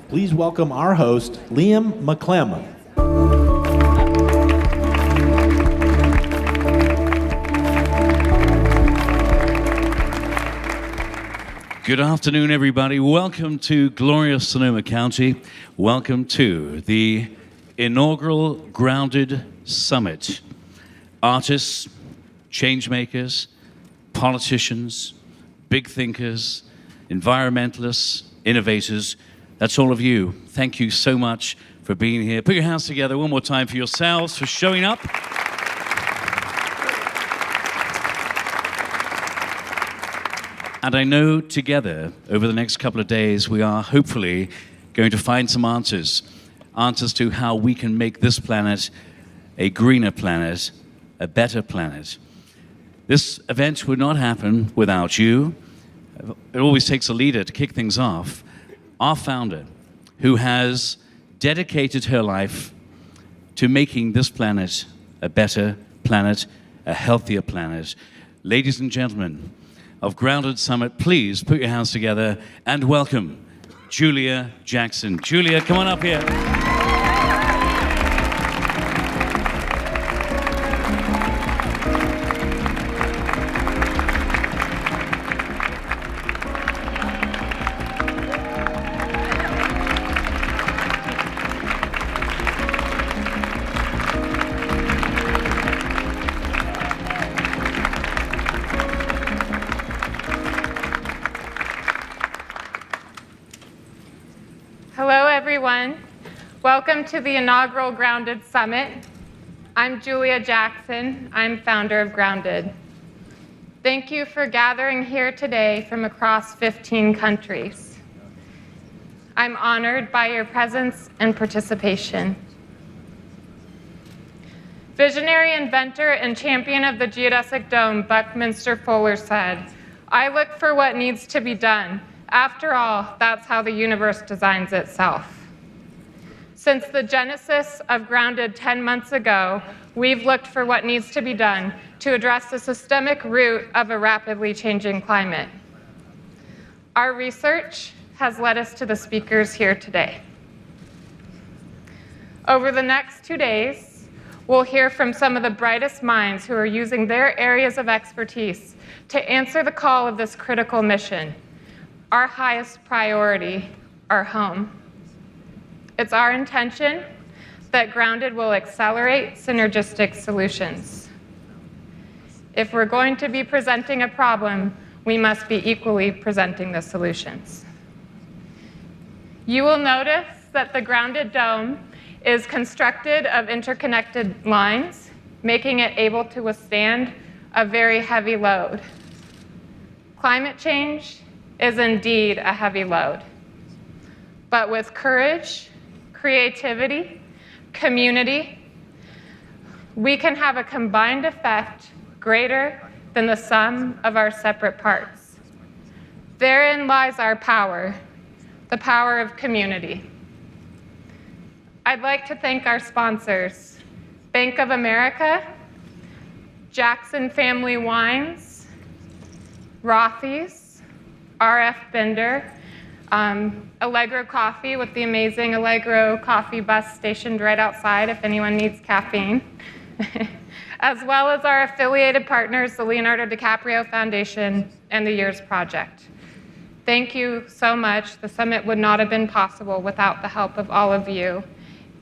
Please welcome our host, Liam McClem. Good afternoon, everybody. Welcome to glorious Sonoma County. Welcome to the inaugural Grounded Summit. Artists, changemakers, politicians, big thinkers, environmentalists, innovators, that's all of you. Thank you so much for being here. Put your hands together one more time for yourselves, for showing up. And I know together, over the next couple of days, we are hopefully going to find some answers to how we can make this planet a greener planet, a better planet. This event would not happen without you. It always takes a leader to kick things off. Our founder, who has dedicated her life to making this planet a better planet, a healthier planet. Ladies and gentlemen of Grounded Summit, please put your hands together and welcome Julia Jackson. Julia, come on up here. Hello, everyone. Welcome to the inaugural Grounded Summit. I'm Julia Jackson. I'm founder of Grounded. Thank you for gathering here today from across 15 countries. I'm honored by your presence and participation. Visionary inventor and champion of the geodesic dome, Buckminster Fuller said, "I look for what needs to be done. After all, that's how the universe designs itself." Since the genesis of Grounded 10 months ago, we've looked for what needs to be done to address the systemic root of a rapidly changing climate. Our research has led us to the speakers here today. Over the next 2 days, we'll hear from some of the brightest minds who are using their areas of expertise to answer the call of this critical mission. Our highest priority, our home. It's our intention that Grounded will accelerate synergistic solutions. If we're going to be presenting a problem, we must be equally presenting the solutions. You will notice that the Grounded dome is constructed of interconnected lines, making it able to withstand a very heavy load. Climate change is indeed a heavy load. But with courage, creativity, community, we can have a combined effect greater than the sum of our separate parts. Therein lies our power, the power of community. I'd like to thank our sponsors, Bank of America, Jackson Family Wines, Rothy's, RF Bender, Allegro Coffee with the amazing Allegro Coffee bus stationed right outside if anyone needs caffeine, as well as our affiliated partners, the Leonardo DiCaprio Foundation and the Years Project. Thank you so much. The summit would not have been possible without the help of all of you.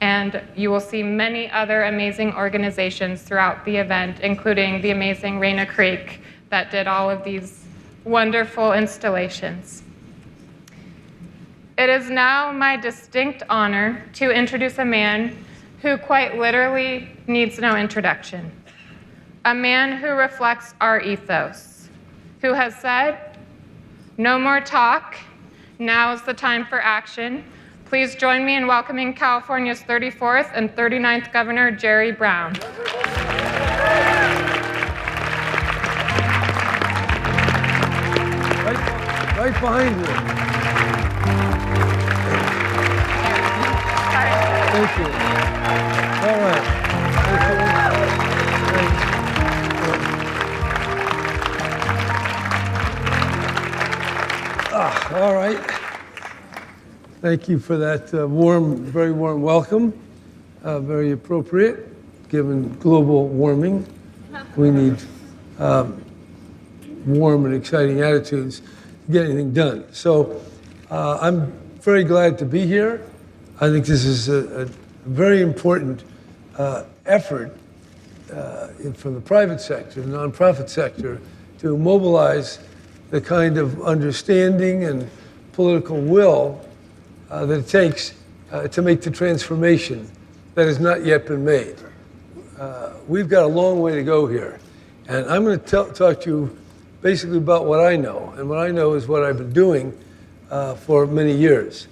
And you will see many other amazing organizations throughout the event, including the amazing Raina Creek that did all of these wonderful installations. It is now my distinct honor to introduce a man who quite literally needs no introduction. A man who reflects our ethos, who has said, "No more talk, now is the time for action." Please join me in welcoming California's 34th and 39th Governor, Jerry Brown. Right behind you. Thank you. All right. Thank you. Thank you for that very warm welcome. Very appropriate, given global warming. We need warm and exciting attitudes to get anything done. So I'm very glad to be here. I think this is a very important effort from the private sector, the nonprofit sector, to mobilize the kind of understanding and political will that it takes to make the transformation that has not yet been made. We've got a long way to go here. And I'm going to talk to you basically about what I know. And what I know is what I've been doing for many years.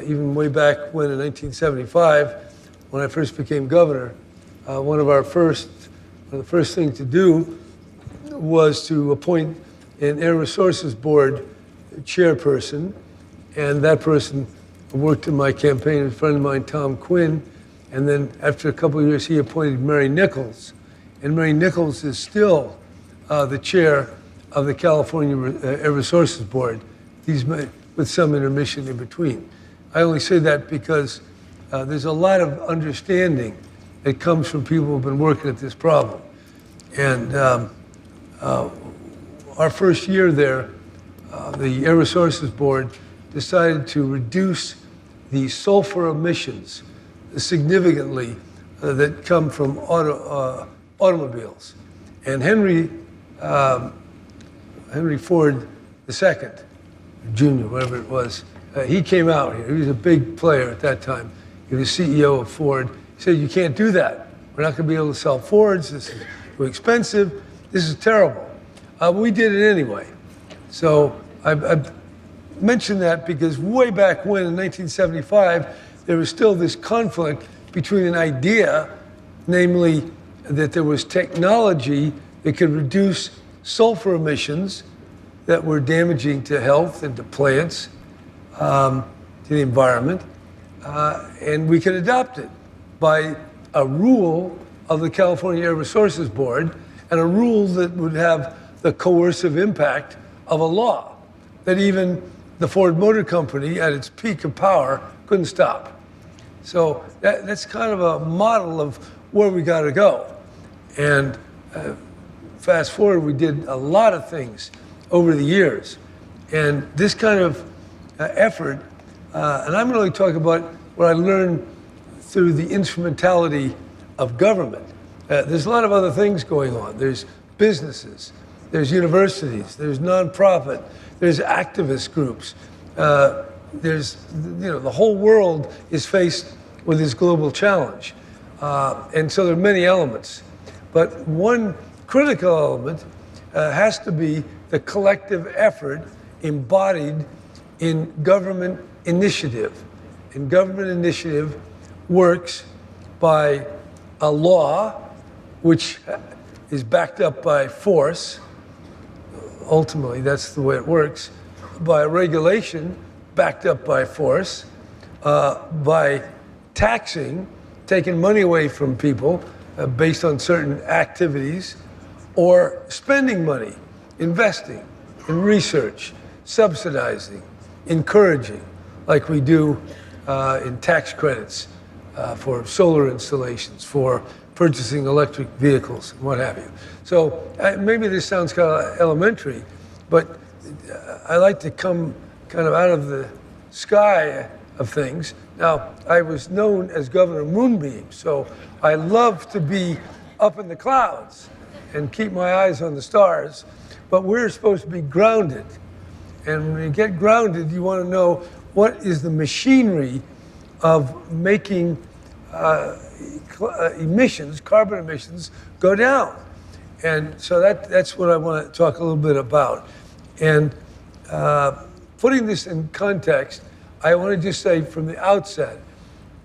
Even way back when in 1975, when I first became governor, one of the first things to do was to appoint an Air Resources Board chairperson. And that person worked in my campaign, a friend of mine, Tom Quinn. And then after a couple of years, he appointed Mary Nichols. And Mary Nichols is still the chair of the California Air Resources Board, with some intermission in between. I only say that because there's a lot of understanding that comes from people who've been working at this problem. And our first year there, the Air Resources Board decided to reduce the sulfur emissions significantly that come from automobiles. And Henry Ford II, Jr., whatever it was, he came out here. He was a big player at that time. He was CEO of Ford. He said, "You can't do that. We're not going to be able to sell Fords. This is too expensive. This is terrible." We did it anyway. So I mention that because way back when, in 1975, there was still this conflict between an idea, namely that there was technology that could reduce sulfur emissions that were damaging to health and to plants, to the environment, and we could adopt it by a rule of the California Air Resources Board, and a rule that would have the coercive impact of a law that even the Ford Motor Company, at its peak of power, couldn't stop. So that's kind of a model of where we got to go. And fast forward, we did a lot of things over the years. And this kind of effort, and I'm going to talk about what I learned through the instrumentality of government. There's a lot of other things going on. There's businesses, there's universities, there's nonprofit, there's activist groups. There's, the whole world is faced with this global challenge. And so there are many elements. But one critical element has to be the collective effort embodied in government initiative. And government initiative works by a law, which is backed up by force. Ultimately, that's the way it works. By a regulation, backed up by force, by taxing, taking money away from people based on certain activities, or spending money, investing in research, subsidizing, encouraging, like we do in tax credits for solar installations, for purchasing electric vehicles, and what have you. So maybe this sounds kind of elementary, but I like to come kind of out of the sky of things. Now, I was known as Governor Moonbeam, so I love to be up in the clouds and keep my eyes on the stars, but we're supposed to be grounded. And when you get grounded, you want to know what is the machinery of making emissions, carbon emissions, go down. And so that's what I want to talk a little bit about. And putting this in context, I want to just say from the outset,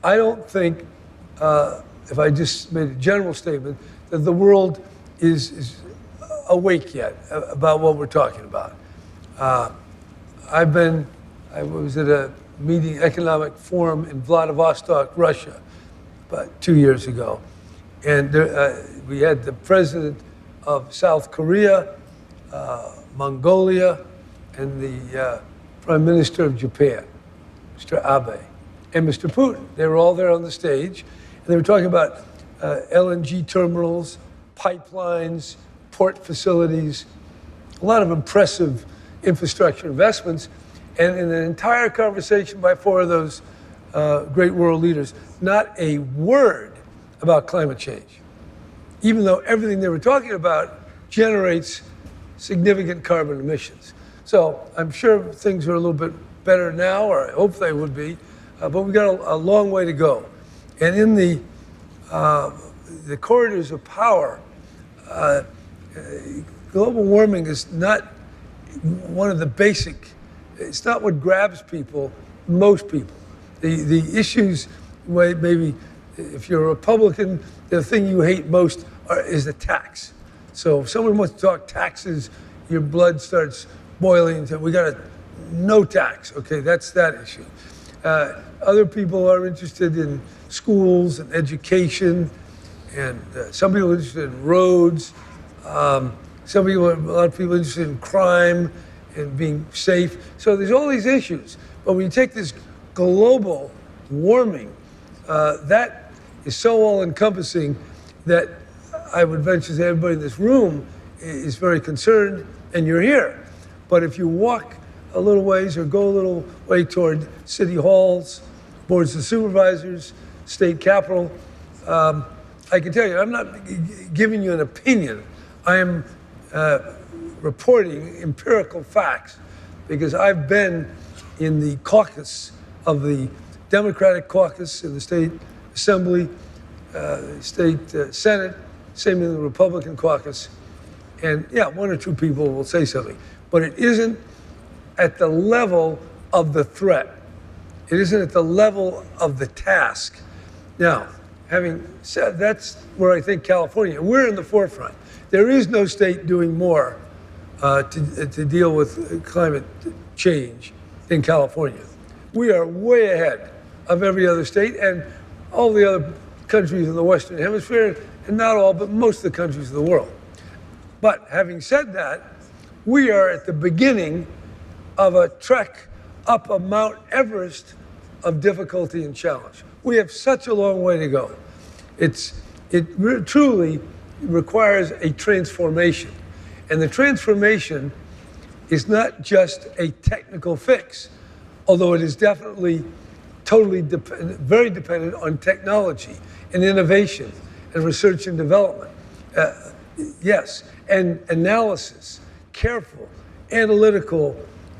I don't think, if I just made a general statement, that the world is awake yet about what we're talking about. I was at a meeting, economic forum in Vladivostok, Russia, about 2 years ago. And we had the president of South Korea, Mongolia, and the prime minister of Japan. Mr. Abe, and Mr. Putin. They were all there on the stage, and they were talking about LNG terminals, pipelines, port facilities, a lot of impressive infrastructure investments, and in an entire conversation by four of those great world leaders, not a word about climate change, even though everything they were talking about generates significant carbon emissions. So I'm sure things are a little bit better now, or I hope they would be, but we've got a long way to go. And in the corridors of power, global warming is not one of the basic, it's not what grabs people, most people. The issues, maybe if you're a Republican, the thing you hate most is the tax. So if someone wants to talk taxes, your blood starts boiling. So we got no tax. Okay, that's that issue. Other people are interested in schools and education, and some people are interested in roads. A lot of people are interested in crime and being safe. So there's all these issues. But when you take this global warming, that is so all-encompassing that I would venture to say everybody in this room is very concerned, and you're here. But if you walk a little ways or go a little way toward city halls, boards of supervisors, state capitol, I can tell you, I'm not giving you an opinion. I am reporting empirical facts because I've been in the caucus of the Democratic caucus in the state assembly, state senate, same in the Republican caucus. And yeah, one or two people will say something, but it isn't at the level of the threat. It isn't at the level of the task. Now, having said that's where I think California, we're in the forefront. There is no state doing more to deal with climate change than California. We are way ahead of every other state and all the other countries in the Western Hemisphere, and not all, but most of the countries of the world. But having said that, we are at the beginning of a trek up a Mount Everest of difficulty and challenge. We have such a long way to go. It truly requires a transformation. And the transformation is not just a technical fix, although it is definitely totally very dependent on technology and innovation and research and development. Yes, and analysis, careful, analytical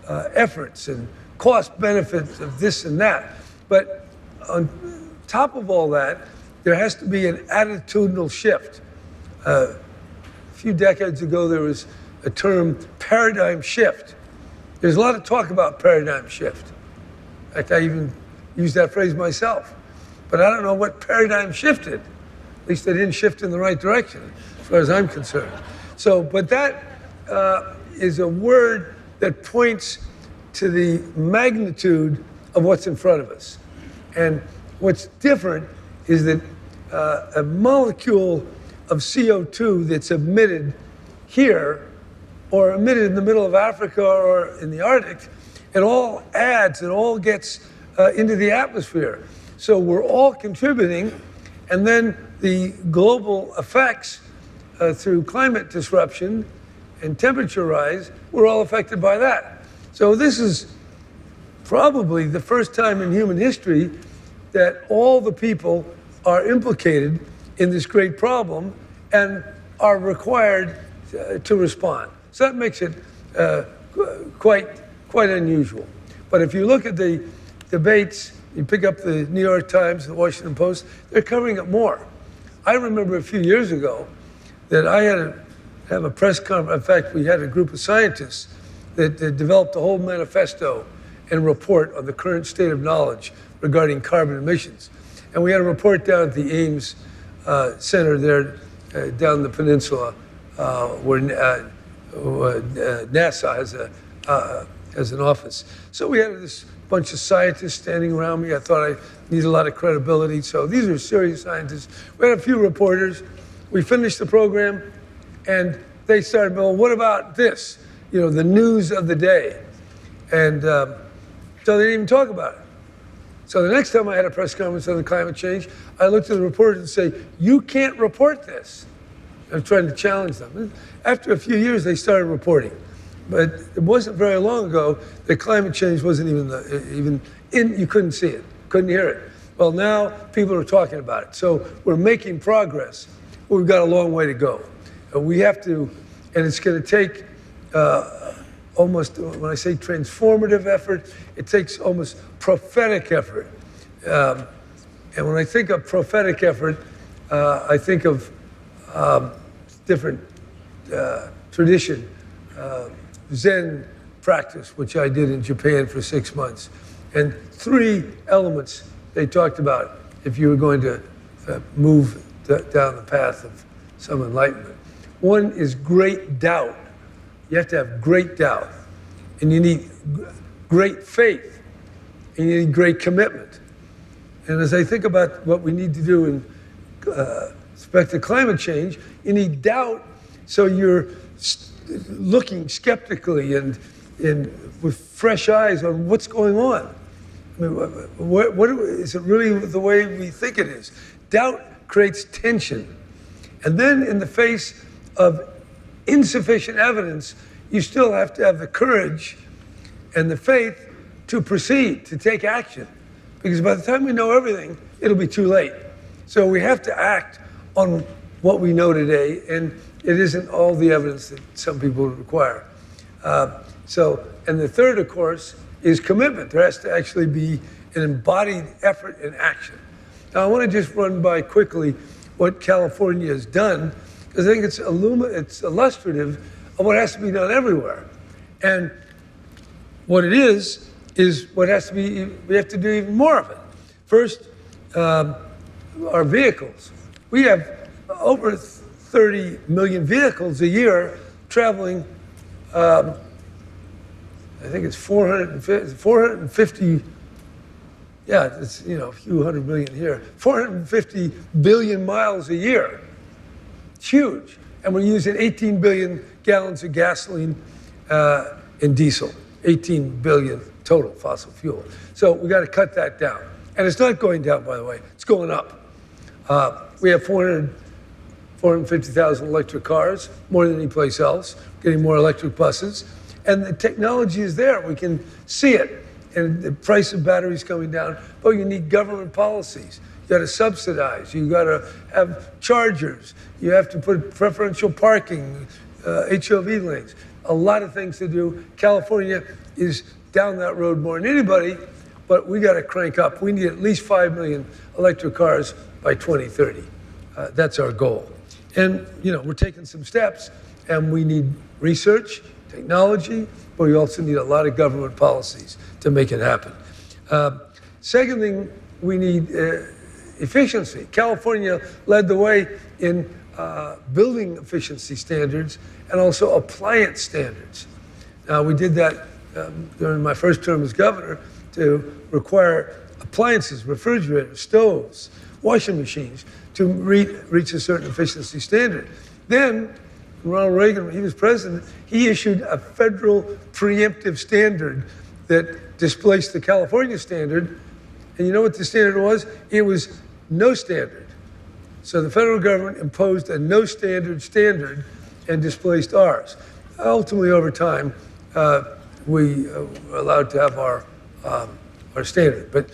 efforts and cost benefits of this and that. But on top of all that, there has to be an attitudinal shift. A few decades ago, there was a term, paradigm shift. There's a lot of talk about paradigm shift. In fact, I even used that phrase myself. But I don't know what paradigm shifted. At least they didn't shift in the right direction, as far as I'm concerned. So, but that is a word that points to the magnitude of what's in front of us. And what's different is that a molecule of CO2 that's emitted here or emitted in the middle of Africa or in the Arctic, it all adds, it all gets into the atmosphere. So we're all contributing, and then the global effects through climate disruption and temperature rise, we're all affected by that. So this is probably the first time in human history that all the people are implicated in this great problem and are required to respond. So that makes it quite unusual. But if you look at the debates, you pick up the New York Times, the Washington Post, they're covering it more. I remember a few years ago that I had to have a press conference. In fact, we had a group of scientists that developed a whole manifesto and report on the current state of knowledge regarding carbon emissions. And we had a report down at the Ames Center there down the peninsula where NASA has an office. So we had this bunch of scientists standing around me. I thought I needed a lot of credibility. So these are serious scientists. We had a few reporters. We finished the program and they started, well, what about this? You know, the news of the day. And so they didn't even talk about it. So the next time I had a press conference on the climate change, I looked at the reporters and say, you can't report this. I'm trying to challenge them. After a few years, they started reporting. But it wasn't very long ago that climate change wasn't even you couldn't see it, couldn't hear it. Well, now people are talking about it. So we're making progress, but we've got a long way to go. We have to, and it's going to take almost, when I say transformative effort, it takes almost prophetic effort. And when I think of prophetic effort, I think of different tradition, Zen practice, which I did in Japan for 6 months. And 3 elements they talked about if you were going to move down the path of some enlightenment. One is great doubt. You have to have great doubt. And you need great faith. And you need great commitment. And as I think about what we need to do in respect to climate change, you need doubt so you're looking skeptically and with fresh eyes on what's going on. I mean, is it really the way we think it is? Doubt creates tension. And then in the face of insufficient evidence, you still have to have the courage and the faith to proceed, to take action. Because by the time we know everything, it'll be too late. So we have to act on what we know today, and it isn't all the evidence that some people require. And the third, of course, is commitment. There has to actually be an embodied effort and action. Now, I want to just run by quickly what California has done, because I think it's illustrative of what has to be done everywhere. And what it is what has to be, we have to do even more of it. First, our vehicles. We have over 30 million vehicles a year traveling, I think it's 450, yeah, it's, a few hundred million here, 450 billion miles a year. It's huge. And we're using 18 billion gallons of gasoline and diesel, 18 billion total fossil fuel. So we got to cut that down. And it's not going down, by the way, it's going up. We have 450,000 electric cars, more than any place else, getting more electric buses. And the technology is there. We can see it. And the price of batteries coming down. But you need government policies. You got to subsidize. You got to have chargers. You have to put preferential parking, HOV lanes. A lot of things to do. California is down that road more than anybody, but we got to crank up. We need at least 5 million electric cars by 2030. That's our goal. And, we're taking some steps, and we need research, technology, but we also need a lot of government policies to make it happen. Second thing, we need efficiency. California led the way in building efficiency standards and also appliance standards. We did that during my first term as governor to require appliances, refrigerators, stoves, washing machines to reach a certain efficiency standard. Then, Ronald Reagan, when he was president, he issued a federal preemptive standard that displaced the California standard. And you know what the standard was? It was no standard. So the federal government imposed a no standard and displaced ours. Ultimately, over time, we were allowed to have our standard. But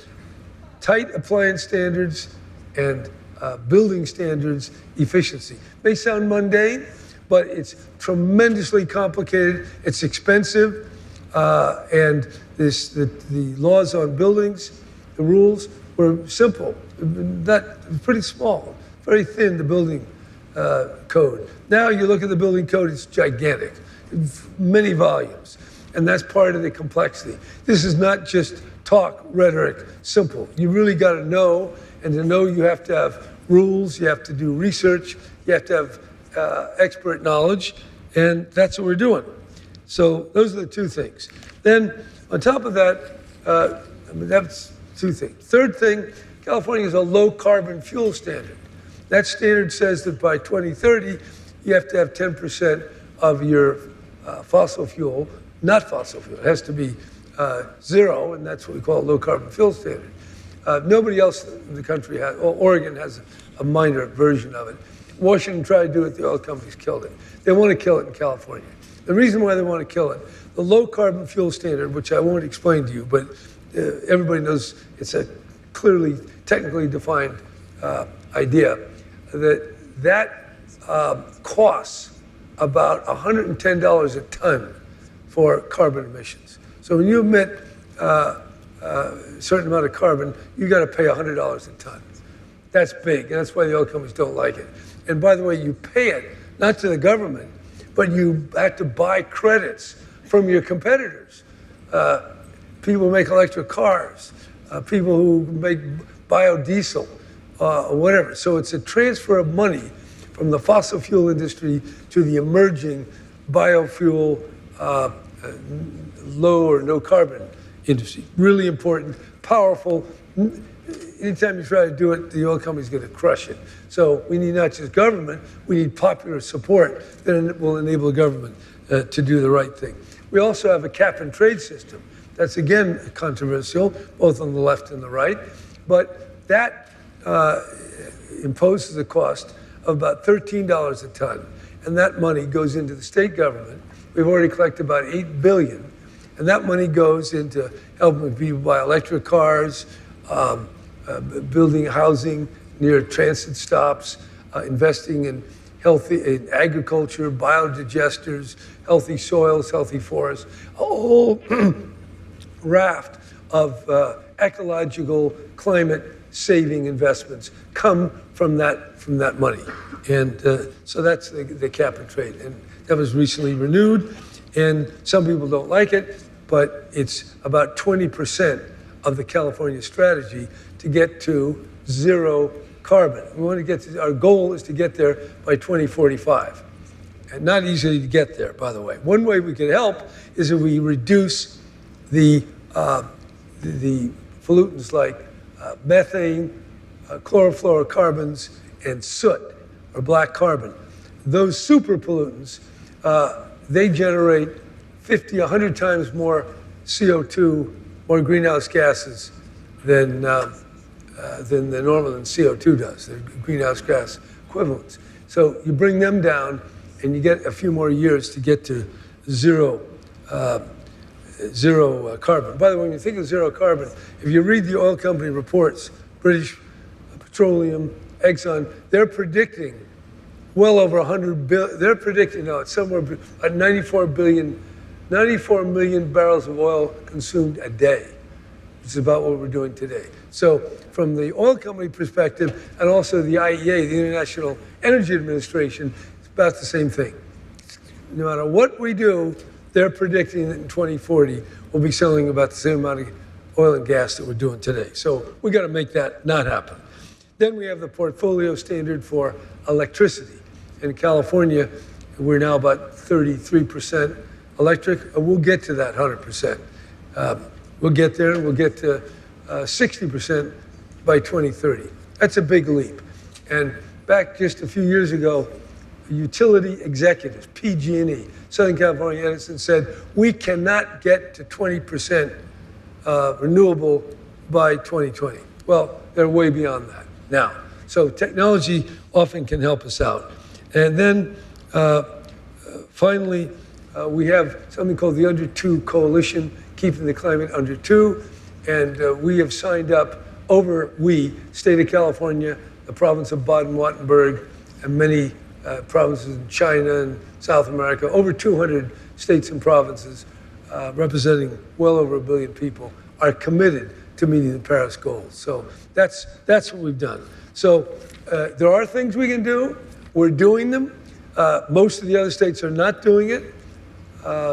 tight appliance standards and building standards, efficiency. May sound mundane, but it's tremendously complicated. It's expensive, and the laws on buildings, the rules were simple, pretty small, very thin, the building code. Now you look at the building code, it's gigantic, many volumes, and that's part of the complexity. This is not just talk, rhetoric, simple. You really got to know, and to know you have to have rules, you have to do research, you have to have expert knowledge, and that's what we're doing. So those are the two things. Then on top of that, that's two things. Third thing, California has a low carbon fuel standard. That standard says that by 2030, you have to have 10% of your fossil fuel, not fossil fuel. It has to be zero, and that's what we call a low carbon fuel standard. Nobody else in the country has, well, Oregon has a minor version of it. Washington tried to do it, the oil companies killed it. They want to kill it in California. The reason why they want to kill it, the low carbon fuel standard, which I won't explain to you, but everybody knows it's a clearly technically defined idea, that costs about $110 a ton for carbon emissions. So when you emit a certain amount of carbon, you got to pay $100 a ton. That's big, and that's why the oil companies don't like it. And by the way, you pay it not to the government, but you have to buy credits from your competitors. People who make electric cars, people who make biodiesel, or whatever. So it's a transfer of money from the fossil fuel industry to the emerging biofuel, low or no carbon industry. Really important, powerful. Anytime you try to do it, the oil company's going to crush it. So we need not just government, we need popular support that will enable the government to do the right thing. We also have a cap and trade system. That's again controversial, both on the left and the right, but that imposes a cost of about $13 a ton, and that money goes into the state government. We've already collected about $8 billion, and that money goes into helping people buy electric cars, building housing near transit stops, investing in in agriculture, biodigesters, healthy soils, healthy forests, a whole raft of ecological, climate-saving investments come from that money. And so that's the cap and trade. And that was recently renewed, and some people don't like it, but it's about 20% of the California strategy to get to zero carbon. We want to get to, our goal is to get there by 2045. And not easy to get there, by the way. One way we can help is if we reduce the pollutants like methane, chlorofluorocarbons, and soot, or black carbon. Those super pollutants, they generate 50, 100 times more CO2, more greenhouse gases than the normal than CO2 does. They're greenhouse gas equivalents. So you bring them down, and you get a few more years to get to zero carbon. By the way, when you think of zero carbon, if you read the oil company reports, British Petroleum, Exxon, they're predicting well over 100 billion. They're predicting now it's somewhere at 94 million barrels of oil consumed a day. It's about what we're doing today. So from the oil company perspective, and also the IEA, the International Energy Administration, it's about the same thing. No matter what we do, they're predicting that in 2040, we'll be selling about the same amount of oil and gas that we're doing today. So we got to make that not happen. Then we have the portfolio standard for electricity. In California, we're now about 33% electric. We'll get to that 100%. We'll get there, and we'll get to 60% by 2030. That's a big leap. And back just a few years ago, utility executives, PG&E, Southern California Edison, said, we cannot get to 20% renewable by 2020. Well, they're way beyond that now. So technology often can help us out. And then finally, we have something called the Under 2 Coalition, keeping the climate under 2. And we have signed up state of California, the province of Baden-Württemberg, and many provinces in China and South America, over 200 states and provinces representing well over 1 billion people are committed to meeting the Paris goals. So that's what we've done. So there are things we can do. We're doing them. Most of the other states are not doing it.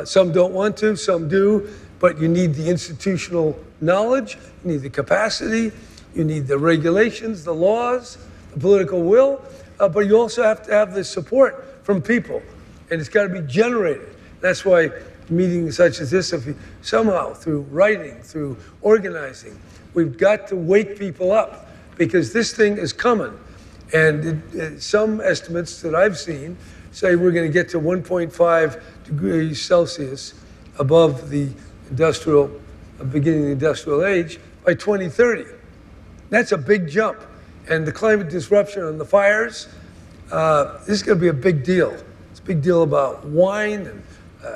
Some don't want to, some do, but you need the institutional knowledge, you need the capacity, you need the regulations, the laws, the political will, but you also have to have the support from people, and it's got to be generated. That's why meetings such as this, if you, somehow through writing, through organizing, we've got to wake people up, because this thing is coming. And some estimates that I've seen say we're going to get to 1.5 degrees Celsius above the beginning of the industrial age by 2030. That's a big jump. And the climate disruption and the fires, this is going to be a big deal. It's a big deal about wine and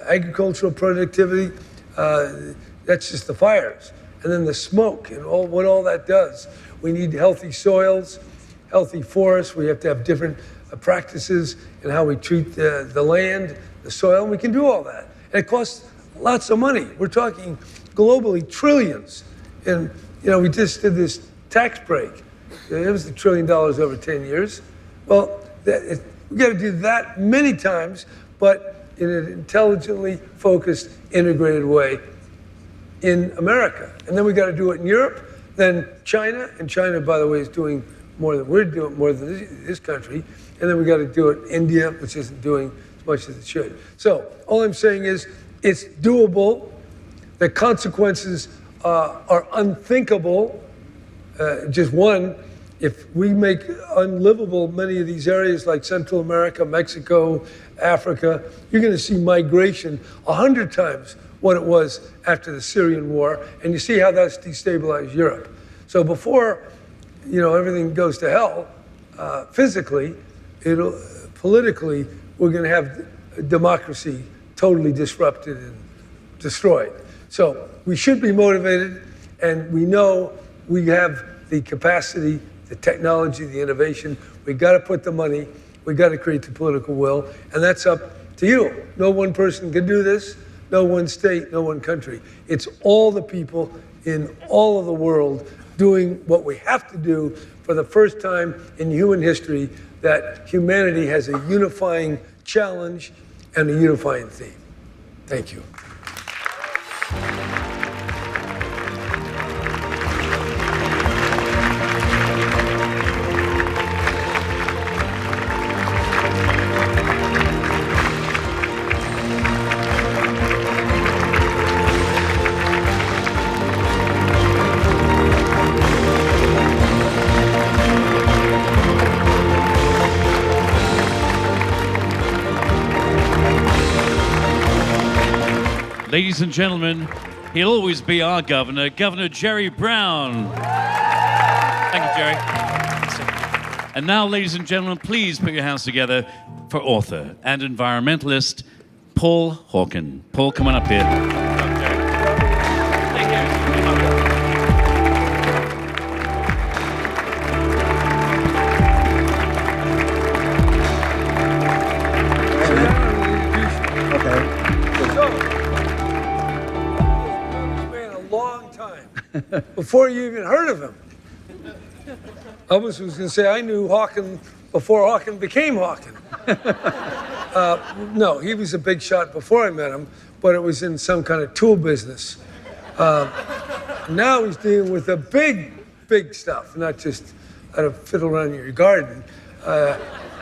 agricultural productivity. That's just the fires. And then the smoke and what all that does. We need healthy soils, healthy forests. We have to have different practices in how we treat the land, the soil, and we can do all that. And it costs lots of money. We're talking globally trillions. And, we just did this tax break. It was $1 trillion over 10 years. Well, we got to do that many times, but in an intelligently focused, integrated way in America. And then we got to do it in Europe, then China, and China, by the way, is doing more than we're doing, more than this country. And then we got to do it in India, which isn't doing as much as it should. So all I'm saying is it's doable. The consequences are unthinkable. Just one, if we make unlivable many of these areas like Central America, Mexico, Africa, you're going to see migration 100 times what it was after the Syrian war, and you see how that's destabilized Europe. So before, everything goes to hell, physically, politically, we're going to have democracy totally disrupted and destroyed. So we should be motivated, and we know we have the capacity, the technology, the innovation. We got to put the money. We got to create the political will, and that's up to you. No one person can do this. No one state, no one country. It's all the people in all of the world doing what we have to do for the first time in human history, that humanity has a unifying challenge and a unifying theme. Thank you. Ladies and gentlemen, he'll always be our governor, Governor Jerry Brown. Thank you, Jerry. And now, ladies and gentlemen, please put your hands together for author and environmentalist Paul Hawken. Paul, come on up here. Before you even heard of him. I was going to say I knew Hawken before Hawken became Hawken. No, he was a big shot before I met him, but it was in some kind of tool business. Now he's dealing with the big stuff, not just how to fiddle around your garden.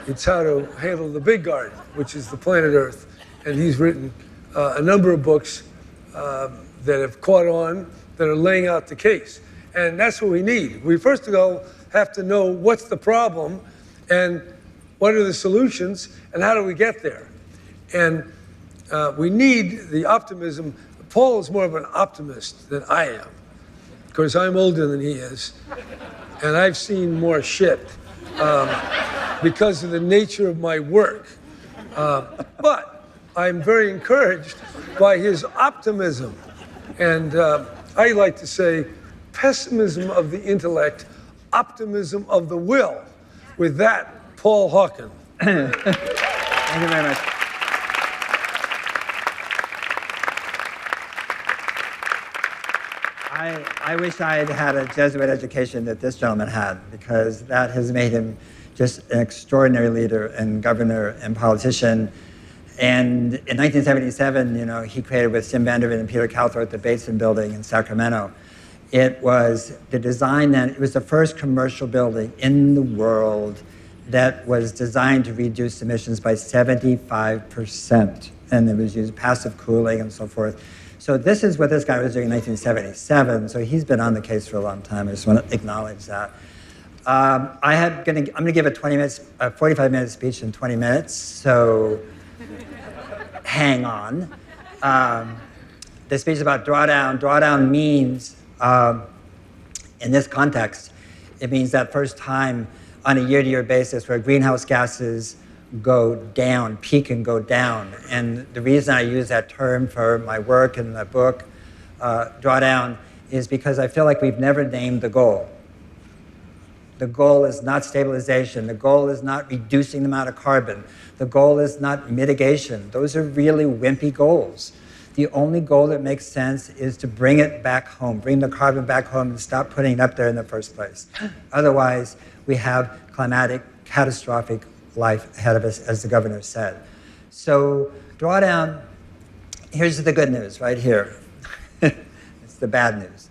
It's how to handle the big garden, which is the planet Earth. And he's written a number of books that have caught on, that are laying out the case. And that's what we need. We first of all have to know what's the problem and what are the solutions and how do we get there. And we need the optimism. Paul is more of an optimist than I am. Of course, I'm older than he is, and I've seen more shit because of the nature of my work. But I'm very encouraged by his optimism. And I like to say pessimism of the intellect, optimism of the will. With that, Paul Hawken. Thank you very much. I wish I had had a Jesuit education that this gentleman had, because that has made him just an extraordinary leader and governor and politician. And in 1977, he created with Sim Vanderven and Peter Calthorpe the Bateson Building in Sacramento. It was the design then, it was the first commercial building in the world that was designed to reduce emissions by 75%. And it was used passive cooling and so forth. So this is what this guy was doing in 1977. So he's been on the case for a long time. I just want to acknowledge that. I'm going to give a 45-minute speech in 20 minutes. So hang on. The speech is about drawdown. Drawdown means, in this context, It means that first time on a year-to-year basis where greenhouse gases go down, peak and go down. And the reason I use that term for my work in the book, Drawdown, is because I feel like we've never named the goal. The goal is not stabilization. The goal is not reducing the amount of carbon. The goal is not mitigation. Those are really wimpy goals. The only goal that makes sense is to bring it back home, bring the carbon back home and stop putting it up there in the first place. Otherwise, we have climatic, catastrophic life ahead of us, as the governor said. So Drawdown, here's the good news right here. It's the bad news.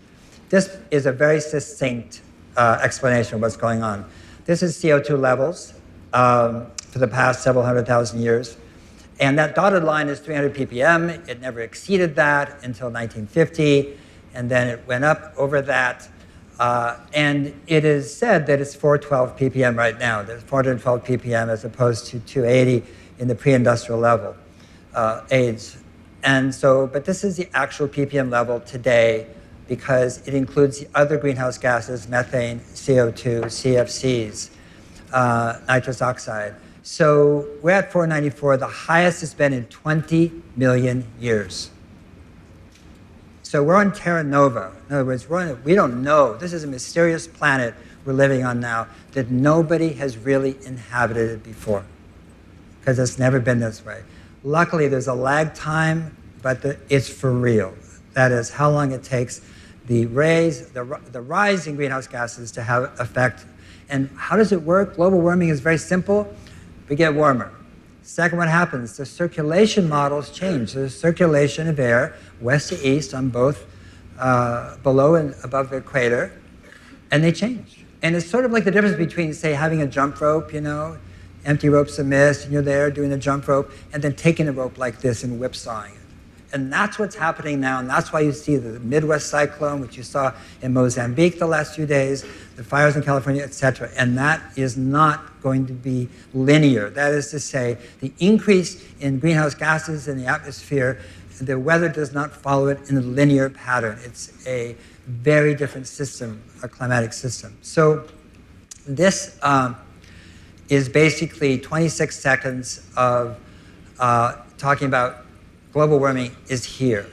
This is a very succinct explanation of what's going on. This is CO2 levels for the past several 100,000 years. And that dotted line is 300 ppm. It never exceeded that until 1950. And then it went up over that. And it is said that it's 412 ppm right now. There's 412 ppm as opposed to 280 in the pre-industrial level age. And so, but this is the actual ppm level today because it includes the other greenhouse gases, methane, CO2, CFCs, nitrous oxide. So we're at 494, the highest it's been in 20 million years. So we're on Terra Nova. In other words, we don't know. This is a mysterious planet we're living on now that nobody has really inhabited it before because it's never been this way. Luckily, there's a lag time, but it's for real. That is how long it takes the rise in greenhouse gases to have effect. And how does it work? Global warming is very simple. We get warmer. Second, what happens? The circulation models change. There's circulation of air, west to east, on both below and above the equator, and they change. And it's sort of like the difference between, say, having a jump rope, empty ropes of mist, and you're there doing the jump rope, and then taking a rope like this and whipsawing it. And that's what's happening now, and that's why you see the Midwest cyclone, which you saw in Mozambique the last few days, the fires in California, et cetera. And that is not going to be linear. That is to say, the increase in greenhouse gases in the atmosphere, the weather does not follow it in a linear pattern. It's a very different system, a climatic system. So this is basically 26 seconds of talking about global warming is here.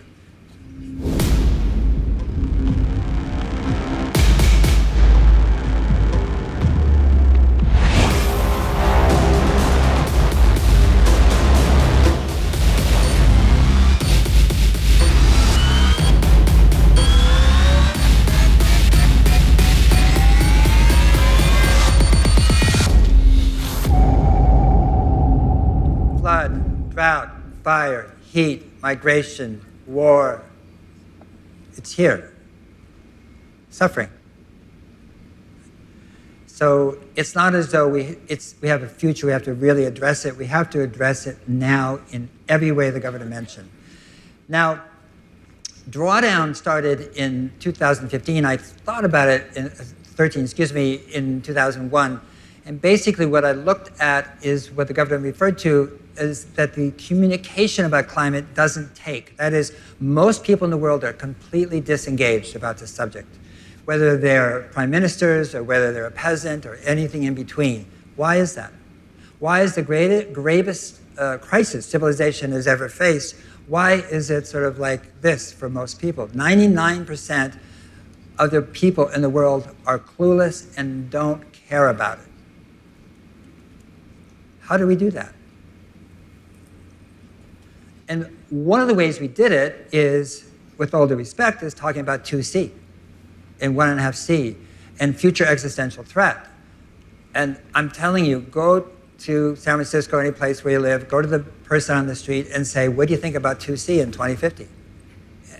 Flood, drought, fire, heat, migration, war. It's here. Suffering. So it's not as though we have a future, we have to really address it. We have to address it now in every way the governor mentioned. Now, Drawdown started in 2015. I thought about it in 2001. And basically what I looked at is what the governor referred to is that the communication about climate doesn't take. That is, most people in the world are completely disengaged about this subject, whether they're prime ministers or whether they're a peasant or anything in between. Why is that? Why is the gravest crisis civilization has ever faced, why is it sort of like this for most people? 99% of the people in the world are clueless and don't care about it. How do we do that? And one of the ways we did it is, with all due respect, is talking about 2C and 1.5C and future existential threat. And I'm telling you, go to San Francisco, any place where you live, go to the person on the street and say, what do you think about 2C in 2050?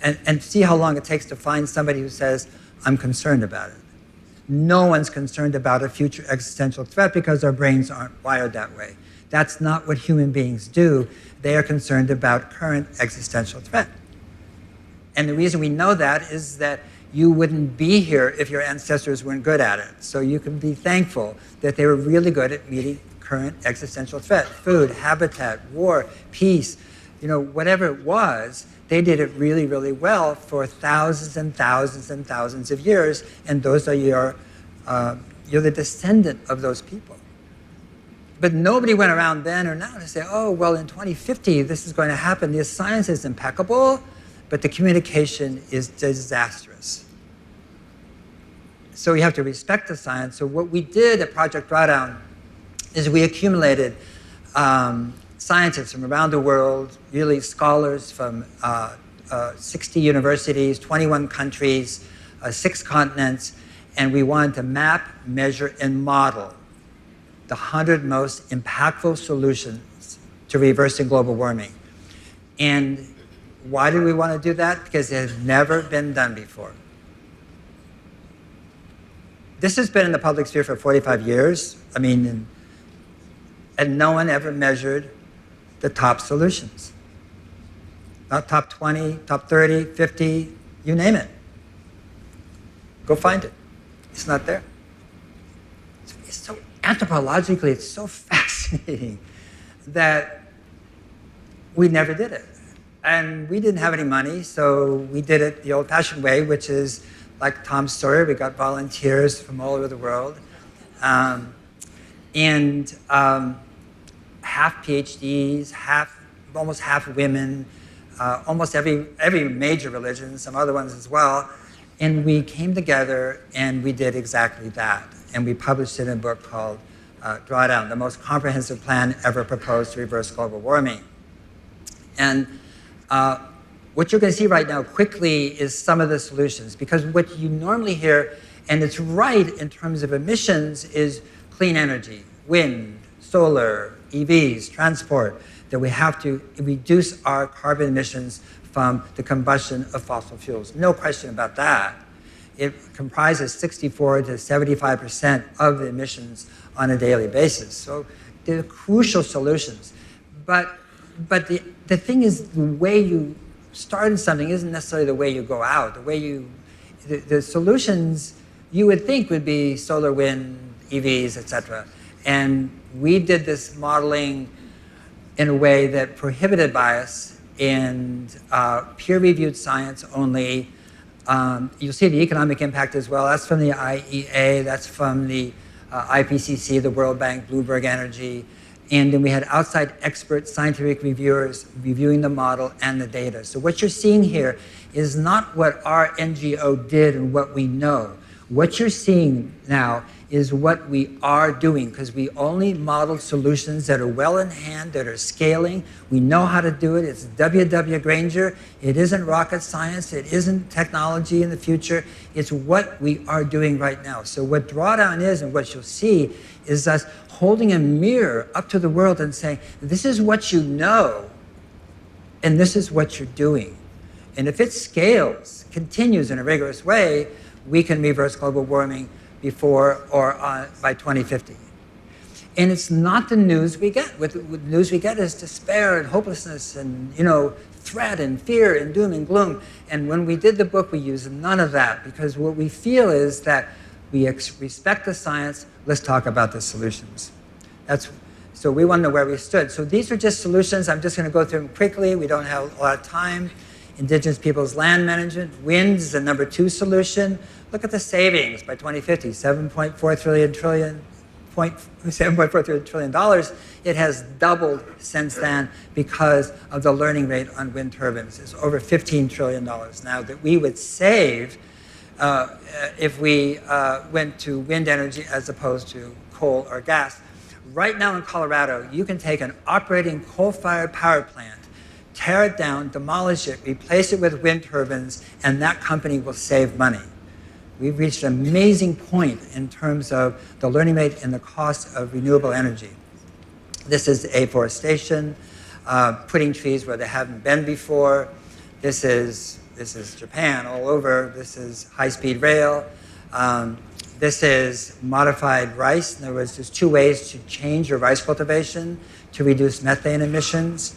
And see how long it takes to find somebody who says, I'm concerned about it. No one's concerned about a future existential threat because our brains aren't wired that way. That's not what human beings do. They are concerned about current existential threat. And the reason we know that is that you wouldn't be here if your ancestors weren't good at it. So you can be thankful that they were really good at meeting current existential threat. Food, habitat, war, peace, whatever it was, they did it really, really well for thousands and thousands and thousands of years. And those are your You're the descendant of those people. But nobody went around then or now to say, oh, well, in 2050, this is going to happen. The science is impeccable, but the communication is disastrous. So you have to respect the science. So what we did at Project Drawdown is we accumulated scientists from around the world, really scholars from 60 universities, 21 countries, 6 continents, and we wanted to map, measure, and model the 100 most impactful solutions to reversing global warming. And why do we want to do that? Because it has never been done before. This has been in the public sphere for 45 years. I mean, and no one ever measured the top solutions. Not top 20, top 30, 50, you name it. Go find it. It's not there. It's so anthropologically, it's so fascinating that we never did it. And we didn't have any money, so we did it the old-fashioned way, which is like Tom's story. We got volunteers from all over the world. Half PhDs, almost half women, almost every major religion, some other ones as well. And we came together and we did exactly that. And we published it in a book called Drawdown, the most comprehensive plan ever proposed to reverse global warming. And what you're going to see right now quickly is some of the solutions, because what you normally hear, and it's right in terms of emissions, is clean energy, wind, solar, EVs, transport, that we have to reduce our carbon emissions from the combustion of fossil fuels. No question about that. It comprises 64 to 75% of the emissions on a daily basis. So they're crucial solutions. But the thing is, the way you start something isn't necessarily the way you go out. The solutions you would think would be solar, wind, EVs, etc. And we did this modeling in a way that prohibited bias and peer-reviewed science only. You'll see the economic impact as well. That's from the IEA, that's from the IPCC, the World Bank, Bloomberg Energy. And then we had outside expert scientific reviewers reviewing the model and the data. So what you're seeing here is not what our NGO did and what we know. What you're seeing now is what we are doing, because we only modeled solutions that are well in hand, that are scaling. We know how to do it. It's W.W. Granger. It isn't rocket science. It isn't technology in the future. It's what we are doing right now. So what Drawdown is, and what you'll see, is us holding a mirror up to the world and saying, this is what you know, and this is what you're doing. And if it scales, continues in a rigorous way, we can reverse global warming before or by 2050. And it's not the news we get. What the news we get is despair and hopelessness and, threat and fear and doom and gloom. And when we did the book, we used none of that, because what we feel is that we respect the science. Let's talk about the solutions. So we want to know where we stood. So these are just solutions. I'm just going to go through them quickly. We don't have a lot of time. Indigenous people's land management. Wind is the number 2 solution. Look at the savings by 2050, $7.4 trillion. It has doubled since then because of the learning rate on wind turbines. It's over $15 trillion now that we would save if we went to wind energy as opposed to coal or gas. Right now in Colorado, you can take an operating coal-fired power plant, tear it down, demolish it, replace it with wind turbines, and that company will save money. We've reached an amazing point in terms of the learning rate and the cost of renewable energy. This is afforestation, putting trees where they haven't been before. This is Japan all over. This is high-speed rail. This is modified rice. In other words, there's 2 ways to change your rice cultivation to reduce methane emissions.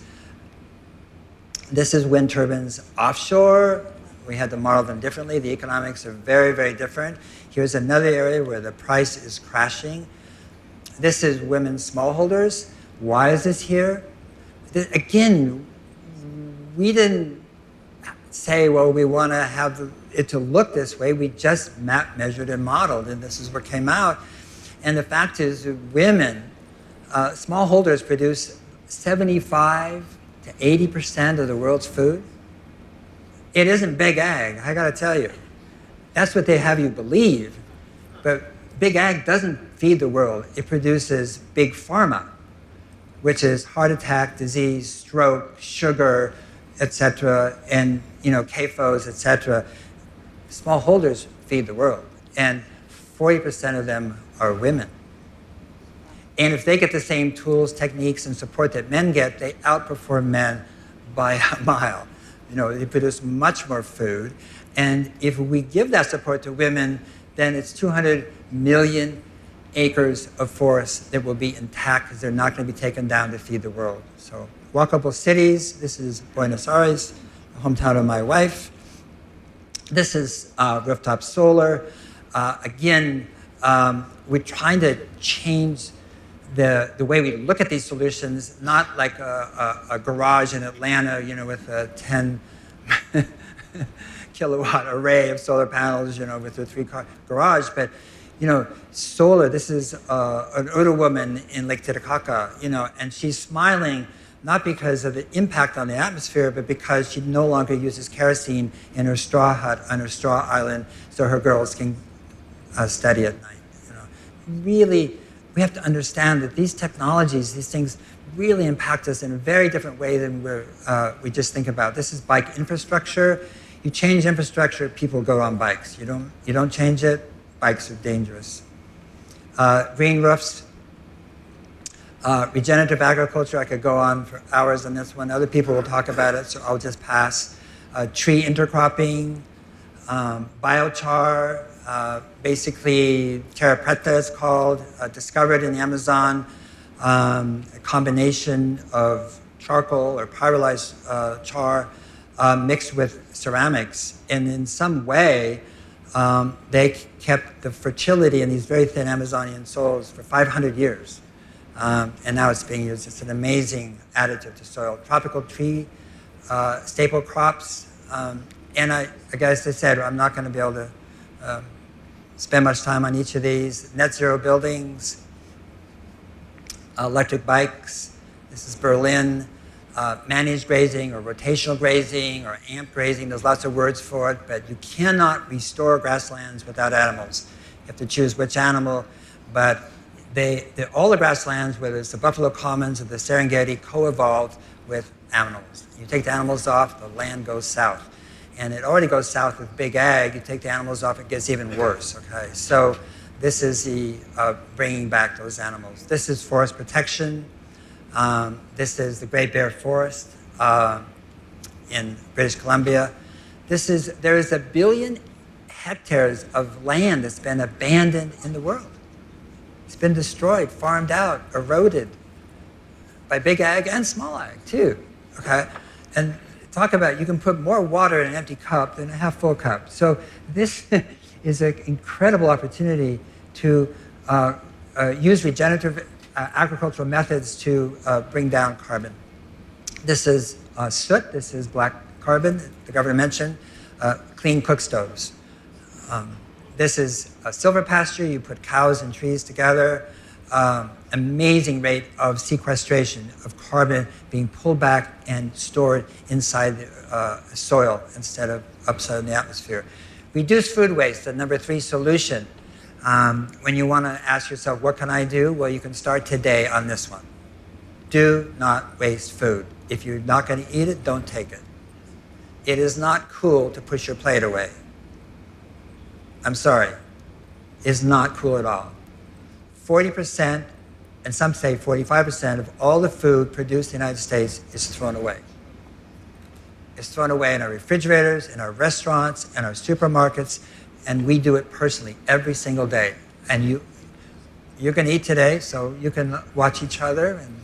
This is wind turbines offshore. We had to model them differently. The economics are very, very different. Here's another area where the price is crashing. This is women smallholders. Why is this here? Again, we didn't say, well, we want to have it to look this way. We just mapped, measured, and modeled, and this is what came out. And the fact is, women, smallholders produce 75 to 80% of the world's food. It isn't big ag, I gotta tell you. That's what they have you believe. But big ag doesn't feed the world. It produces big pharma, which is heart attack, disease, stroke, sugar, etc., and CAFOs, etc. Smallholders feed the world, and 40% of them are women. And if they get the same tools, techniques, and support that men get, they outperform men by a mile. They produce much more food. And if we give that support to women, then it's 200 million acres of forest that will be intact because they're not going to be taken down to feed the world. So, walkable cities. This is Buenos Aires, the hometown of my wife. This is rooftop solar. Again, we're trying to change the way we look at these solutions, not like a garage in Atlanta, with a 10 kilowatt array of solar panels, with a 3-car garage, but solar. This is an older woman in Lake Titicaca, and she's smiling not because of the impact on the atmosphere, but because she no longer uses kerosene in her straw hut on her straw island, so her girls can study at night. Really, we have to understand that these technologies, these things, really impact us in a very different way than we just think about. This is bike infrastructure. You change infrastructure, people go on bikes. You don't change it, bikes are dangerous. Green roofs, regenerative agriculture. I could go on for hours on this one. Other people will talk about it, so I'll just pass. Tree intercropping, biochar, basically terra preta is called, discovered in the Amazon, a combination of charcoal or pyrolyzed char mixed with ceramics. And in some way, they kept the fertility in these very thin Amazonian soils for 500 years. And now it's being used. It's an amazing additive to soil. Tropical tree, staple crops. And I guess I said, I'm not going to be able to spend much time on each of these. Net zero buildings, electric bikes. This is Berlin. Managed grazing or rotational grazing or amp grazing. There's lots of words for it, but you cannot restore grasslands without animals. You have to choose which animal, but all the grasslands, whether it's the Buffalo Commons or the Serengeti, co-evolved with animals. You take the animals off, the land goes south. And it already goes south with big ag. You take the animals off, it gets even worse, okay? So this is the bringing back those animals. This is forest protection. This is the Great Bear Forest in British Columbia. There is 1 billion hectares of land that's been abandoned in the world. It's been destroyed, farmed out, eroded by big ag and small ag too, okay? And talk about, you can put more water in an empty cup than a half full cup. So this is an incredible opportunity to use regenerative agricultural methods to bring down carbon. This is soot, this is black carbon, the governor mentioned, clean cook stoves. This is a silver pasture, you put cows and trees together, amazing rate of sequestration of carbon being pulled back and stored inside the soil instead of upside in the atmosphere. Reduce food waste, the number 3 solution. When you want to ask yourself, what can I do? Well, you can start today on this one. Do not waste food. If you're not going to eat it, don't take it. It is not cool to push your plate away. I'm sorry. It's not cool at all. 40%, and some say 45% of all the food produced in the United States is thrown away. It's thrown away in our refrigerators, in our restaurants, in our supermarkets, and we do it personally every single day. And you're going to eat today, so you can watch each other. And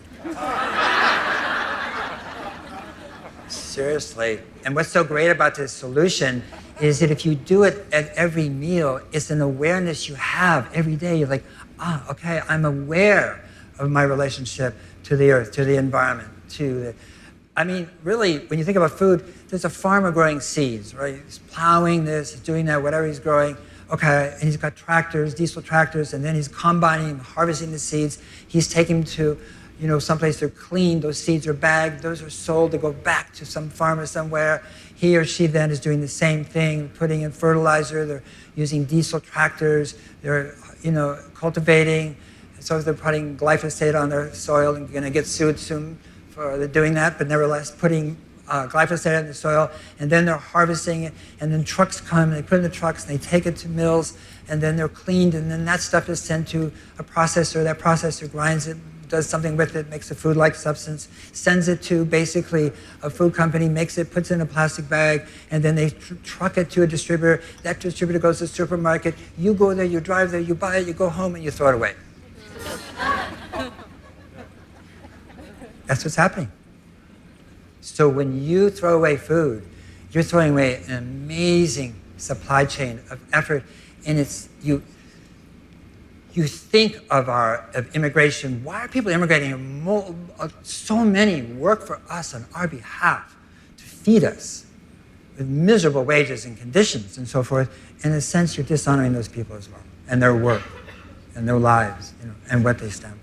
seriously. And what's so great about this solution is that if you do it at every meal, it's an awareness you have every day. You're like, okay, I'm aware of my relationship to the earth, to the environment, really, when you think about food, there's a farmer growing seeds, right? He's plowing this, he's doing that, whatever he's growing. Okay, and he's got tractors, diesel tractors, and then he's combining, harvesting the seeds. He's taking them to, someplace they're cleaned. Those seeds are bagged. Those are sold to go back to some farmer somewhere. He or she then is doing the same thing, putting in fertilizer. They're using diesel tractors. They're, cultivating. So they're putting glyphosate on their soil and going to get sued soon for doing that, but nevertheless putting glyphosate in the soil, and then they're harvesting it, and then trucks come, and they put it in the trucks, and they take it to mills, and then they're cleaned, and then that stuff is sent to a processor. That processor grinds it, does something with it, makes a food-like substance, sends it to basically a food company, makes it, puts it in a plastic bag, and then they truck it to a distributor. That distributor goes to the supermarket. You go there, you drive there, you buy it, you go home, and you throw it away. That's what's happening. So when you throw away food, you're throwing away an amazing supply chain of effort, and it's you think of immigration. Why are people immigrating? So many work for us on our behalf to feed us with miserable wages and conditions and so forth. In a sense, you're dishonoring those people as well, and their work, and their lives, and what they stand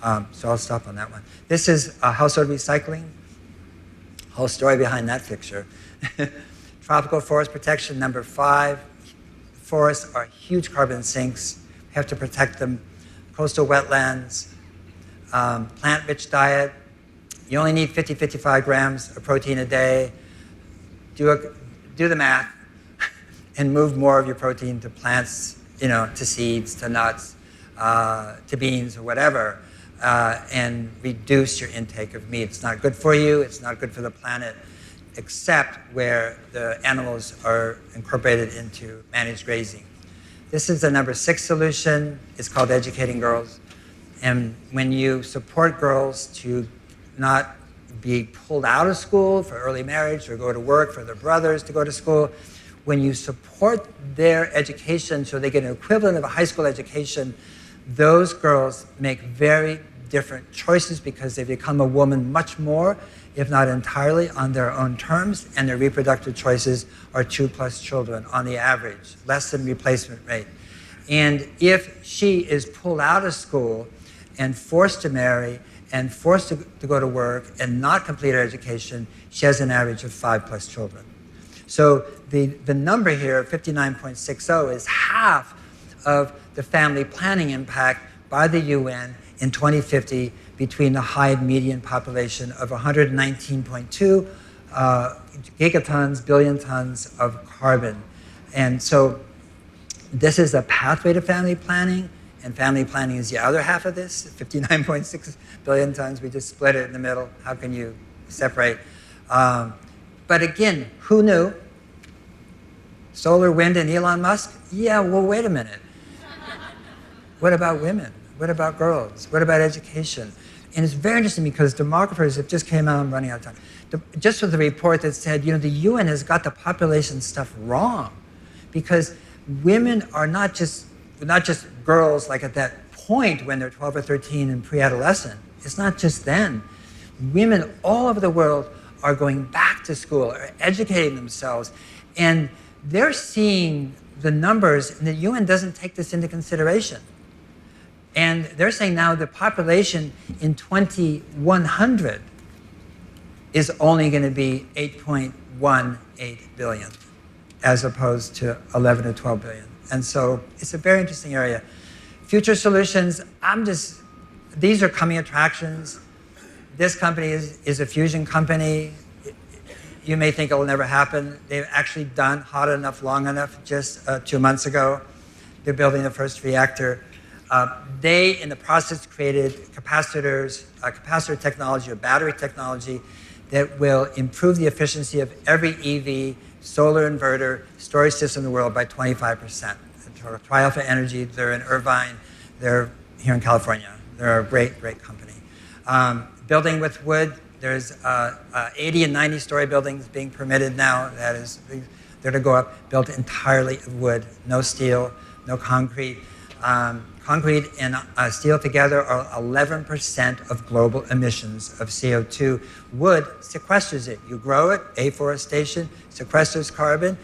for. So I'll stop on that one. This is household recycling. Whole story behind that picture. Tropical forest protection, number 5. Forests are huge carbon sinks. We have to protect them. Coastal wetlands, plant-rich diet. You only need 55 grams of protein a day. Do the math and move more of your protein to plants, to seeds, to nuts, to beans or whatever. And reduce your intake of meat. It's not good for you, it's not good for the planet, except where the animals are incorporated into managed grazing. This is the number 6 solution. It's called educating girls. And when you support girls to not be pulled out of school for early marriage or go to work, for their brothers to go to school, when you support their education so they get an equivalent of a high school education, those girls make very different choices because they become a woman much more, if not entirely, on their own terms, and their reproductive choices are 2+ children on the average, less than replacement rate. And if she is pulled out of school and forced to marry and forced to go to work and not complete her education, she has an average of 5+ children. So the number here, 59.60, is half of the family planning impact by the UN in 2050 between the high and median population of 119.2 gigatons, billion tons of carbon. And so this is a pathway to family planning, and family planning is the other half of this, 59.6 billion tons. We just split it in the middle. How can you separate? But again, who knew? Solar, wind, and Elon Musk? Yeah, well, wait a minute. What about women? What about girls? What about education? And it's very interesting because demographers have just came out, I'm running out of time, just with the report that said, the UN has got the population stuff wrong because women are not just girls like at that point when they're 12 or 13 and pre-adolescent. It's not just then. Women all over the world are going back to school, are educating themselves, and they're seeing the numbers, and the UN doesn't take this into consideration. And they're saying now the population in 2100 is only going to be 8.18 billion, as opposed to 11 or 12 billion. And so it's a very interesting area. Future solutions, these are coming attractions. This company is a fusion company. You may think it will never happen. They've actually done hot enough, long enough, just 2 months ago. They're building the first reactor. They, in the process, created capacitors, capacitor technology or battery technology that will improve the efficiency of every EV, solar inverter, storage system in the world by 25%. Tri-Alpha Energy, they're in Irvine, they're here in California. They're a great, great company. Building with wood, there's 80 and 90-story buildings being permitted now. They're to go up, built entirely of wood, no steel, no concrete. Concrete and steel together are 11% of global emissions of CO2. Wood sequesters it. You grow it, afforestation, sequesters carbon,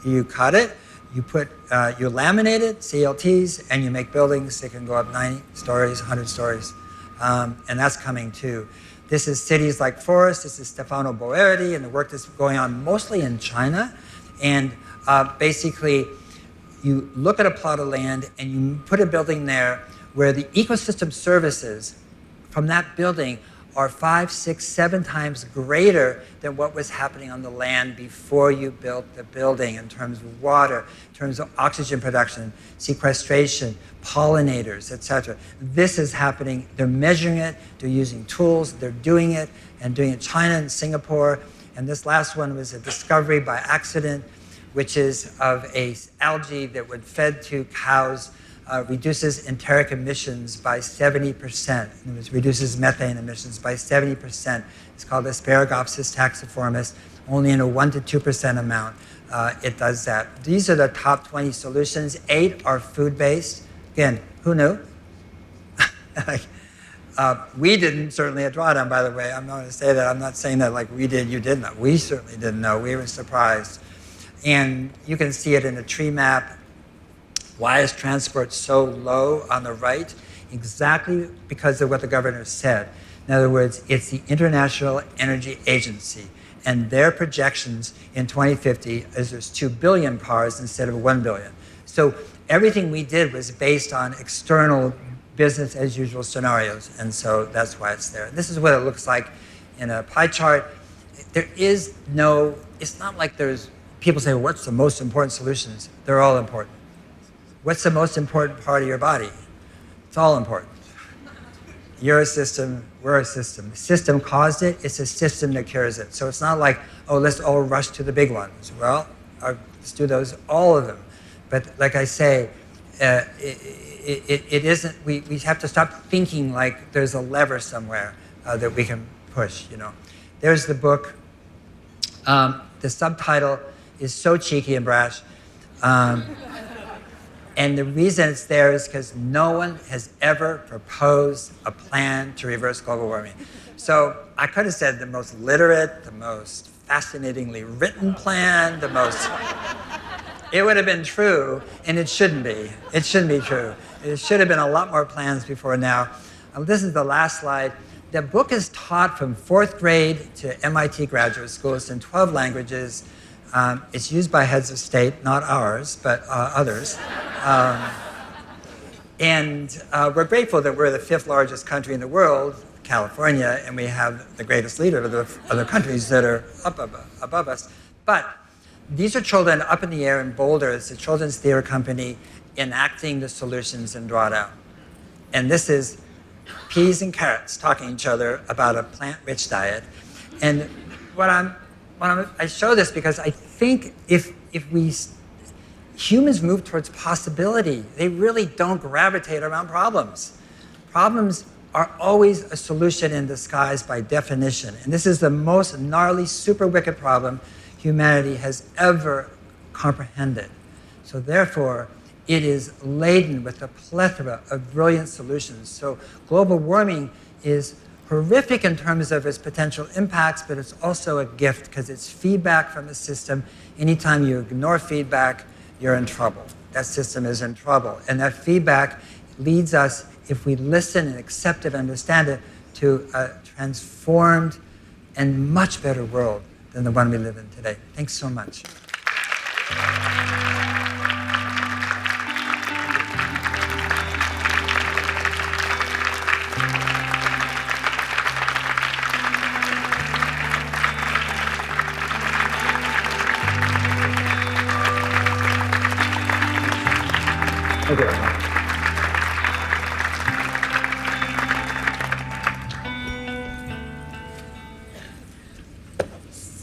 you cut it, You laminate it, CLTs, and you make buildings that can go up 90 stories, 100 stories. And that's coming too. This is cities like Forest. This is Stefano Boeri and the work that's going on mostly in China. And basically, you look at a plot of land and you put a building there where the ecosystem services from that building are 5, 6, 7 times greater than what was happening on the land before you built the building in terms of water, in terms of oxygen production, sequestration, pollinators, etc. This is happening. They're measuring it. They're using tools. They're doing it, and doing it in China and Singapore. And this last one was a discovery by accident, which is of a algae that when fed to cows reduces enteric emissions by 70%. It reduces methane emissions by 70%. It's called Asparagopsis taxiformis. Only in a 1 to 2% amount it does that. These are the top 20 solutions. 8 are food-based. Again, who knew? We didn't, certainly at Drawdown, by the way. I'm not going to say that. I'm not saying that like we did, you didn't know. We certainly didn't know. We were surprised. And you can see it in a tree map. Why is transport so low on the right? Exactly because of what the governor said. In other words, it's the International Energy Agency, and their projections in 2050 is there's 2 billion cars instead of 1 billion. So everything we did was based on external business as usual scenarios, and so that's why it's there. This is what it looks like in a pie chart. There is no, it's not like there's, people say, well, what's the most important solutions? They're all important. What's the most important part of your body? It's all important. You're a system, we're a system. The system caused it, it's a system that cures it. So it's not like, oh, let's all rush to the big ones. Well, let's do those, all of them. But like I say, it isn't, we have to stop thinking like there's a lever somewhere that we can push, you know. There's the book. The subtitle is so cheeky and brash. And the reason it's there is because no one has ever proposed a plan to reverse global warming. So I could have said the most literate, the most fascinatingly written plan, the most... It would have been true, and it shouldn't be. It shouldn't be true. There should have been a lot more plans before now. This is the last slide. The book is taught from 4th grade to MIT graduate school. It's in 12 languages. It's used by heads of state, not ours, but others. And we're grateful that we're the 5th largest country in the world, California, and we have the greatest leader of the other countries that are up above us. But these are children up in the air in Boulder. It's a children's theater company enacting the solutions in Drawdown. And this is peas and carrots talking to each other about a plant-rich diet. And I show this because I think if humans move towards possibility, they really don't gravitate around problems. Problems are always a solution in disguise by definition. And this is the most gnarly, super wicked problem humanity has ever comprehended. So therefore, it is laden with a plethora of brilliant solutions. So global warming is horrific in terms of its potential impacts, but it's also a gift because it's feedback from the system. Anytime you ignore feedback, you're in trouble. That system is in trouble. And that feedback leads us, if we listen and accept it and understand it, to a transformed and much better world than the one we live in today. Thanks so much.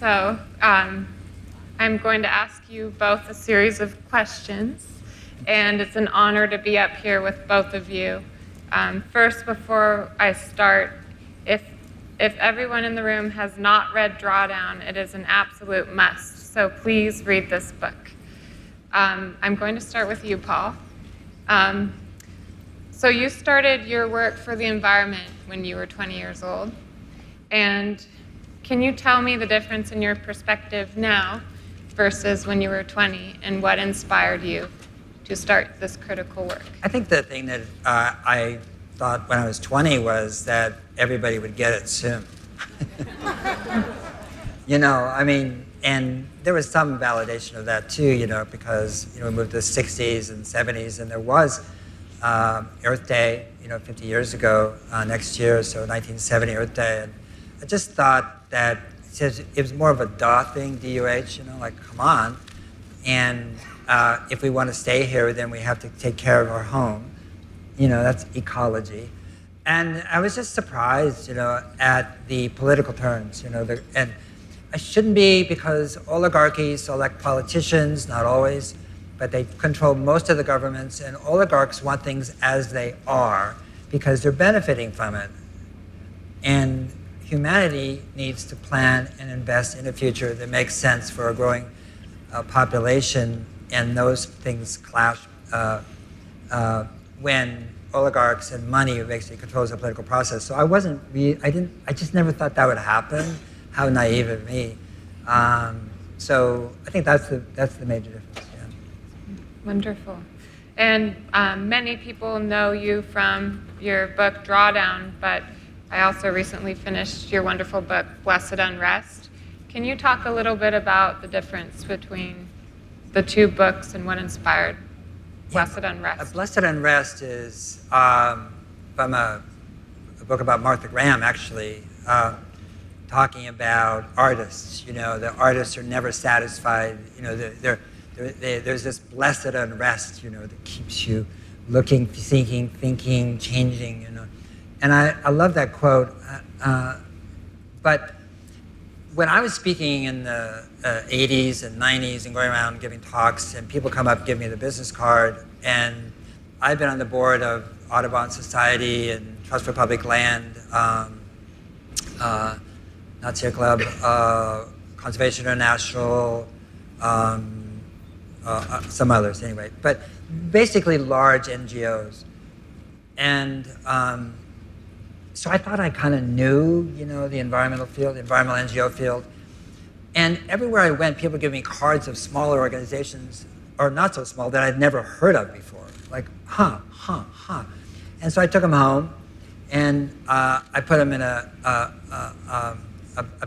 So I'm going to ask you both a series of questions, and it's an honor to be up here with both of you. First, before I start, if everyone in the room has not read Drawdown, it is an absolute must. So please read this book. I'm going to start with you, Paul. So you started your work for the environment when you were 20 years old. And can you tell me the difference in your perspective now versus when you were 20, and what inspired you to start this critical work? I think the thing that I thought when I was 20 was that everybody would get it soon. And there was some validation of that too, because, we moved to the 60s and 70s, and there was Earth Day, 50 years ago next year, so 1970 Earth Day. And I just thought that it was more of a DAW thing, D-U-H, like, come on. And if we want to stay here, then we have to take care of our home. That's ecology. And I was just surprised, at the political turns, and I shouldn't be, because oligarchies select politicians, not always, but they control most of the governments, and oligarchs want things as they are because they're benefiting from it. And humanity needs to plan and invest in a future that makes sense for a growing population, and those things clash when oligarchs and money basically controls the political process. So I just never thought that would happen. How naive of me. So I think that's the major difference. Yeah. Wonderful. And many people know you from your book Drawdown, but I also recently finished your wonderful book Blessed Unrest. Can you talk a little bit about the difference between the two books and what inspired Blessed Unrest? Blessed Unrest is from a book about Martha Graham, actually, talking about artists. The artists are never satisfied. There's this blessed unrest, that keeps you looking, seeking, thinking, changing, And I love that quote. But when I was speaking in the 80s and 90s and going around giving talks, and people come up and give me the business card, and I've been on the board of Audubon Society and Trust for Public Land, Not Sierra Club, Conservation International, some others anyway, but basically large NGOs. And so I thought I kind of knew, the environmental field, the environmental NGO field. And everywhere I went, people would give me cards of smaller organizations, or not so small, that I'd never heard of before. Like, And so I took them home, and I put them in a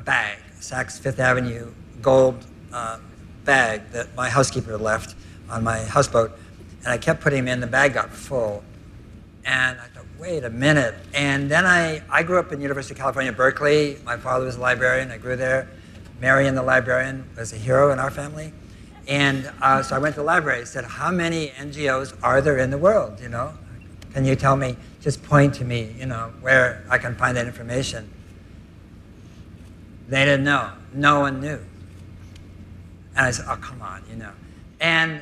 bag, Saks Fifth Avenue gold bag that my housekeeper left on my houseboat. And I kept putting them in, the bag got full. And I thought, wait a minute. And then I grew up in University of California, Berkeley. My father was a librarian, I grew there. Marion, the librarian, was a hero in our family. And so I went to the library and said, how many NGOs are there in the world, Can you tell me, just point to me, where I can find that information? They didn't know. No one knew. And I said, oh, come on, And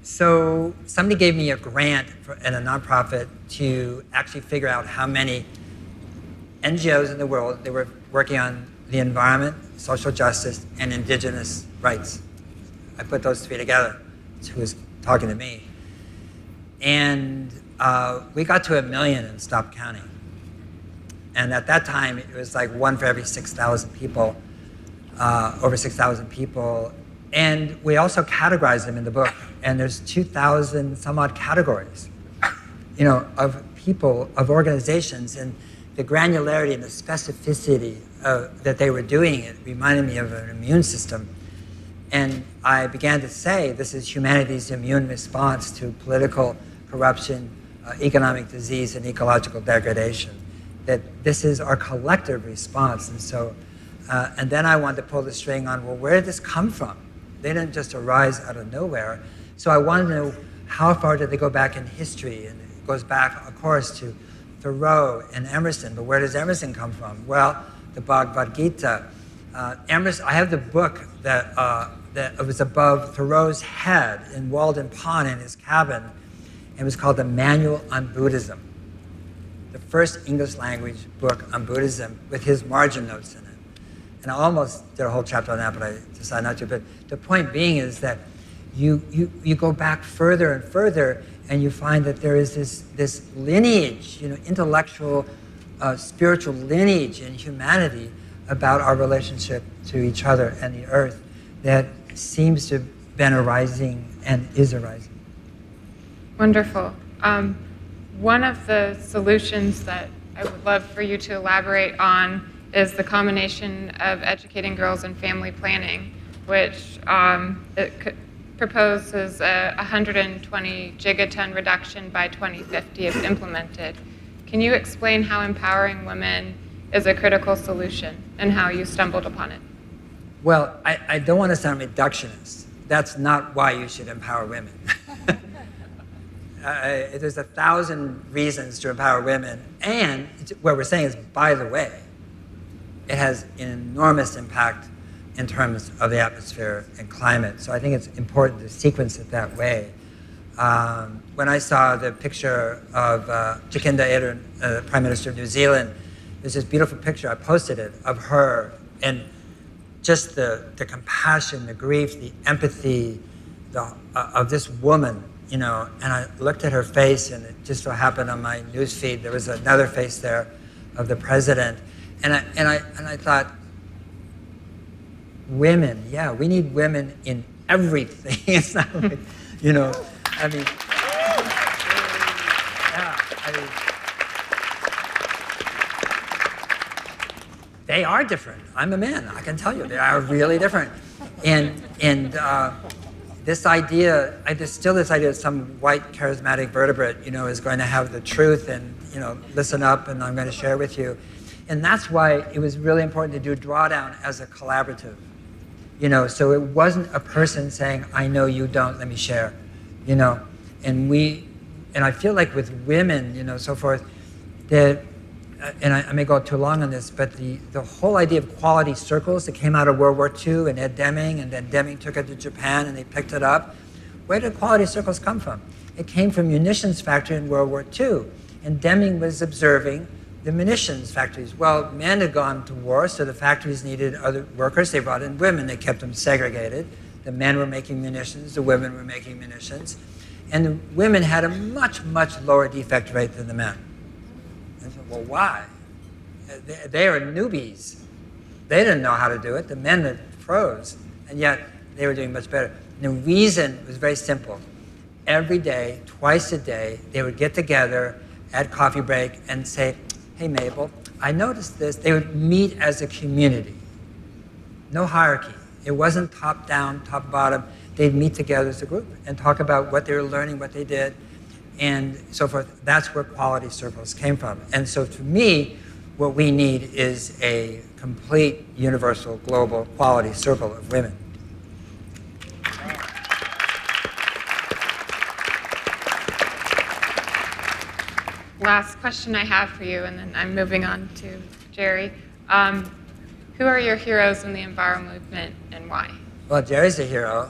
so somebody gave me a grant in a nonprofit to actually figure out how many NGOs in the world that were working on the environment, social justice, and indigenous rights. I put those three together. That's who was talking to me. And we got to 1 million and stopped counting. And at that time, it was like one for every 6,000 people, over 6,000 people. And we also categorized them in the book. And there's 2,000 some odd categories, of people, of organizations. And the granularity and the specificity that they were doing, it reminded me of an immune system. And I began to say, this is humanity's immune response to political corruption, economic disease, and ecological degradation. That this is our collective response. And so, and then I wanted to pull the string on, well, where did this come from? They didn't just arise out of nowhere. So I wanted to know, how far did they go back in history? And it goes back, of course, to Thoreau and Emerson. But where does Emerson come from? Well, the Bhagavad Gita. Emerson, I have the book that was above Thoreau's head in Walden Pond in his cabin. It was called the Manual on Buddhism, the first English language book on Buddhism with his margin notes in it. And I almost did a whole chapter on that, but I decided not to. But the point being is that you go back further and further, and you find that there is this lineage, intellectual, spiritual lineage in humanity about our relationship to each other and the earth that seems to have been arising and is arising. Wonderful. One of the solutions that I would love for you to elaborate on is the combination of educating girls and family planning, which proposes a 120 gigaton reduction by 2050 if implemented. Can you explain how empowering women is a critical solution and how you stumbled upon it? Well, I don't want to sound reductionist. That's not why you should empower women. There's 1,000 reasons to empower women, and what we're saying is, by the way, it has an enormous impact in terms of the atmosphere and climate. So I think it's important to sequence it that way. When I saw the picture of Jacinda Ardern, the Prime Minister of New Zealand, there's this beautiful picture, I posted it, of her, and just the compassion, the grief, the empathy of this woman, you know, and I looked at her face, and it just so happened on my news feed there was another face there of the president, and I thought, women, yeah, we need women in everything. It's not like, you know, I mean, yeah, I mean, they are different. I'm a man, I can tell you, they are really different, and this idea, there's still this idea that some white charismatic vertebrate, you know, is going to have the truth and, you know, listen up and I'm going to share with you. And that's why it was really important to do Drawdown as a collaborative, you know, so it wasn't a person saying, I know you don't, let me share, you know. And I feel like with women, you know, so forth, that, and I may go too long on this, but the whole idea of quality circles that came out of World War II and Ed Deming, and then Deming took it to Japan and they picked it up. Where did quality circles come from? It came from munitions factory in World War II. And Deming was observing the munitions factories. Well, men had gone to war, so the factories needed other workers. They brought in women. They kept them segregated. The men were making munitions. The women were making munitions. And the women had a much, much lower defect rate than the men. I said, well, why? They are newbies. They didn't know how to do it. The men are pros, and yet they were doing much better. And the reason was very simple. Every day, twice a day, they would get together at coffee break and say, hey, Mabel, I noticed this. They would meet as a community. No hierarchy. It wasn't top down, top bottom. They'd meet together as a group and talk about what they were learning, what they did, and so forth. That's where quality circles came from. And so to me, what we need is a complete, universal, global quality circle of women. Last question I have for you, and then I'm moving on to Jerry. Who are your heroes in the environment movement and why? Well, Jerry's a hero.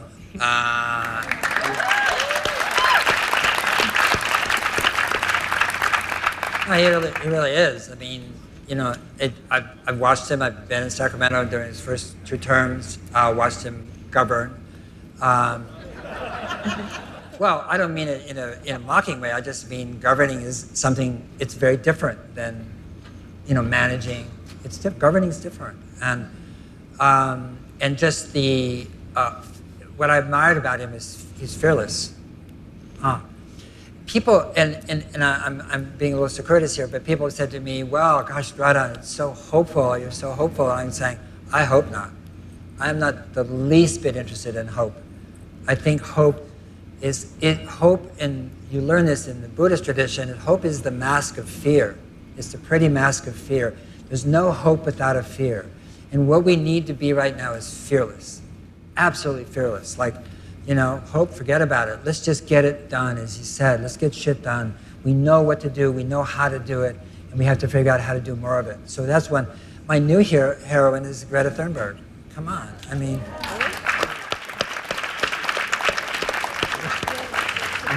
He really is. I mean, you know, I've watched him. I've been in Sacramento during his first 2 terms. Watched him govern. Well, I don't mean it in a mocking way. I just mean governing is something. It's very different than, you know, managing. Governing is different, and just what I admired about him is he's fearless. People, and I'm being a little circuitous here, but people have said to me, well, gosh, Drawdown, it's so hopeful, you're so hopeful. And I'm saying, I hope not. I'm not the least bit interested in hope. I think hope, and you learn this in the Buddhist tradition, and hope is the mask of fear. It's the pretty mask of fear. There's no hope without a fear. And what we need to be right now is fearless, absolutely fearless. Like, you know, hope, forget about it. Let's just get it done, as he said. Let's get shit done. We know what to do. We know how to do it. And we have to figure out how to do more of it. So that's when my new heroine is Greta Thunberg. Come on. I mean,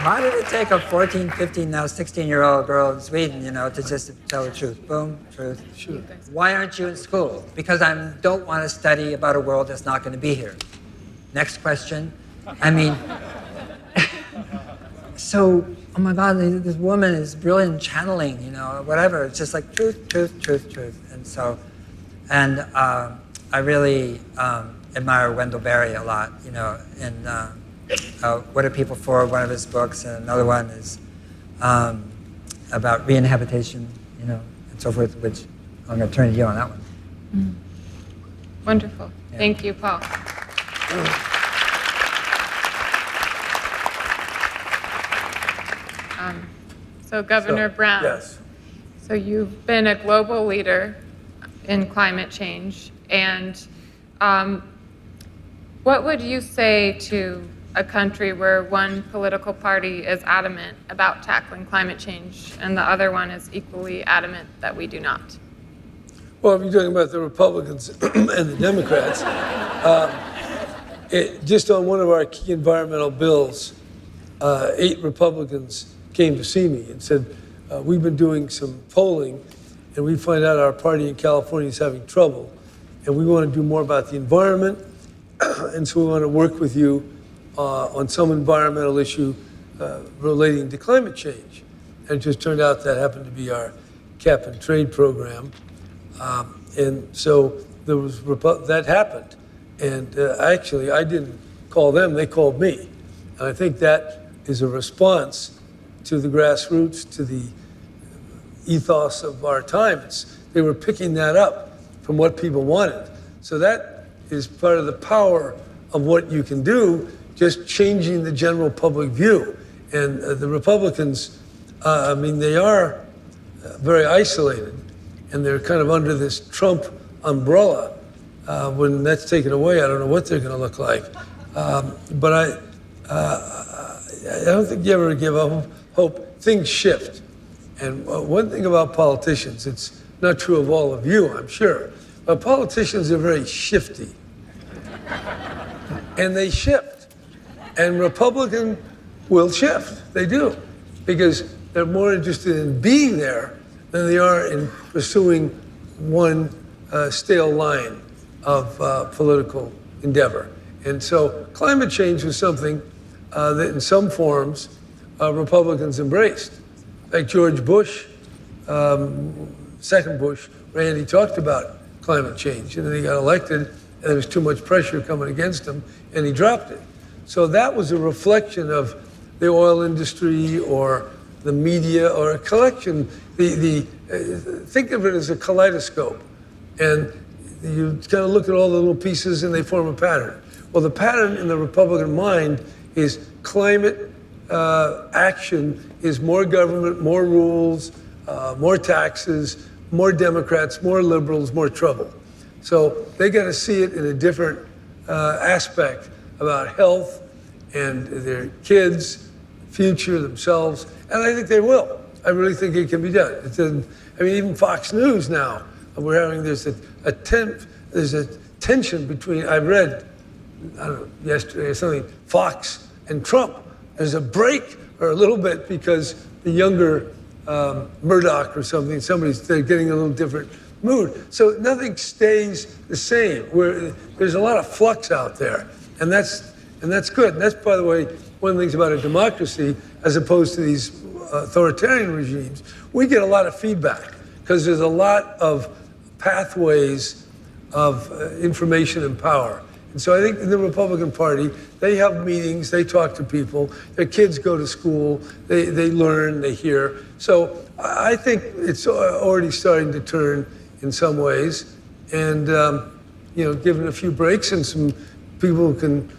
why did it take a 14, 15, now 16-year-old girl in Sweden, you know, to just tell the truth? Boom, truth. Sure. Why aren't you in school? Because I don't want to study about a world that's not going to be here. Next question. I mean, so, oh my God, this woman is brilliant channeling, you know, whatever. It's just like truth, truth, truth, truth. And so, I really admire Wendell Berry a lot, you know, and What Are People For, one of his books, and another one is about reinhabitation, you know, and so forth, which I'm going to turn to you on that one. Mm. Wonderful. Yeah. Thank you, Paul. So Governor Brown. Yes. So you've been a global leader in climate change, and what would you say to a country where one political party is adamant about tackling climate change and the other one is equally adamant that we do not? Well, if you're talking about the Republicans and the Democrats, just on one of our key environmental bills, 8 Republicans came to see me and said, we've been doing some polling and we find out our party in California is having trouble and we want to do more about the environment and so we want to work with you on some environmental issue relating to climate change. And it just turned out that happened to be our cap and trade program. And so there was that happened. And actually, I didn't call them, they called me. And I think that is a response to the grassroots, to the ethos of our times. They were picking that up from what people wanted. So that is part of the power of what you can do, just changing the general public view. And the Republicans, I mean, they are very isolated, and they're kind of under this Trump umbrella. When that's taken away, I don't know what they're going to look like. But I don't think you ever give up hope. Things shift. And one thing about politicians, it's not true of all of you, I'm sure, but politicians are very shifty. And they shift. And Republican will shift. They do. Because they're more interested in being there than they are in pursuing one stale line of political endeavor. And so climate change was something that in some forms Republicans embraced. Like George Bush, second Bush, Randy talked about climate change, and then he got elected, and there was too much pressure coming against him, and he dropped it. So that was a reflection of the oil industry or the media or a collection. Think of it as a kaleidoscope, and you kind of look at all the little pieces and they form a pattern. Well, the pattern in the Republican mind is climate action is more government, more rules, more taxes, more Democrats, more liberals, more trouble. So they got to see it in a different aspect about health and their kids, future, themselves, and I think they will. I really think it can be done. I mean, even Fox News now, there's a tension between, I read, I don't know, yesterday or something, Fox and Trump. There's a break, or a little bit, because the younger Murdoch or something, they're getting a little different mood. So nothing stays the same. There's a lot of flux out there, and that's good. And that's, by the way, one of the things about a democracy, as opposed to these authoritarian regimes. We get a lot of feedback because there's a lot of pathways of information and power. And so I think in the Republican Party, they have meetings, they talk to people, their kids go to school, they learn, they hear. So I think it's already starting to turn in some ways. And, given a few breaks and some people who can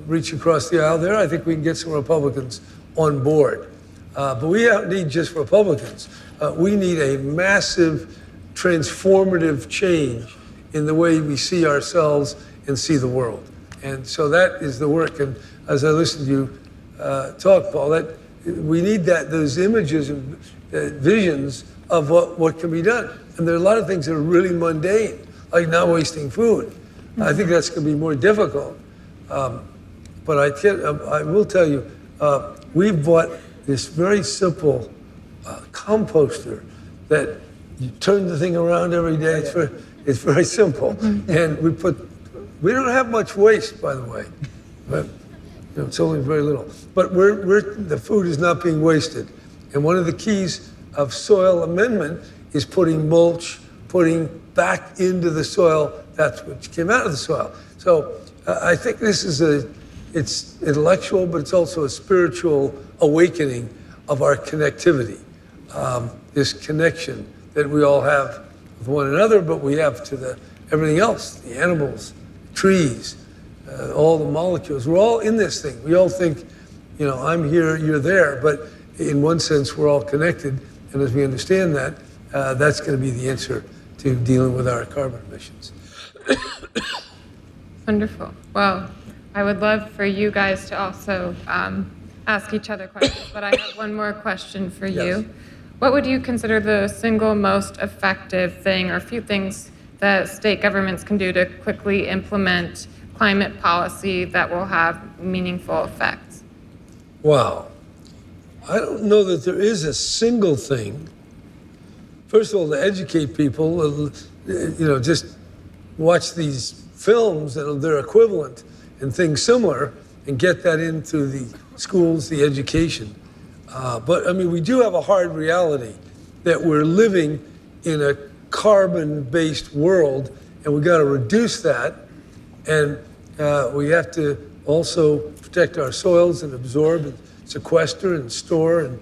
reach across the aisle there, I think we can get some Republicans on board. But we don't need just Republicans. We need a massive transformative change in the way we see ourselves and see the world. And so that is the work. And as I listen to you talk, Paul, that we need those images and visions of what can be done. And there are a lot of things that are really mundane, like not wasting food. I think that's going to be more difficult. But I will tell you, we've bought this very simple composter that you turn the thing around every day. It's very simple. And we don't have much waste, by the way, but it's only very little. But the food is not being wasted. And one of the keys of soil amendment is putting mulch, putting back into the soil that's what came out of the soil. So I think this is it's intellectual, but it's also a spiritual awakening of our connectivity. This connection that we all have with one another, but we have to everything else, the animals, trees, all the molecules. We're all in this thing. We all think, I'm here, you're there, but in one sense, we're all connected. And as we understand that, that's going to be the answer to dealing with our carbon emissions. Wonderful. Well, I would love for you guys to also ask each other questions, but I have one more question for you. Yes. What would you consider the single most effective thing or few things that state governments can do to quickly implement climate policy that will have meaningful effects? Wow. I don't know that there is a single thing. First of all, to educate people, just watch these films and their equivalent and things similar and get that into the schools, the education. But I mean, we do have a hard reality that we're living in a carbon-based world, and we got to reduce that. And we have to also protect our soils and absorb and sequester and store and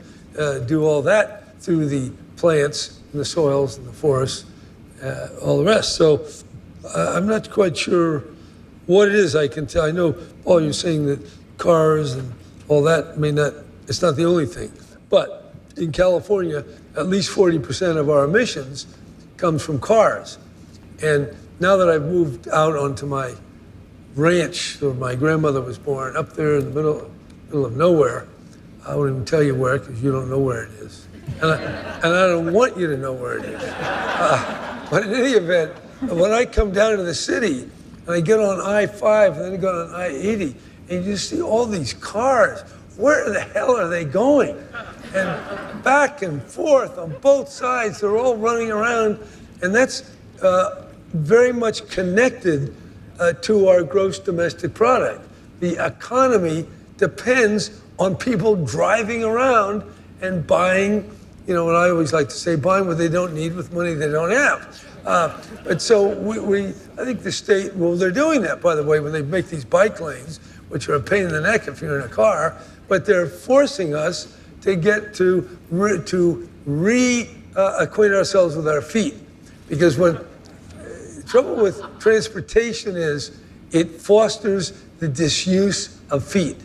do all that through the plants and the soils and the forests, all the rest. So I'm not quite sure what it is I can tell. I know, Paul, you're saying that cars and all that it's not the only thing. But in California, at least 40% of our emissions comes from cars. And now that I've moved out onto my ranch where my grandmother was born, up there in the middle of nowhere, I won't even tell you where because you don't know where it is. And I don't want you to know where it is. But in any event, when I come down to the city and I get on I-5 and then I go on I-80 and you just see all these cars, where the hell are they going? And back and forth on both sides, they're all running around. And that's very much connected to our gross domestic product. The economy depends on people driving around and buying, what I always like to say, buying what they don't need with money they don't have. But so I think the state, they're doing that, by the way, when they make these bike lanes, which are a pain in the neck if you're in a car, but they're forcing us to get to reacquaint ourselves with our feet. Because the trouble with transportation is it fosters the disuse of feet.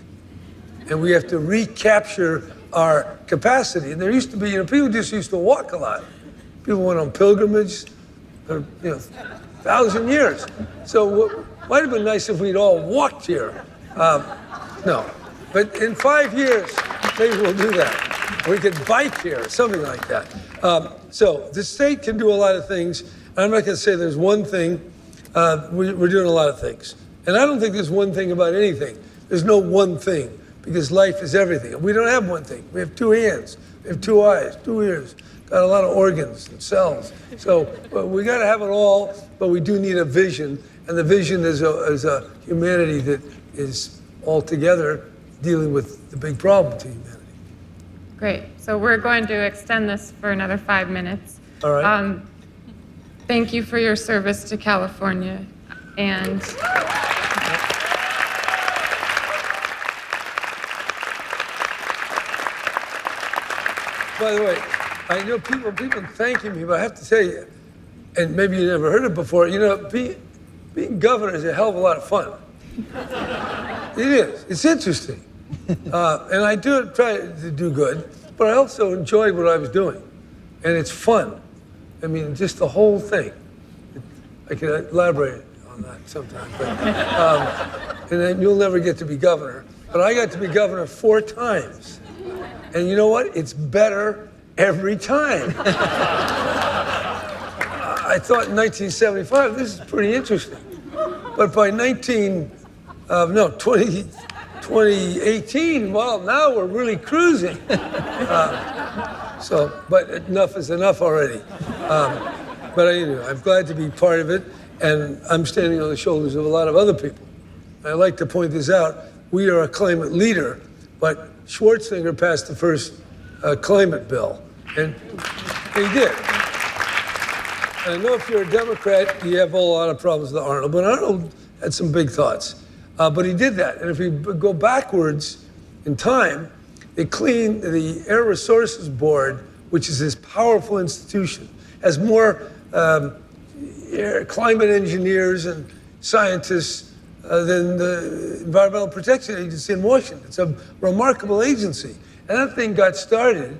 And we have to recapture our capacity. And there used to be, people just used to walk a lot. People went on pilgrimage for, 1,000 years. So it might have been nice if we'd all walked here. No. But in 5 years, maybe we'll do that. We could bike here, or something like that. So the state can do a lot of things. I'm not going to say there's one thing. We're doing a lot of things. And I don't think there's one thing about anything. There's no one thing, because life is everything. We don't have one thing. We have 2 hands, we have 2 eyes, 2 ears, got a lot of organs and cells. So we got to have it all, but we do need a vision. And the vision is a humanity that is all together dealing with the big problem to humanity. Great. So we're going to extend this for another 5 minutes. All right. Thank you for your service to California. And by the way, I know people thanking me, but I have to tell you, and maybe you never heard it before, being governor is a hell of a lot of fun. It is. It's interesting. And I try to do good, but I also enjoyed what I was doing. And it's fun. I mean, just the whole thing. I can elaborate on that sometime. But, and then you'll never get to be governor. But I got to be governor 4 times. And you know what? It's better every time. I thought in 1975, this is pretty interesting. But by 2018, well, now we're really cruising. But enough is enough already. But anyway, I'm glad to be part of it, and I'm standing on the shoulders of a lot of other people. I like to point this out. We are a climate leader, but Schwarzenegger passed the first climate bill, and he did. I know if you're a Democrat, you have a lot of problems with Arnold, but Arnold had some big thoughts. But he did that. And if you go backwards in time, they cleaned the Air Resources Board, which is this powerful institution, has more climate engineers and scientists than the Environmental Protection Agency in Washington. It's a remarkable agency. And that thing got started.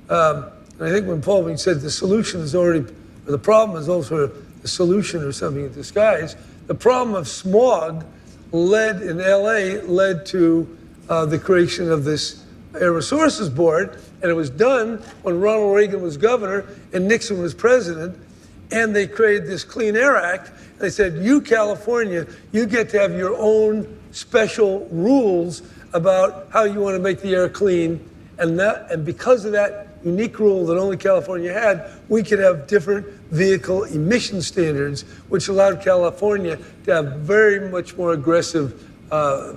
And I think when you said the solution is already, or the problem is also the solution or something in disguise, the problem of smog in LA led to the creation of this Air Resources Board, and it was done when Ronald Reagan was governor and Nixon was president, and they created this Clean Air Act. And they said, you, California, you get to have your own special rules about how you want to make the air clean, and because of that unique rule that only California had, we could have different vehicle emission standards, which allowed California to have very much more aggressive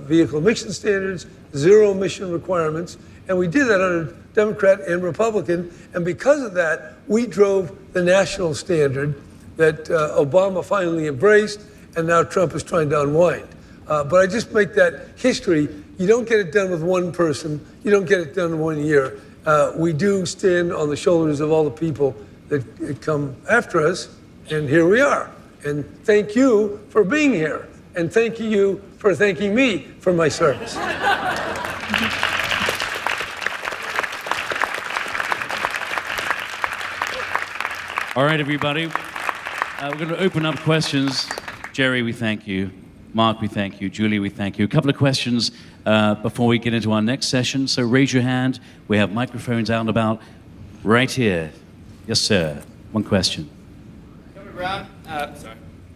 vehicle emission standards, zero emission requirements, and we did that under Democrat and Republican, and because of that, we drove the national standard that Obama finally embraced, and now Trump is trying to unwind. But I just make that history. You don't get it done with one person. You don't get it done in 1 year. We do stand on the shoulders of all the people that come after us, and here we are. And thank you for being here, and thank you for thanking me for my service. All right, everybody. We're going to open up questions. Jerry, we thank you. Mark, we thank you. Julie, we thank you. A couple of questions before we get into our next session. So raise your hand. We have microphones out and about right here. Yes, sir. One question. Governor Brown, sorry.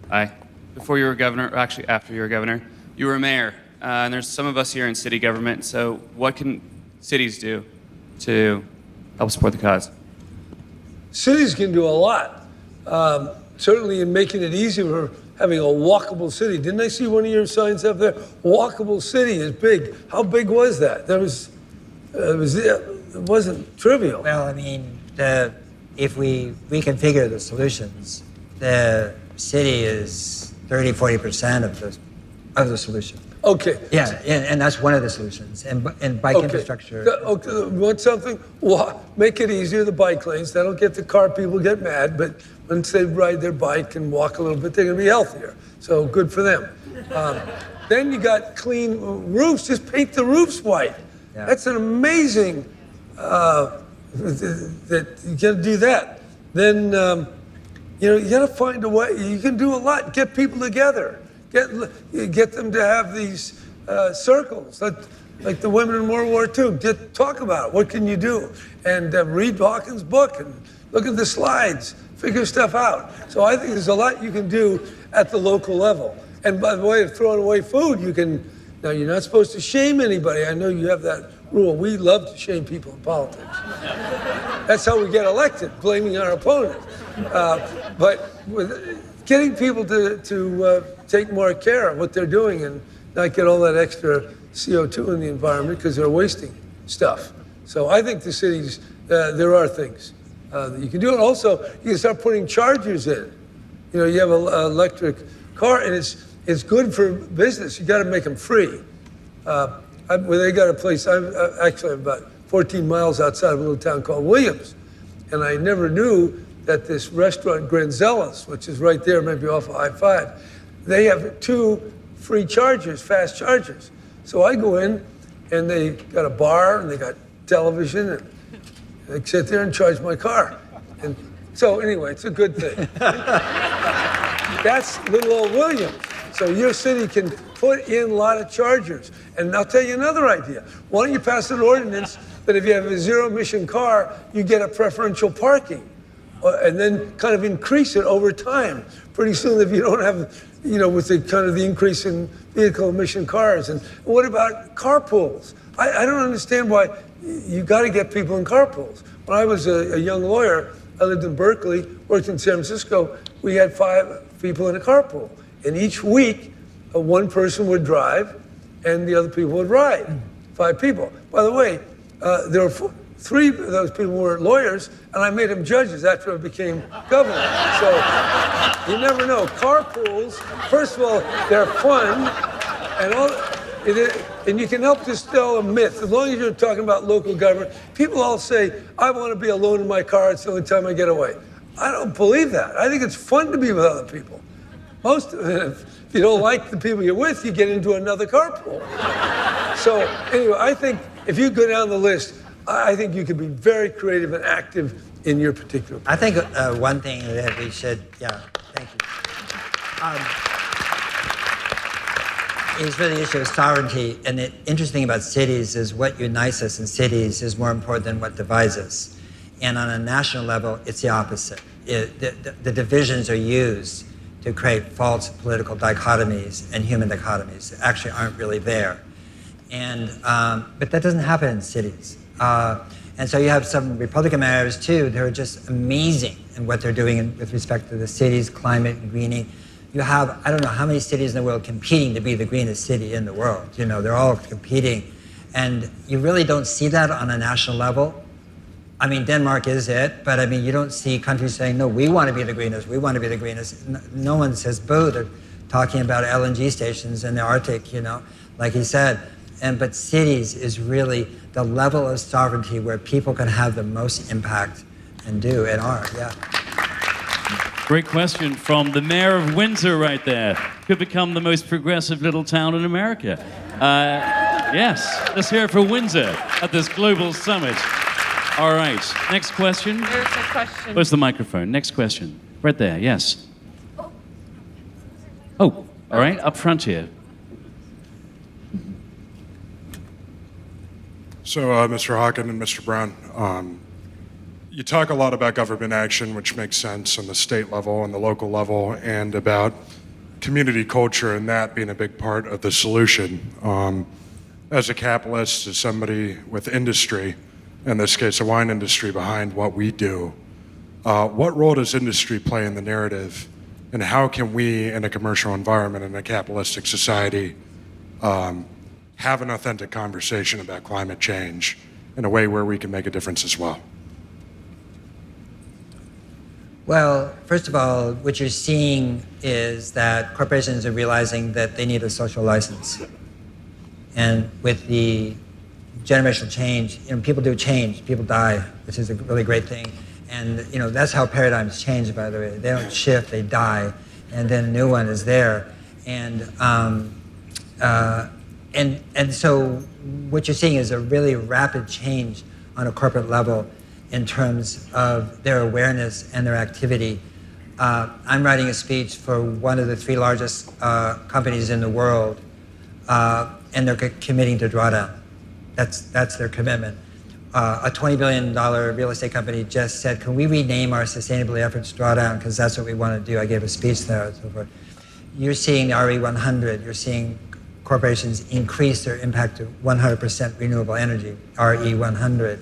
Hi. Before you were governor, or actually after you were governor, you were mayor. And there's some of us here in city government. So what can cities do to help support the cause? Cities can do a lot. Certainly in making it easier for having a walkable city. Didn't I see one of your signs up there? Walkable city is big. How big was that? It wasn't trivial. Well, I mean, if we reconfigure the solutions, the city is 30-40% of the solution. Okay. Yeah, and that's one of the solutions. And bike infrastructure. Okay, want something? Make it easier, the bike lanes. That'll get the car people get mad, but once they ride their bike and walk a little bit, they're going to be healthier. So good for them. Then you got clean roofs. Just paint the roofs white. Yeah. That's an amazing that you got to do that. Then you got to find a way. You can do a lot. Get people together. Get them to have these circles, like the women in World War II. Talk about it. What can you do? And read Hawkins' book and look at the slides. Figure stuff out. So I think there's a lot you can do at the local level. And by the way, of throwing away food, now you're not supposed to shame anybody. I know you have that rule. We love to shame people in politics. That's how we get elected, blaming our opponent. But getting people to take more care of what they're doing and not get all that extra CO2 in the environment because they're wasting stuff. So I think the cities, there are things that you can do. And also, you can start putting chargers in. You have an electric car, and it's good for business. You got to make them free. They got a place, I'm about 14 miles outside of a little town called Williams. And I never knew that this restaurant, Granzella's, which is right there, maybe off of I-5, they have 2 free chargers, fast chargers. So I go in, and they got a bar, and they got television, and they sit there and charge my car. And so anyway, it's a good thing. That's little old Williams. So your city can put in a lot of chargers. And I'll tell you another idea. Why don't you pass an ordinance that if you have a zero-emission car, you get a preferential parking? And then kind of increase it over time. Pretty soon, if you don't have, with the kind of the increase in vehicle emission cars. And what about carpools? I don't understand why you got to get people in carpools. When I was a young lawyer, I lived in Berkeley, worked in San Francisco. We had 5 people in a carpool. And each week, one person would drive and the other people would ride. 5 people. By the way, there were 3 of those people were lawyers, and I made them judges after I became governor. So you never know. Carpools, first of all, they're fun, and you can help dispel a myth. As long as you're talking about local government, people all say, I want to be alone in my car. It's the only time I get away. I don't believe that. I think it's fun to be with other people. If you don't like the people you're with, you get into another carpool. So anyway, I think if you go down the list, I think you can be very creative and active in your particular. I think one thing that we should, thank you. Is really the issue of sovereignty. And the interesting about cities is what unites us in cities is more important than what divides us. And on a national level, it's the opposite. The divisions are used to create false political dichotomies and human dichotomies that actually aren't really there. And but that doesn't happen in cities. And so you have some Republican mayors too that are just amazing in what they're doing with respect to the city's climate and greening. You have, I don't know how many cities in the world competing to be the greenest city in the world. You know, they're all competing. And you really don't see that on a national level. I mean, Denmark is it, but I mean, you don't see countries saying, no, we want to be the greenest, we want to be the greenest. No one says boo. They're talking about LNG stations in the Arctic, you know, like he said. But cities is really the level of sovereignty where people can have the most impact and do and are, Great question from the mayor of Windsor right there. Could become the most progressive little town in America. Yes, let's hear it for Windsor at this global summit. All right, next question. There's a question. Where's the microphone? Next question. Right there, yes. Oh, all right, up front here. So, Mr. Hawken and Mr. Brown, you talk a lot about government action, which makes sense on the state level and the local level, and about community culture and that being a big part of the solution. As a capitalist, as somebody with industry, in this case, a wine industry behind what we do, what role does industry play in the narrative, and how can we, in a commercial environment, in a capitalistic society, have an authentic conversation about climate change in a way where we can make a difference as well? Well, first of all, what you're seeing is that corporations are realizing that they need a social license. And with the generational change, you know, people do change, people die, which is a really great thing. And you know, that's how paradigms change, by the way. They don't shift, they die, and then a new one is there. And so what you're seeing is a really rapid change on a corporate level in terms of their awareness and their activity. I'm writing a speech for one of the 3 largest companies in the world, and they're committing to drawdown. That's their commitment. A $20 billion real estate company just said, can we rename our sustainability efforts drawdown, because that's what we want to do. I gave a speech there and so forth. You're seeing the RE100, you're seeing corporations increase their impact to 100% renewable energy, RE100.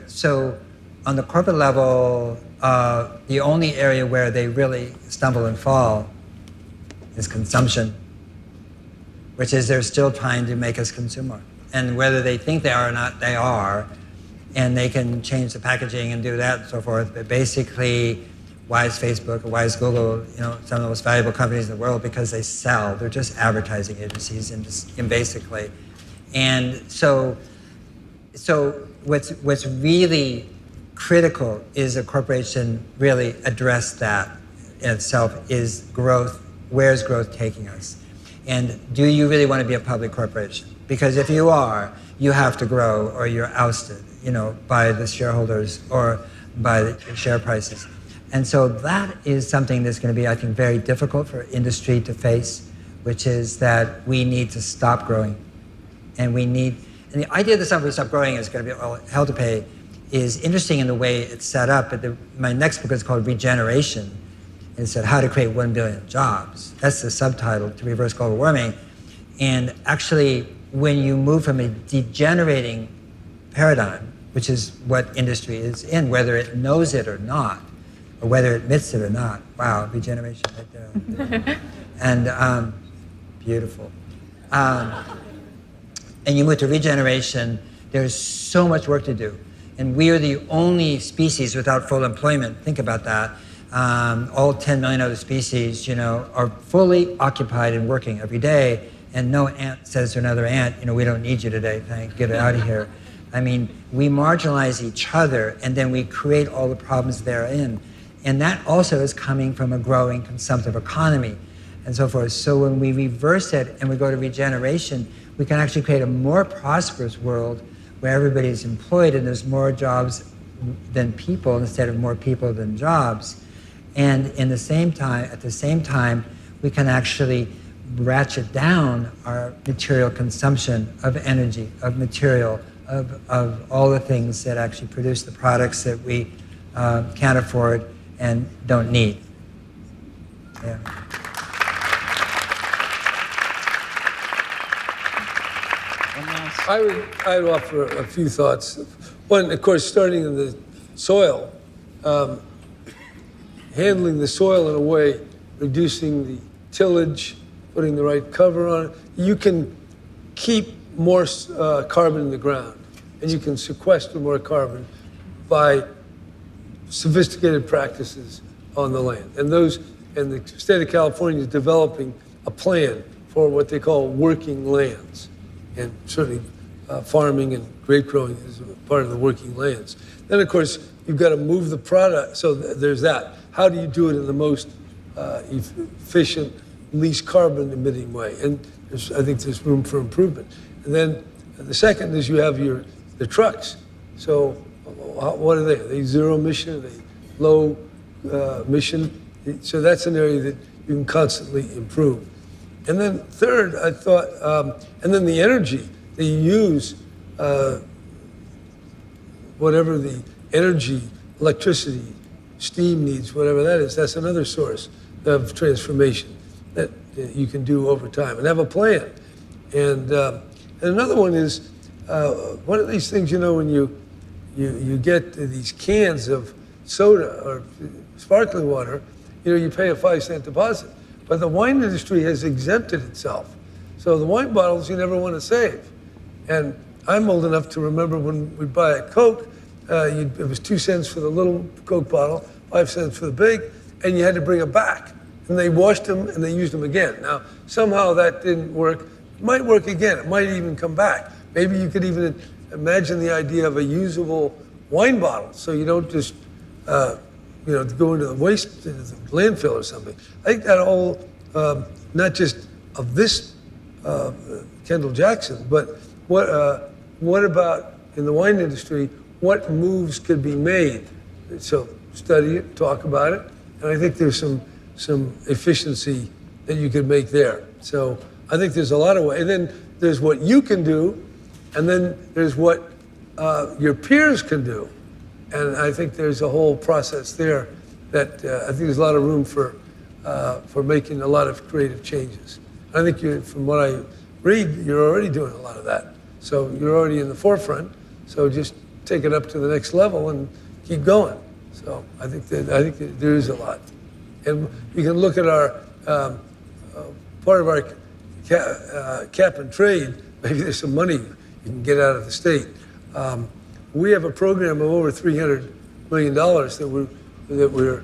So on the corporate level, the only area where they really stumble and fall is consumption, which is they're still trying to make us consume more. And whether they think they are or not, they are. And they can change the packaging and do that and so forth. But basically, why is Facebook or why is Google, you know, some of the most valuable companies in the world? Because they sell. They're just advertising agencies and basically. And so what's really critical is a corporation really address that in itself, is growth. Where's growth taking us? And do you really want to be a public corporation? Because if you are, you have to grow or you're ousted, you know, by the shareholders or by the share prices. And so that is something that's going to be, I think, very difficult for industry to face, which is that we need to stop growing. And the idea that somebody stop growing is going to be hell to pay is interesting in the way it's set up. But my next book is called Regeneration. It said how to create 1 billion jobs. That's the subtitle to reverse global warming. And actually, when you move from a degenerating paradigm, which is what industry is in, whether it knows it or not, or whether it admits it or not. Wow, regeneration right there. And beautiful. And you move to regeneration, there's so much work to do. And we are the only species without full employment. Think about that. All 10 million other species, are fully occupied and working every day. And no ant says to another ant, we don't need you today, get out of here. I mean, we marginalize each other, and then we create all the problems therein. And that also is coming from a growing consumptive economy and so forth. So when we reverse it and we go to regeneration, we can actually create a more prosperous world where everybody's employed and there's more jobs than people instead of more people than jobs. And at the same time, we can actually ratchet down our material consumption of energy, of material, of all the things that actually produce the products that we can't afford and don't need. Yeah. I would offer a few thoughts. One, of course, starting in the soil, handling the soil in a way, reducing the tillage, putting the right cover on it. You can keep more carbon in the ground, and you can sequester more carbon by sophisticated practices on the land. And the state of California is developing a plan for what they call working lands. And certainly farming and grape growing is part of the working lands. Then, of course, you've got to move the product. So there's that. How do you do it in the most efficient, least carbon emitting way? And I think there's room for improvement. And then the second is you have the trucks. So what are they? Are they zero emission? Are they low emission? So that's an area that you can constantly improve. And then third, I thought, and then the energy that you use, whatever the energy, electricity, steam needs, whatever that is, that's another source of transformation that you can do over time and have a plan. And another one is, one of these things, when you get these cans of soda or sparkling water, you pay a 5-cent deposit. But the wine industry has exempted itself. So the wine bottles you never want to save. And I'm old enough to remember when we'd buy a Coke, it was 2 cents for the little Coke bottle, 5 cents for the big, and you had to bring it back. And they washed them and they used them again. Now, somehow that didn't work. It might work again. It might even come back. Maybe you could even imagine the idea of a usable wine bottle, so you don't just to go into the waste, into the landfill or something. I think that whole, not just of this Kendall Jackson, but what about in the wine industry, what moves could be made? So study it, talk about it, and I think there's some efficiency that you could make there. So I think there's a lot of ways. And then there's what you can do, and then there's what your peers can do. And I think there's a whole process there that I think there's a lot of room for making a lot of creative changes. I think from what I read, you're already doing a lot of that. So you're already in the forefront. So just take it up to the next level and keep going. So I think that there is a lot. And you can look at our part of our cap and trade. Maybe there's some money you can get out of the state. We have a program of over $300 million that we're,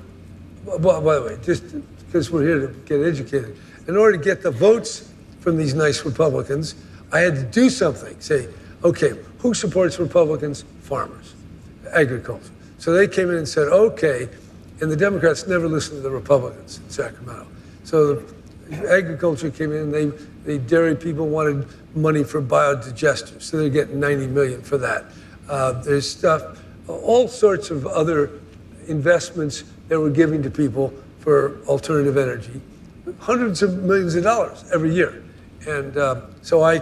by the way, just because we're here to get educated. In order to get the votes from these nice Republicans, I had to do something. Say, okay, who supports Republicans? Farmers, agriculture. So they came in and said, okay, and the Democrats never listened to the Republicans in Sacramento. So the agriculture came in, and the dairy people wanted money for biodigesters, so they're getting $90 million for that. There's stuff, all sorts of other investments that we're giving to people for alternative energy, hundreds of millions of dollars every year. And so I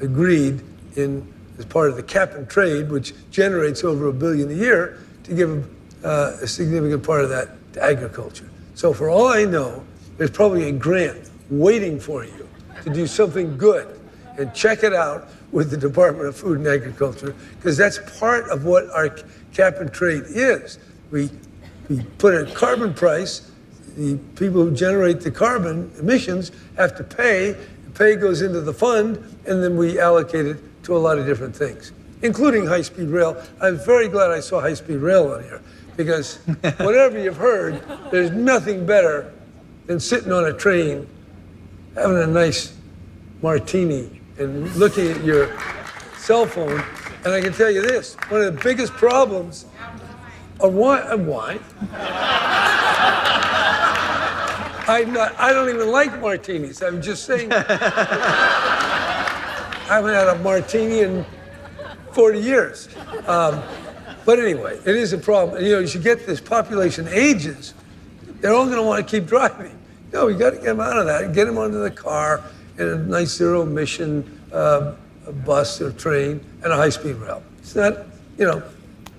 agreed as part of the cap and trade, which generates over $1 billion a year, to give a significant part of that to agriculture. So for all I know, there's probably a grant waiting for you to do something good, and check it out with the Department of Food and Agriculture, because that's part of what our cap and trade is. We put a carbon price. The people who generate the carbon emissions have to pay. The pay goes into the fund, and then we allocate it to a lot of different things. including high-speed rail. I'm very glad I saw high-speed rail on here, because whatever you've heard, there's nothing better than sitting on a train, having a nice martini, and looking at your cell phone. And I can tell you this, one of the biggest problems of wine. I don't even like martinis. I'm just saying. I haven't had a martini in 40 years. But anyway, it is a problem. You know, you should get this population ages. They're all going to want to keep driving. No, you got to get them out of that and get them onto the car and a nice zero-emission bus or train and a high-speed rail. It's not, you know.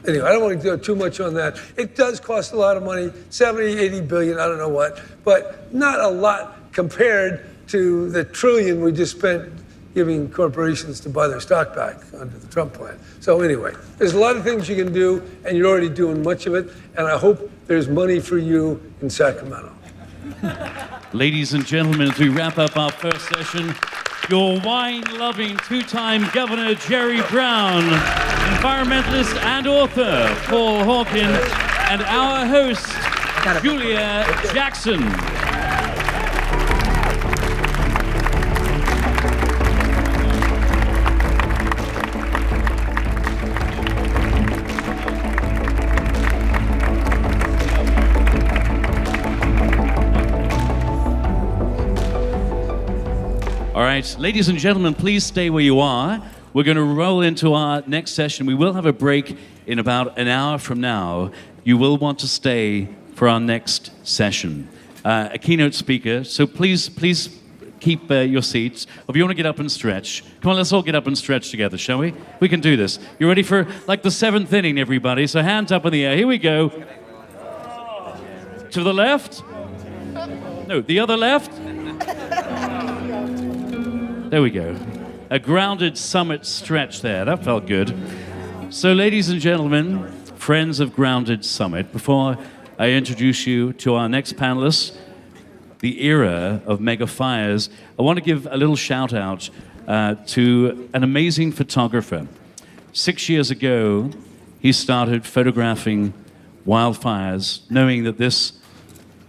Anyway, I don't want to go too much on that. It does cost a lot of money, 70, 80 billion, I don't know what, but not a lot compared to the trillion we just spent giving corporations to buy their stock back under the Trump plan. So anyway, there's a lot of things you can do, and you're already doing much of it, and I hope there's money for you in Sacramento. Ladies and gentlemen, as we wrap up our first session, your wine-loving two-time Governor Jerry Brown, environmentalist and author Paul Hawken, and our host, Julia Jackson. All right, ladies and gentlemen, please stay where you are. We're going to roll into our next session. We will have a break in about an hour from now. You will want to stay for our next session. A keynote speaker, so please keep your seats. Or if you want to get up and stretch, come on, let's all get up and stretch together, shall we? We can do this. You ready for like the seventh inning, everybody? So hands up in the air. Here we go. To the left? No, the other left? There we go. A grounded summit stretch there. That felt good. So, ladies and gentlemen, friends of Grounded Summit, before I introduce you to our next panelists, the era of mega fires, I want to give a little shout out to an amazing photographer. 6 years ago, he started photographing wildfires, knowing that this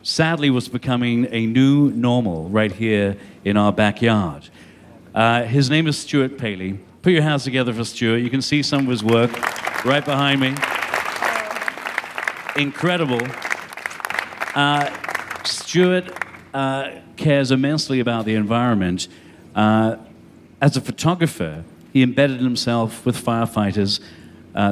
sadly was becoming a new normal right here in our backyard. His name is Stuart Paley. Put your hands together for Stuart. You can see some of his work right behind me. Incredible. Stuart cares immensely about the environment. As a photographer, he embedded himself with firefighters.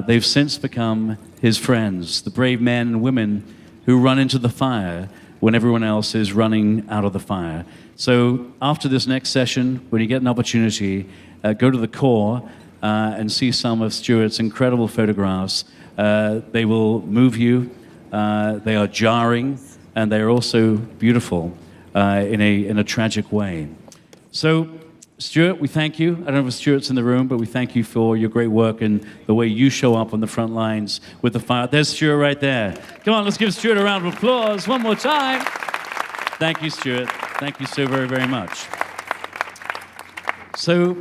They've since become his friends, the brave men and women who run into the fire when everyone else is running out of the fire. So after this next session, when you get an opportunity, go to the core and see some of Stuart's incredible photographs. They will move you. They are jarring, and they are also beautiful in a tragic way. So, Stuart, we thank you. I don't know if Stuart's in the room, but we thank you for your great work and the way you show up on the front lines with the fire. There's Stuart right there. Come on, let's give Stuart a round of applause one more time. Thank you, Stuart. Thank you so very, very much. So,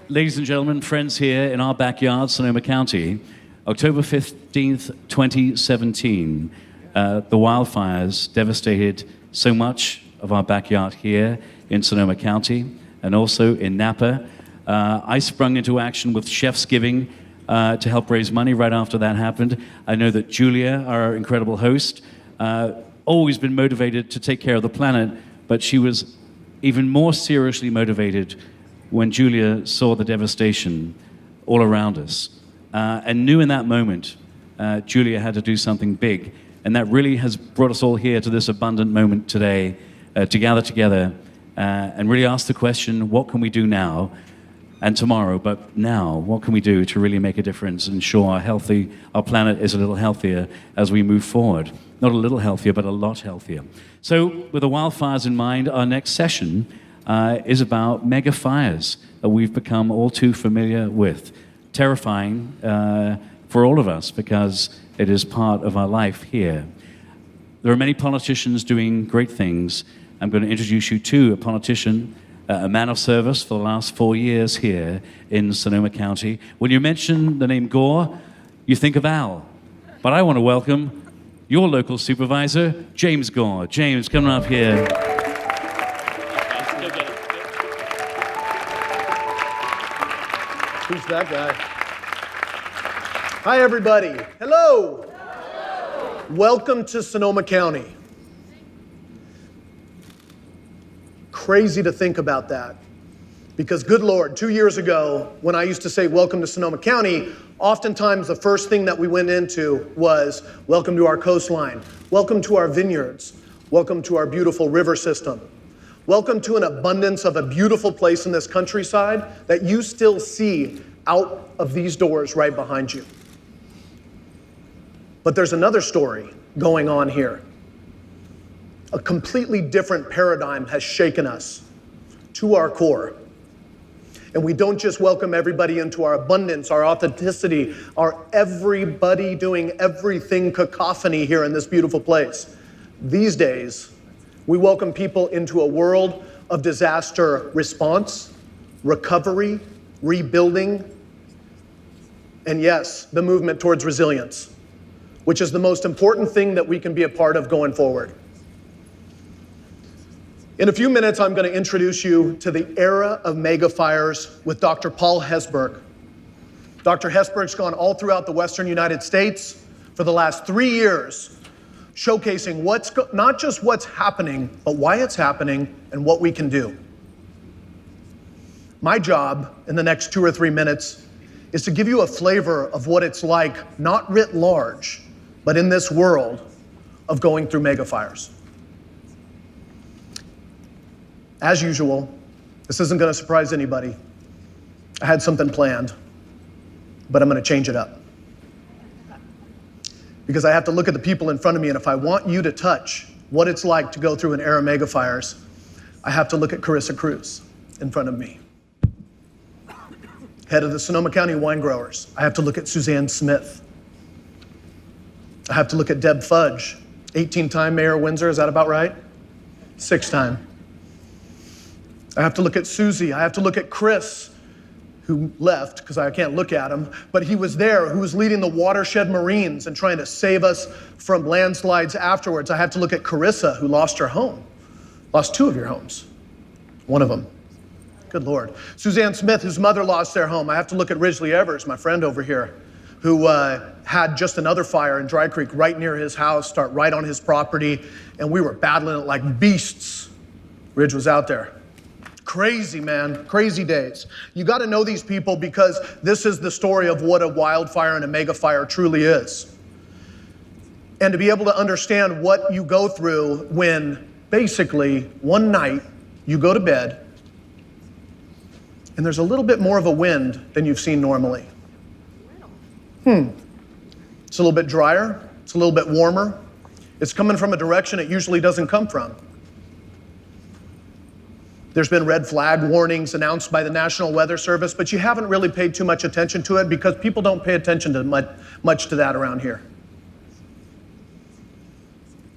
ladies and gentlemen, friends here in our backyard, Sonoma County, October 15th, 2017, the wildfires devastated so much of our backyard here in Sonoma County and also in Napa. I sprung into action with Chef's Giving to help raise money right after that happened. I know that Julia, our incredible host, always been motivated to take care of the planet, but she was even more seriously motivated when Julia saw the devastation all around us and knew in that moment Julia had to do something big. And that really has brought us all here to this abundant moment today to gather together and really ask the question, what can we do now and tomorrow? But now, what can we do to really make a difference and ensure our planet is a little healthier as we move forward? Not a little healthier, but a lot healthier. So with the wildfires in mind, our next session is about mega fires that we've become all too familiar with. Terrifying for all of us because it is part of our life here. There are many politicians doing great things. I'm going to introduce you to a politician a man of service for the last 4 years here in Sonoma County. When you mention the name Gore, you think of Al. But I want to welcome your local supervisor, James Gore. James, come up here. Who's that guy? Hi, everybody. Hello. Welcome to Sonoma County. Crazy to think about that. Because good Lord, 2 years ago, when I used to say welcome to Sonoma County, oftentimes the first thing that we went into was welcome to our coastline, welcome to our vineyards, welcome to our beautiful river system, welcome to an abundance of a beautiful place in this countryside that you still see out of these doors right behind you. But there's another story going on here. A completely different paradigm has shaken us to our core. And we don't just welcome everybody into our abundance, our authenticity, our everybody doing everything cacophony here in this beautiful place. These days, we welcome people into a world of disaster response, recovery, rebuilding, and yes, the movement towards resilience, which is the most important thing that we can be a part of going forward. In a few minutes, I'm going to introduce you to the era of mega fires with Dr. Paul Hesburgh. Dr. Hesburgh's gone all throughout the Western United States for the last 3 years, showcasing not just what's happening, but why it's happening and what we can do. My job in the next 2 or 3 minutes is to give you a flavor of what it's like, not writ large, but in this world of going through mega fires. As usual, this isn't going to surprise anybody. I had something planned, but I'm going to change it up. Because I have to look at the people in front of me, and if I want you to touch what it's like to go through an era of mega fires, I have to look at Carissa Cruz in front of me. Head of the Sonoma County Wine Growers. I have to look at Suzanne Smith. I have to look at Deb Fudge, 18-time Mayor of Windsor, is that about right? 6-time. I have to look at Susie. I have to look at Chris, who left because I can't look at him, but he was there, who was leading the Watershed Marines and trying to save us from landslides afterwards. I have to look at Carissa, who lost her home, lost 2 of your homes, one of them. Good Lord. Suzanne Smith, whose mother lost their home. I have to look at Ridgely Evers, my friend over here, who had just another fire in Dry Creek right near his house, start right on his property, and we were battling it like beasts. Ridge was out there. Crazy, man, crazy days. You got to know these people because this is the story of what a wildfire and a mega fire truly is. And to be able to understand what you go through when basically one night you go to bed and there's a little bit more of a wind than you've seen normally. It's a little bit drier, it's a little bit warmer. It's coming from a direction it usually doesn't come from. There's been red flag warnings announced by the National Weather Service, but you haven't really paid too much attention to it because people don't pay attention to much to that around here.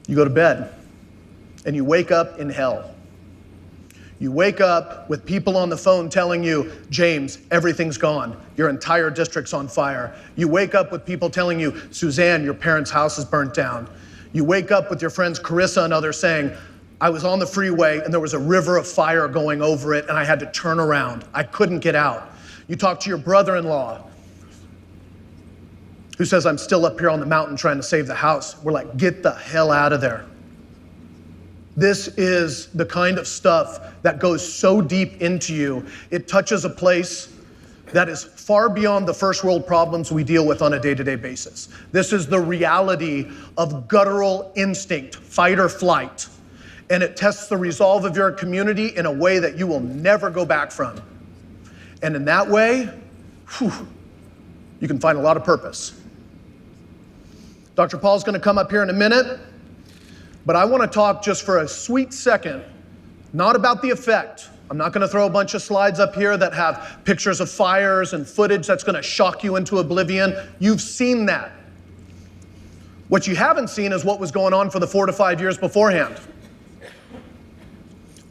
You go to bed and you wake up in hell. You wake up with people on the phone telling you, James, everything's gone. Your entire district's on fire. You wake up with people telling you, Suzanne, your parents' house is burnt down. You wake up with your friends Carissa and others saying, I was on the freeway and there was a river of fire going over it and I had to turn around. I couldn't get out. You talk to your brother-in-law who says, I'm still up here on the mountain trying to save the house. We're like, get the hell out of there. This is the kind of stuff that goes so deep into you. It touches a place that is far beyond the first world problems we deal with on a day-to-day basis. This is the reality of guttural instinct, fight or flight. And it tests the resolve of your community in a way that you will never go back from. And in that way, you can find a lot of purpose. Dr. Paul's going to come up here in a minute, but I want to talk just for a sweet second, not about the effect. I'm not going to throw a bunch of slides up here that have pictures of fires and footage that's going to shock you into oblivion. You've seen that. What you haven't seen is what was going on for the 4 to 5 years beforehand.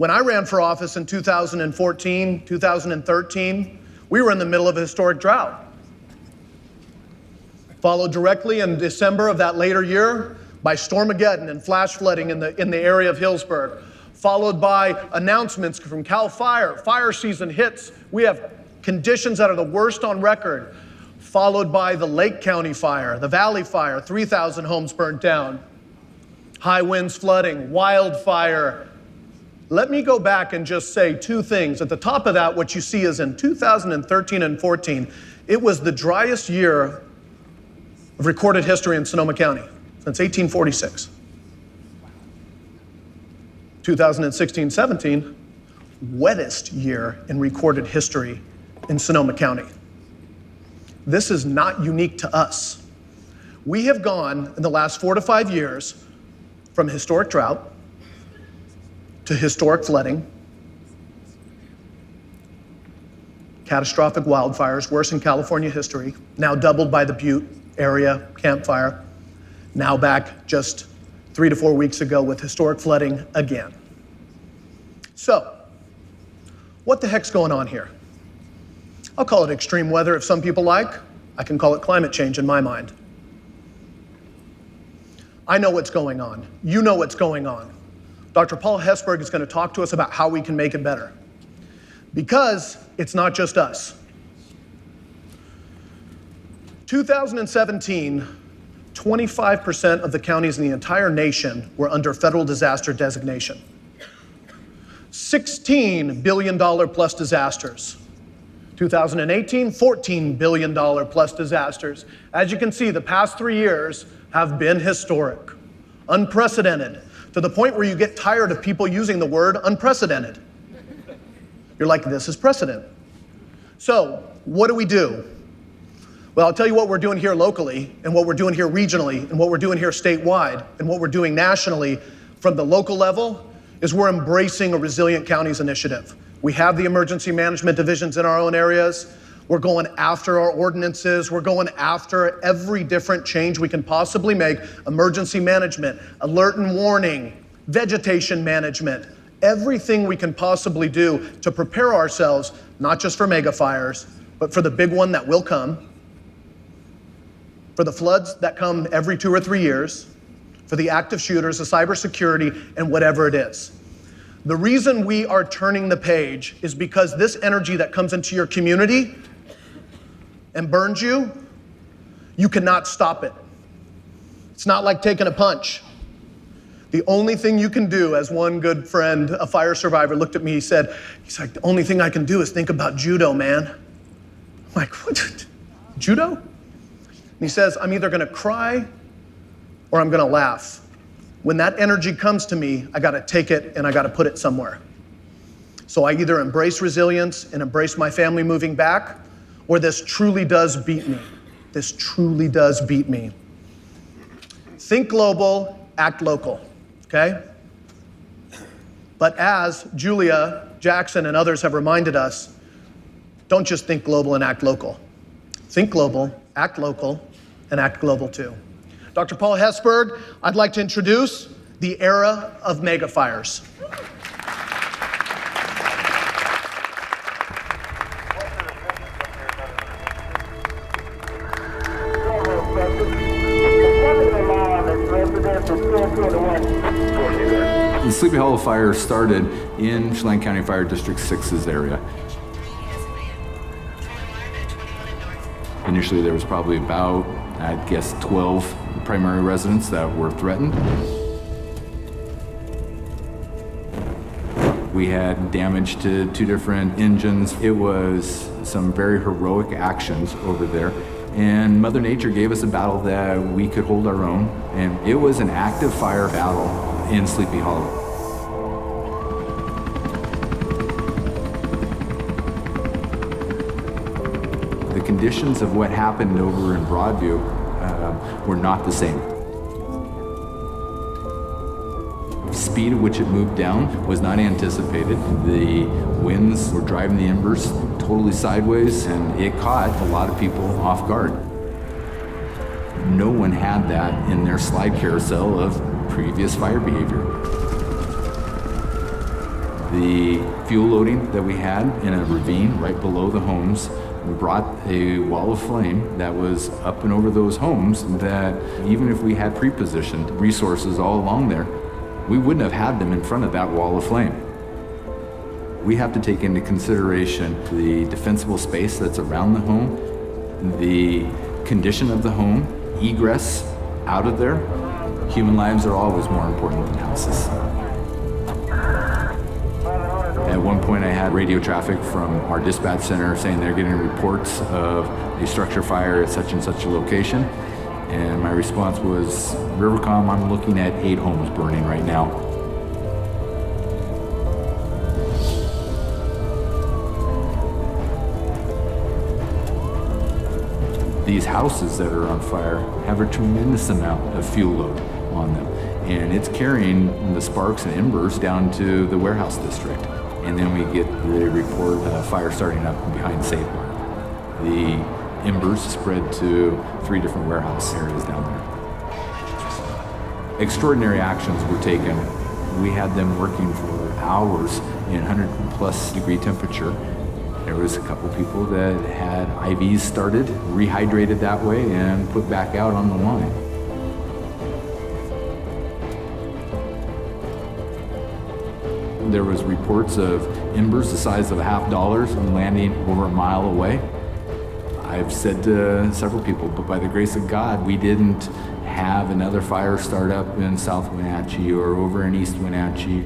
When I ran for office in 2014, 2013, we were in the middle of a historic drought. Followed directly in December of that later year by Stormageddon and flash flooding in the area of Hillsburg, followed by announcements from CAL FIRE. Fire season hits. We have conditions that are the worst on record, followed by the Lake County fire, the Valley Fire, 3,000 homes burnt down, high winds, flooding, wildfire. Let me go back and just say two things. At the top of that, what you see is in 2013 and 14, it was the driest year of recorded history in Sonoma County since 1846. 2016-17, wettest year in recorded history in Sonoma County. This is not unique to us. We have gone in the last 4 to 5 years from historic drought to historic flooding, catastrophic wildfires, worst in California history, now doubled by the Butte area, Camp Fire, now back just 3 to 4 weeks ago with historic flooding again. So, what the heck's going on here? I'll call it extreme weather if some people like. I can call it climate change in my mind. I know what's going on. You know what's going on. Dr. Paul Hesburgh is going to talk to us about how we can make it better. Because it's not just us. 2017, 25% of the counties in the entire nation were under federal disaster designation. $16 billion plus disasters. 2018, $14 billion plus disasters. As you can see, the past 3 years have been historic, unprecedented, to the point where you get tired of people using the word unprecedented. You're like, this is precedent. So, what do we do? Well, I'll tell you what we're doing here locally, and what we're doing here regionally, and what we're doing here statewide, and what we're doing nationally from the local level is we're embracing a Resilient Counties initiative. We have the emergency management divisions in our own areas. We're going after our ordinances. We're going after every different change we can possibly make. Emergency management, alert and warning, vegetation management, everything we can possibly do to prepare ourselves, not just for mega fires, but for the big one that will come, for the floods that come every 2 or 3 years, for the active shooters, the cybersecurity, and whatever it is. The reason we are turning the page is because this energy that comes into your community and burns you, you cannot stop it. It's not like taking a punch. The only thing you can do, as one good friend, a fire survivor, looked at me, he's like, the only thing I can do is think about judo, man. I'm like, what? Judo? And he says, I'm either gonna cry or I'm gonna laugh. When that energy comes to me, I gotta take it and I gotta put it somewhere. So I either embrace resilience and embrace my family moving back, or this truly does beat me. This truly does beat me. Think global, act local, okay? But as Julia Jackson and others have reminded us, don't just think global and act local. Think global, act local, and act global too. Dr. Paul Hesburgh, I'd like to introduce the era of mega fires. The Sleepy Hollow Fire started in Chelan County Fire District 6's area. Initially, there was probably about, I'd guess, 12 primary residents that were threatened. We had damage to 2 different engines. It was some very heroic actions over there. And Mother Nature gave us a battle that we could hold our own. And it was an active fire battle in Sleepy Hollow. The conditions of what happened over in Broadview were not the same. The speed at which it moved down was not anticipated. The winds were driving the embers totally sideways, and it caught a lot of people off guard. No one had that in their slide carousel of previous fire behavior. The fuel loading that we had in a ravine right below the homes brought a wall of flame that was up and over those homes that even if we had pre-positioned resources all along there, we wouldn't have had them in front of that wall of flame. We have to take into consideration the defensible space that's around the home, the condition of the home, egress out of there. Human lives are always more important than houses. At one point I had radio traffic from our dispatch center saying they're getting reports of a structure fire at such and such a location. And my response was, Rivercom, I'm looking at 8 homes burning right now. These houses that are on fire have a tremendous amount of fuel load on them. And it's carrying the sparks and embers down to the warehouse district. And then we get the report of fire starting up behind Save Mart. The embers spread to 3 different warehouse areas down there. Extraordinary actions were taken. We had them working for hours in 100+ degree temperature. There was a couple people that had IVs started, rehydrated that way, and put back out on the line. There was reports of embers the size of $50 and landing over a mile away. I've said to several people, but by the grace of God, we didn't have another fire start up in South Wenatchee or over in East Wenatchee.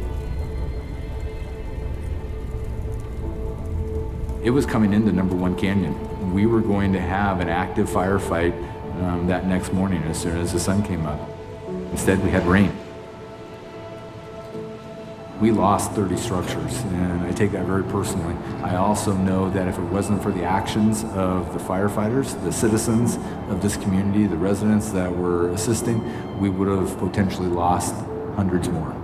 It was coming into number 1 Canyon. We were going to have an active firefight that next morning as soon as the sun came up. Instead, we had rain. We lost 30 structures, and I take that very personally. I also know that if it wasn't for the actions of the firefighters, the citizens of this community, the residents that were assisting, we would have potentially lost hundreds more.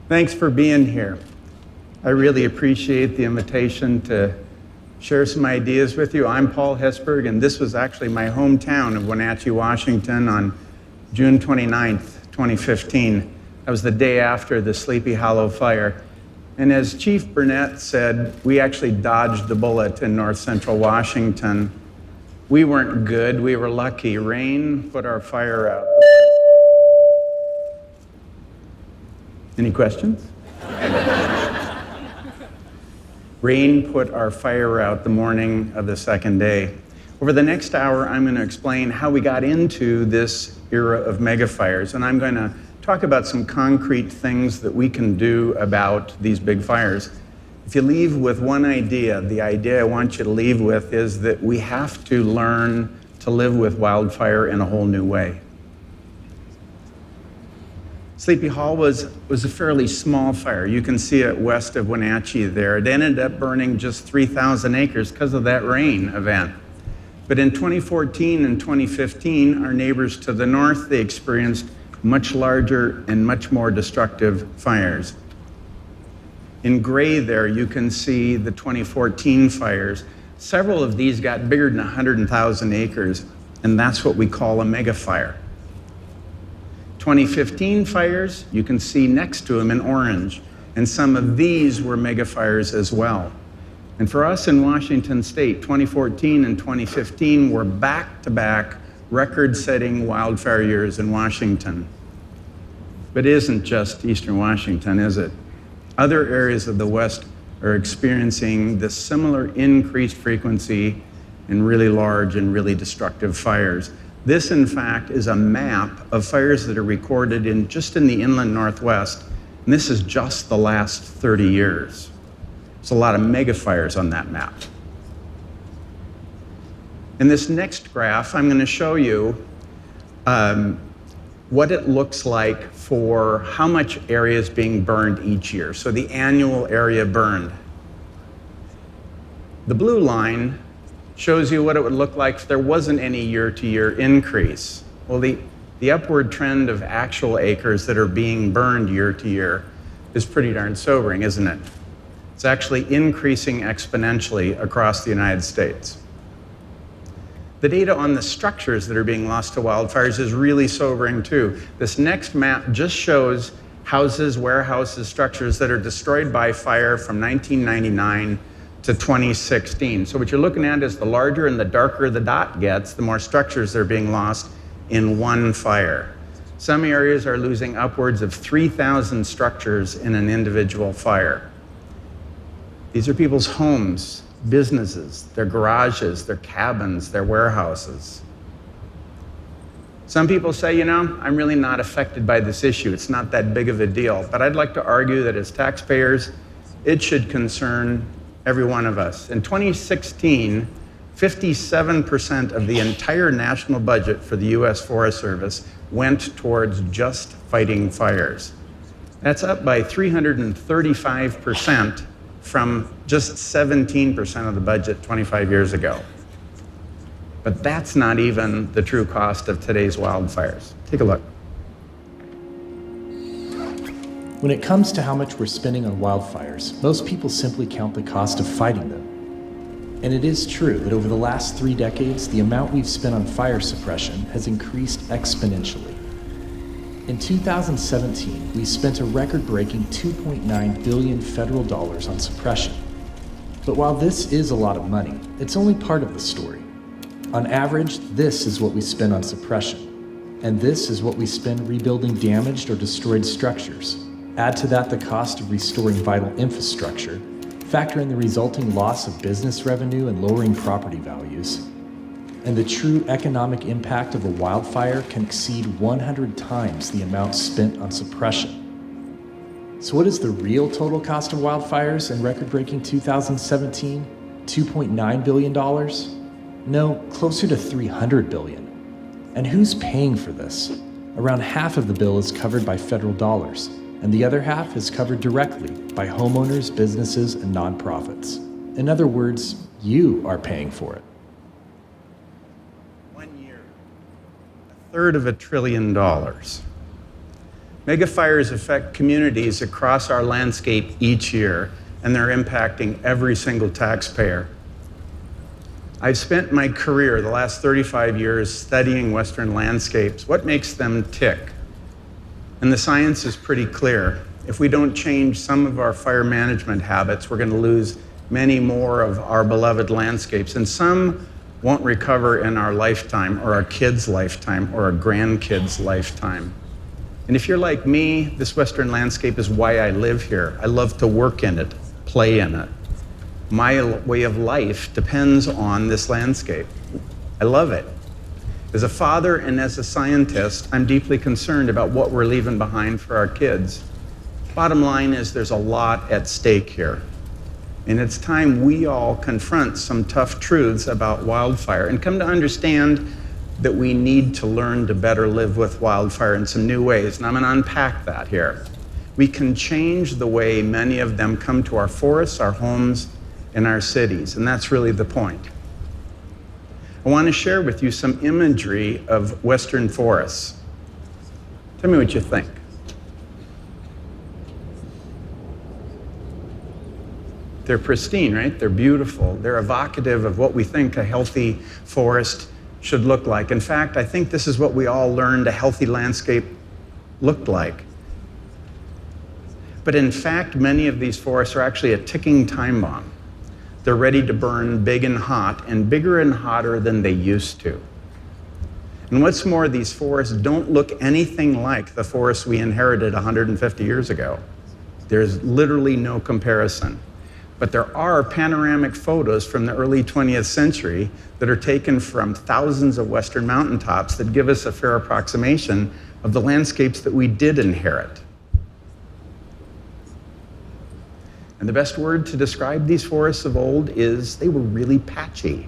Thanks for being here. I really appreciate the invitation to share some ideas with you. I'm Paul Hesburgh, and this was actually my hometown of Wenatchee, Washington on June 29th, 2015. That was the day after the Sleepy Hollow fire. And as Chief Burnett said, we actually dodged the bullet in north central Washington. We weren't good, we were lucky. Rain put our fire out. Any questions? Rain put our fire out the morning of the second day. Over the next hour, I'm going to explain how we got into this era of megafires, and I'm going to talk about some concrete things that we can do about these big fires. If you leave with one idea, the idea I want you to leave with is that we have to learn to live with wildfire in a whole new way. Sleepy Hollow was a fairly small fire. You can see it west of Wenatchee there. It ended up burning just 3,000 acres because of that rain event. But in 2014 and 2015, our neighbors to the north, they experienced much larger and much more destructive fires. In gray there, you can see the 2014 fires. Several of these got bigger than 100,000 acres, and that's what we call a megafire. 2015 fires, you can see next to them in orange, and some of these were megafires as well. And for us in Washington State, 2014 and 2015 were back-to-back record-setting wildfire years in Washington. But it isn't just Eastern Washington, is it? Other areas of the West are experiencing this similar increased frequency in really large and really destructive fires. This, in fact, is a map of fires that are recorded just in the inland Northwest, and this is just the last 30 years. There's a lot of megafires on that map. In this next graph, I'm going to show you what it looks like for how much area is being burned each year, so the annual area burned. The blue line shows you what it would look like if there wasn't any year-to-year increase. Well, the upward trend of actual acres that are being burned year-to-year is pretty darn sobering, isn't it? It's actually increasing exponentially across the United States. The data on the structures that are being lost to wildfires is really sobering too. This next map just shows houses, warehouses, structures that are destroyed by fire from 1999 to 2016. So what you're looking at is the larger and the darker the dot gets, the more structures that are being lost in one fire. Some areas are losing upwards of 3,000 structures in an individual fire. These are people's homes, businesses, their garages, their cabins, their warehouses. Some people say, you know, I'm really not affected by this issue. It's not that big of a deal. But I'd like to argue that as taxpayers, it should concern every one of us. In 2016, 57% of the entire national budget for the U.S. Forest Service went towards just fighting fires. That's up by 335% from just 17% of the budget 25 years ago. But that's not even the true cost of today's wildfires. Take a look. When it comes to how much we're spending on wildfires, most people simply count the cost of fighting them. And it is true that over the last 3 decades, the amount we've spent on fire suppression has increased exponentially. In 2017, we spent a record-breaking $2.9 billion federal dollars on suppression. But while this is a lot of money, it's only part of the story. On average, this is what we spend on suppression, and this is what we spend rebuilding damaged or destroyed structures. Add to that the cost of restoring vital infrastructure, factor in the resulting loss of business revenue and lowering property values, and the true economic impact of a wildfire can exceed 100 times the amount spent on suppression. So what is the real total cost of wildfires in record-breaking 2017? $2.9 billion? No, closer to $300 billion. And who's paying for this? Around half of the bill is covered by federal dollars, and the other half is covered directly by homeowners, businesses, and nonprofits. In other words, you are paying for it. 1 year, $1/3 trillion. Megafires affect communities across our landscape each year, and they're impacting every single taxpayer. I've spent my career, the last 35 years, studying Western landscapes. What makes them tick? And the science is pretty clear. If we don't change some of our fire management habits, we're going to lose many more of our beloved landscapes. And some won't recover in our lifetime, or our kids' lifetime, or our grandkids' lifetime. And if you're like me, this Western landscape is why I live here. I love to work in it, play in it. My way of life depends on this landscape. I love it. As a father and as a scientist, I'm deeply concerned about what we're leaving behind for our kids. Bottom line is there's a lot at stake here. And it's time we all confront some tough truths about wildfire and come to understand that we need to learn to better live with wildfire in some new ways. And I'm going to unpack that here. We can change the way many of them come to our forests, our homes, and our cities. And that's really the point. I want to share with you some imagery of Western forests. Tell me what you think. They're pristine, right? They're beautiful. They're evocative of what we think a healthy forest should look like. In fact, I think this is what we all learned a healthy landscape looked like. But in fact, many of these forests are actually a ticking time bomb. They're ready to burn big and hot, and bigger and hotter than they used to. And what's more, these forests don't look anything like the forests we inherited 150 years ago. There's literally no comparison. But there are panoramic photos from the early 20th century that are taken from thousands of Western mountaintops that give us a fair approximation of the landscapes that we did inherit. And the best word to describe these forests of old is they were really patchy.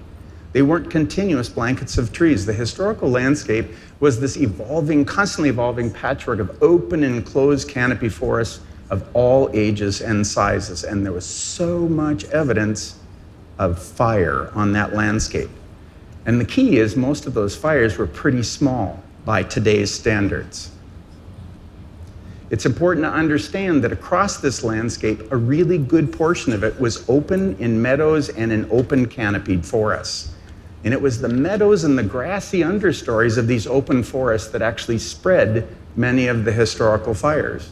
They weren't continuous blankets of trees. The historical landscape was this evolving, constantly evolving patchwork of open and closed canopy forests of all ages and sizes. And there was so much evidence of fire on that landscape. And the key is most of those fires were pretty small by today's standards. It's important to understand that across this landscape, a really good portion of it was open in meadows and in open canopied forests. And it was the meadows and the grassy understories of these open forests that actually spread many of the historical fires.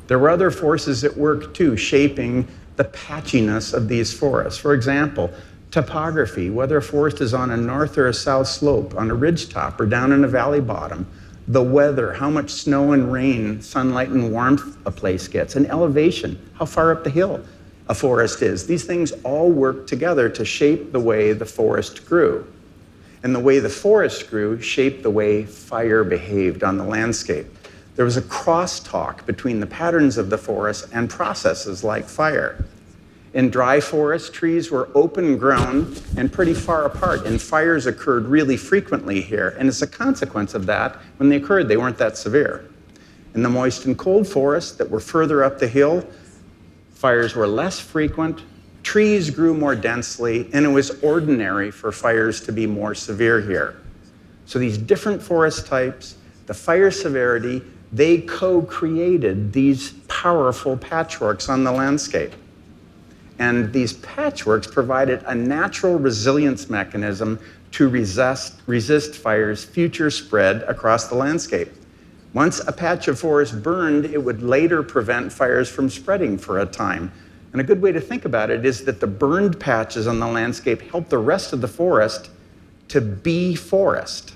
There were other forces at work too, shaping the patchiness of these forests. For example, topography, whether a forest is on a north or a south slope, on a ridgetop or down in a valley bottom, the weather, how much snow and rain, sunlight and warmth a place gets, and elevation, how far up the hill a forest is. These things all work together to shape the way the forest grew. And the way the forest grew shaped the way fire behaved on the landscape. There was a crosstalk between the patterns of the forest and processes like fire. In dry forests, trees were open grown and pretty far apart, and fires occurred really frequently here. And as a consequence of that, when they occurred, they weren't that severe. In the moist and cold forests that were further up the hill, fires were less frequent, trees grew more densely, and it was ordinary for fires to be more severe here. So these different forest types, the fire severity, they co-created these powerful patchworks on the landscape. And these patchworks provided a natural resilience mechanism to resist fire's future spread across the landscape. Once a patch of forest burned, it would later prevent fires from spreading for a time. And a good way to think about it is that the burned patches on the landscape help the rest of the forest to be forest.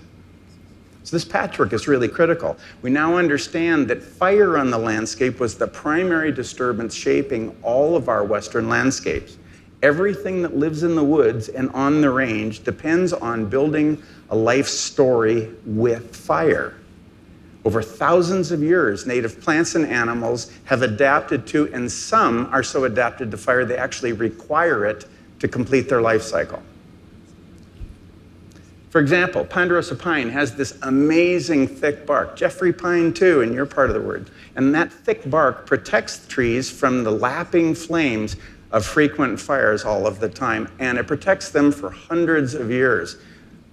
So this patchwork is really critical. We now understand that fire on the landscape was the primary disturbance shaping all of our Western landscapes. Everything that lives in the woods and on the range depends on building a life story with fire. Over thousands of years, native plants and animals have adapted to, and some are so adapted to fire they actually require it to complete their life cycle. For example, ponderosa pine has this amazing thick bark. Jeffrey pine too, in your part of the world. And that thick bark protects trees from the lapping flames of frequent fires all of the time, and it protects them for hundreds of years.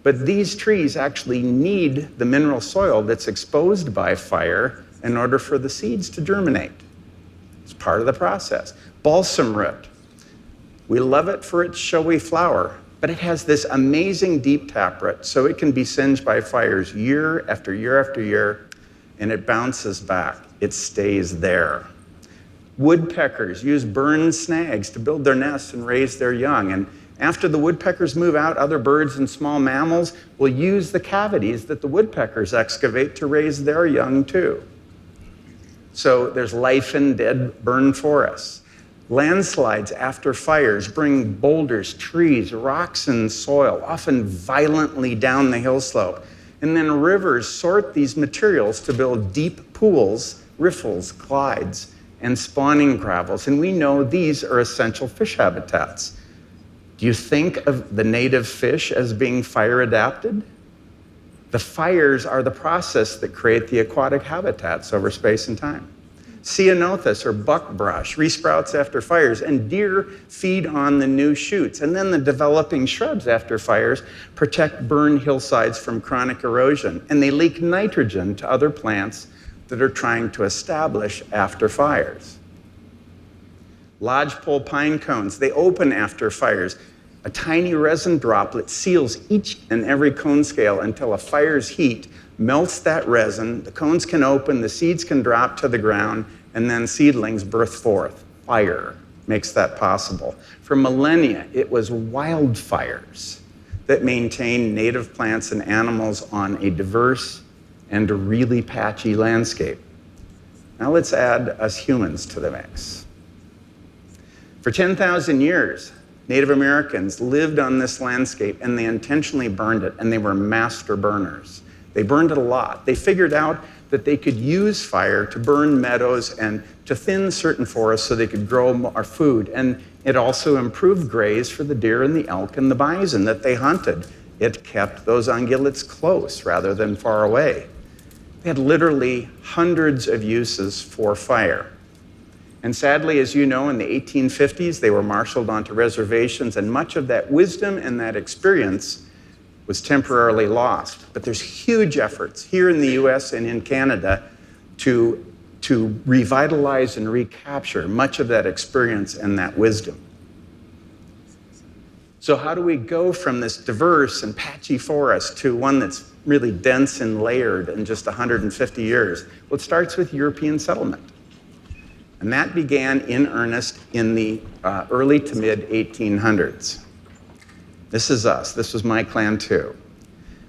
But these trees actually need the mineral soil that's exposed by fire in order for the seeds to germinate. It's part of the process. Balsam root. We love it for its showy flower, but it has this amazing deep taproot, so it can be singed by fires year after year after year, and it bounces back. It stays there. Woodpeckers use burned snags to build their nests and raise their young, and after the woodpeckers move out, other birds and small mammals will use the cavities that the woodpeckers excavate to raise their young too. So there's life in dead burned forests. Landslides after fires bring boulders, trees, rocks, and soil, often violently down the hill slope. And then rivers sort these materials to build deep pools, riffles, glides, and spawning gravels. And we know these are essential fish habitats. Do you think of the native fish as being fire adapted? The fires are the process that create the aquatic habitats over space and time. Ceanothus, or buckbrush, resprouts after fires, and deer feed on the new shoots. And then the developing shrubs after fires protect burned hillsides from chronic erosion, and they leak nitrogen to other plants that are trying to establish after fires. Lodgepole pine cones, they open after fires. A tiny resin droplet seals each and every cone scale until a fire's heat melts that resin, the cones can open, the seeds can drop to the ground, and then seedlings birth forth. Fire makes that possible. For millennia, it was wildfires that maintained native plants and animals on a diverse and a really patchy landscape. Now let's add us humans to the mix. For 10,000 years, Native Americans lived on this landscape, and they intentionally burned it, and they were master burners. They burned it a lot. They figured out that they could use fire to burn meadows and to thin certain forests so they could grow more food. And it also improved graze for the deer and the elk and the bison that they hunted. It kept those ungulates close rather than far away. They had literally hundreds of uses for fire. And sadly, as you know, in the 1850s, they were marshaled onto reservations, and much of that wisdom and that experience was temporarily lost. But there's huge efforts here in the US and in Canada to revitalize and recapture much of that experience and that wisdom. So how do we go from this diverse and patchy forest to one that's really dense and layered in just 150 years? Well, it starts with European settlement. And that began in earnest in the early to mid 1800s. This is us. This was my clan too.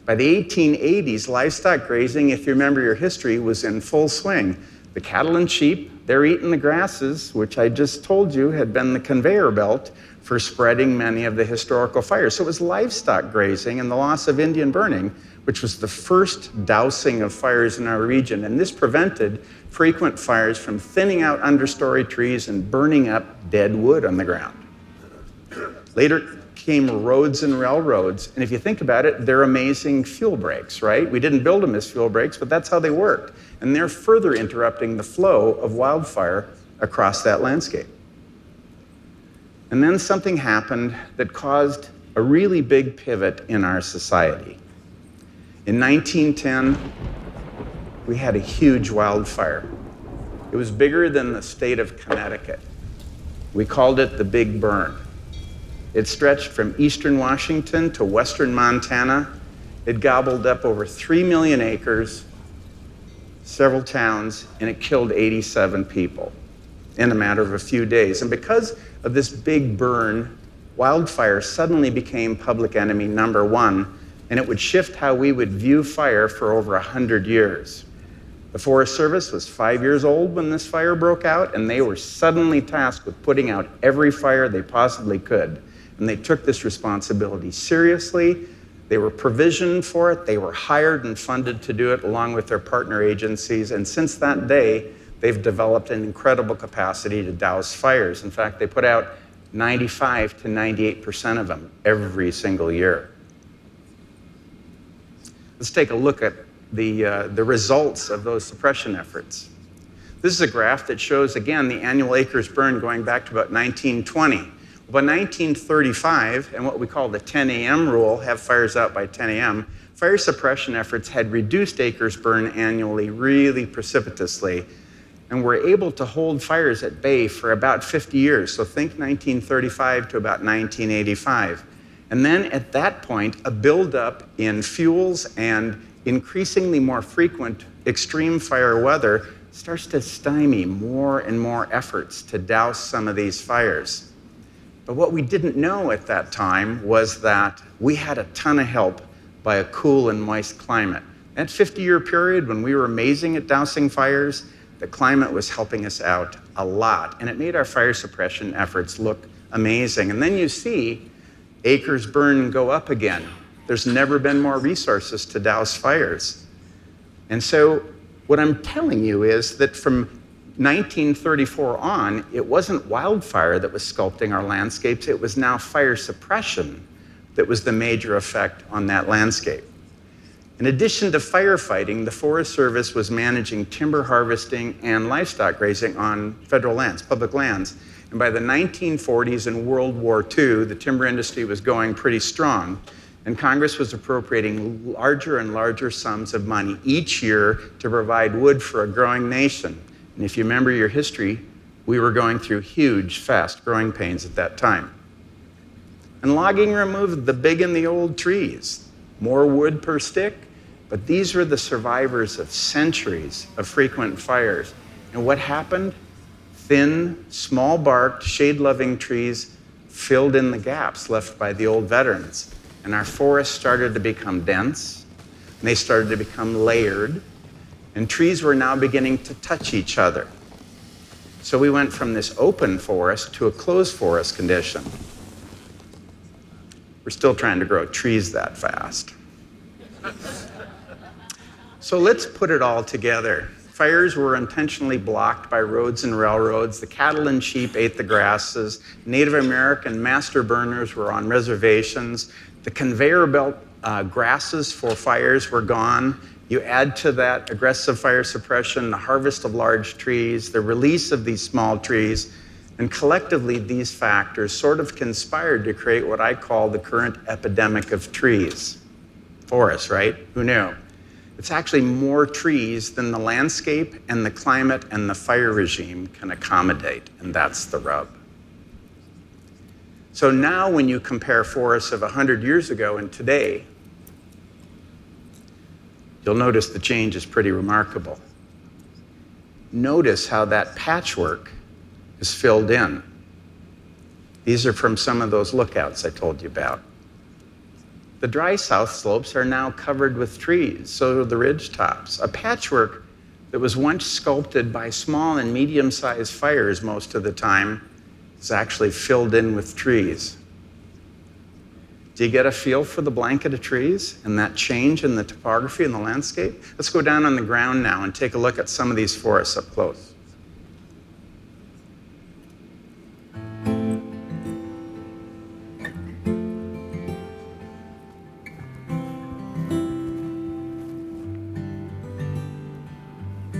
By the 1880s, livestock grazing, if you remember your history, was in full swing. The cattle and sheep, they're eating the grasses, which I just told you had been the conveyor belt for spreading many of the historical fires. So it was livestock grazing and the loss of Indian burning, which was the first dousing of fires in our region. And this prevented frequent fires from thinning out understory trees and burning up dead wood on the ground. Later came roads and railroads. And if you think about it, they're amazing fuel breaks, right? We didn't build them as fuel breaks, but that's how they worked. And they're further interrupting the flow of wildfire across that landscape. And then something happened that caused a really big pivot in our society. In 1910, we had a huge wildfire. It was bigger than the state of Connecticut. We called it the Big Burn. It stretched from eastern Washington to western Montana. It gobbled up over 3 million acres, several towns, and it killed 87 people in a matter of a few days. And because of this big burn, wildfire suddenly became public enemy number one, and it would shift how we would view fire for over 100 years. The Forest Service was 5 years old when this fire broke out, and they were suddenly tasked with putting out every fire they possibly could. And they took this responsibility seriously. They were provisioned for it. They were hired and funded to do it along with their partner agencies. And since that day, they've developed an incredible capacity to douse fires. In fact, they put out 95 to 98% of them every single year. Let's take a look at the results of those suppression efforts. This is a graph that shows, again, the annual acres burned going back to about 1920. By 1935, and what we call the 10 a.m. rule, have fires out by 10 a.m., fire suppression efforts had reduced acres burned annually really precipitously, and were able to hold fires at bay for about 50 years. So think 1935 to about 1985. And then at that point, a buildup in fuels and increasingly more frequent extreme fire weather starts to stymie more and more efforts to douse some of these fires. But what we didn't know at that time was that we had a ton of help by a cool and moist climate. That 50-year period when we were amazing at dousing fires, the climate was helping us out a lot, and it made our fire suppression efforts look amazing. And then you see acres burn and go up again. There's never been more resources to douse fires. And so what I'm telling you is that from 1934 on, it wasn't wildfire that was sculpting our landscapes, it was now fire suppression that was the major effect on that landscape. In addition to firefighting, the Forest Service was managing timber harvesting and livestock grazing on federal lands, public lands. And by the 1940s and World War II, the timber industry was going pretty strong. And Congress was appropriating larger and larger sums of money each year to provide wood for a growing nation. And if you remember your history, we were going through huge, fast growing pains at that time. And logging removed the big and the old trees, more wood per stick, but these were the survivors of centuries of frequent fires. And what happened? Thin, small-barked, shade-loving trees filled in the gaps left by the old veterans. And our forests started to become dense, and they started to become layered, and trees were now beginning to touch each other. So we went from this open forest to a closed forest condition. We're still trying to grow trees that fast. So let's put it all together. Fires were intentionally blocked by roads and railroads. The cattle and sheep ate the grasses. Native American master burners were on reservations. The conveyor belt grasses for fires were gone. You add to that aggressive fire suppression, the harvest of large trees, the release of these small trees, and collectively these factors sort of conspired to create what I call the current epidemic of trees. Forests, right? Who knew? It's actually more trees than the landscape and the climate and the fire regime can accommodate, and that's the rub. So now when you compare forests of 100 years ago and today, you'll notice the change is pretty remarkable. Notice how that patchwork is filled in. These are from some of those lookouts I told you about. The dry south slopes are now covered with trees, so are the ridge tops. A patchwork that was once sculpted by small and medium-sized fires most of the time is actually filled in with trees. Do you get a feel for the blanket of trees and that change in the topography and the landscape? Let's go down on the ground now and take a look at some of these forests up close.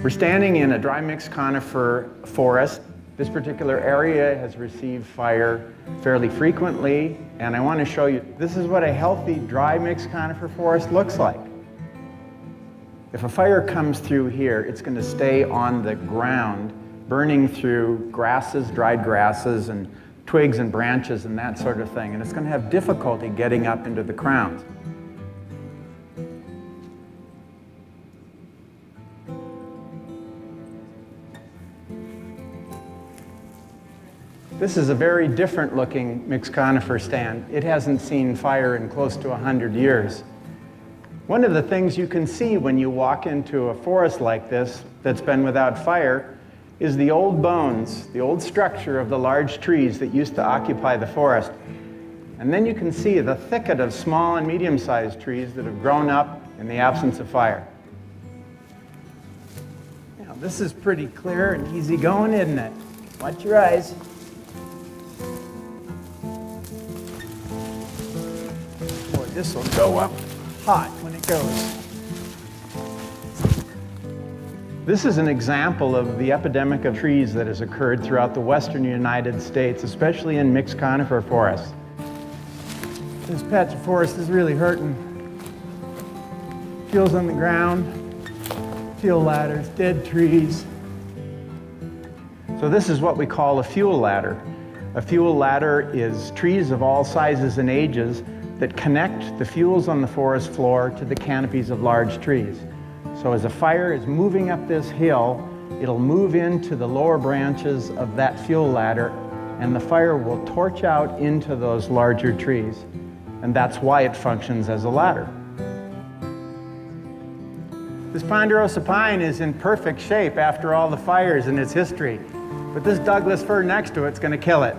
We're standing in a dry mixed conifer forest. This particular area has received fire fairly frequently, and I want to show you, this is what a healthy dry mixed conifer forest looks like. If a fire comes through here, it's going to stay on the ground, burning through grasses, dried grasses, and twigs and branches and that sort of thing, and it's going to have difficulty getting up into the crowns. This is a very different looking mixed conifer stand. It hasn't seen fire in close to 100 years. One of the things you can see when you walk into a forest like this that's been without fire is the old bones, the old structure of the large trees that used to occupy the forest. And then you can see the thicket of small and medium-sized trees that have grown up in the absence of fire. Now, this is pretty clear and easy going, isn't it? Watch your eyes. This will go up hot when it goes. This is an example of the epidemic of trees that has occurred throughout the western United States, especially in mixed conifer forests. This patch of forest is really hurting. Fuels on the ground, fuel ladders, dead trees. So this is what we call a fuel ladder. A fuel ladder is trees of all sizes and ages that connect the fuels on the forest floor to the canopies of large trees. So as a fire is moving up this hill, it'll move into the lower branches of that fuel ladder, and the fire will torch out into those larger trees. And that's why it functions as a ladder. This ponderosa pine is in perfect shape after all the fires in its history, but this Douglas fir next to it's going to kill it.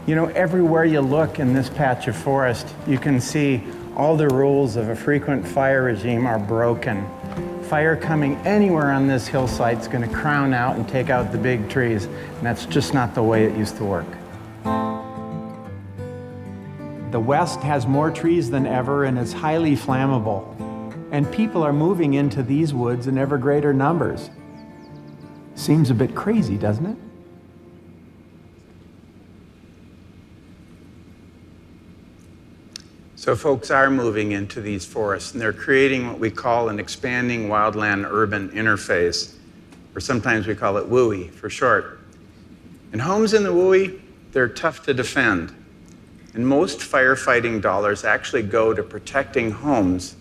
You know, everywhere you look in this patch of forest, you can see all the rules of a frequent fire regime are broken. Fire coming anywhere on this hillside is going to crown out and take out the big trees, and that's just not the way it used to work. The West has more trees than ever and is highly flammable, and people are moving into these woods in ever greater numbers. Seems a bit crazy, doesn't it? So folks are moving into these forests, and they're creating what we call an expanding wildland-urban interface, or sometimes we call it WUI for short. And homes in the WUI, they're tough to defend. And most firefighting dollars actually go to protecting homes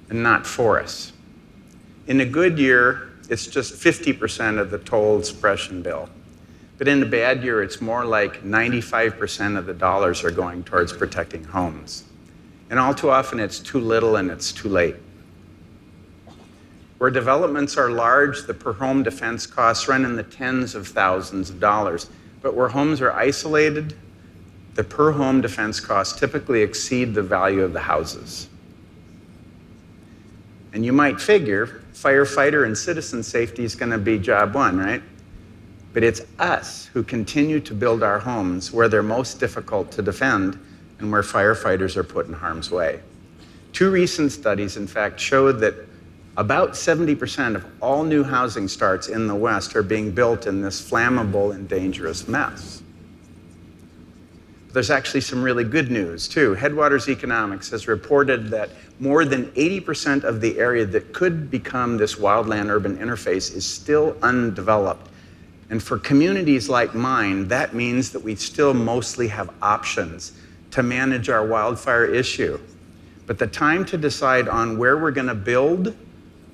and not forests. In a good year, it's just 50% of the total suppression bill. But in a bad year, it's more like 95% of the dollars are going towards protecting homes. And all too often, it's too little and it's too late. Where developments are large, the per home defense costs run in the tens of thousands of dollars. But where homes are isolated, the per home defense costs typically exceed the value of the houses. And you might figure firefighter and citizen safety is going to be job one, right? But it's us who continue to build our homes where they're most difficult to defend and where firefighters are put in harm's way. Two recent studies, in fact, showed that about 70% of all new housing starts in the West are being built in this flammable and dangerous mess. But there's actually some really good news, too. Headwaters Economics has reported that more than 80% of the area that could become this wildland-urban interface is still undeveloped. And for communities like mine, that means that we still mostly have options to manage our wildfire issue. But the time to decide on where we're going to build,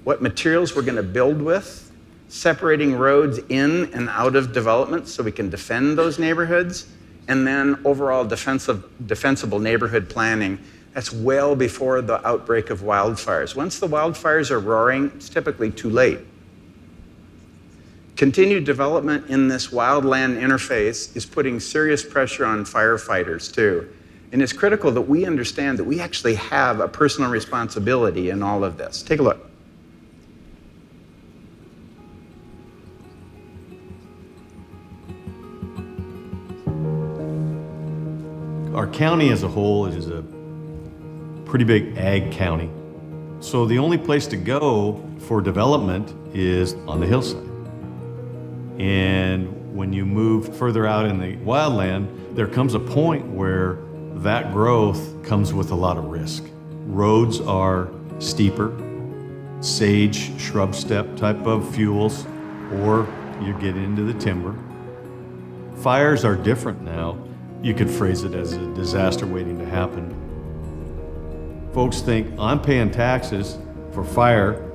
what materials we're going to build with, separating roads in and out of development so we can defend those neighborhoods, and then overall defensible neighborhood planning, that's well before the outbreak of wildfires. Once the wildfires are roaring, it's typically too late. Continued development in this wildland interface is putting serious pressure on firefighters too. And it's critical that we understand that we actually have a personal responsibility in all of this. Take a look. Our county as a whole is a pretty big ag county. So the only place to go for development is on the hillside. And when you move further out in the wildland, there comes a point where that growth comes with a lot of risk. Roads are steeper, sage, shrub step type of fuels, or you get into the timber. Fires are different now. You could phrase it as a disaster waiting to happen. Folks think, I'm paying taxes for fire,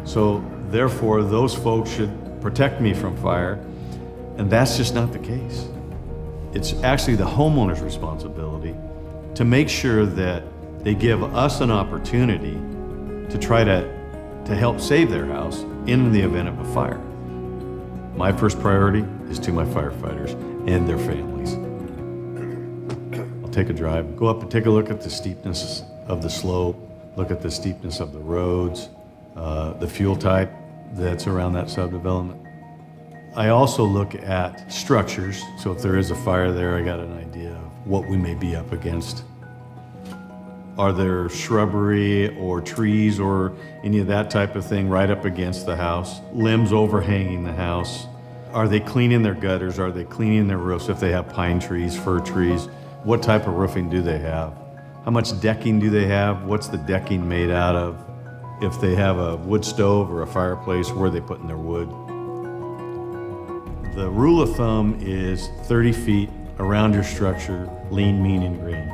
so therefore those folks should protect me from fire, and that's just not the case. It's actually the homeowner's responsibility to make sure that they give us an opportunity to try to help save their house in the event of a fire. My first priority is to my firefighters and their families. I'll take a drive, go up and take a look at the steepness of the slope, look at the steepness of the roads, the fuel type that's around that subdevelopment. I also look at structures, so if there is a fire there, I got an idea of what we may be up against. Are there shrubbery or trees or any of that type of thing right up against the house? Limbs overhanging the house? Are they cleaning their gutters? Are they cleaning their roofs if they have pine trees, fir trees? What type of roofing do they have? How much decking do they have? What's the decking made out of? If they have a wood stove or a fireplace, where are they putting their wood? The rule of thumb is 30 feet around your structure, lean, mean, and green.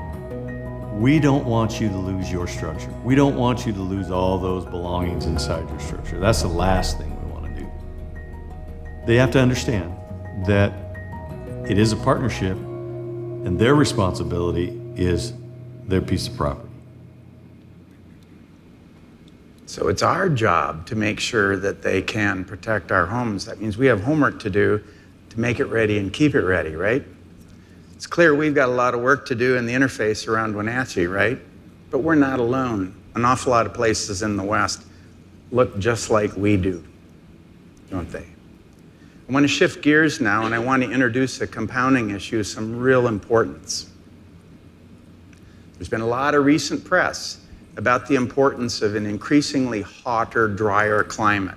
We don't want you to lose your structure. We don't want you to lose all those belongings inside your structure. That's the last thing we want to do. They have to understand that it is a partnership and their responsibility is their piece of property. So it's our job to make sure that they can protect our homes. That means we have homework to do to make it ready and keep it ready, right? It's clear we've got a lot of work to do in the interface around Wenatchee, right? But we're not alone. An awful lot of places in the West look just like we do, don't they? I want to shift gears now, and I want to introduce a compounding issue of some real importance. There's been a lot of recent press about the importance of an increasingly hotter, drier climate.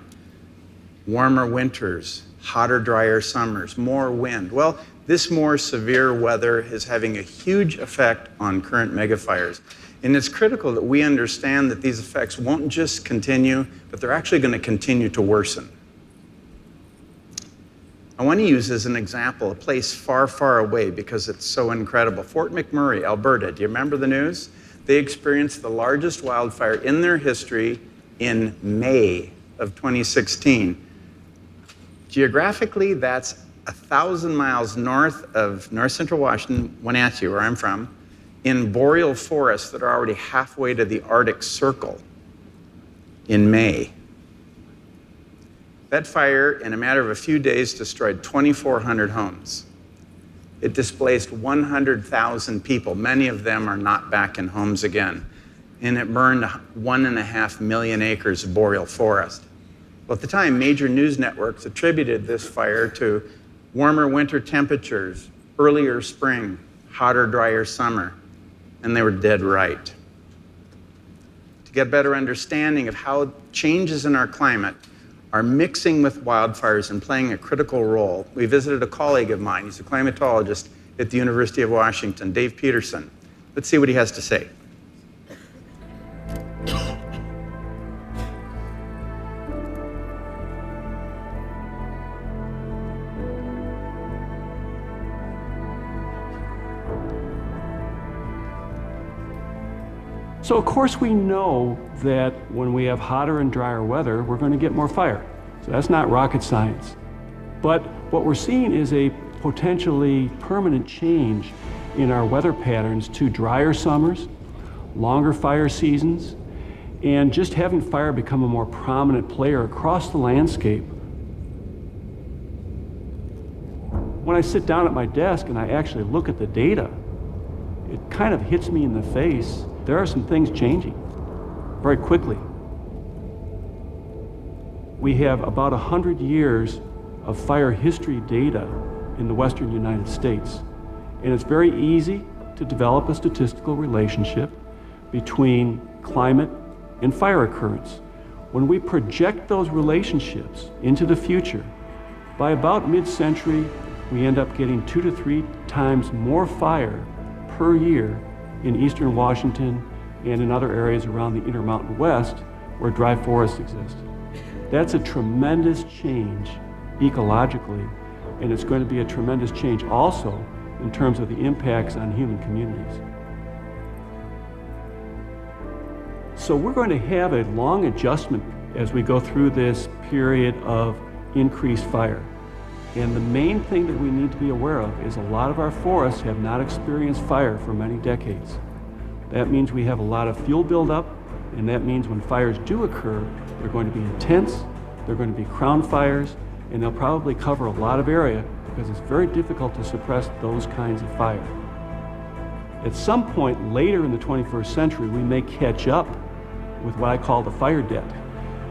Warmer winters, hotter, drier summers, more wind. Well, this more severe weather is having a huge effect on current megafires. And it's critical that we understand that these effects won't just continue, but they're actually going to continue to worsen. I want to use as an example a place far, far away because it's so incredible. Fort McMurray, Alberta. Do you remember the news? They experienced the largest wildfire in their history in May of 2016. Geographically, that's 1,000 miles north of north central Washington, Wenatchee, where I'm from, in boreal forests that are already halfway to the Arctic Circle in May. That fire, in a matter of a few days, destroyed 2,400 homes. It displaced 100,000 people. Many of them are not back in homes again. And it burned 1.5 million acres of boreal forest. Well, at the time, major news networks attributed this fire to warmer winter temperatures, earlier spring, hotter, drier summer, and they were dead right. To get a better understanding of how changes in our climate are mixing with wildfires and playing a critical role, we visited a colleague of mine. He's a climatologist at the University of Washington, Dave Peterson. Let's see what he has to say. So of course we know that when we have hotter and drier weather, we're going to get more fire. So that's not rocket science. But what we're seeing is a potentially permanent change in our weather patterns to drier summers, longer fire seasons, and just having fire become a more prominent player across the landscape. When I sit down at my desk and I actually look at the data, it kind of hits me in the face. There are some things changing very quickly. We have about 100 years of fire history data in the western United States. And it's very easy to develop a statistical relationship between climate and fire occurrence. When we project those relationships into the future, by about mid-century, we end up getting 2 to 3 times more fire per year in eastern Washington and in other areas around the Intermountain West where dry forests exist. That's a tremendous change ecologically, and it's going to be a tremendous change also in terms of the impacts on human communities. So we're going to have a long adjustment as we go through this period of increased fire. And the main thing that we need to be aware of is a lot of our forests have not experienced fire for many decades. That means we have a lot of fuel buildup, and that means when fires do occur, they're going to be intense, they're going to be crown fires, and they'll probably cover a lot of area because it's very difficult to suppress those kinds of fire. At some point later in the 21st century, we may catch up with what I call the fire debt.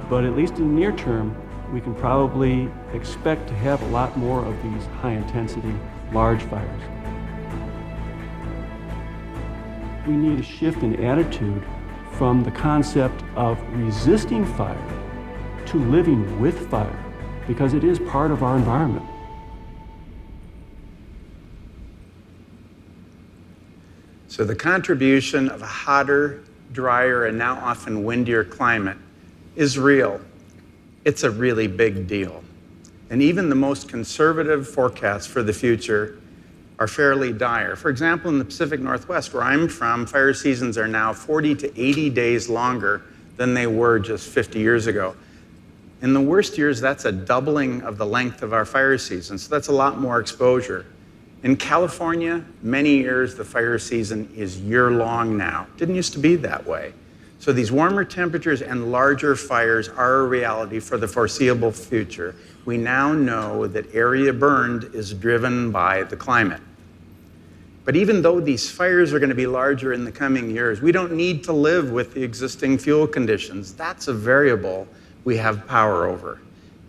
But at least in the near term, we can probably expect to have a lot more of these high-intensity, large fires. We need a shift in attitude from the concept of resisting fire to living with fire, because it is part of our environment. So the contribution of a hotter, drier, and now often windier climate is real. It's a really big deal. And even the most conservative forecasts for the future are fairly dire. For example, in the Pacific Northwest, where I'm from, fire seasons are now 40 to 80 days longer than they were just 50 years ago. In the worst years, that's a doubling of the length of our fire season, so that's a lot more exposure. In California, many years the fire season is year-long now. Didn't used to be that way. So these warmer temperatures and larger fires are a reality for the foreseeable future. We now know that area burned is driven by the climate. But even though these fires are going to be larger in the coming years, we don't need to live with the existing fuel conditions. That's a variable we have power over.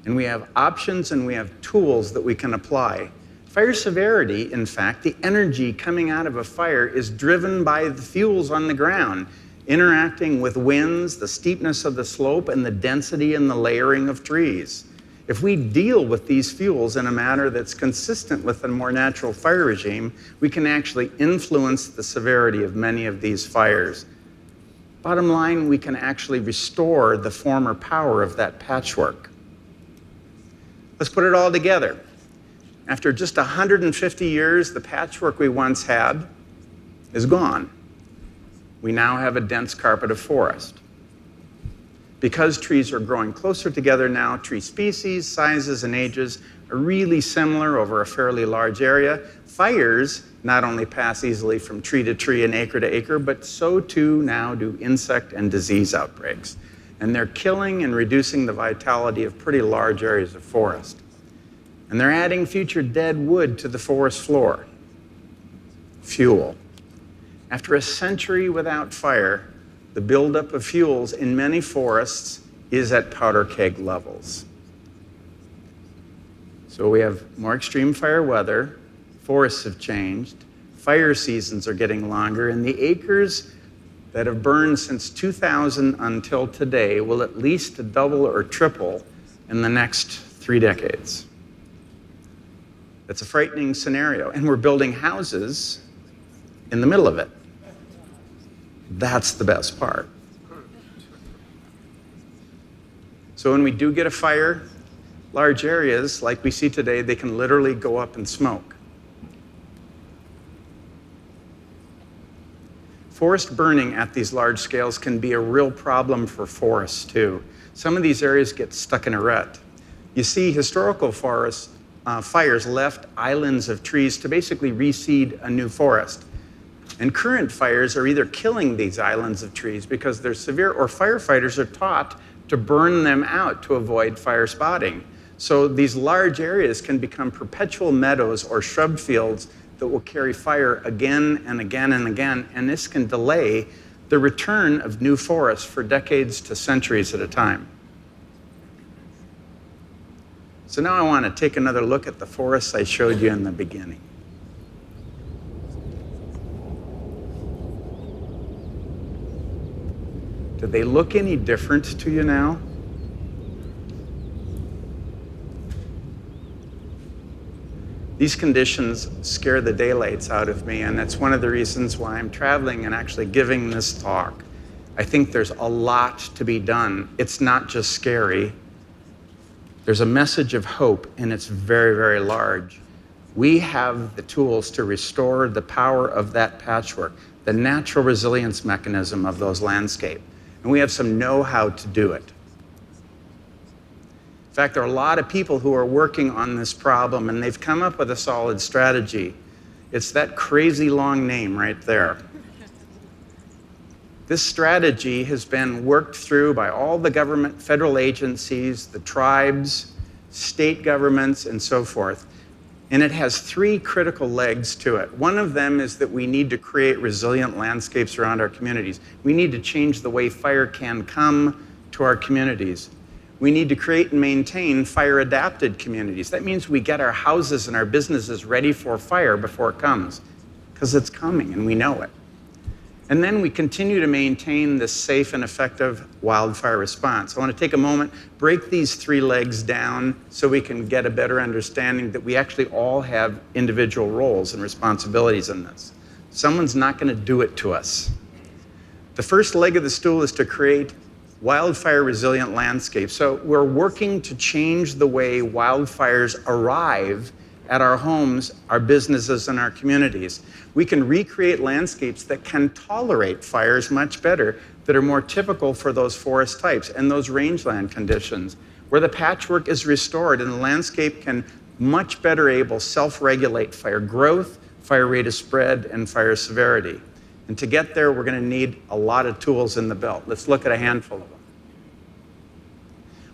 And we have options and we have tools that we can apply. Fire severity, in fact, the energy coming out of a fire is driven by the fuels on the ground, interacting with winds, the steepness of the slope, and the density and the layering of trees. If we deal with these fuels in a manner that's consistent with a more natural fire regime, we can actually influence the severity of many of these fires. Bottom line, we can actually restore the former power of that patchwork. Let's put it all together. After just 150 years, the patchwork we once had is gone. We now have a dense carpet of forest. Because trees are growing closer together now, tree species, sizes, and ages are really similar over a fairly large area. Fires not only pass easily from tree to tree and acre to acre, but so too now do insect and disease outbreaks. And they're killing and reducing the vitality of pretty large areas of forest. And they're adding future dead wood to the forest floor. Fuel. After a century without fire, the buildup of fuels in many forests is at powder keg levels. So we have more extreme fire weather, forests have changed, fire seasons are getting longer, and the acres that have burned since 2000 until today will at least double or triple in the next 3 decades. That's a frightening scenario, and we're building houses in the middle of it. That's the best part. So when we do get a fire, large areas like we see today, they can literally go up in smoke. Forest burning at these large scales can be a real problem for forests too. Some of these areas get stuck in a rut. You see, historical forest fires left islands of trees to basically reseed a new forest. And current fires are either killing these islands of trees because they're severe, or firefighters are taught to burn them out to avoid fire spotting. So these large areas can become perpetual meadows or shrub fields that will carry fire again and again and again, and this can delay the return of new forests for decades to centuries at a time. So now I want to take another look at the forests I showed you in the beginning. Do they look any different to you now? These conditions scare the daylights out of me, and that's one of the reasons why I'm traveling and actually giving this talk. I think there's a lot to be done. It's not just scary. There's a message of hope, and it's very, very large. We have the tools to restore the power of that patchwork, the natural resilience mechanism of those landscapes. And we have some know-how to do it. In fact, there are a lot of people who are working on this problem, and they've come up with a solid strategy. It's that crazy long name right there. This strategy has been worked through by all the government, federal agencies, the tribes, state governments, and so forth. And it has three critical legs to it. One of them is that we need to create resilient landscapes around our communities. We need to change the way fire can come to our communities. We need to create and maintain fire-adapted communities. That means we get our houses and our businesses ready for fire before it comes, because it's coming and we know it. And then we continue to maintain this safe and effective wildfire response. I want to take a moment, break these three legs down so we can get a better understanding that we actually all have individual roles and responsibilities in this. Someone's not going to do it to us. The first leg of the stool is to create wildfire resilient landscapes. So we're working to change the way wildfires arrive at our homes, our businesses, and our communities. We can recreate landscapes that can tolerate fires much better, that are more typical for those forest types and those rangeland conditions, where the patchwork is restored and the landscape can much better able self-regulate fire growth, fire rate of spread, and fire severity. And to get there, we're going to need a lot of tools in the belt. Let's look at a handful of them.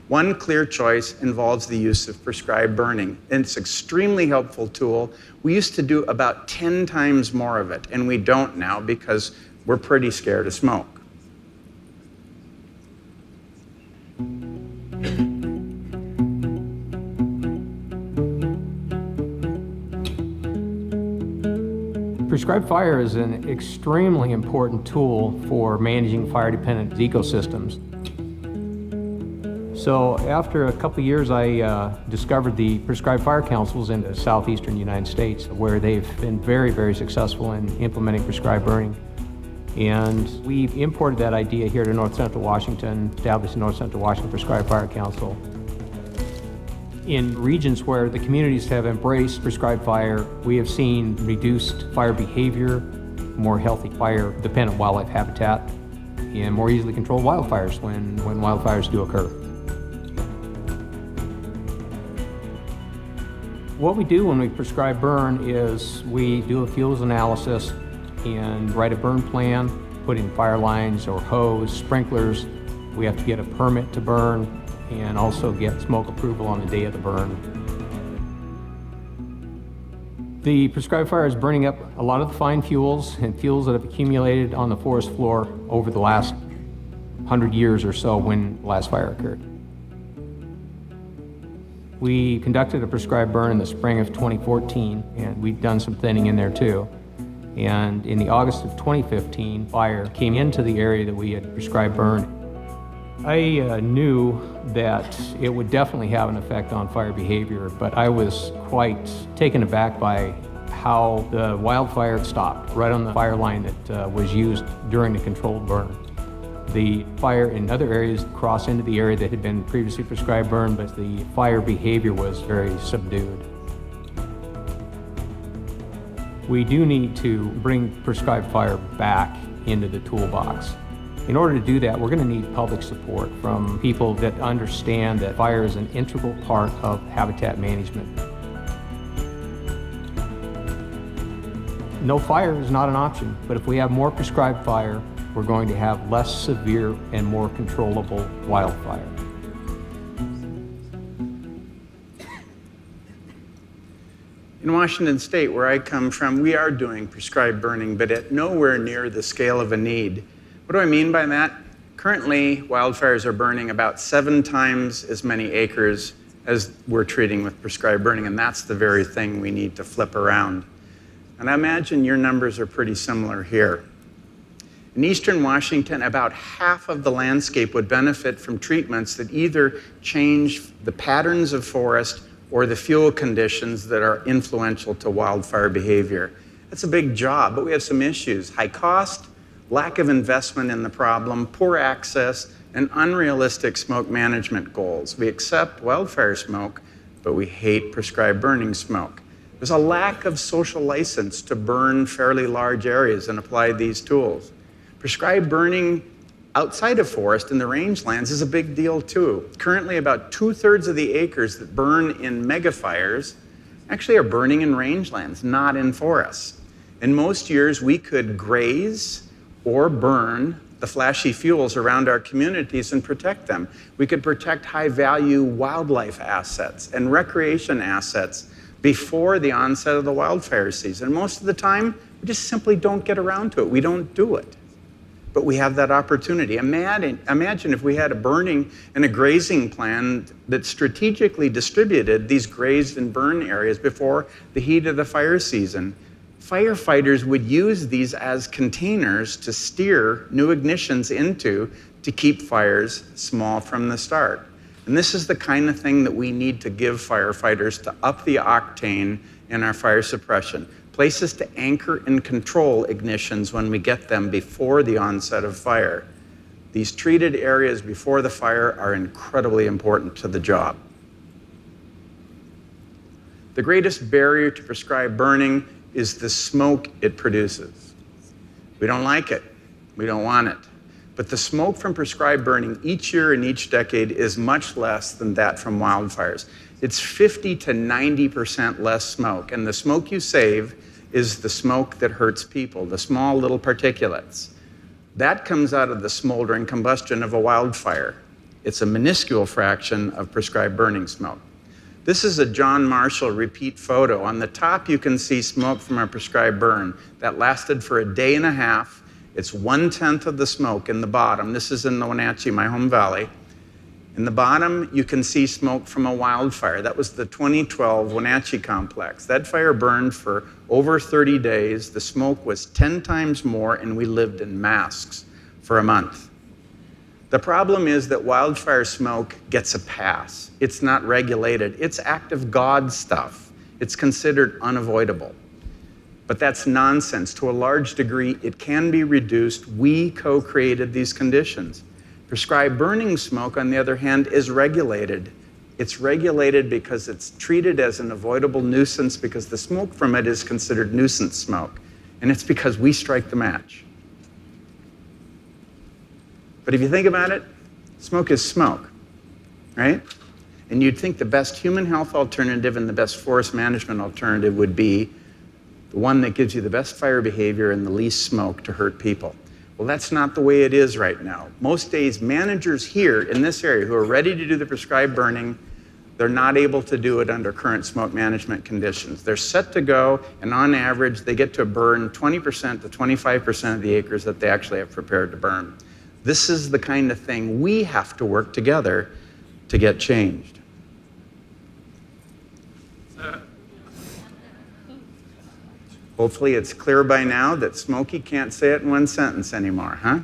One clear choice involves the use of prescribed burning. And it's an extremely helpful tool. We used to do about 10 times more of it, and we don't now because we're pretty scared of smoke. Prescribed fire is an extremely important tool for managing fire-dependent ecosystems. So after a couple years, I discovered the Prescribed Fire Councils in the southeastern United States, where they've been very, very successful in implementing prescribed burning. And we imported that idea here to North Central Washington, established the North Central Washington Prescribed Fire Council. In regions where the communities have embraced prescribed fire, we have seen reduced fire behavior, more healthy fire-dependent wildlife habitat, and more easily controlled wildfires when wildfires do occur. What we do when we prescribe burn is we do a fuels analysis and write a burn plan, put in fire lines or hose, sprinklers. We have to get a permit to burn and also get smoke approval on the day of the burn. The prescribed fire is burning up a lot of the fine fuels and fuels that have accumulated on the forest floor over the last 100 years or so when the last fire occurred. We conducted a prescribed burn in the spring of 2014, and we've done some thinning in there too. And in the August of 2015, fire came into the area that we had prescribed burn. I knew that it would definitely have an effect on fire behavior, but I was quite taken aback by how the wildfire stopped right on the fire line that was used during the controlled burn. The fire in other areas crossed into the area that had been previously prescribed burn, but the fire behavior was very subdued. We do need to bring prescribed fire back into the toolbox. In order to do that, we're going to need public support from people that understand that fire is an integral part of habitat management. No fire is not an option, but if we have more prescribed fire, we're going to have less severe and more controllable wildfire. In Washington State, where I come from, we are doing prescribed burning, but at nowhere near the scale of a need. What do I mean by that? Currently, wildfires are burning about 7 times as many acres as we're treating with prescribed burning, and that's the very thing we need to flip around. And I imagine your numbers are pretty similar here. In eastern Washington, about half of the landscape would benefit from treatments that either change the patterns of forest or the fuel conditions that are influential to wildfire behavior. That's a big job, but we have some issues. High cost, lack of investment in the problem, poor access, and unrealistic smoke management goals. We accept wildfire smoke, but we hate prescribed burning smoke. There's a lack of social license to burn fairly large areas and apply these tools. Prescribed burning outside of forest in the rangelands is a big deal too. Currently, about 2/3 of the acres that burn in megafires actually are burning in rangelands, not in forests. In most years, we could graze or burn the flashy fuels around our communities and protect them. We could protect high-value wildlife assets and recreation assets before the onset of the wildfire season. Most of the time, we just simply don't get around to it. We don't do it. But we have that opportunity. Imagine if we had a burning and a grazing plan that strategically distributed these grazed and burn areas before the heat of the fire season. Firefighters would use these as containers to steer new ignitions into to keep fires small from the start. And this is the kind of thing that we need to give firefighters to up the octane in our fire suppression. Places to anchor and control ignitions when we get them before the onset of fire. These treated areas before the fire are incredibly important to the job. The greatest barrier to prescribed burning is the smoke it produces. We don't like it. We don't want it. But the smoke from prescribed burning each year and each decade is much less than that from wildfires. It's 50 to 90% less smoke, and the smoke you save is the smoke that hurts people, the small little particulates. That comes out of the smoldering combustion of a wildfire. It's a minuscule fraction of prescribed burning smoke. This is a John Marshall repeat photo. On the top, you can see smoke from a prescribed burn. That lasted for a day and a half. It's 1/10 of the smoke in the bottom. This is in the Wenatchee, my home valley. In the bottom, you can see smoke from a wildfire. That was the 2012 Wenatchee complex. That fire burned for over 30 days. The smoke was 10 times more, and we lived in masks for a month. The problem is that wildfire smoke gets a pass. It's not regulated. It's act of God stuff. It's considered unavoidable. But that's nonsense. To a large degree, it can be reduced. We co-created these conditions. Prescribed burning smoke, on the other hand, is regulated. It's regulated because it's treated as an avoidable nuisance because the smoke from it is considered nuisance smoke. And it's because we strike the match. But if you think about it, smoke is smoke, right? And you'd think the best human health alternative and the best forest management alternative would be the one that gives you the best fire behavior and the least smoke to hurt people. Well, that's not the way it is right now. Most days, managers here in this area who are ready to do the prescribed burning, they're not able to do it under current smoke management conditions. They're set to go, and on average, they get to burn 20% to 25% of the acres that they actually have prepared to burn. This is the kind of thing we have to work together to get changed. Hopefully it's clear by now that Smokey can't say it in one sentence anymore, huh?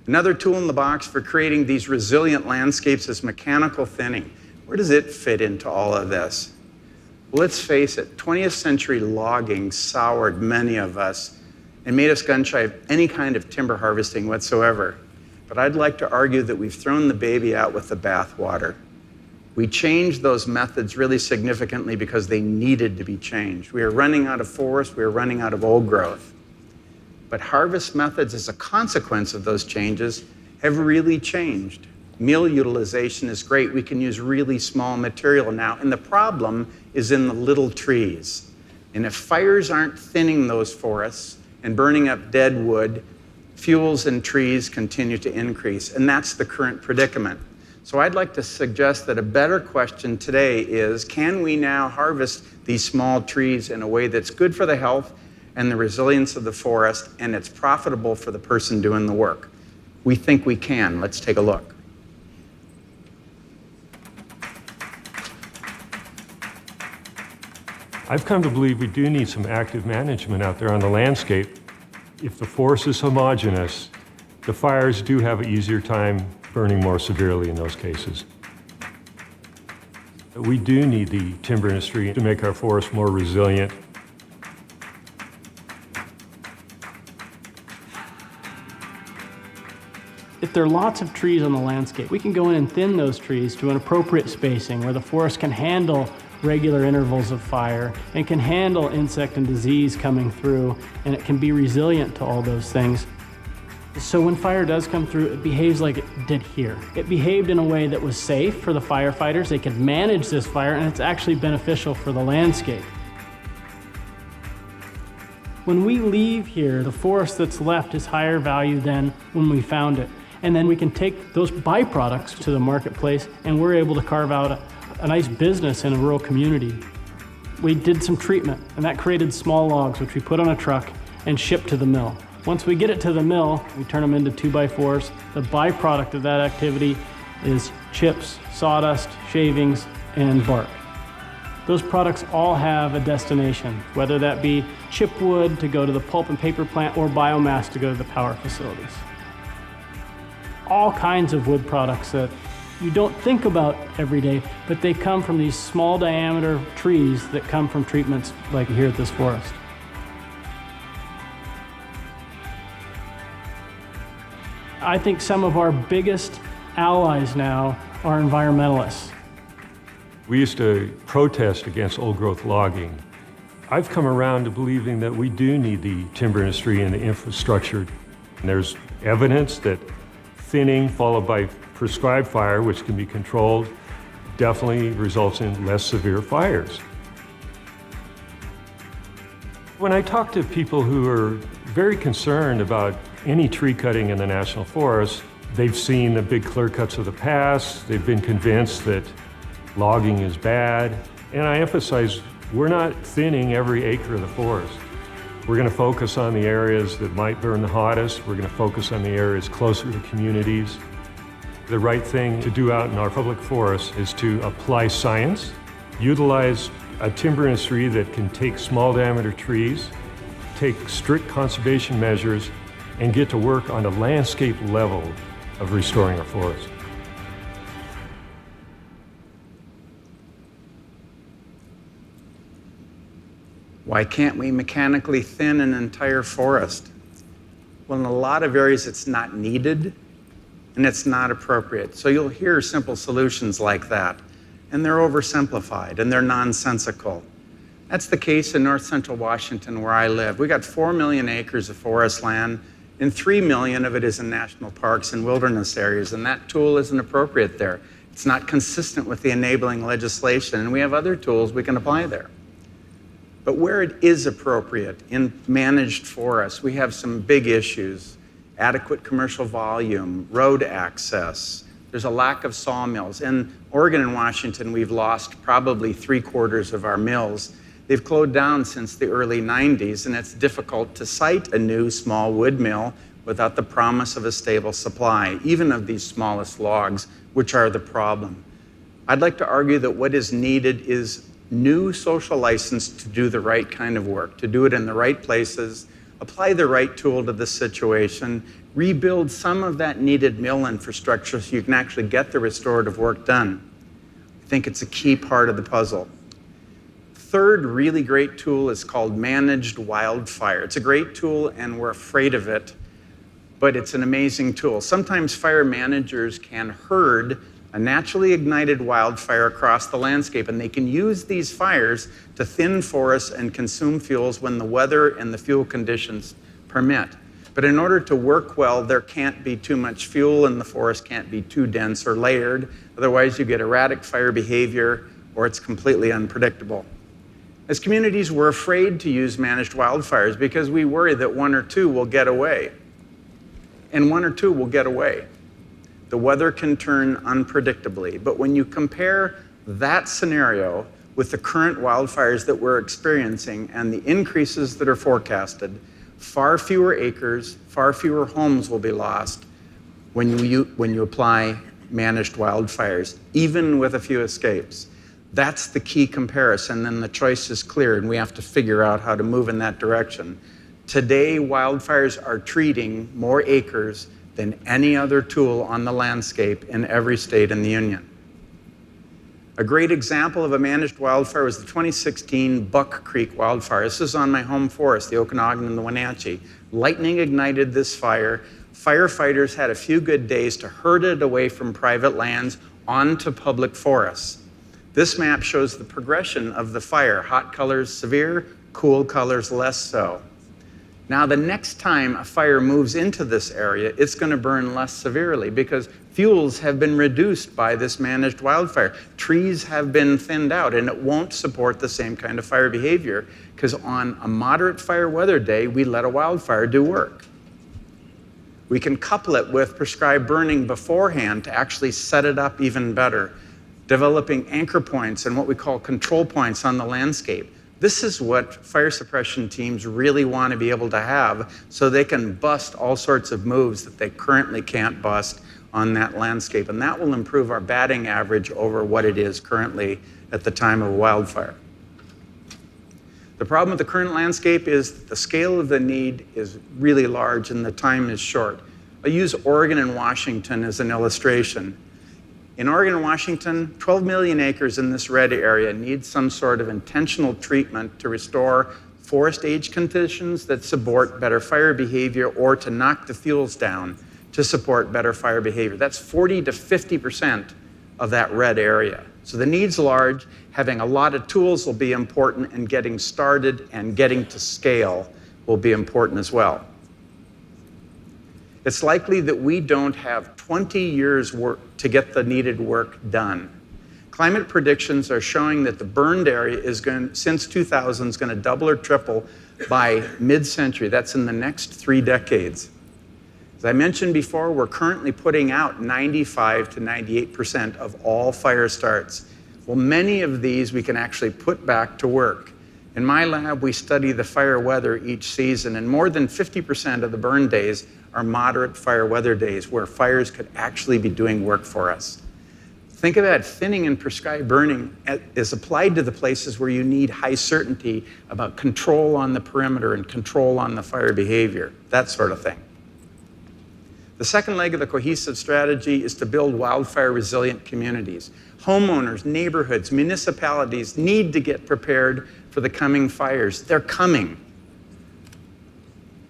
Another tool in the box for creating these resilient landscapes is mechanical thinning. Where does it fit into all of this? Well, let's face it, 20th century logging soured many of us and made us gun shy of any kind of timber harvesting whatsoever. But I'd like to argue that we've thrown the baby out with the bathwater. We changed those methods really significantly because they needed to be changed. We were running out of forest, we were running out of old growth. But harvest methods as a consequence of those changes have really changed. Meal utilization is great. We can use really small material now, and the problem is in the little trees. And if fires aren't thinning those forests and burning up dead wood, fuels and trees continue to increase, and that's the current predicament. So I'd like to suggest that a better question today is, can we now harvest these small trees in a way that's good for the health and the resilience of the forest, and it's profitable for the person doing the work? We think we can. Let's take a look. I've come to believe we do need some active management out there on the landscape. If the forest is homogeneous, the fires do have an easier time burning more severely in those cases. We do need the timber industry to make our forests more resilient. If there are lots of trees on the landscape, we can go in and thin those trees to an appropriate spacing where the forest can handle regular intervals of fire and can handle insect and disease coming through, and it can be resilient to all those things. So when fire does come through, it behaves like it did here. It behaved in a way that was safe for the firefighters. They could manage this fire, and it's actually beneficial for the landscape. When we leave here, the forest that's left is higher value than when we found it. And then we can take those byproducts to the marketplace, and we're able to carve out a nice business in a rural community. We did some treatment, and that created small logs, which we put on a truck and shipped to the mill. Once we get it to the mill, we turn them into 2x4s. The byproduct of that activity is chips, sawdust, shavings, and bark. Those products all have a destination, whether that be chipwood to go to the pulp and paper plant or biomass to go to the power facilities. All kinds of wood products that you don't think about every day, but they come from these small diameter trees that come from treatments like here at this forest. I think some of our biggest allies now are environmentalists. We used to protest against old growth logging. I've come around to believing that we do need the timber industry and the infrastructure. And there's evidence that thinning followed by prescribed fire, which can be controlled, definitely results in less severe fires. When I talk to people who are very concerned about any tree cutting in the national forest, they've seen the big clear cuts of the past, they've been convinced that logging is bad, and I emphasize we're not thinning every acre of the forest. We're going to focus on the areas that might burn the hottest. We're going to focus on the areas closer to communities. The right thing to do out in our public forests is to apply science, utilize a timber industry that can take small diameter trees, take strict conservation measures, and get to work on the landscape level of restoring our forests. Why can't we mechanically thin an entire forest? Well, in a lot of areas it's not needed and it's not appropriate. So you'll hear simple solutions like that, and they're oversimplified and they're nonsensical. That's the case in north central Washington where I live. We got 4 million acres of forest land, and 3 million of it is in national parks and wilderness areas, and that tool isn't appropriate there. It's not consistent with the enabling legislation, and we have other tools we can apply there. But where it is appropriate in managed forests, we have some big issues. Adequate commercial volume, road access. There's a lack of sawmills. In Oregon and Washington, we've lost probably 3/4 of our mills. They've closed down since the early 90s, and it's difficult to site a new small wood mill without the promise of a stable supply, even of these smallest logs, which are the problem. I'd like to argue that what is needed is new social license to do the right kind of work, to do it in the right places, apply the right tool to the situation, rebuild some of that needed mill infrastructure so you can actually get the restorative work done. I think it's a key part of the puzzle. Third really great tool is called managed wildfire. It's a great tool and we're afraid of it, but it's an amazing tool. Sometimes fire managers can herd a naturally ignited wildfire across the landscape, and they can use these fires to thin forests and consume fuels when the weather and the fuel conditions permit. But in order to work well, there can't be too much fuel and the forest can't be too dense or layered. Otherwise, you get erratic fire behavior or it's completely unpredictable. As communities, we're afraid to use managed wildfires because we worry that one or two will get away. And one or two will get away. The weather can turn unpredictably, but when you compare that scenario with the current wildfires that we're experiencing and the increases that are forecasted, far fewer acres, far fewer homes will be lost when you apply managed wildfires, even with a few escapes. That's the key comparison, and the choice is clear, and we have to figure out how to move in that direction. Today, wildfires are treating more acres than any other tool on the landscape in every state in the Union. A great example of a managed wildfire was the 2016 Buck Creek wildfire. This is on my home forest, the Okanagan and the Wenatchee. Lightning ignited this fire. Firefighters had a few good days to herd it away from private lands onto public forests. This map shows the progression of the fire. Hot colors severe, cool colors less so. Now, the next time a fire moves into this area, it's going to burn less severely because fuels have been reduced by this managed wildfire. Trees have been thinned out, and it won't support the same kind of fire behavior because on a moderate fire weather day, we let a wildfire do work. We can couple it with prescribed burning beforehand to actually set it up even better, developing anchor points and what we call control points on the landscape. This is what fire suppression teams really want to be able to have so they can bust all sorts of moves that they currently can't bust on that landscape. And that will improve our batting average over what it is currently at the time of a wildfire. The problem with the current landscape is that the scale of the need is really large and the time is short. I'll use Oregon and Washington as an illustration. In Oregon and Washington, 12 million acres in this red area need some sort of intentional treatment to restore forest age conditions that support better fire behavior or to knock the fuels down to support better fire behavior. That's 40 to 50% of that red area. So the need's large. Having a lot of tools will be important, and getting started and getting to scale will be important as well. It's likely that we don't have 20 years' work to get the needed work done. Climate predictions are showing that the burned area since 2000 is going to double or triple by mid-century. That's in the next 3 decades. As I mentioned before, we're currently putting out 95 to 98% of all fire starts. Well, many of these we can actually put back to work. In my lab, we study the fire weather each season, and more than 50% of the burn days are moderate fire weather days where fires could actually be doing work for us. Think of that thinning and prescribed burning is applied to the places where you need high certainty about control on the perimeter and control on the fire behavior, that sort of thing. The second leg of the cohesive strategy is to build wildfire resilient communities. Homeowners, neighborhoods, municipalities need to get prepared for the coming fires. They're coming.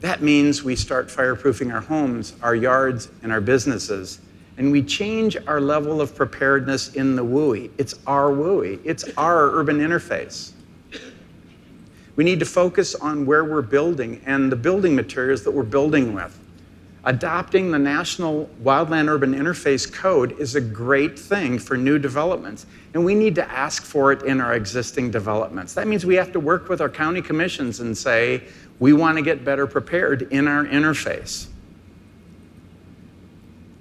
That means we start fireproofing our homes, our yards, and our businesses, and we change our level of preparedness in the WUI. It's our WUI. It's our urban interface. We need to focus on where we're building and the building materials that we're building with. Adopting the National Wildland Urban Interface Code is a great thing for new developments, and we need to ask for it in our existing developments. That means we have to work with our county commissions and say, we want to get better prepared in our interface.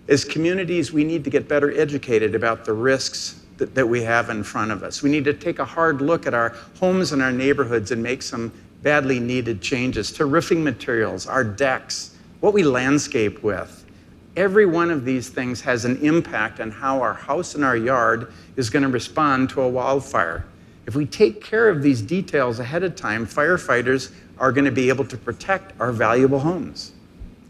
As communities, we need to get better educated about the risks that we have in front of us. We need to take a hard look at our homes and our neighborhoods and make some badly needed changes to roofing materials, our decks, what we landscape with. Every one of these things has an impact on how our house and our yard is going to respond to a wildfire. If we take care of these details ahead of time, firefighters are going to be able to protect our valuable homes,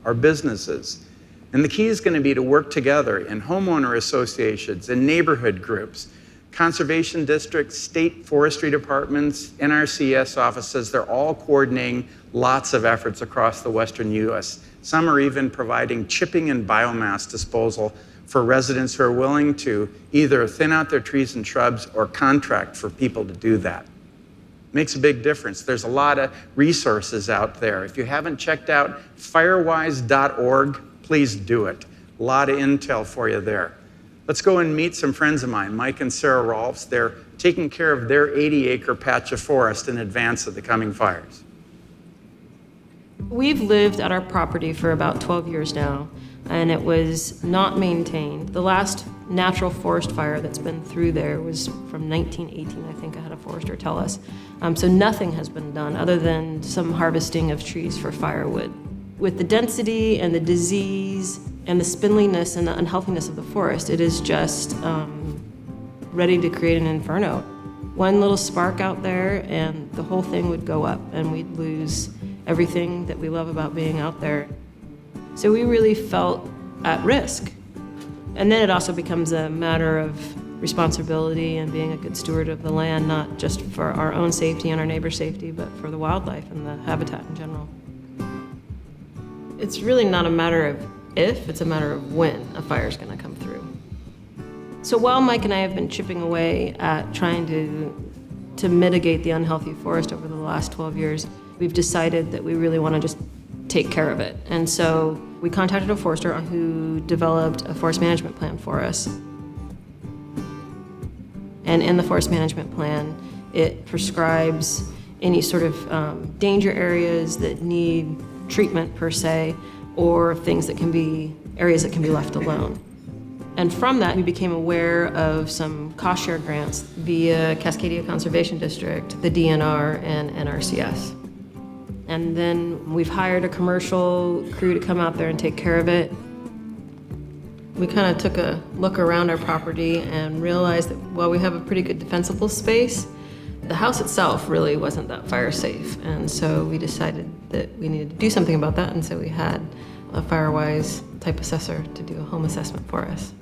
our businesses. And the key is going to be to work together in homeowner associations and neighborhood groups Conservation districts, state forestry departments, NRCS offices, they're all coordinating lots of efforts across the western U.S. Some are even providing chipping and biomass disposal for residents who are willing to either thin out their trees and shrubs or contract for people to do that. Makes a big difference. There's a lot of resources out there. If you haven't checked out firewise.org, please do it. A lot of intel for you there. Let's go and meet some friends of mine, Mike and Sarah Rolfs. They're taking care of their 80-acre patch of forest in advance of the coming fires. We've lived at our property for about 12 years now, and it was not maintained. The last natural forest fire that's been through there was from 1918, I think I had a forester tell us. So nothing has been done other than some harvesting of trees for firewood. With the density and the disease and the spindliness and the unhealthiness of the forest, it is just ready to create an inferno. One little spark out there and the whole thing would go up and we'd lose everything that we love about being out there. So we really felt at risk. And then it also becomes a matter of responsibility and being a good steward of the land, not just for our own safety and our neighbor's safety, but for the wildlife and the habitat in general. It's really not a matter of if, it's a matter of when a fire is going to come through. So while Mike and I have been chipping away at trying to mitigate the unhealthy forest over the last 12 years, we've decided that we really want to just take care of it. And so we contacted a forester who developed a forest management plan for us. And in the forest management plan, it prescribes any sort of danger areas that need treatment per se, or things that can be areas that can be left alone. And from that, we became aware of some cost share grants via Cascadia Conservation District, the DNR, and NRCS. And then we've hired a commercial crew to come out there and take care of it. We kind of took a look around our property and realized that while we have a pretty good defensible space, the house itself really wasn't that fire safe. And so we decided that we needed to do something about that. And so we had a Firewise type assessor to do a home assessment for us.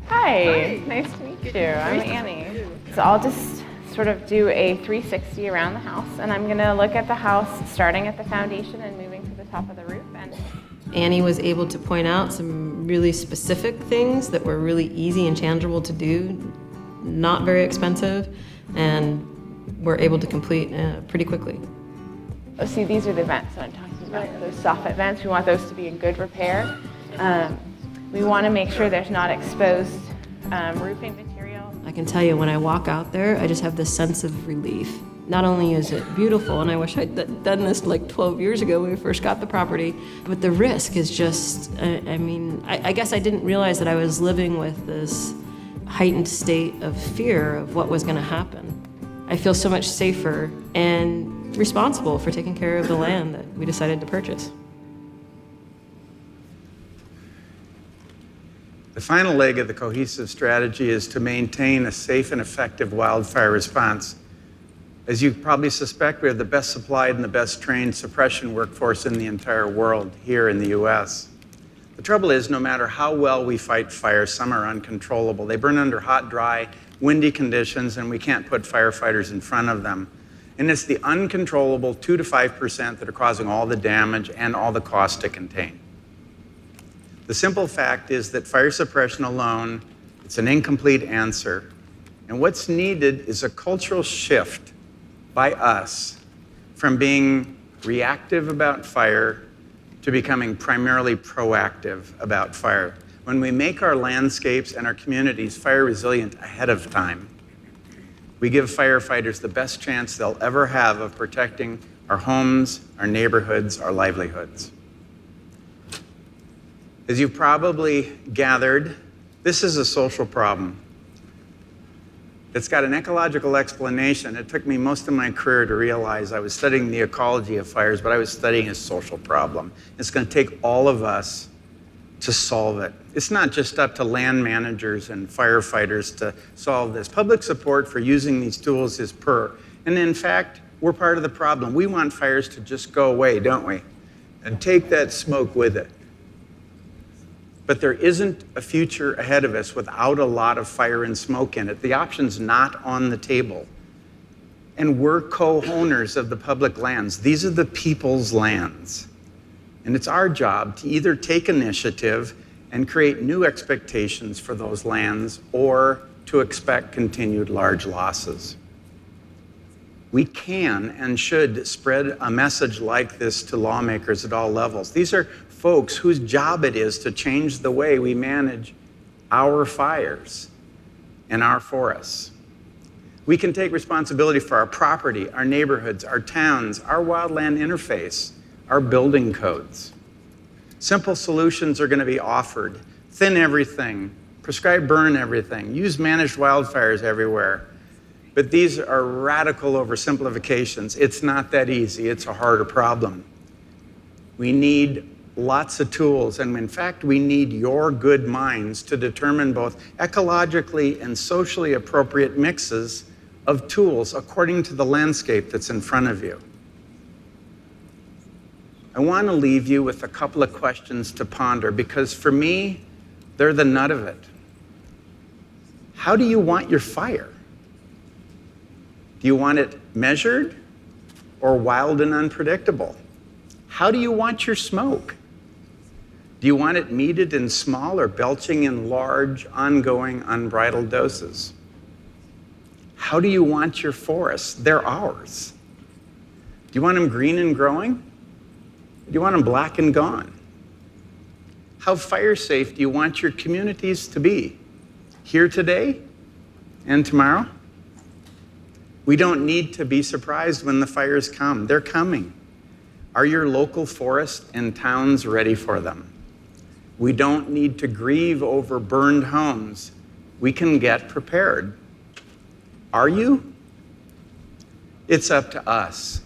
Hi, nice to meet you. I'm Annie. So I'll just sort of do a 360 around the house, and I'm gonna look at the house starting at the foundation and moving to the top of the roof. And Annie was able to point out some really specific things that were really easy and tangible to do, not very expensive, and were able to complete pretty quickly. Oh, see, these are the vents that I'm talking about, those soffit vents. We want those to be in good repair. We want to make sure there's not exposed roofing material. I can tell you when I walk out there, I just have this sense of relief. Not only is it beautiful, and I wish I'd done this like 12 years ago when we first got the property, but the risk is just, I guess I didn't realize that I was living with this heightened state of fear of what was going to happen. I feel so much safer and responsible for taking care of the land that we decided to purchase. The final leg of the cohesive strategy is to maintain a safe and effective wildfire response. As you probably suspect, we have the best supplied and the best trained suppression workforce in the entire world here in the US. The trouble is, no matter how well we fight fires, some are uncontrollable. They burn under hot, dry, windy conditions, and we can't put firefighters in front of them. And it's the uncontrollable 2 to 5% that are causing all the damage and all the cost to contain. The simple fact is that fire suppression alone, it's an incomplete answer. And what's needed is a cultural shift by us from being reactive about fire to becoming primarily proactive about fire. When we make our landscapes and our communities fire resilient ahead of time, we give firefighters the best chance they'll ever have of protecting our homes, our neighborhoods, our livelihoods. As you've probably gathered, this is a social problem. It's got an ecological explanation. It took me most of my career to realize I was studying the ecology of fires, but I was studying a social problem. It's going to take all of us to solve it. It's not just up to land managers and firefighters to solve this. Public support for using these tools is poor. And in fact, we're part of the problem. We want fires to just go away, don't we? And take that smoke with it. but there isn't a future ahead of us without a lot of fire and smoke in it. The option's not on the table. And we're co-owners of the public lands. These are the people's lands. And it's our job to either take initiative and create new expectations for those lands or to expect continued large losses. We can and should spread a message like this to lawmakers at all levels. These are folks whose job it is to change the way we manage our fires and our forests. We can take responsibility for our property, our neighborhoods, our towns, our wildland interface, our building codes. Simple solutions are going to be offered. Thin everything, prescribe burn everything, use managed wildfires everywhere. But these are radical oversimplifications. It's not that easy. It's a harder problem. We need lots of tools, and in fact, we need your good minds to determine both ecologically and socially appropriate mixes of tools according to the landscape that's in front of you. I want to leave you with a couple of questions to ponder, because for me, they're the nut of it. How do you want your fire? Do you want it measured or wild and unpredictable? How do you want your smoke? Do you want it meted in small or belching in large, ongoing, unbridled doses? How do you want your forests? They're ours. Do you want them green and growing? Do you want them black and gone? How fire safe do you want your communities to be? Here today and tomorrow? We don't need to be surprised when the fires come. They're coming. Are your local forests and towns ready for them? We don't need to grieve over burned homes. We can get prepared. Are you? It's up to us.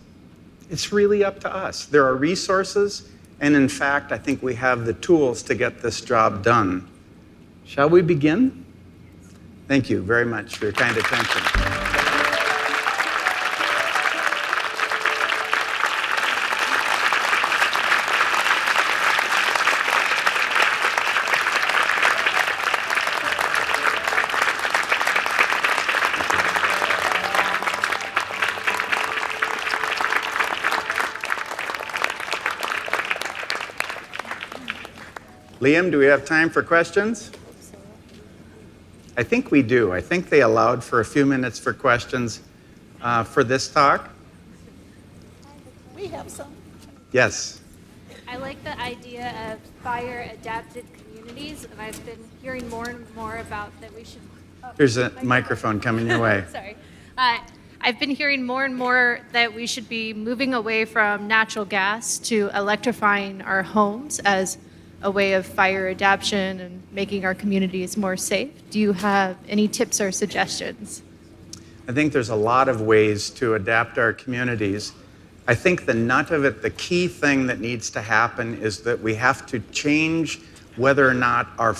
It's really up to us. There are resources, and in fact, I think we have the tools to get this job done. Shall we begin? Thank you very much for your kind attention. Liam, do we have time for questions? I think we do. I think they allowed for a few minutes for questions for this talk. We have some. Yes. I like the idea of fire-adapted communities, and I've been hearing more and more about that we should... There's a microphone coming your way. Sorry. I've been hearing more and more that we should be moving away from natural gas to electrifying our homes as a way of fire adaptation and making our communities more safe. Do you have any tips or suggestions? I think there's a lot of ways to adapt our communities. I think the nut of it, the key thing that needs to happen is that we have to change whether or not our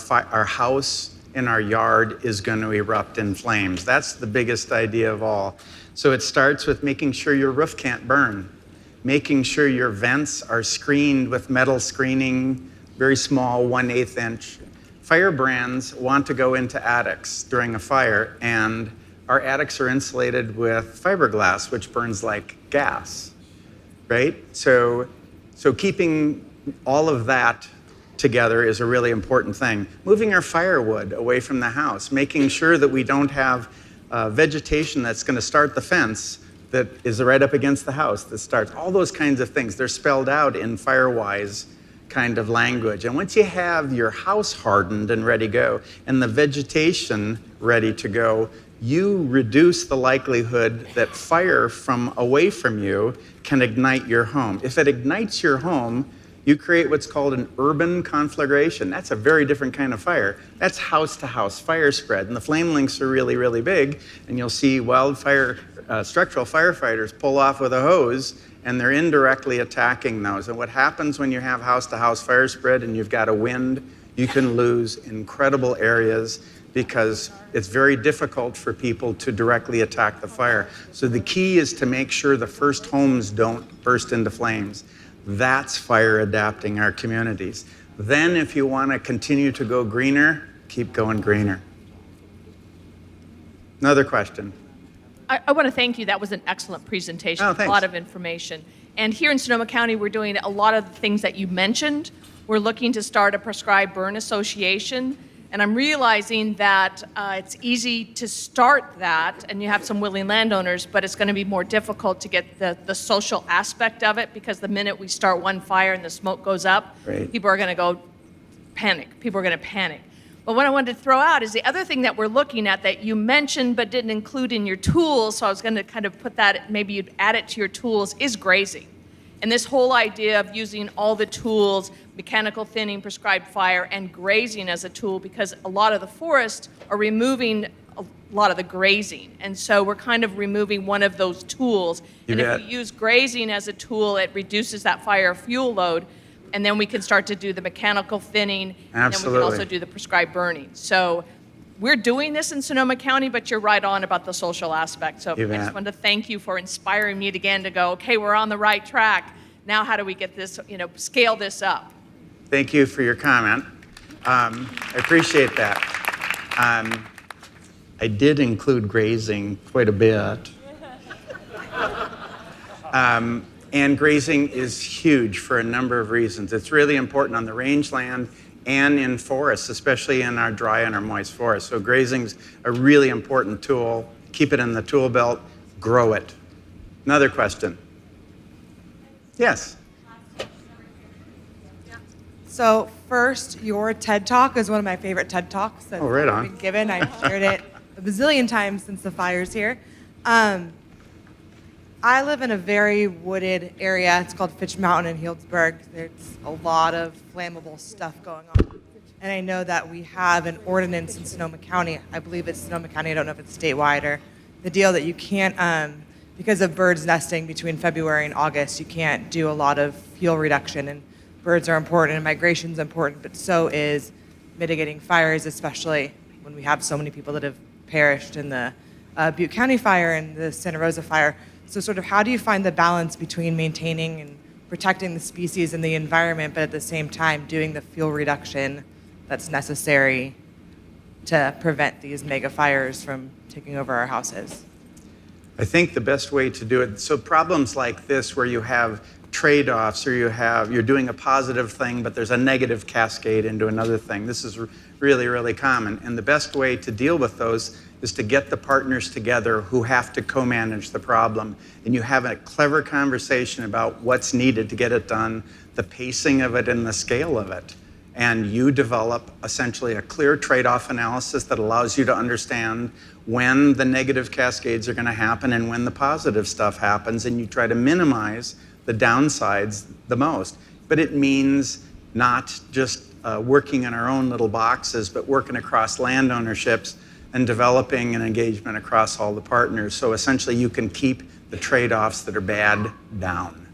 house in our yard is going to erupt in flames. That's the biggest idea of all. So it starts with making sure your roof can't burn, making sure your vents are screened with metal screening, very small, 1/8 inch. Fire brands want to go into attics during a fire, and our attics are insulated with fiberglass, which burns like gas, right? So keeping all of that together is a really important thing. Moving our firewood away from the house, making sure that we don't have vegetation that's going to start the fence that is right up against the house that starts. All those kinds of things, they're spelled out in FireWise kind of language. And once you have your house hardened and ready to go, and the vegetation ready to go, you reduce the likelihood that fire from away from you can ignite your home. If it ignites your home, you create what's called an urban conflagration. That's a very different kind of fire. That's house-to-house fire spread. And the flame links are really, really big. And you'll see wildfire structural firefighters pull off with a hose, and they're indirectly attacking those. And what happens when you have house-to-house fire spread and you've got a wind, you can lose incredible areas because it's very difficult for people to directly attack the fire. So the key is to make sure the first homes don't burst into flames. That's fire adapting our communities. Then if you want to continue to go greener, keep going greener. Another question. I want to thank you. That was an excellent presentation. Oh, A thanks. lot of information. And here in Sonoma County, we're doing a lot of the things that you mentioned. We're looking to start a prescribed burn association. And I'm realizing that it's easy to start that, and you have some willing landowners, but it's going to be more difficult to get the social aspect of it, because the minute we start one fire and the smoke goes up, Right. people are going to go panic. People are going to panic. But what I wanted to throw out is the other thing that we're looking at that you mentioned but didn't include in your tools, so I was going to kind of put that, maybe you'd add it to your tools, is grazing. And this whole idea of using all the tools, mechanical thinning, prescribed fire, and grazing as a tool, because a lot of the forests are removing a lot of the grazing. And so we're kind of removing one of those tools. You and bet. if we use grazing as a tool, it reduces that fire fuel load. And then we can start to do the mechanical thinning. And then we Absolutely. can also do the prescribed burning. So we're doing this in Sonoma County, but you're right on about the social aspect. So You I just bet. wanted to thank you for inspiring me again to go, okay, we're on the right track. Now how do we get this, scale this up? Thank you for your comment. I appreciate that. I did include grazing quite a bit. And grazing is huge for a number of reasons. It's really important on the rangeland and in forests, especially in our dry and our moist forests. So grazing's a really important tool. Keep it in the tool belt, grow it. Another question. Yes. So first, your TED Talk is one of my favorite TED Talks that's Oh, right on. been given. I've shared it a bazillion times since the fires here. I live in a very wooded area. It's called Fitch Mountain in Healdsburg. There's a lot of flammable stuff going on. And I know that we have an ordinance in Sonoma County. I believe it's Sonoma County. I don't know if it's statewide or the deal that you can't, because of birds nesting between February and August, you can't do a lot of fuel reduction. And birds are important and migration's important, but so is mitigating fires, especially when we have so many people that have perished in the Butte County fire and the Santa Rosa fire. So sort of how do you find the balance between maintaining and protecting the species and the environment, but at the same time doing the fuel reduction that's necessary to prevent these mega fires from taking over our houses? I think the best way to do it, so problems like this where you have trade-offs or you're doing a positive thing, but there's a negative cascade into another thing. This is really, really common. And the best way to deal with those is to get the partners together who have to co-manage the problem. And you have a clever conversation about what's needed to get it done, the pacing of it and the scale of it. And you develop essentially a clear trade-off analysis that allows you to understand when the negative cascades are going to happen and when the positive stuff happens, and you try to minimize the downsides the most. But it means not just working in our own little boxes, but working across land ownerships and developing an engagement across all the partners. So essentially you can keep the trade-offs that are bad down.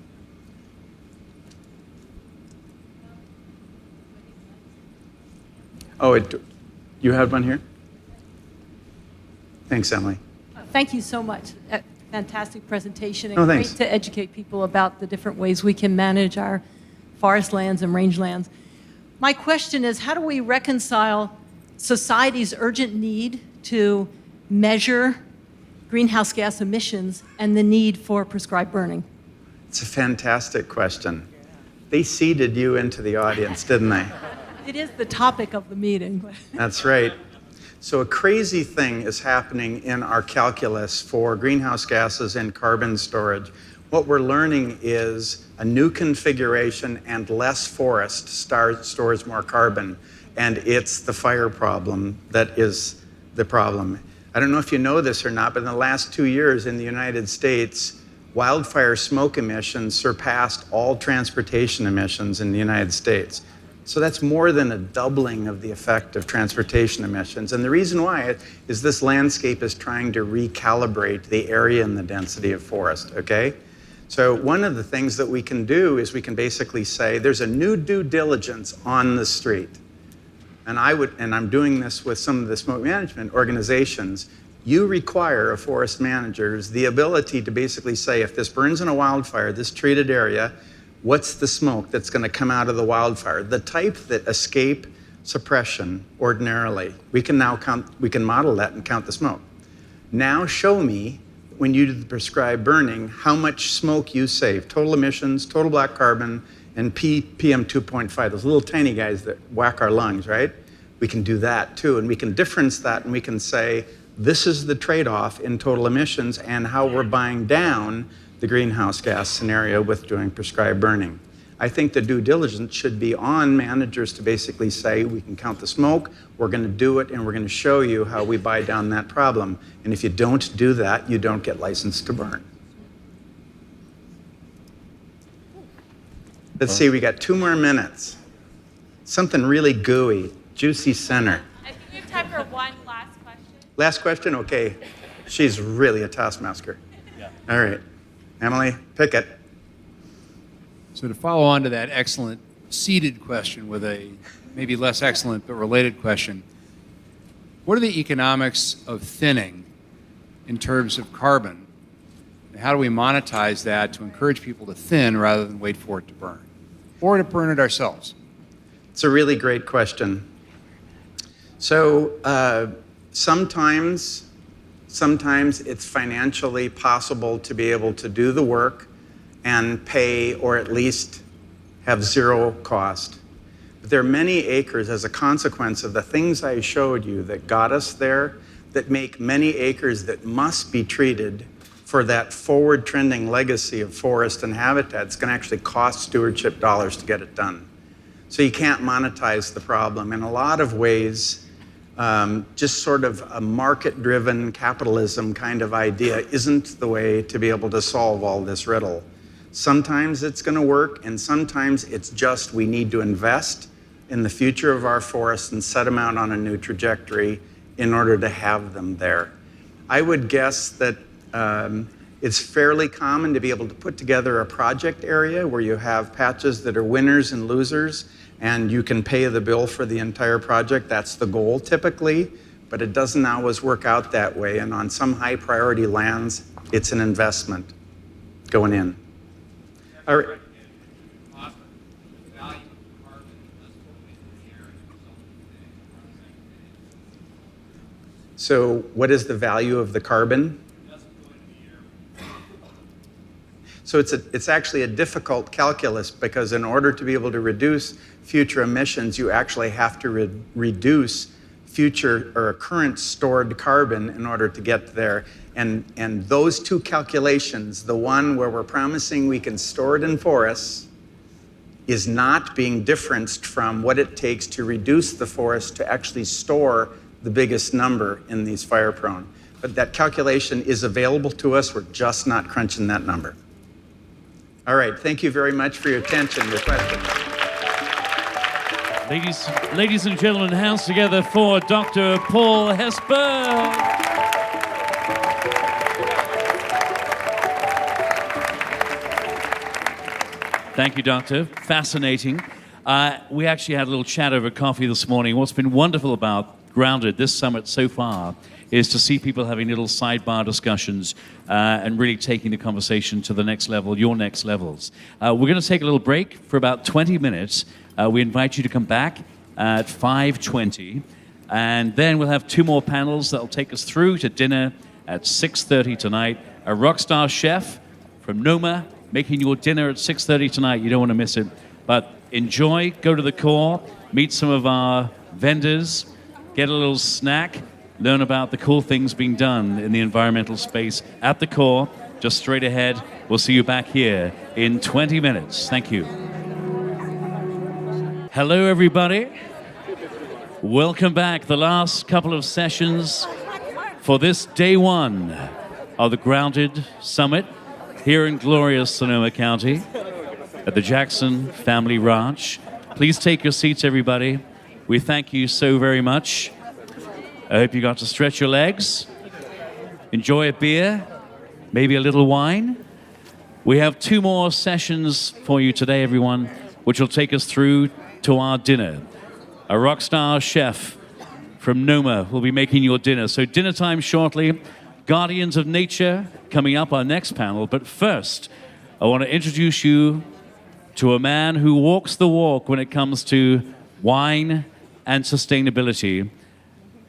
Oh, you have one here? Thanks, Emily. Thank you so much. Fantastic presentation, and Oh, great thanks. to educate people about the different ways we can manage our forest lands and rangelands. My question is, how do we reconcile society's urgent need to measure greenhouse gas emissions and the need for prescribed burning? It's a fantastic question. They seeded you into the audience, didn't they? It is the topic of the meeting. That's right. So a crazy thing is happening in our calculus for greenhouse gases and carbon storage. What we're learning is a new configuration and less forest stores more carbon. And it's the fire problem that is the problem. I don't know if you know this or not, but in the last 2 years in the United States, wildfire smoke emissions surpassed all transportation emissions in the United States. So that's more than a doubling of the effect of transportation emissions. And the reason why is this landscape is trying to recalibrate the area and the density of forest, okay? So one of the things that we can do is we can basically say there's a new due diligence on the street. And I'm doing this with some of the smoke management organizations. You require of forest managers the ability to basically say, if this burns in a wildfire, this treated area, What's the smoke that's going to come out of the wildfire? The type that escape suppression ordinarily. We can now we can model that and count the smoke. Now show me, when you do the prescribed burning, how much smoke you save, total emissions, total black carbon, and PM 2.5, those little tiny guys that whack our lungs, right? We can do that too, and we can difference that, and we can say, this is the trade-off in total emissions and how we're buying down the greenhouse gas scenario with doing prescribed burning. I think the due diligence should be on managers to basically say, we can count the smoke, we're going to do it, and we're going to show you how we buy down that problem. And if you don't do that, you don't get licensed to burn. Let's see, we got 2 more minutes. Something really gooey, juicy center. I think we have time for one last question. Last question? Okay. She's really a taskmaster. Yeah. All right. Emily, pick it. So to follow on to that excellent seeded question with a maybe less excellent but related question, what are the economics of thinning in terms of carbon? And how do we monetize that to encourage people to thin rather than wait for it to burn? Or to burn it ourselves? It's a really great question. So sometimes it's financially possible to be able to do the work and pay or at least have zero cost. But there are many acres as a consequence of the things I showed you that got us there, that make many acres that must be treated for that forward trending legacy of forest and habitat. It's going to actually cost stewardship dollars to get it done. So you can't monetize the problem. In a lot of ways, just sort of a market-driven capitalism kind of idea isn't the way to be able to solve all this riddle. Sometimes it's going to work, and sometimes it's just we need to invest in the future of our forests and set them out on a new trajectory in order to have them there. I would guess that it's fairly common to be able to put together a project area where you have patches that are winners and losers, and you can pay the bill for the entire project. That's the goal typically, but it doesn't always work out that way. And on some high priority lands, it's an investment going in. All right. So what is the value of the carbon? So it's actually a difficult calculus, because in order to be able to reduce future emissions, you actually have to reduce future or current stored carbon in order to get there. And those two calculations, the one where we're promising we can store it in forests, is not being differenced from what it takes to reduce the forest to actually store the biggest number in these fire prone. But that calculation is available to us. We're just not crunching that number. All right, thank you very much for your attention, your questions. Ladies and gentlemen, hands together for Dr. Paul Hesburgh. Thank you, Doctor. Fascinating. We actually had a little chat over coffee this morning. What's been wonderful about Grounded, this summit so far, is to see people having little sidebar discussions and really taking the conversation to the next level, your next levels. We're going to take a little break for about 20 minutes. We invite you to come back at 5:20, and then we'll have 2 more panels that'll take us through to dinner at 6:30 tonight. A rock star chef from Noma making your dinner at 6:30 tonight. You don't want to miss it. But enjoy, go to the core, meet some of our vendors, get a little snack, learn about the cool things being done in the environmental space at the core, just straight ahead. We'll see you back here in 20 minutes. Thank you. Hello, everybody. Welcome back. The last couple of sessions for this day 1 of the Grounded Summit here in glorious Sonoma County at the Jackson Family Ranch. Please take your seats, everybody. We thank you so very much. I hope you got to stretch your legs, enjoy a beer, maybe a little wine. We have 2 more sessions for you today, everyone, which will take us through to our dinner. A rock star chef from Noma will be making your dinner. So dinner time shortly. Guardians of Nature coming up, our next panel. But first, I want to introduce you to a man who walks the walk when it comes to wine and sustainability.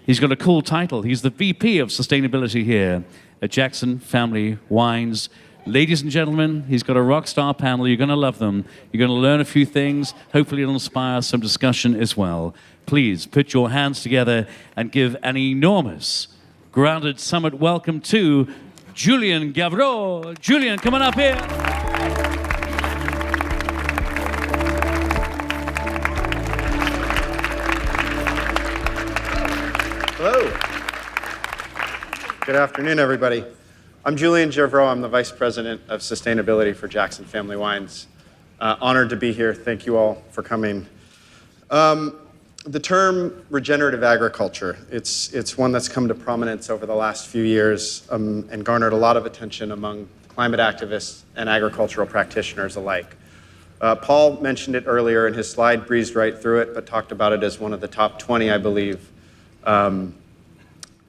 He's got a cool title. He's the VP of Sustainability here at Jackson Family Wines. Ladies and gentlemen, he's got a rock star panel. You're going to love them. You're going to learn a few things. Hopefully it'll inspire some discussion as well. Please put your hands together and give an enormous Grounded Summit welcome to Julien Gavreau. Julien, come on up here. Hello. Good afternoon, everybody. I'm Julien Gavreau. I'm the Vice President of Sustainability for Jackson Family Wines. Honored to be here. Thank you all for coming. The term regenerative agriculture, it's one that's come to prominence over the last few years and garnered a lot of attention among climate activists and agricultural practitioners alike. Paul mentioned it earlier, and his slide breezed right through it, but talked about it as one of the top 20, I believe,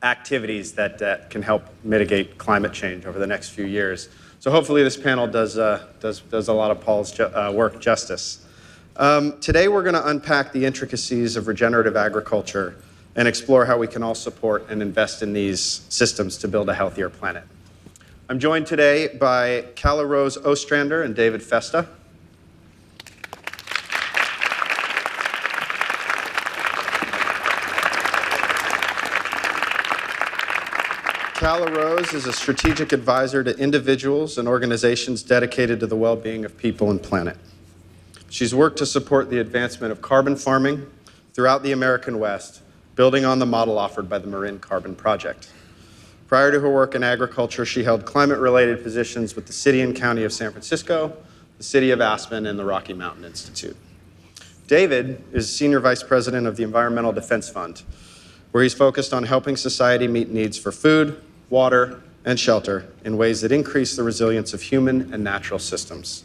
activities that can help mitigate climate change over the next few years. So hopefully this panel does a lot of Paul's work justice. Today we're going to unpack the intricacies of regenerative agriculture and explore how we can all support and invest in these systems to build a healthier planet. I'm joined today by Calla Rose Ostrander and David Festa. Calla Rose is a strategic advisor to individuals and organizations dedicated to the well-being of people and planet. She's worked to support the advancement of carbon farming throughout the American West, building on the model offered by the Marin Carbon Project. Prior to her work in agriculture, she held climate-related positions with the City and County of San Francisco, the City of Aspen, and the Rocky Mountain Institute. David is Senior Vice President of the Environmental Defense Fund, where he's focused on helping society meet needs for food, water, and shelter in ways that increase the resilience of human and natural systems.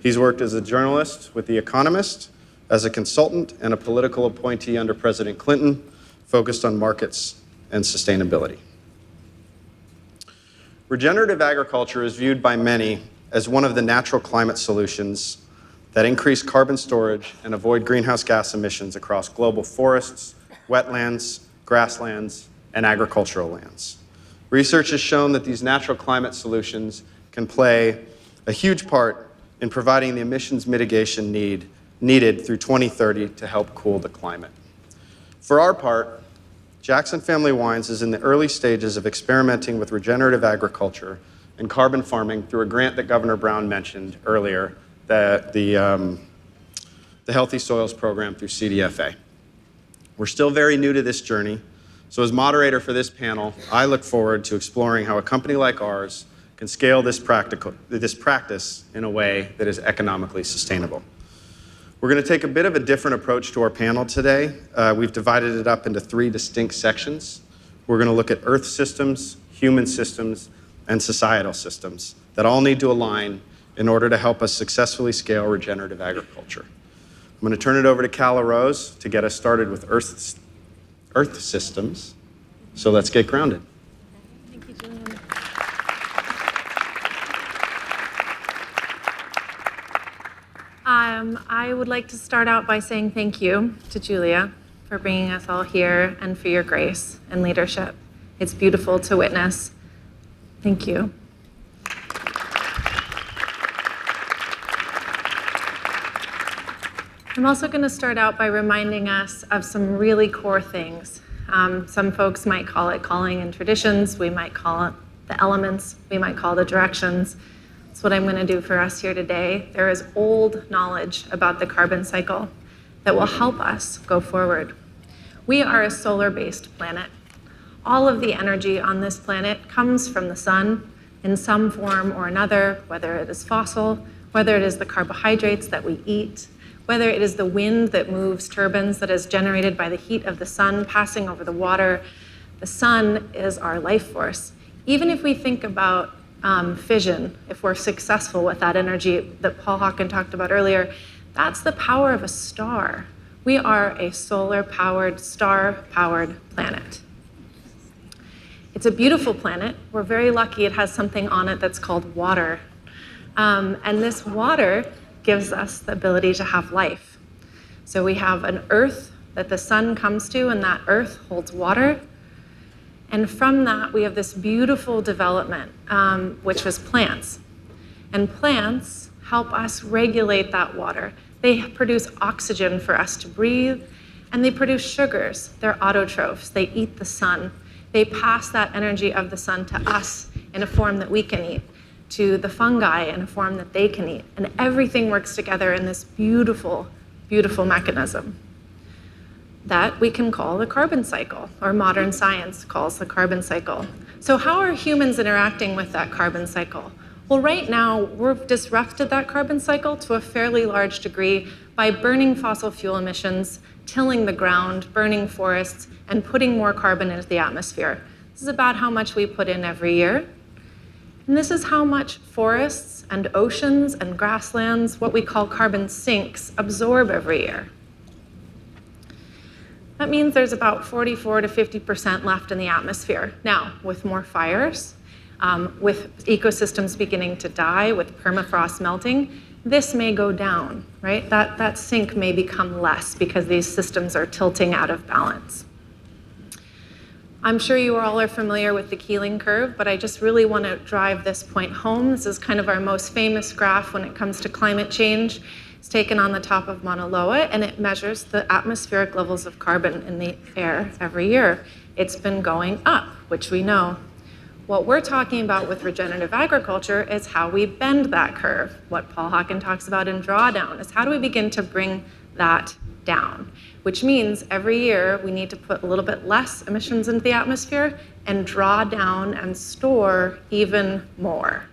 He's worked as a journalist with The Economist, as a consultant, and a political appointee under President Clinton, focused on markets and sustainability. Regenerative agriculture is viewed by many as one of the natural climate solutions that increase carbon storage and avoid greenhouse gas emissions across global forests, wetlands, grasslands, and agricultural lands. Research has shown that these natural climate solutions can play a huge part in providing the emissions mitigation needed through 2030 to help cool the climate. For our part, Jackson Family Wines is in the early stages of experimenting with regenerative agriculture and carbon farming through a grant that Governor Brown mentioned earlier, the Healthy Soils Program through CDFA. We're still very new to this journey, so as moderator for this panel, I look forward to exploring how a company like ours can scale this practice in a way that is economically sustainable. We're going to take a bit of a different approach to our panel today. We've divided it up into 3 distinct sections. We're going to look at Earth systems, human systems, and societal systems that all need to align in order to help us successfully scale regenerative agriculture. I'm going to turn it over to Calla Rose to get us started with Earth systems. So let's get grounded. Thank you, Julien. I would like to start out by saying thank you to Julia for bringing us all here and for your grace and leadership. It's beautiful to witness. Thank you. I'm also going to start out by reminding us of some really core things. Some folks might call it calling and traditions. We might call it the elements. We might call the directions. That's what I'm going to do for us here today. There is old knowledge about the carbon cycle that will help us go forward. We are a solar-based planet. All of the energy on this planet comes from the sun in some form or another, whether it is fossil, whether it is the carbohydrates that we eat, whether it is the wind that moves turbines that is generated by the heat of the sun passing over the water. The sun is our life force. Even if we think about fission, if we're successful with that energy that Paul Hawken talked about earlier, that's the power of a star. We are a solar-powered, star-powered planet. It's a beautiful planet. We're very lucky it has something on it that's called water. And this water gives us the ability to have life. So we have an earth that the sun comes to, and that earth holds water. And from that, we have this beautiful development, which was plants. And plants help us regulate that water. They produce oxygen for us to breathe, and they produce sugars. They're autotrophs. They eat the sun. They pass that energy of the sun to us in a form that we can eat, to the fungi in a form that they can eat. And everything works together in this beautiful, beautiful mechanism that we can call the carbon cycle, or modern science calls the carbon cycle. So how are humans interacting with that carbon cycle? Well, right now, we've disrupted that carbon cycle to a fairly large degree by burning fossil fuel emissions, tilling the ground, burning forests, and putting more carbon into the atmosphere. This is about how much we put in every year. And this is how much forests and oceans and grasslands, what we call carbon sinks, absorb every year. That means there's about 44 to 50% left in the atmosphere. Now, with more fires, with ecosystems beginning to die, with permafrost melting, this may go down, right? That sink may become less because these systems are tilting out of balance. I'm sure you all are familiar with the Keeling curve, but I just really want to drive this point home. This is kind of our most famous graph when it comes to climate change. It's taken on the top of Mauna Loa, and it measures the atmospheric levels of carbon in the air every year. It's been going up, which we know. What we're talking about with regenerative agriculture is how we bend that curve. What Paul Hawken talks about in Drawdown is how do we begin to bring that down, which means every year we need to put a little bit less emissions into the atmosphere and draw down and store even more.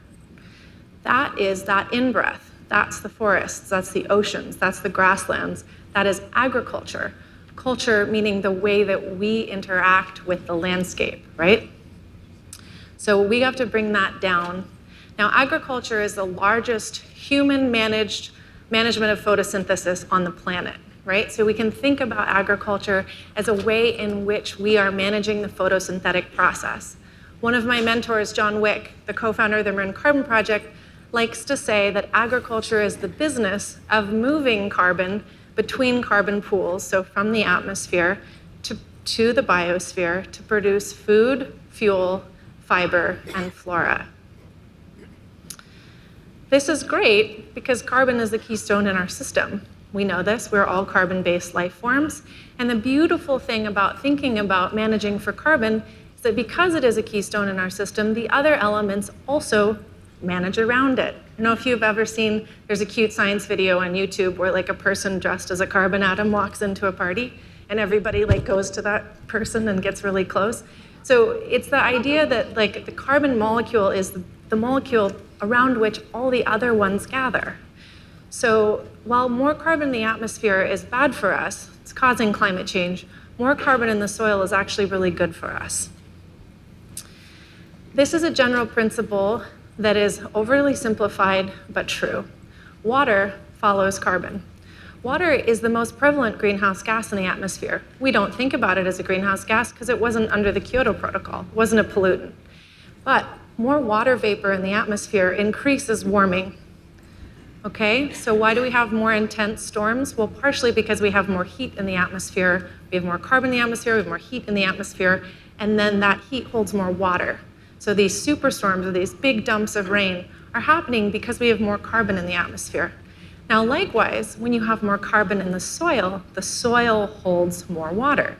That is that in-breath. That's the forests, that's the oceans, that's the grasslands, that is agriculture. Culture meaning the way that we interact with the landscape, right? So we have to bring that down. Now, agriculture is the largest human management of photosynthesis on the planet, right? So we can think about agriculture as a way in which we are managing the photosynthetic process. One of my mentors, John Wick, the co-founder of the Marin Carbon Project, likes to say that agriculture is the business of moving carbon between carbon pools, so from the atmosphere to the biosphere to produce food, fuel, fiber, and flora. This is great because carbon is the keystone in our system. We know this, we're all carbon-based life forms. And the beautiful thing about thinking about managing for carbon is that because it is a keystone in our system, the other elements also manage around it. I don't know if you've ever seen, there's a cute science video on YouTube where like a person dressed as a carbon atom walks into a party and everybody like goes to that person and gets really close. So it's the idea that like the carbon molecule is the molecule around which all the other ones gather. So while more carbon in the atmosphere is bad for us, it's causing climate change, more carbon in the soil is actually really good for us. This is a general principle that is overly simplified but true. Water follows carbon. Water is the most prevalent greenhouse gas in the atmosphere. We don't think about it as a greenhouse gas because it wasn't under the Kyoto Protocol, it wasn't a pollutant. But more water vapor in the atmosphere increases warming. Okay, so why do we have more intense storms? Well, partially because we have more heat in the atmosphere, we have more carbon in the atmosphere, we have more heat in the atmosphere, and then that heat holds more water. So these superstorms or these big dumps of rain are happening because we have more carbon in the atmosphere. Now, likewise, when you have more carbon in the soil holds more water.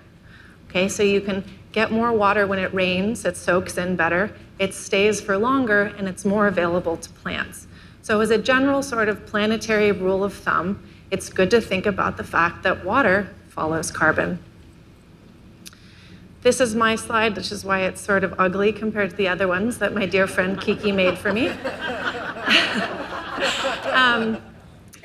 Okay, so you can get more water when it rains, it soaks in better, it stays for longer, and it's more available to plants. So as a general sort of planetary rule of thumb, it's good to think about the fact that water follows carbon. This is my slide, which is why it's sort of ugly compared to the other ones that my dear friend Kiki made for me.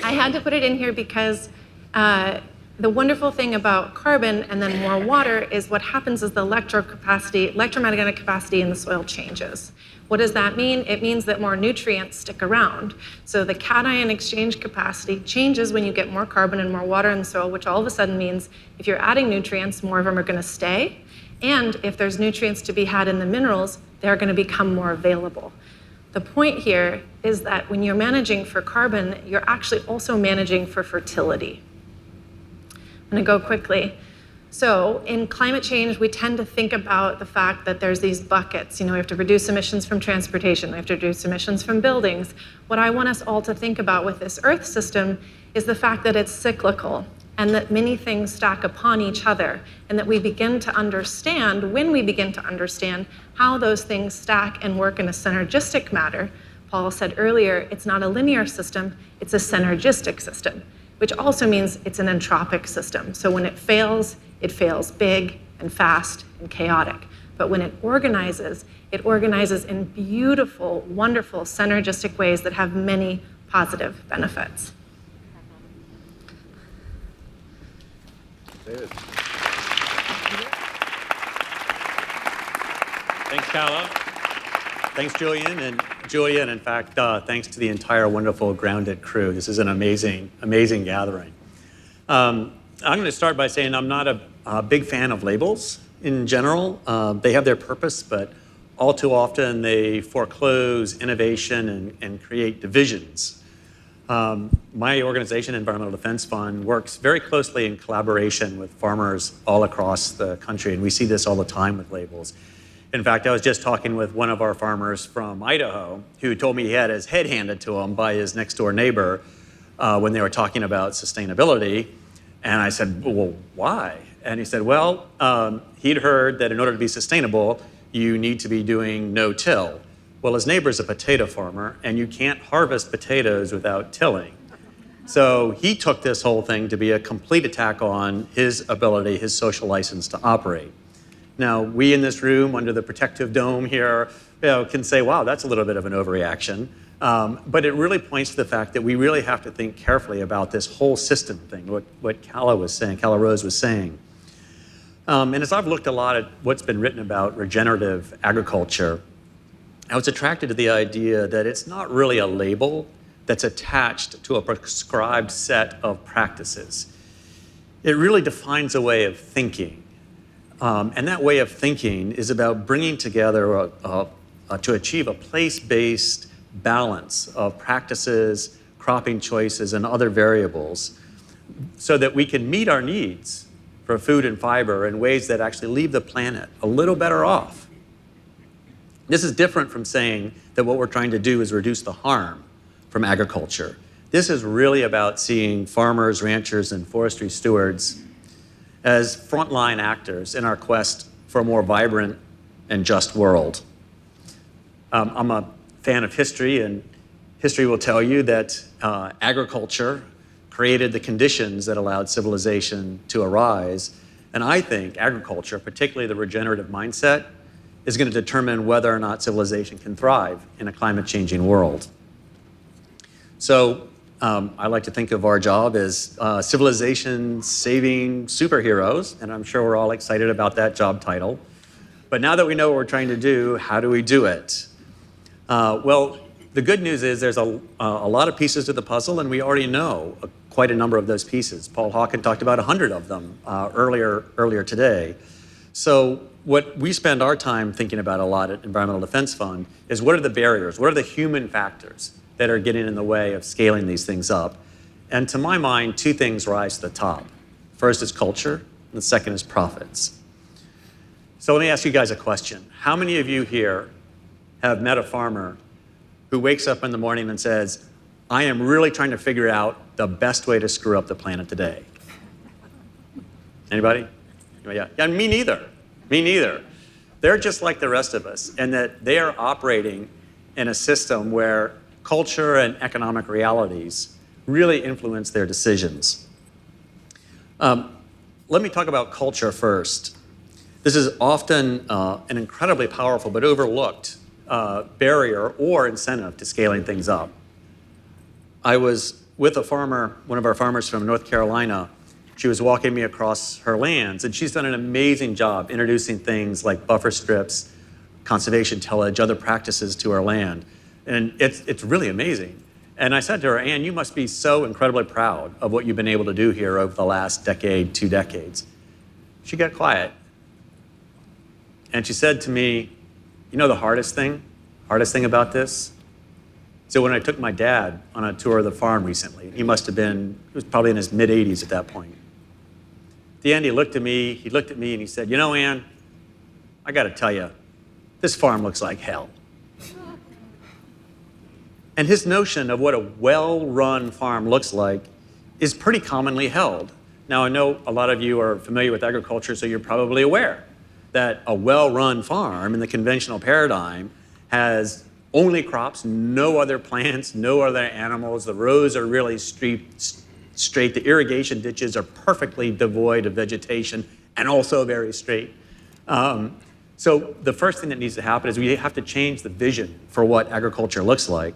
I had to put it in here because the wonderful thing about carbon and then more water is what happens is the electromagnetic capacity in the soil changes. What does that mean? It means that more nutrients stick around. So the cation exchange capacity changes when you get more carbon and more water in the soil, which all of a sudden means if you're adding nutrients, more of them are going to stay. And if there's nutrients to be had in the minerals, they're going to become more available. The point here is that when you're managing for carbon, you're actually also managing for fertility. I'm going to go quickly. So in climate change, we tend to think about the fact that there's these buckets. We have to reduce emissions from transportation. We have to reduce emissions from buildings. What I want us all to think about with this Earth system is the fact that it's cyclical and that many things stack upon each other, and that we begin to understand, when we begin to understand how those things stack and work in a synergistic manner. Paul said earlier, it's not a linear system, it's a synergistic system, which also means it's an entropic system. So when it fails big and fast and chaotic. But when it organizes in beautiful, wonderful, synergistic ways that have many positive benefits. Thanks, Calla. Thanks, Julian. And Julia, and in fact, thanks to the entire wonderful Grounded crew. This is an amazing, amazing gathering. I'm going to start by saying I'm not a big fan of labels in general. They have their purpose, but all too often they foreclose innovation and create divisions. My organization, Environmental Defense Fund, works very closely in collaboration with farmers all across the country, and we see this all the time with labels. In fact, I was just talking with one of our farmers from Idaho who told me he had his head handed to him by his next door neighbor when they were talking about sustainability. And I said, well, why? And he said, well, he'd heard that in order to be sustainable, you need to be doing no-till. Well, his neighbor's a potato farmer, and you can't harvest potatoes without tilling. So he took this whole thing to be a complete attack on his ability, his social license to operate. Now, we in this room, under the protective dome here, can say, wow, that's a little bit of an overreaction. But it really points to the fact that we really have to think carefully about this whole system thing, what Calla Rose was saying. And as I've looked a lot at what's been written about regenerative agriculture, I was attracted to the idea that it's not really a label that's attached to a prescribed set of practices. It really defines a way of thinking. And that way of thinking is about bringing together to achieve a place-based balance of practices, cropping choices, and other variables so that we can meet our needs for food and fiber in ways that actually leave the planet a little better off. This is different from saying that what we're trying to do is reduce the harm from agriculture. This is really about seeing farmers, ranchers, and forestry stewards as frontline actors in our quest for a more vibrant and just world. I'm a fan of history, and history will tell you that agriculture created the conditions that allowed civilization to arise. And I think agriculture, particularly the regenerative mindset, is going to determine whether or not civilization can thrive in a climate-changing world. So I like to think of our job as civilization-saving superheroes, and I'm sure we're all excited about that job title. But now that we know what we're trying to do, how do we do it? Well, the good news is there's a lot of pieces to the puzzle, and we already know quite a number of those pieces. Paul Hawken talked about 100 of them earlier today. So what we spend our time thinking about a lot at Environmental Defense Fund is what are the barriers, what are the human factors that are getting in the way of scaling these things up? And to my mind, two things rise to the top. First is culture, and the second is profits. So let me ask you guys a question. How many of you here have met a farmer who wakes up in the morning and says, I am really trying to figure out the best way to screw up the planet today? Anybody? Yeah, me neither. Me neither. They're just like the rest of us, in that they are operating in a system where culture and economic realities really influence their decisions. Let me talk about culture first. This is often an incredibly powerful but overlooked barrier or incentive to scaling things up. I was with a farmer, one of our farmers from North Carolina. She was walking me across her lands, and she's done an amazing job introducing things like buffer strips, conservation tillage, other practices to our land. And it's really amazing. And I said to her, Ann, you must be so incredibly proud of what you've been able to do here over the last decade, 2 decades. She got quiet. And she said to me, you know the hardest thing about this So when I took my dad on a tour of the farm recently, he was probably in his mid-80s at that point. At the end, he looked at me and he said, Ann, I got to tell you, this farm looks like hell. And his notion of what a well-run farm looks like is pretty commonly held. Now, I know a lot of you are familiar with agriculture, so you're probably aware that a well-run farm in the conventional paradigm has only crops, no other plants, no other animals. The rows are really straight. The irrigation ditches are perfectly devoid of vegetation and also very straight. So the first thing that needs to happen is we have to change the vision for what agriculture looks like.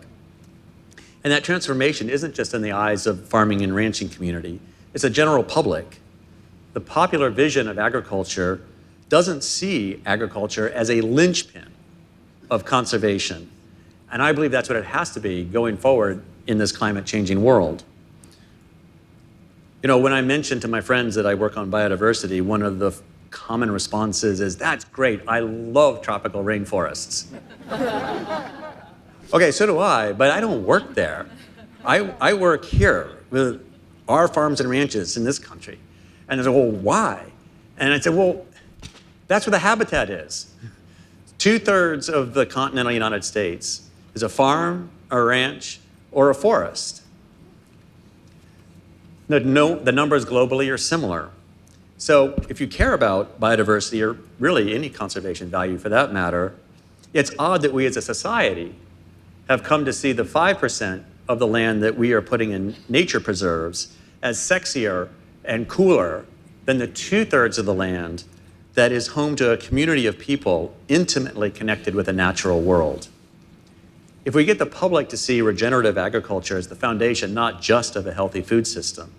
And that transformation isn't just in the eyes of farming and ranching community. It's a general public. The popular vision of agriculture doesn't see agriculture as a linchpin of conservation. And I believe that's what it has to be going forward in this climate changing world. When I mention to my friends that I work on biodiversity, one of the common responses is, that's great, I love tropical rainforests. Okay, so do I, but I don't work there. I work here with our farms and ranches in this country. And they say, well, why? And I said, well, that's where the habitat is. 2/3 of the continental United States is a farm, a ranch, or a forest. The numbers globally are similar. So if you care about biodiversity, or really any conservation value for that matter, it's odd that we as a society have come to see the 5% of the land that we are putting in nature preserves as sexier and cooler than the 2/3 of the land that is home to a community of people intimately connected with the natural world. If we get the public to see regenerative agriculture as the foundation not just of a healthy food system,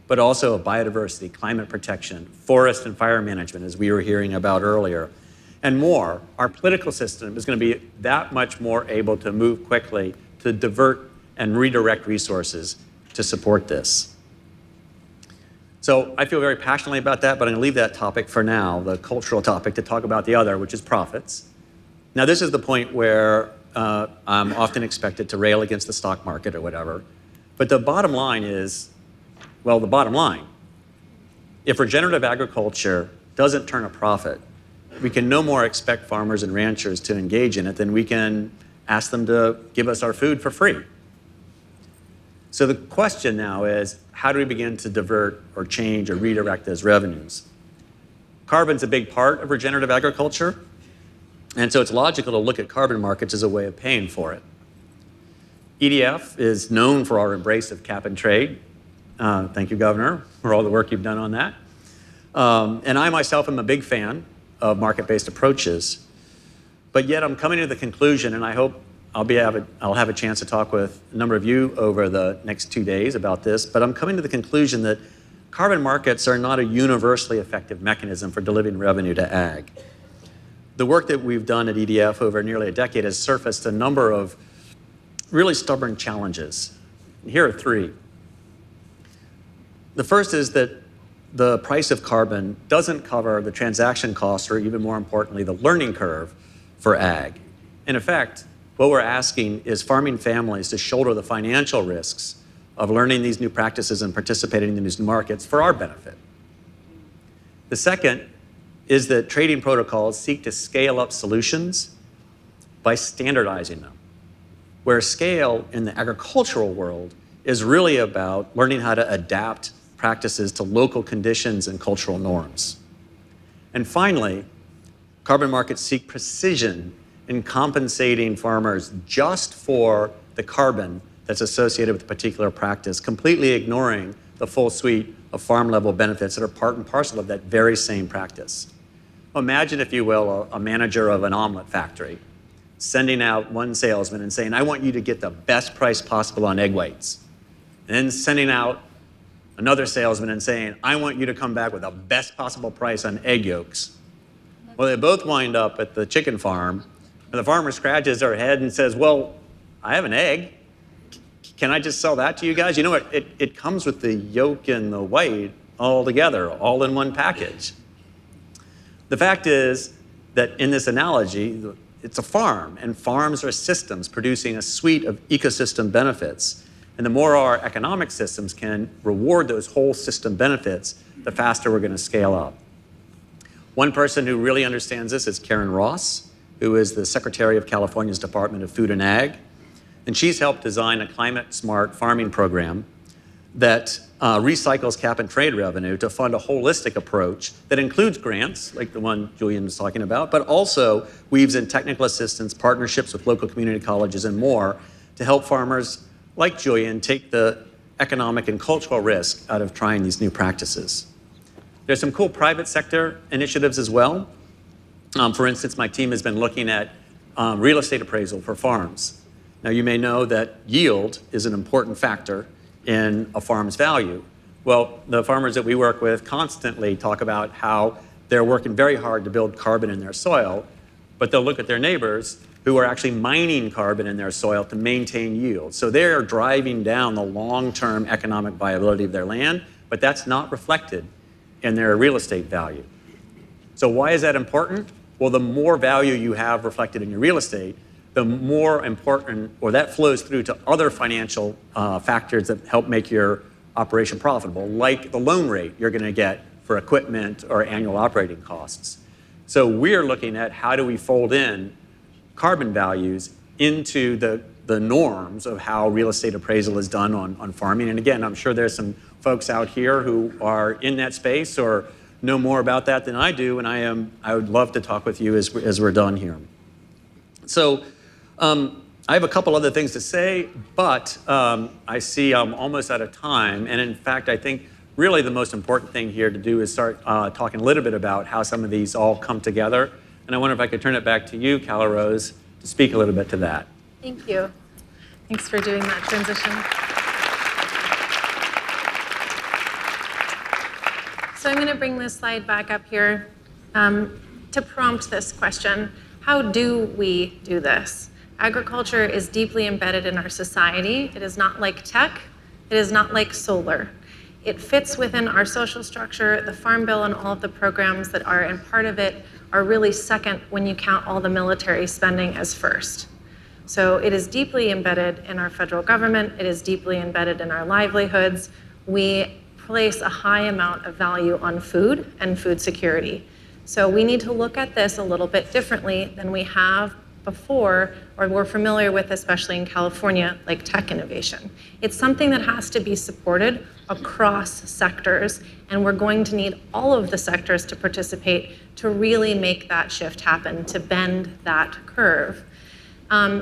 but also of biodiversity, climate protection, forest and fire management, as we were hearing about earlier, and more, our political system is going to be that much more able to move quickly to divert and redirect resources to support this. So I feel very passionately about that, but I'm going to leave that topic for now, the cultural topic, to talk about the other, which is profits. Now, this is the point where I'm often expected to rail against the stock market or whatever. But the bottom line is, well, the bottom line. If regenerative agriculture doesn't turn a profit, we can no more expect farmers and ranchers to engage in it than we can ask them to give us our food for free. So the question now is, how do we begin to divert or change or redirect those revenues? Carbon's a big part of regenerative agriculture, and so it's logical to look at carbon markets as a way of paying for it. EDF is known for our embrace of cap and trade. Thank you, Governor, for all the work you've done on that. And I myself am a big fan of market-based approaches, but yet I'm coming to the conclusion, and I hope I'll have a chance to talk with a number of you over the next 2 days about this, but I'm coming to the conclusion that carbon markets are not a universally effective mechanism for delivering revenue to ag. The work that we've done at EDF over nearly a decade has surfaced a number of really stubborn challenges. And here are three. The first is that the price of carbon doesn't cover the transaction costs, or even more importantly, the learning curve for ag. In effect, what we're asking is farming families to shoulder the financial risks of learning these new practices and participating in these new markets for our benefit. The second is that trading protocols seek to scale up solutions by standardizing them, where scale in the agricultural world is really about learning how to adapt practices to local conditions and cultural norms. And finally, carbon markets seek precision in compensating farmers just for the carbon that's associated with a particular practice, completely ignoring the full suite of farm-level benefits that are part and parcel of that very same practice. Imagine, if you will, a manager of an omelet factory sending out one salesman and saying, I want you to get the best price possible on egg whites. And then sending out another salesman and saying, I want you to come back with the best possible price on egg yolks. Well, they both wind up at the chicken farm, and the farmer scratches their head and says, well, I have an egg. Can I just sell that to you guys? You know what? It comes with the yolk and the white all together, all in one package. The fact is that in this analogy, it's a farm, and farms are systems producing a suite of ecosystem benefits. And the more our economic systems can reward those whole system benefits, the faster we're going to scale up. One person who really understands this is Karen Ross, who is the Secretary of California's Department of Food and Ag. And she's helped design a climate-smart farming program that recycles cap and trade revenue to fund a holistic approach that includes grants, like the one Julian was talking about, but also weaves in technical assistance, partnerships with local community colleges, and more to help farmers like Julian take the economic and cultural risk out of trying these new practices. There's some cool private sector initiatives as well. For instance, my team has been looking at real estate appraisal for farms. Now, you may know that yield is an important factor in a farm's value. Well, the farmers that we work with constantly talk about how they're working very hard to build carbon in their soil, but they'll look at their neighbors who are actually mining carbon in their soil to maintain yield. So they are driving down the long-term economic viability of their land, but that's not reflected in their real estate value. So why is that important? Well, the more value you have reflected in your real estate, the more important, or that flows through to other financial factors that help make your operation profitable, like the loan rate you're going to get for equipment or annual operating costs. So we're looking at how do we fold in carbon values into the norms of how real estate appraisal is done on farming. And again, I'm sure there's some folks out here who are in that space or know more about that than I do, and I would love to talk with you as we're done here. So I have a couple other things to say, but I see I'm almost out of time. And in fact, I think really the most important thing here to do is start talking a little bit about how some of these all come together. And I wonder if I could turn it back to you, Calla Rose, to speak a little bit to that. Thank you. Thanks for doing that transition. So I'm going to bring this slide back up here to prompt this question. How do we do this? Agriculture is deeply embedded in our society. It is not like tech. It is not like solar. It fits within our social structure. The Farm Bill and all of the programs that are in part of it are really second when you count all the military spending as first. So it is deeply embedded in our federal government. It is deeply embedded in our livelihoods. We place a high amount of value on food and food security. So we need to look at this a little bit differently than we have before, or we're familiar with, especially in California, like tech innovation. It's something that has to be supported across sectors, and we're going to need all of the sectors to participate to really make that shift happen, to bend that curve.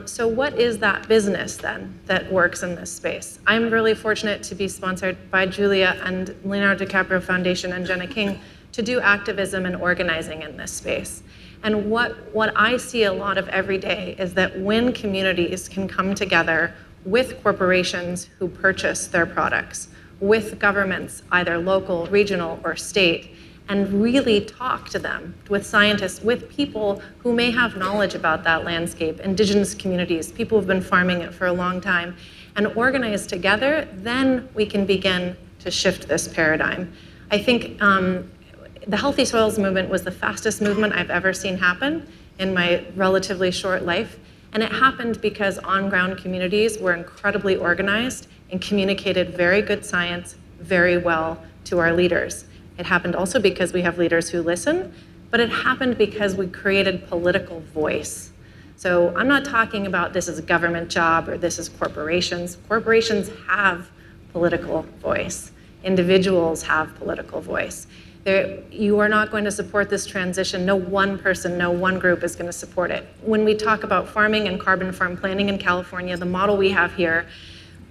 So what is that business then that works in this space? I'm really fortunate to be sponsored by Julia and Leonardo DiCaprio Foundation and Jenna King to do activism and organizing in this space. And what I see a lot of every day is that when communities can come together with corporations who purchase their products, with governments, either local, regional, or state, and really talk to them, with scientists, with people who may have knowledge about that landscape, indigenous communities, people who've been farming it for a long time, and organize together, then we can begin to shift this paradigm. I think the Healthy Soils movement was the fastest movement I've ever seen happen in my relatively short life. And it happened because on-ground communities were incredibly organized and communicated very good science very well to our leaders. It happened also because we have leaders who listen, but it happened because we created political voice. So I'm not talking about this is a government job or this is corporations. Corporations have political voice. Individuals have political voice. You are not going to support this transition. No one person, no one group is going to support it. When we talk about farming and carbon farm planning in California, the model we have here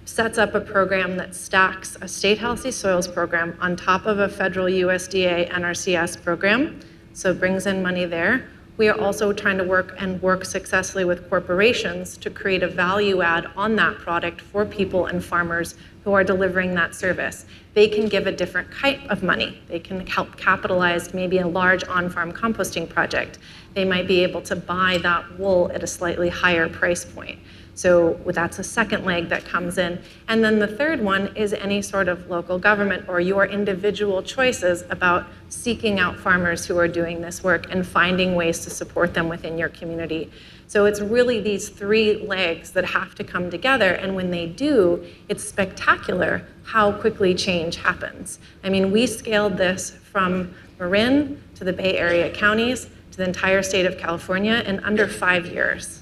sets up a program that stacks a state healthy soils program on top of a federal USDA NRCS program, so it brings in money there. We are also trying to work successfully with corporations to create a value add on that product for people and farmers who are delivering that service. They can give a different type of money. They can help capitalize maybe a large on-farm composting project. They might be able to buy that wool at a slightly higher price point. So that's a second leg that comes in. And then the third one is any sort of local government or your individual choices about seeking out farmers who are doing this work and finding ways to support them within your community. So it's really these three legs that have to come together, and when they do, it's spectacular how quickly change happens. I mean, we scaled this from Marin to the Bay Area counties to the entire state of California in under 5 years.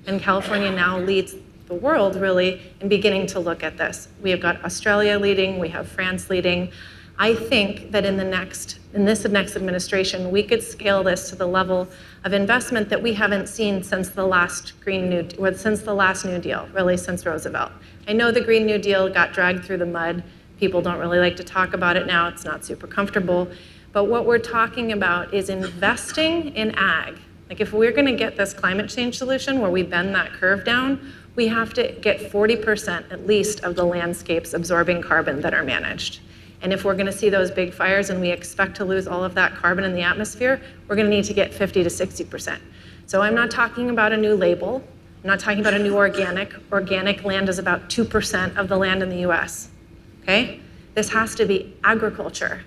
And California now leads the world, really, in beginning to look at this. We have got Australia leading, we have France leading. I think that in this next administration, we could scale this to the level of investment that we haven't seen since the last New Deal, really since Roosevelt. I know the Green New Deal got dragged through the mud. People don't really like to talk about it now. It's not super comfortable. But what we're talking about is investing in ag. Like if we're gonna get this climate change solution where we bend that curve down, we have to get 40% at least of the landscapes absorbing carbon that are managed. And if we're gonna see those big fires and we expect to lose all of that carbon in the atmosphere, we're gonna need to get 50 to 60%. So I'm not talking about a new label. I'm not talking about a new organic. Organic land is about 2% of the land in the US, okay? This has to be agriculture.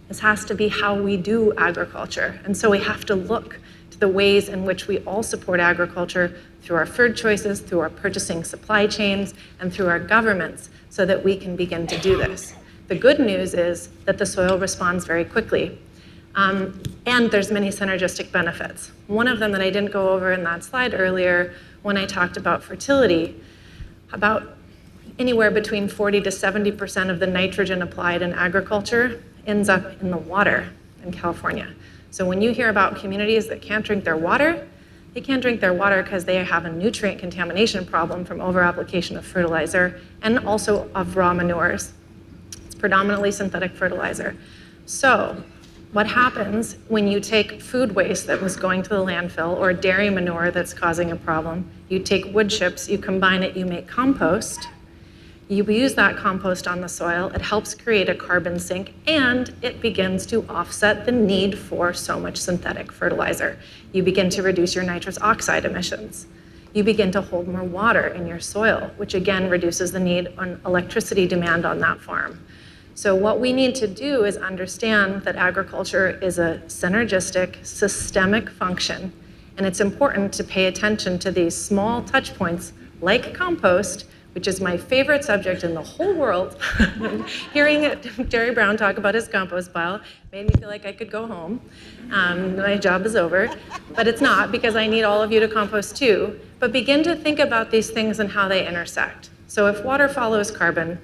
This has to be how we do agriculture. And so we have to look to the ways in which we all support agriculture through our food choices, through our purchasing supply chains, and through our governments so that we can begin to do this. The good news is that the soil responds very quickly. And there's many synergistic benefits. One of them that I didn't go over in that slide earlier when I talked about fertility, about anywhere between 40 to 70% of the nitrogen applied in agriculture ends up in the water in California. So when you hear about communities that can't drink their water, they can't drink their water because they have a nutrient contamination problem from over-application of fertilizer and also of raw manures. It's predominantly synthetic fertilizer. So what happens when you take food waste that was going to the landfill or dairy manure that's causing a problem, you take wood chips, you combine it, you make compost, you use that compost on the soil, it helps create a carbon sink, and it begins to offset the need for so much synthetic fertilizer. You begin to reduce your nitrous oxide emissions. You begin to hold more water in your soil, which again reduces the need on electricity demand on that farm. So what we need to do is understand that agriculture is a synergistic, systemic function, and it's important to pay attention to these small touch points like compost, which is my favorite subject in the whole world. Hearing Jerry Brown talk about his compost pile made me feel like I could go home. My job is over, but it's not because I need all of you to compost too. But begin to think about these things and how they intersect. So if water follows carbon,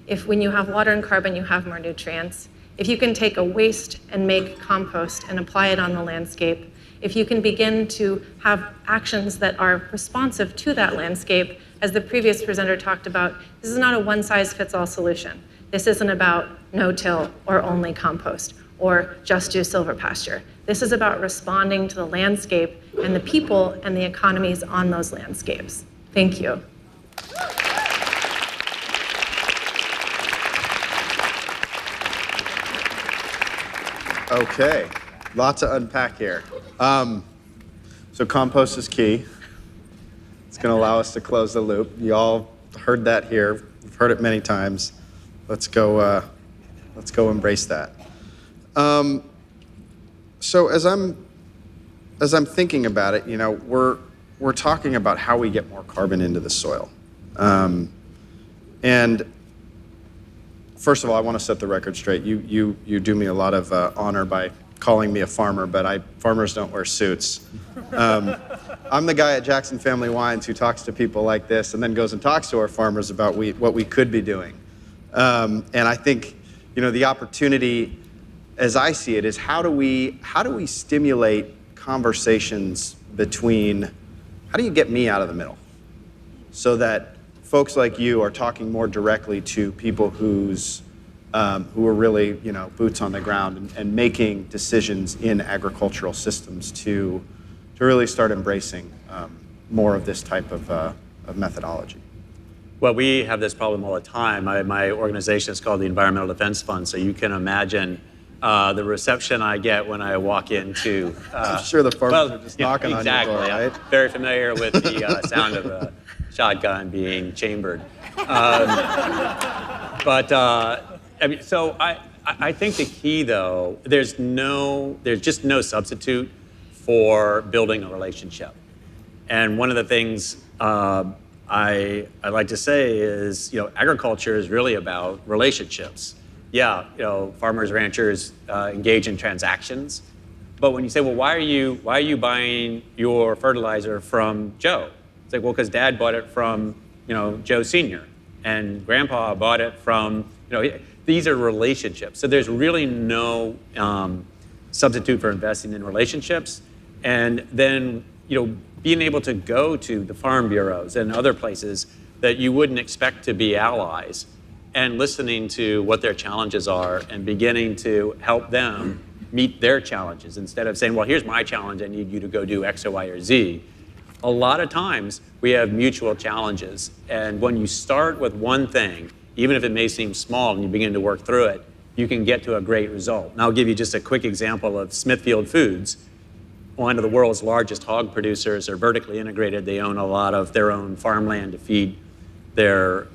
if when you have water and carbon, you have more nutrients, if you can take a waste and make compost and apply it on the landscape, if you can begin to have actions that are responsive to that landscape, as the previous presenter talked about, this is not a one-size-fits-all solution. This isn't about no-till or only compost or just do silvopasture. This is about responding to the landscape and the people and the economies on those landscapes. Thank you. Okay, lots to unpack here. So compost is key. It's going to allow us to close the loop. You all heard that here. We've heard it many times. Let's go embrace that. So as I'm thinking about it, you know, we're talking about how we get more carbon into the soil. And first of all, I want to set the record straight. You do me a lot of honor by calling me a farmer, but farmers don't wear suits. I'm the guy at Jackson Family Wines who talks to people like this and then goes and talks to our farmers about what we could be doing. And I think, you know, the opportunity, as I see it, is how do we stimulate conversations between, how do you get me out of the middle so that folks like you are talking more directly to people who are really, you know, boots on the ground and making decisions in agricultural systems to really start embracing more of this type of methodology? Well, we have this problem all the time. My organization is called the Environmental Defense Fund, so you can imagine the reception I get when I walk into. I'm sure the farmers are just knocking on your door, right? I'm very familiar with the sound of a shotgun being chambered. I mean, so I think the key, though, there's just no substitute for building a relationship. And one of the things I like to say is, agriculture is really about relationships. Yeah, farmers, ranchers engage in transactions, but when you say, well, why are you buying your fertilizer from Joe? It's like, well, because Dad bought it from, Joe Senior, and Grandpa bought it from, these are relationships. So there's really no substitute for investing in relationships, and then, being able to go to the farm bureaus and other places that you wouldn't expect to be allies, and listening to what their challenges are and beginning to help them meet their challenges instead of saying, well, here's my challenge, I need you to go do X or Y or Z. A lot of times we have mutual challenges, and when you start with one thing, even if it may seem small and you begin to work through it, you can get to a great result. And I'll give you just a quick example of Smithfield Foods, one of the world's largest hog producers. They're vertically integrated. They own a lot of their own farmland to feed their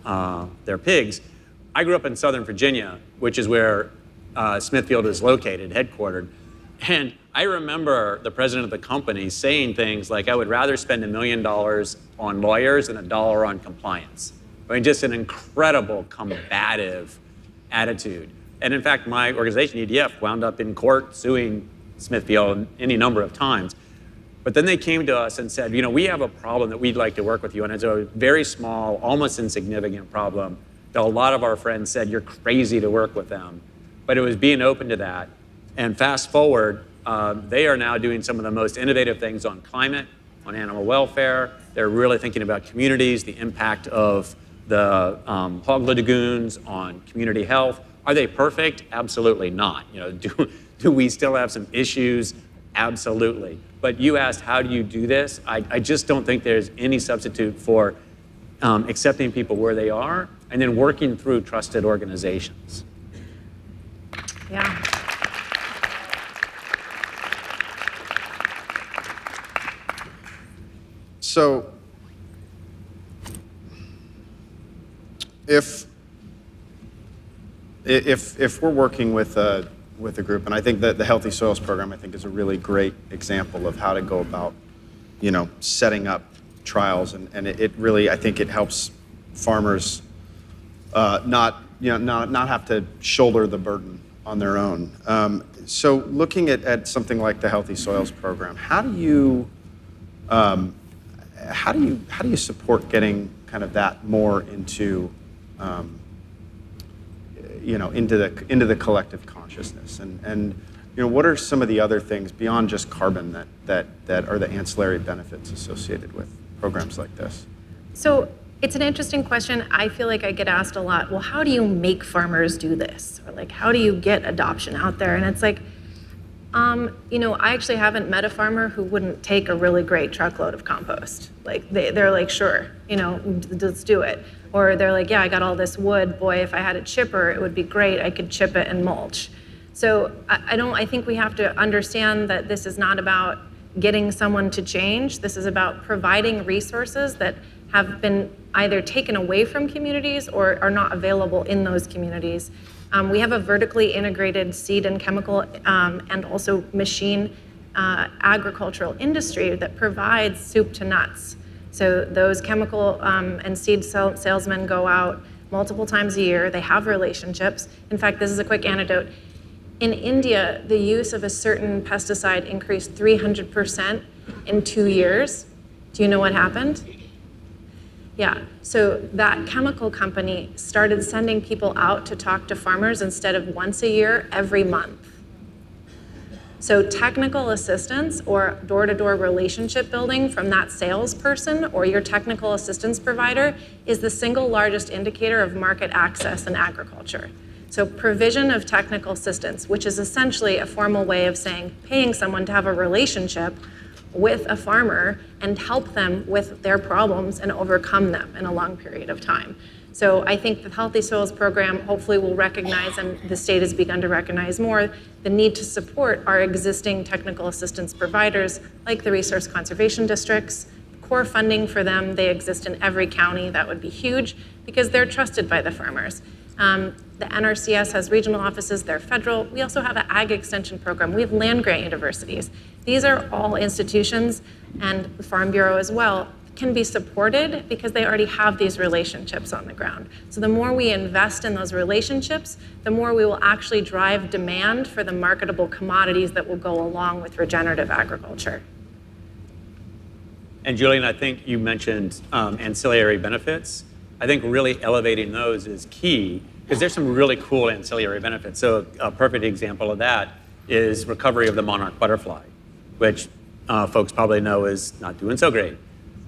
pigs. I grew up in Southern Virginia, which is where Smithfield is located, headquartered. And I remember the president of the company saying things like, I would rather spend $1 million on lawyers than $1 on compliance. I mean, just an incredible combative attitude. And in fact, my organization, EDF, wound up in court suing Smithfield any number of times. But then they came to us and said, we have a problem that we'd like to work with you on. It's a very small, almost insignificant problem that a lot of our friends said, you're crazy to work with them. But it was being open to that. And fast forward, they are now doing some of the most innovative things on climate, on animal welfare. They're really thinking about communities, the impact of the hog lagoons on community health. Are they perfect? Absolutely not. Do we still have some issues? Absolutely. But you asked, how do you do this? I just don't think there's any substitute for accepting people where they are and then working through trusted organizations. Yeah. So if we're working with a group, and I think that the Healthy Soils program, I think, is a really great example of how to go about, setting up trials, and it really, I think, it helps farmers not have to shoulder the burden on their own. So looking at something like the Healthy Soils program, how do you support getting kind of that more into into the collective consciousness, and what are some of the other things beyond just carbon that are the ancillary benefits associated with programs like this? So it's an interesting question. I feel like I get asked a lot, well, how do you make farmers do this? Or like, how do you get adoption out there? And it's like, I actually haven't met a farmer who wouldn't take a really great truckload of compost. Like they're like, sure, let's do it. Or they're like, yeah, I got all this wood. Boy, if I had a chipper, it would be great. I could chip it and mulch. So I think we have to understand that this is not about getting someone to change. This is about providing resources that have been either taken away from communities or are not available in those communities. We have a vertically integrated seed and chemical and also machine agricultural industry that provides soup to nuts. So those chemical and seed salesmen go out multiple times a year. They have relationships. In fact, this is a quick anecdote. In India, the use of a certain pesticide increased 300% in 2 years. Do you know what happened? Yeah, so that chemical company started sending people out to talk to farmers instead of once a year, every month. So technical assistance or door-to-door relationship building from that salesperson or your technical assistance provider is the single largest indicator of market access in agriculture. So provision of technical assistance, which is essentially a formal way of saying paying someone to have a relationship with a farmer and help them with their problems and overcome them in a long period of time. So I think the Healthy Soils program hopefully will recognize, and the state has begun to recognize more, the need to support our existing technical assistance providers like the resource conservation districts. Core funding for them, they exist in every county. That would be huge because they're trusted by the farmers. The NRCS has regional offices, they're federal. We also have an ag extension program. We have land grant universities. These are all institutions, and the Farm Bureau as well, can be supported because they already have these relationships on the ground. So the more we invest in those relationships, the more we will actually drive demand for the marketable commodities that will go along with regenerative agriculture. And Julian, I think you mentioned ancillary benefits. I think really elevating those is key because there's some really cool ancillary benefits. So a perfect example of that is recovery of the monarch butterfly, which folks probably know is not doing so great.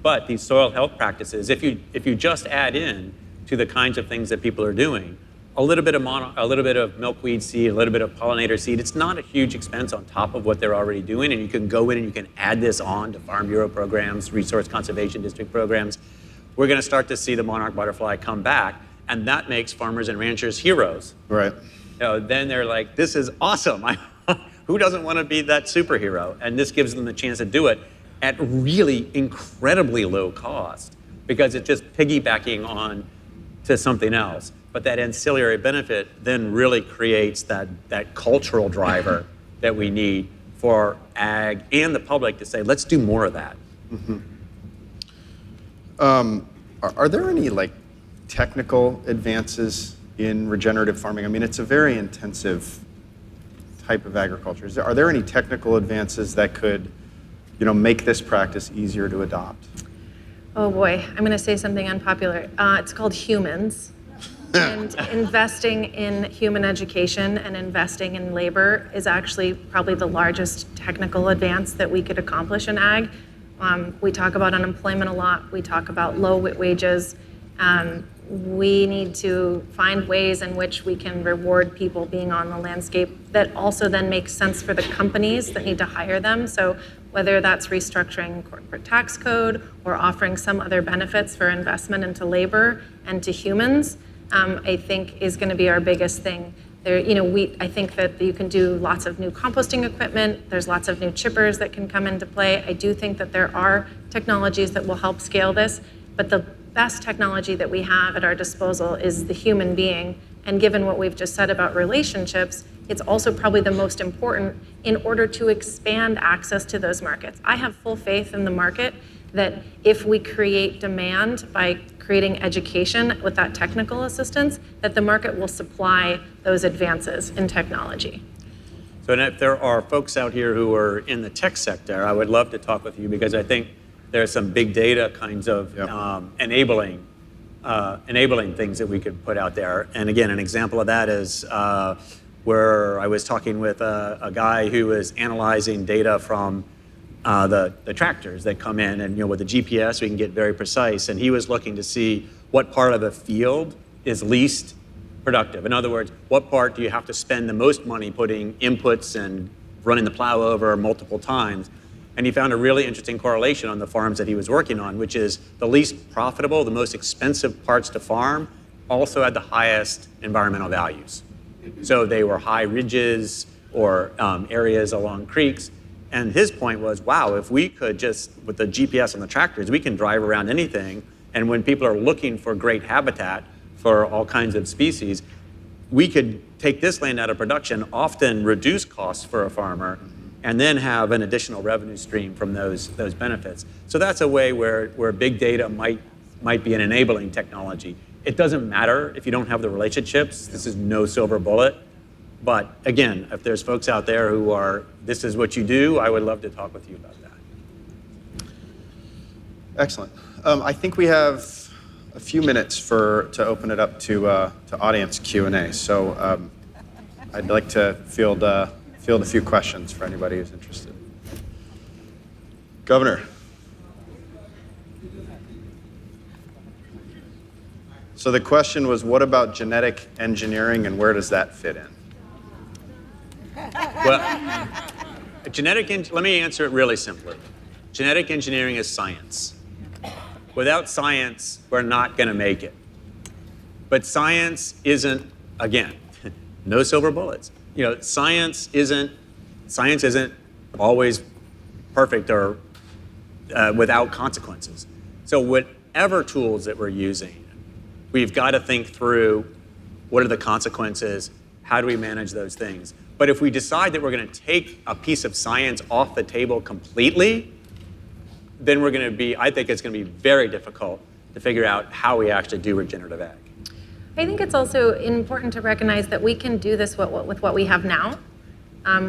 But these soil health practices, if you just add in to the kinds of things that people are doing, a little bit of milkweed seed, a little bit of pollinator seed, it's not a huge expense on top of what they're already doing, and you can go in and you can add this on to Farm Bureau programs, Resource Conservation District programs. We're going to start to see the monarch butterfly come back, and that makes farmers and ranchers heroes. Right. Then they're like, this is awesome. Who doesn't want to be that superhero? And this gives them the chance to do it at really incredibly low cost because it's just piggybacking on to something else. But that ancillary benefit then really creates that cultural driver that we need for ag and the public to say, let's do more of that. Mm-hmm. Are there any technical advances in regenerative farming? I mean, it's a very intensive type of agriculture. Are there any technical advances that could make this practice easier to adopt? Oh boy, I'm going to say something unpopular. It's called humans. And investing in human education and investing in labor is actually probably the largest technical advance that we could accomplish in ag. We talk about unemployment a lot. We talk about low wages. We need to find ways in which we can reward people being on the landscape that also then makes sense for the companies that need to hire them. So whether that's restructuring corporate tax code or offering some other benefits for investment into labor and to humans, I think is going to be our biggest thing. I think that you can do lots of new composting equipment. There's lots of new chippers that can come into play. I do think that there are technologies that will help scale this, but the best technology that we have at our disposal is the human being. And given what we've just said about relationships, it's also probably the most important in order to expand access to those markets. I have full faith in the market that if we create demand by creating education with that technical assistance, that the market will supply those advances in technology. So if there are folks out here who are in the tech sector, I would love to talk with you because I think there's some big data kinds of enabling things that we could put out there. And again, an example of that is where I was talking with a guy who was analyzing data from the tractors that come in, and with the GPS we can get very precise, and he was looking to see what part of the field is least productive. In other words, what part do you have to spend the most money putting inputs and running the plow over multiple times? And he found a really interesting correlation on the farms that he was working on, which is the least profitable, the most expensive parts to farm also had the highest environmental values. So they were high ridges or areas along creeks. And his point was, wow, if we could just, with the GPS on the tractors, we can drive around anything. And when people are looking for great habitat for all kinds of species, we could take this land out of production, often reduce costs for a farmer, and then have an additional revenue stream from those benefits. So that's a way where big data might be an enabling technology. It doesn't matter if you don't have the relationships. This is no silver bullet. But again, if there's folks out there who are, this is what you do, I would love to talk with you about that. Excellent. I think we have a few minutes to open it up to audience Q&A. So I'd like to field a few questions for anybody who's interested. Governor. So the question was, what about genetic engineering and where does that fit in? Well, let me answer it really simply. Genetic engineering is science. Without science, we're not going to make it. But science isn't, again, no silver bullets. Science isn't always perfect or without consequences. So whatever tools that we're using, we've got to think through what are the consequences, how do we manage those things. But if we decide that we're going to take a piece of science off the table completely, then I think it's going to be very difficult to figure out how we actually do regenerative ag. I think it's also important to recognize that we can do this with what we have now,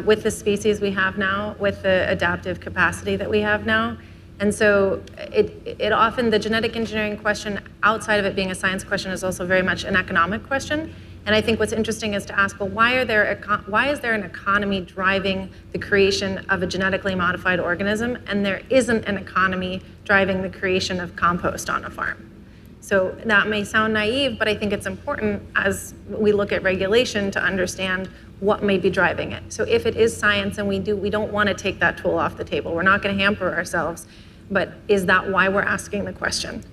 with the species we have now, with the adaptive capacity that we have now. And so it often, the genetic engineering question, outside of it being a science question, is also very much an economic question. And I think what's interesting is to ask, well, why is there an economy driving the creation of a genetically modified organism, and there isn't an economy driving the creation of compost on a farm? So that may sound naive, but I think it's important as we look at regulation to understand what may be driving it. So if it is science and we don't want to take that tool off the table, we're not going to hamper ourselves, but is that why we're asking the question?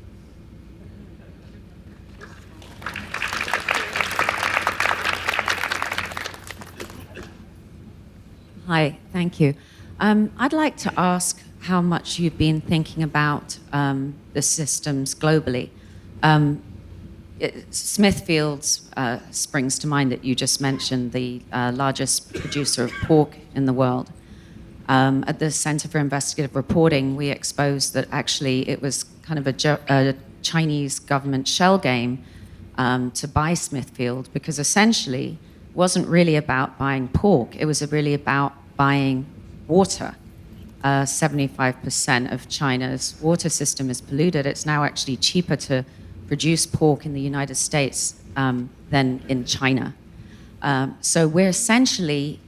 Hi, thank you. I'd like to ask how much you've been thinking about the systems globally. Smithfields springs to mind that you just mentioned, the largest producer of pork in the world. At the Center for Investigative Reporting, we exposed that actually it was kind of a Chinese government shell game to buy Smithfield, because essentially it wasn't really about buying pork, it was really about buying water. 75% of China's water system is polluted. It's now actually cheaper to produce pork in the United States than in China. So we're essentially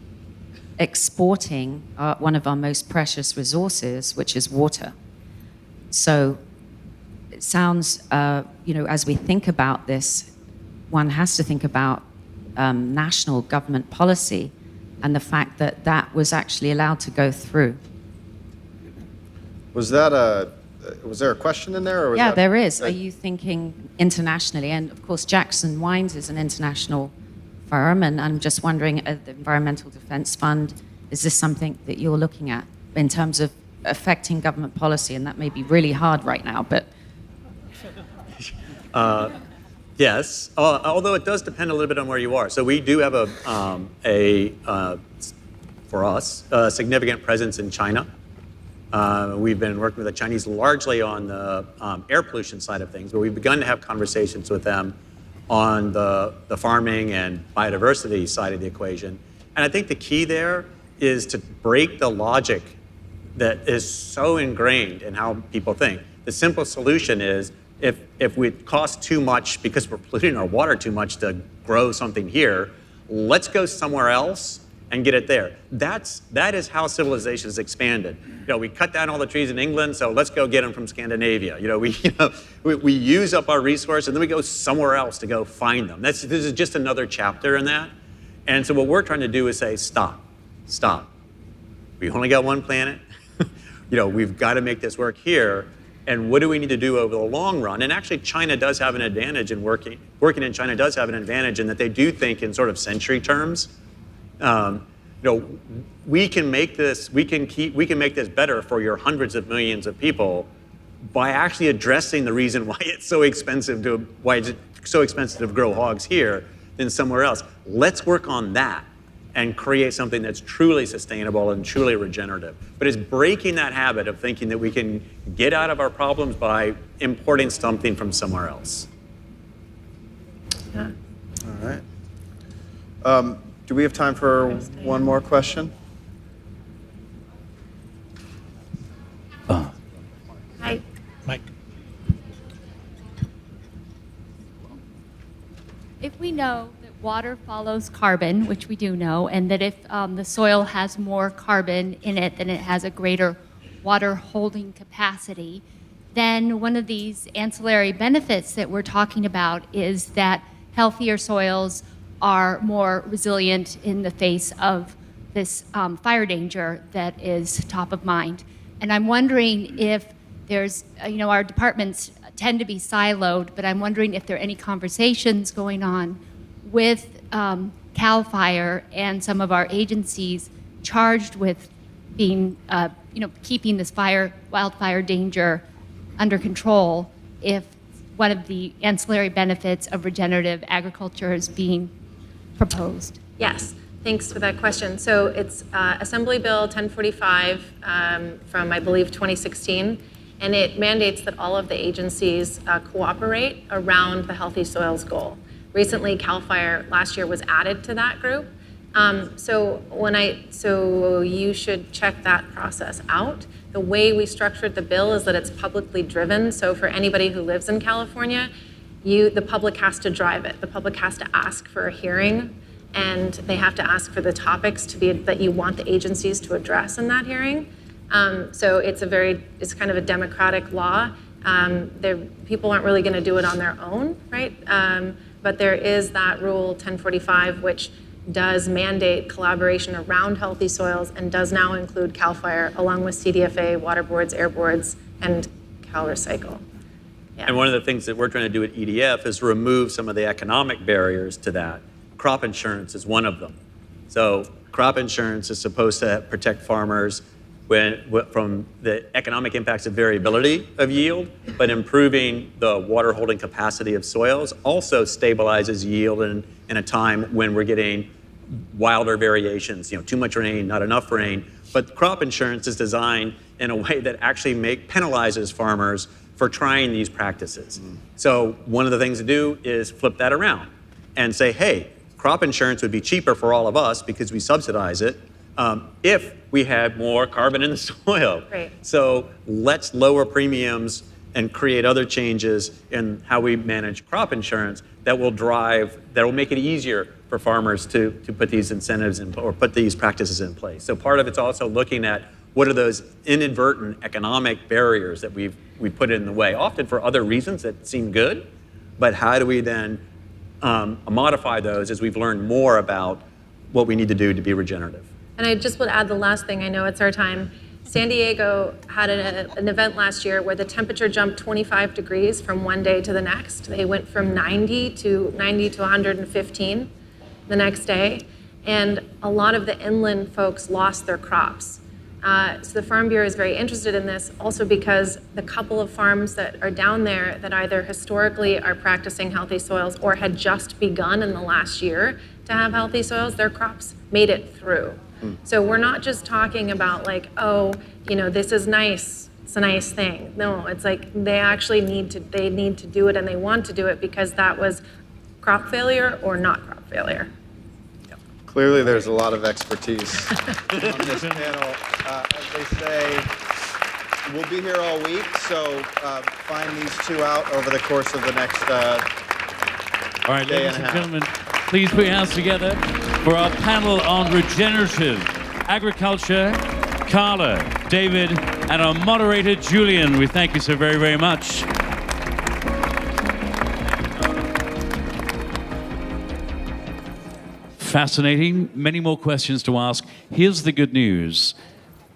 exporting one of our most precious resources, which is water. So it sounds, as we think about this, one has to think about national government policy and the fact that that was actually allowed to go through. Was there a question in there? Or was Yeah, that, there is. Are you thinking internationally? And of course, Jackson Wines is an international firm, and I'm just wondering, the Environmental Defense Fund, is this something that you're looking at in terms of affecting government policy? And that may be really hard right now, but... Yes, although it does depend a little bit on where you are. So we do have for us, a significant presence in China. We've been working with the Chinese largely on the air pollution side of things, but we've begun to have conversations with them on the farming and biodiversity side of the equation. And I think the key there is to break the logic that is so ingrained in how people think. The simple solution is if it costs too much because we're polluting our water too much to grow something here, let's go somewhere else and get it there. That is how civilization has expanded. We cut down all the trees in England, so let's go get them from Scandinavia. We use up our resource and then we go somewhere else to go find them. This is just another chapter in that. And so what we're trying to do is say, stop. We only got one planet. We've got to make this work here. And what do we need to do over the long run? And actually, China does have an advantage in working in China does have an advantage in that they do think in sort of century terms. We can make this better for your hundreds of millions of people by actually addressing the reason why it's so expensive to grow hogs here than somewhere else. Let's work on that and create something that's truly sustainable and truly regenerative. But it's breaking that habit of thinking that we can get out of our problems by importing something from somewhere else. Yeah. All right. Do we have time for one more question? Hi. Mike. If we know that water follows carbon, which we do know, and that if the soil has more carbon in it, then it has a greater water holding capacity, then one of these ancillary benefits that we're talking about is that healthier soils are more resilient in the face of this fire danger that is top of mind. And I'm wondering if there's, our department's tend to be siloed, but I'm wondering if there are any conversations going on with CAL FIRE and some of our agencies charged with being, keeping this wildfire danger under control, if one of the ancillary benefits of regenerative agriculture is being proposed. Yes, thanks for that question. So it's Assembly Bill 1045 from, I believe, 2016, and it mandates that all of the agencies cooperate around the Healthy Soils goal. Recently, CAL FIRE last year was added to that group. So you should check that process out. The way we structured the bill is that it's publicly driven. So for anybody who lives in California, the public has to drive it. The public has to ask for a hearing, and they have to ask for the topics that you want the agencies to address in that hearing. So it's kind of a democratic law. People aren't really going to do it on their own, right? But there is that rule 1045, which does mandate collaboration around healthy soils and does now include CAL FIRE along with CDFA, water boards, air boards, and Cal Recycle. Yeah. And one of the things that we're trying to do at EDF is remove some of the economic barriers to that. Crop insurance is one of them. So crop insurance is supposed to protect farmers from the economic impacts of variability of yield, but improving the water holding capacity of soils also stabilizes yield in a time when we're getting wilder variations, too much rain, not enough rain. But crop insurance is designed in a way that actually penalizes farmers for trying these practices. So one of the things to do is flip that around and say, hey, crop insurance would be cheaper for all of us because we subsidize it if we had more carbon in the soil. Right. So let's lower premiums and create other changes in how we manage crop insurance that will make it easier for farmers to put these incentives or put these practices in place. So part of it's also looking at what are those inadvertent economic barriers that we've put in the way, often for other reasons that seem good, but how do we then modify those as we've learned more about what we need to do to be regenerative? And I just would add the last thing, I know it's our time. San Diego had an event last year where the temperature jumped 25 degrees from one day to the next. They went from 90 to 115 the next day. And a lot of the inland folks lost their crops. So the Farm Bureau is very interested in this also because the couple of farms that are down there that either historically are practicing healthy soils or had just begun in the last year to have healthy soils, their crops made it through. So we're not just talking about this is nice, it's a nice thing. No, it's like they actually need to do it and they want to do it because that was crop failure or not crop failure. Clearly, there's a lot of expertise on this panel. As they say, we'll be here all week, so find these two out over the course of the next All right, day ladies and a and half. gentlemen, please put your hands together for our panel on regenerative agriculture. Carla, David, and our moderator, Julian. We thank you so very, very much. Fascinating. Many more questions to ask. Here's the good news.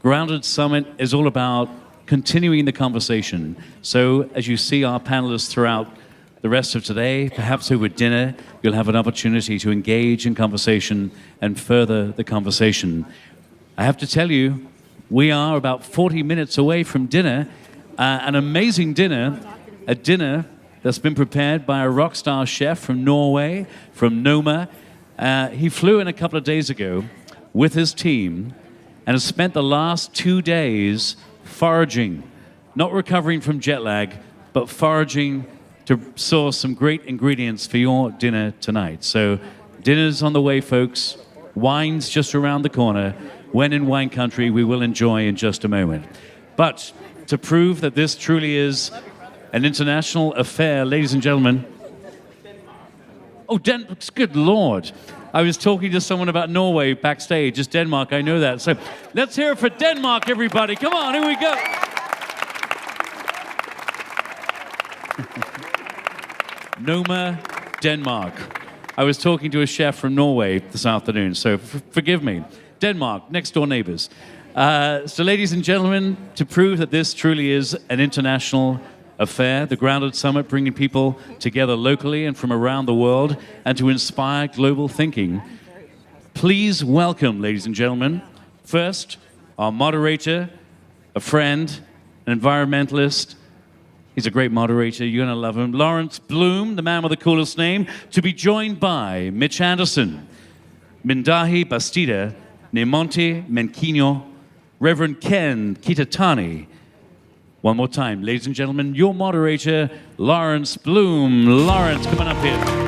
Grounded Summit is all about continuing the conversation. So as you see our panelists throughout the rest of today, perhaps over dinner, you'll have an opportunity to engage in conversation and further the conversation. I have to tell you, we are about 40 minutes away from dinner, an amazing dinner, a dinner that's been prepared by a rock star chef from Norway, from Noma. He flew in a couple of days ago with his team and has spent the last 2 days foraging, not recovering from jet lag, but foraging to source some great ingredients for your dinner tonight. So dinner's on the way, folks. Wine's just around the corner. When in wine country, we will enjoy in just a moment. But to prove that this truly is an international affair, ladies and gentlemen. Oh, good Lord. I was talking to someone about Norway backstage. It's Denmark, I know that. So let's hear it for Denmark, everybody. Come on, here we go. Noma, Denmark. I was talking to a chef from Norway this afternoon, so forgive me. Denmark, next door neighbors. So ladies and gentlemen, to prove that this truly is an international affair, the Grounded Summit, bringing people together locally and from around the world and to inspire global thinking. Please welcome, ladies and gentlemen, first, our moderator, a friend, an environmentalist. He's a great moderator. You're going to love him. Lawrence Bloom, the man with the coolest name, to be joined by Mitch Anderson, Mindahi Bastida, Nemonte Menquino, Reverend Ken Kitatani. One more time, ladies and gentlemen, your moderator, Lawrence Bloom. Lawrence, come on up here.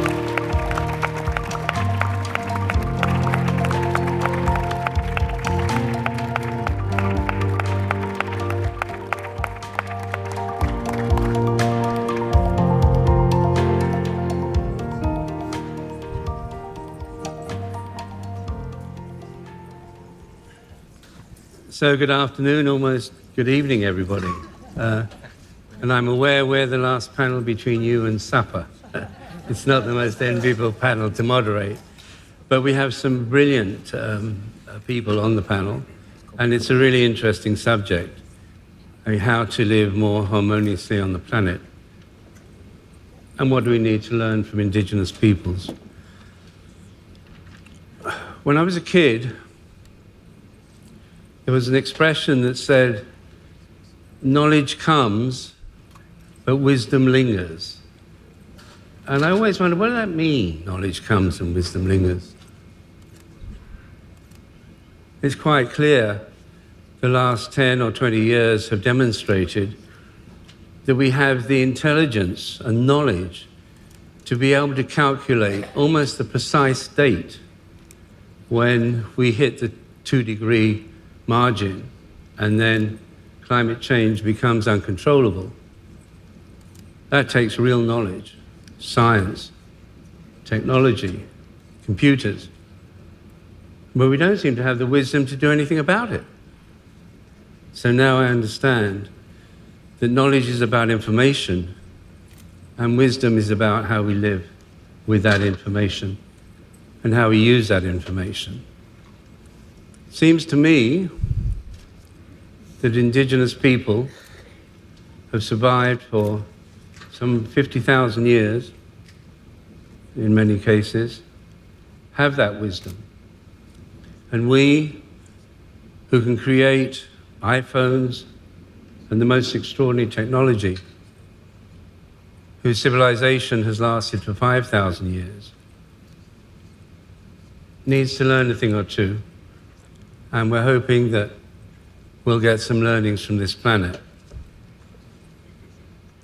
So good afternoon, almost good evening, everybody. And I'm aware we're the last panel between you and supper. It's not the most enviable panel to moderate, but we have some brilliant people on the panel, and it's a really interesting subject, how to live more harmoniously on the planet. And what do we need to learn from indigenous peoples? When I was a kid, there was an expression that said, knowledge comes, but wisdom lingers. And I always wondered, what does that mean, knowledge comes and wisdom lingers? It's quite clear the last 10 or 20 years have demonstrated that we have the intelligence and knowledge to be able to calculate almost the precise date when we hit the 2-degree margin, and then climate change becomes uncontrollable. That takes real knowledge, science, technology, computers. But we don't seem to have the wisdom to do anything about it. So now I understand that knowledge is about information, and wisdom is about how we live with that information and how we use that information. Seems to me that indigenous people have survived for some 50,000 years, in many cases, have that wisdom. And we, who can create iPhones and the most extraordinary technology, whose civilization has lasted for 5,000 years, needs to learn a thing or two. And we're hoping that we'll get some learnings from this planet.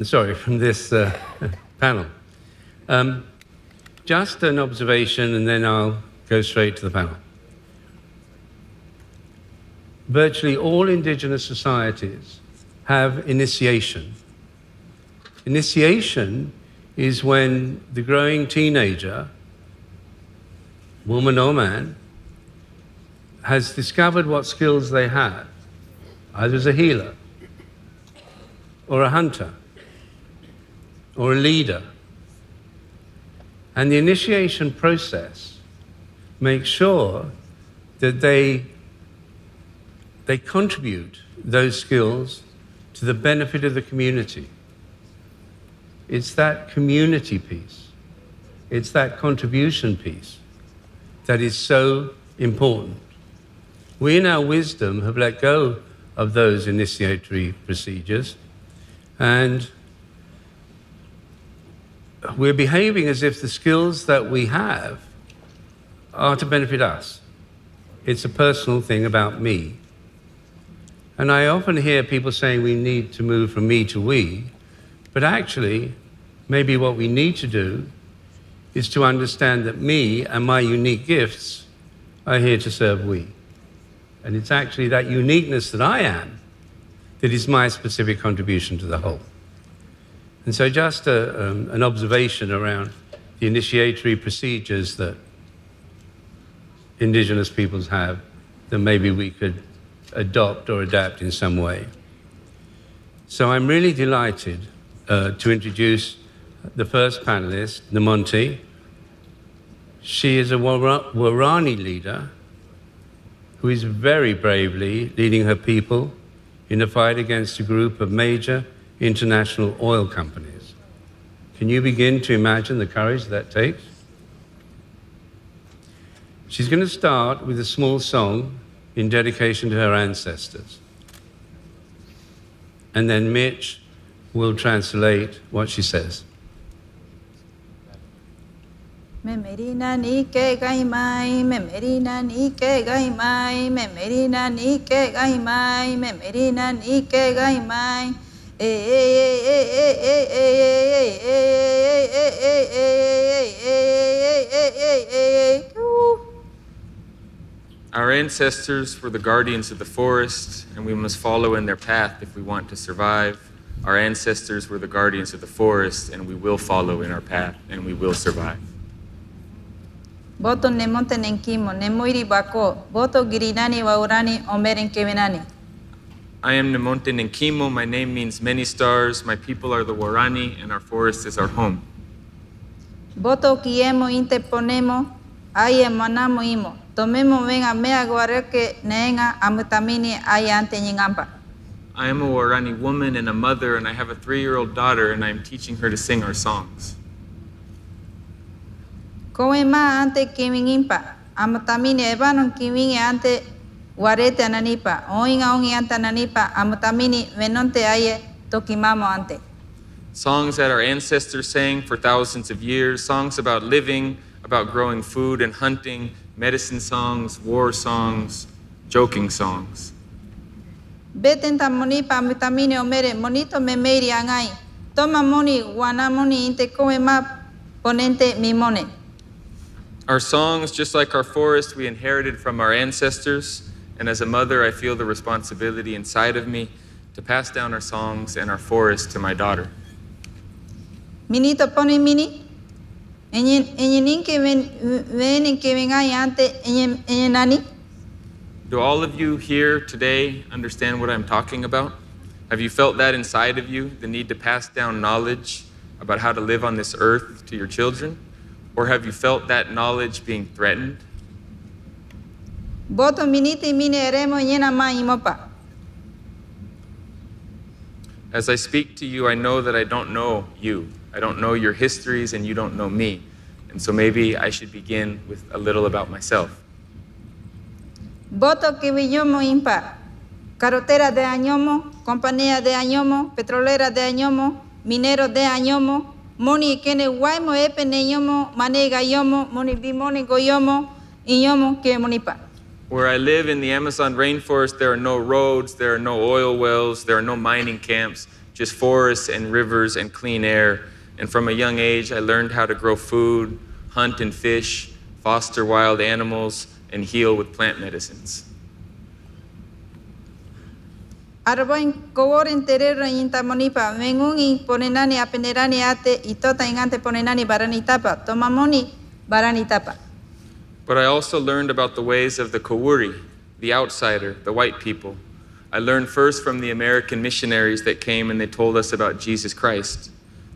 Sorry, from this panel. Just an observation, and then I'll go straight to the panel. Virtually all indigenous societies have initiation. Initiation is when the growing teenager, woman or man, has discovered what skills they have, either as a healer, or a hunter, or a leader. And the initiation process makes sure that they contribute those skills to the benefit of the community. It's that community piece, it's that contribution piece that is so important. We, in our wisdom, have let go of those initiatory procedures, and we're behaving as if the skills that we have are to benefit us. It's a personal thing about me. And I often hear people saying we need to move from me to we, but actually, maybe what we need to do is to understand that me and my unique gifts are here to serve we. And it's actually that uniqueness that I am that is my specific contribution to the whole. And so just an observation around the initiatory procedures that indigenous peoples have that maybe we could adopt or adapt in some way. So I'm really delighted to introduce the first panelist, Nemonte. She is a Waorani leader who is very bravely leading her people in a fight against a group of major international oil companies. Can you begin to imagine the courage that takes? She's going to start with a small song in dedication to her ancestors. And then Mitch will translate what she says. Me merina ni ke gai mai, me merina ni ke gai mai, me merina ni ke gai mai, me merina ni ke gai mai. Our ancestors were the guardians of the forest, and we must follow in their path if we want to survive. Our ancestors were the guardians of the forest, and we will follow in our path, and we will survive. Boto ne monte nenkimo, ne muiri bako, boto girinani waurani omeren kemenani. I am Nemonte Nenkimo. My name means many stars. My people are the Warani, and our forest is our home. Boto kiemo inte ponemo, aye manamo imo. Tomemo venga mea guareke neenga amutamini aye ante nyingampa. I am a Warani woman and a mother, and I have a 3-year-old daughter, and I am teaching her to sing our songs. Koe ma ante kimingimpa, amutamini ebanon kimingi ante warete ananipa, oinga ongi ante ananipa, amutamini venonte aye tokimamo ante. Songs that our ancestors sang for thousands of years, songs about living, about growing food and hunting, medicine songs, war songs, joking songs. Betenta monipa amutamini omere, monito me meiri angai, toma moni wana moni inte koe ma ponente mimone. Our songs, just like our forest, we inherited from our ancestors, and as a mother, I feel the responsibility inside of me to pass down our songs and our forest to my daughter. Minito poni mini, enyeninke veninke vengai ante enyenani. Do all of you here today understand what I'm talking about? Have you felt that inside of you, the need to pass down knowledge about how to live on this earth to your children? Or have you felt that knowledge being threatened? Boto miniti mine eremo nyena ma imopa. As I speak to you, I know that I don't know you. I don't know your histories, and you don't know me. And so maybe I should begin with a little about myself. Boto que villomo impa. Carretera de Añomo, compañía de Añomo, petrolera de Añomo, minero de Añomo, moni kene guaymo epe neyomo, manega yomo, moni bimoni goyomo, iyomo que monipa. Where I live in the Amazon rainforest, there are no roads, there are no oil wells, there are no mining camps, just forests and rivers and clean air. And from a young age, I learned how to grow food, hunt and fish, foster wild animals, and heal with plant medicines. Arboin koworin terero inta monipa, mengungi ponenani apenerani ate, itota ingante ponenani barani tapa, tomamoni barani tapa. But I also learned about the ways of the Kowuri, the outsider, the white people. I learned first from the American missionaries that came and they told us about Jesus Christ.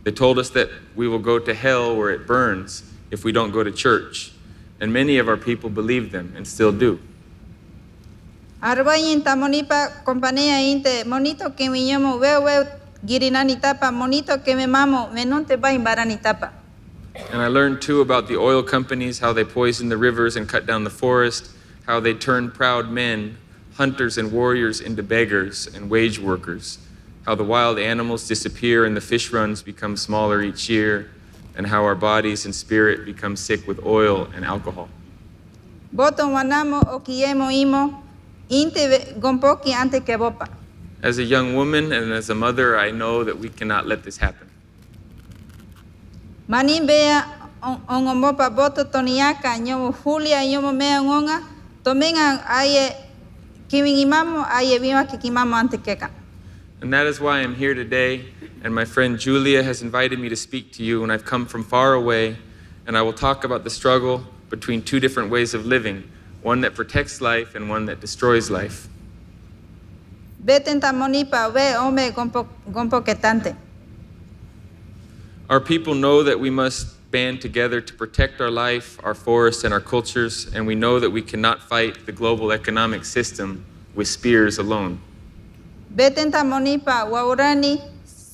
They told us that we will go to hell where it burns if we don't go to church. And many of our people believed them and still do. Arboin tamonipa, compañía inte, monito que mi yomo, weo, girinani tapa, monito que me mamo, menonte va barani tapa. And I learned too about the oil companies, how they poison the rivers and cut down the forest, how they turn proud men, hunters and warriors, into beggars and wage workers, how the wild animals disappear and the fish runs become smaller each year, and how our bodies and spirit become sick with oil and alcohol. Boto wanamo o kiemo imo, inte gompoki ante que bopa. As a young woman and as a mother, I know that we cannot let this happen. Manin bea ongomopa boto toniaka, nyomo Julia, nyomo mea ngonga, tomenga aye kimingimamo, aye bima kikimamo ante keka. And that is why I'm here today, and my friend Julia has invited me to speak to you, and I've come from far away, and I will talk about the struggle between two different ways of living, one that protects life and one that destroys life. Betenta monipa, we ome gompo ketante. Our people know that we must band together to protect our life, our forests, and our cultures, and we know that we cannot fight the global economic system with spears alone. Betenta monipa, waurani,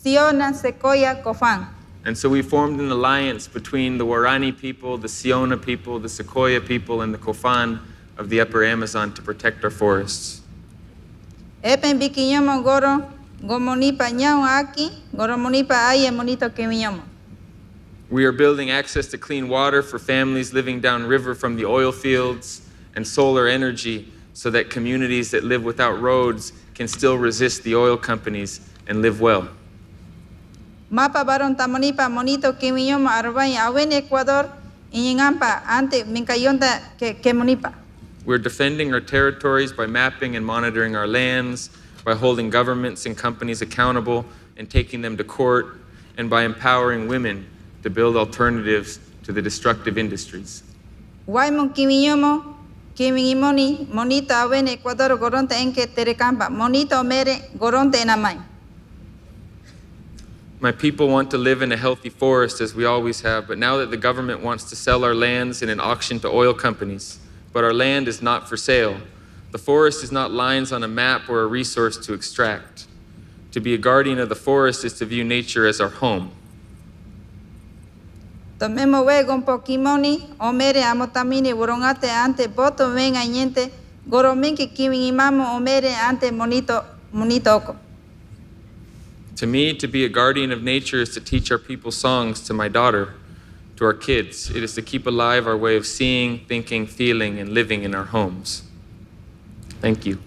Siona, Sequoia, Cofán. And so we formed an alliance between the Guarani people, the Siona people, the Sequoia people, and the Cofán of the upper Amazon to protect our forests. Epen bikiñomo goro, gomonipa ñao aki, goromonipa aye monito kemiñomo. We are building access to clean water for families living downriver from the oil fields and solar energy so that communities that live without roads can still resist the oil companies and live well. Mapa baron tamonipa monito kemiñomo arbay awen Ecuador, iñingampa ante mincayonta kemonipa. We're defending our territories by mapping and monitoring our lands, by holding governments and companies accountable and taking them to court, and by empowering women to build alternatives to the destructive industries. Waimon kimiñomo, kimimoni, monito awen Ecuador goronte enke terecampa, monito mere goronte enamay. My people want to live in a healthy forest as we always have, but now that the government wants to sell our lands in an auction to oil companies, but our land is not for sale. The forest is not lines on a map or a resource to extract. To be a guardian of the forest is to view nature as our home. Tomemo wegon pokimoni, omere amotamini burongate ante boto venga ñente, gorominki kimimamo omere ante monito oko. To me, to be a guardian of nature is to teach our people songs to my daughter, to our kids. It is to keep alive our way of seeing, thinking, feeling, and living in our homes. Thank you.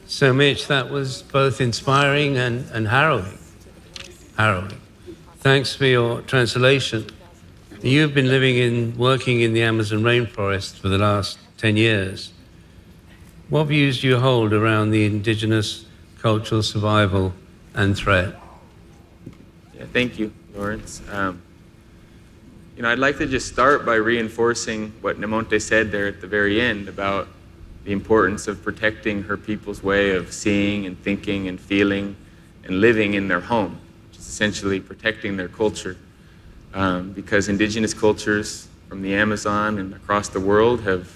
So, Mitch, that was both inspiring and harrowing. Harrowing. Thanks for your translation. You've been working in the Amazon rainforest for the last 10 years. What views do you hold around the indigenous cultural survival and threat? Yeah, thank you, Lawrence. I'd like to just start by reinforcing what Nemonte said there at the very end about the importance of protecting her people's way of seeing and thinking and feeling and living in their home, which is essentially protecting their culture. Because indigenous cultures from the Amazon and across the world have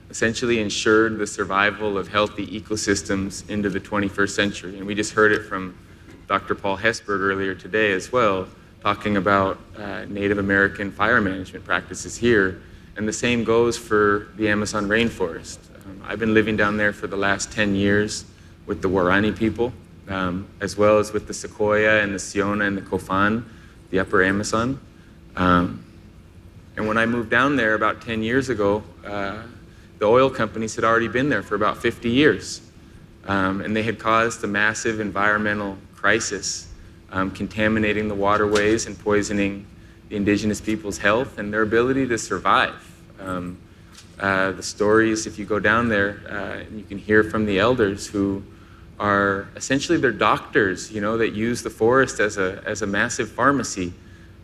essentially ensured the survival of healthy ecosystems into the 21st century. And we just heard it from Dr. Paul Hesburgh earlier today as well, talking about Native American fire management practices here. And the same goes for the Amazon rainforest. I've been living down there for the last 10 years with the Guarani people, as well as with the Sequoia and the Siona and the Cofán, the upper Amazon. And when I moved down there about 10 years ago, the oil companies had already been there for about 50 years. And they had caused a massive environmental crisis, contaminating the waterways and poisoning the indigenous people's health and their ability to survive. The stories, if you go down there, you can hear from the elders who are essentially their doctors, that use the forest as a massive pharmacy.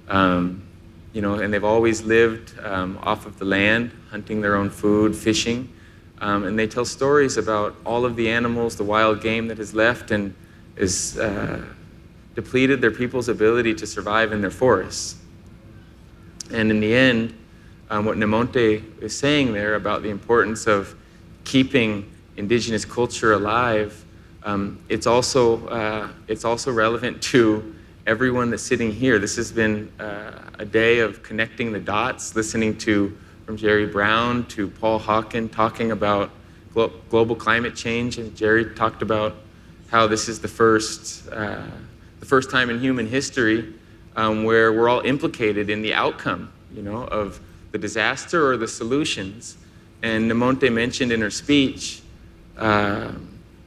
And they've always lived off of the land, hunting their own food, fishing. And they tell stories about all of the animals, the wild game that has left and is depleted their people's ability to survive in their forests. And in the end, what Nemonte is saying there about the importance of keeping indigenous culture alive, it's also relevant to everyone that's sitting here. This has been a day of connecting the dots, listening to from Jerry Brown to Paul Hawken talking about global climate change, and Jerry talked about how this is the first time in human history where we're all implicated in the outcome, of the disaster or the solutions. And Nemonte mentioned in her speech that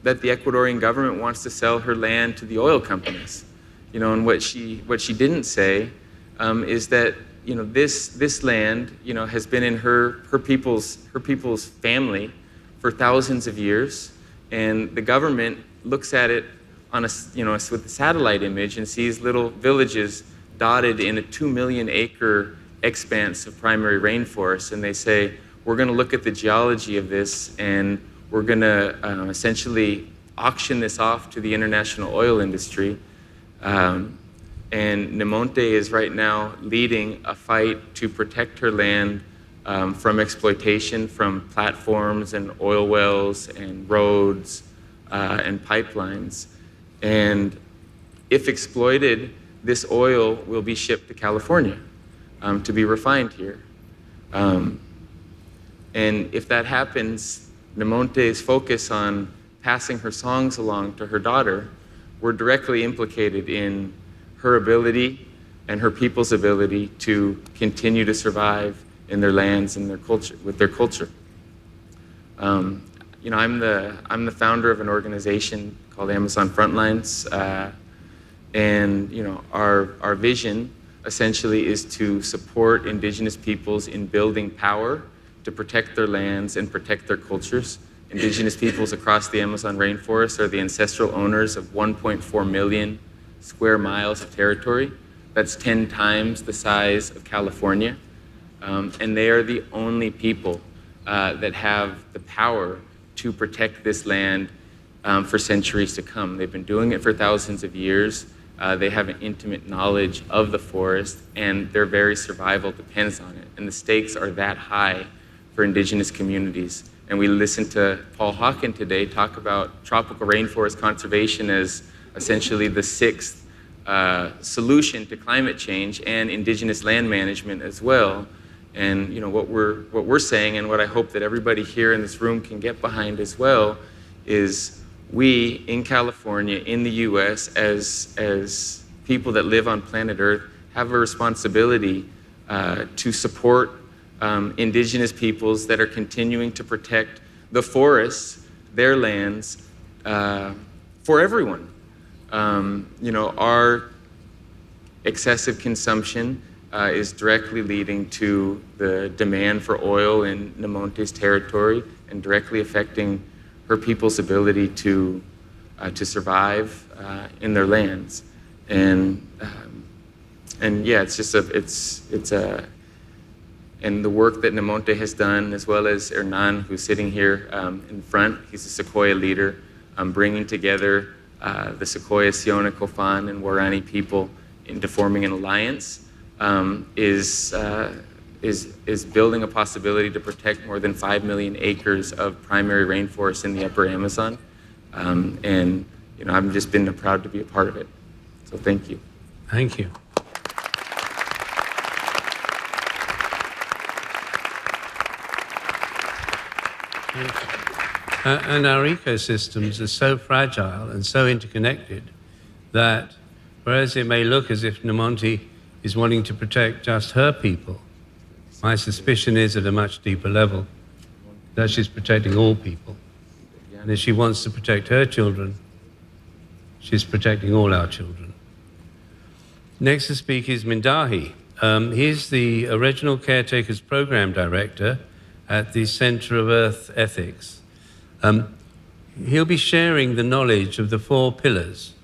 the Ecuadorian government wants to sell her land to the oil companies. And what she didn't say is that this land has been in her people's family for thousands of years, and the government looks at it on a, with a satellite image and sees little villages dotted in a 2 million acre expanse of primary rainforest, and they say, we're going to look at the geology of this and we're going to essentially auction this off to the international oil industry. And Nemonte is right now leading a fight to protect her land from exploitation, from platforms and oil wells and roads and pipelines. And if exploited, this oil will be shipped to California to be refined here. And if that happens, Nemonte's focus on passing her songs along to her daughter, we're directly implicated in her ability and her people's ability to continue to survive in their lands and their culture, with their culture. I'm the founder of an organization called Amazon Frontlines, and our vision essentially is to support indigenous peoples in building power to protect their lands and protect their cultures. Indigenous peoples across the Amazon rainforest are the ancestral owners of 1.4 million square miles of territory. That's 10 times the size of California. And they are the only people that have the power to protect this land for centuries to come. They've been doing it for thousands of years. They have an intimate knowledge of the forest, and their very survival depends on it. And the stakes are that high for indigenous communities. And we listened to Paul Hawken today talk about tropical rainforest conservation as essentially the sixth solution to climate change and indigenous land management as well. And what we're saying, and what I hope that everybody here in this room can get behind as well, is we in California, in the US, as people that live on planet Earth, have a responsibility to support indigenous peoples that are continuing to protect the forests, their lands, for everyone. Our excessive consumption is directly leading to the demand for oil in Nemonte's territory and directly affecting her people's ability to survive in their lands. And yeah, and the work that Nemonte has done, as well as Hernan, who's sitting here in front, he's a Sequoia leader, bringing together the Sequoia, Siona, Cofan, and Guarani people into forming an alliance, is building a possibility to protect more than 5 million acres of primary rainforest in the upper Amazon. And I've just been proud to be a part of it. So thank you. Thank you. And our ecosystems are so fragile and so interconnected that whereas it may look as if Nemonte is wanting to protect just her people, my suspicion is at a much deeper level that she's protecting all people. And if she wants to protect her children, she's protecting all our children. Next to speak is Mindahi. He's the Original Caretakers Program Director at the Center of Earth Ethics. He'll be sharing the knowledge of the 4 pillars,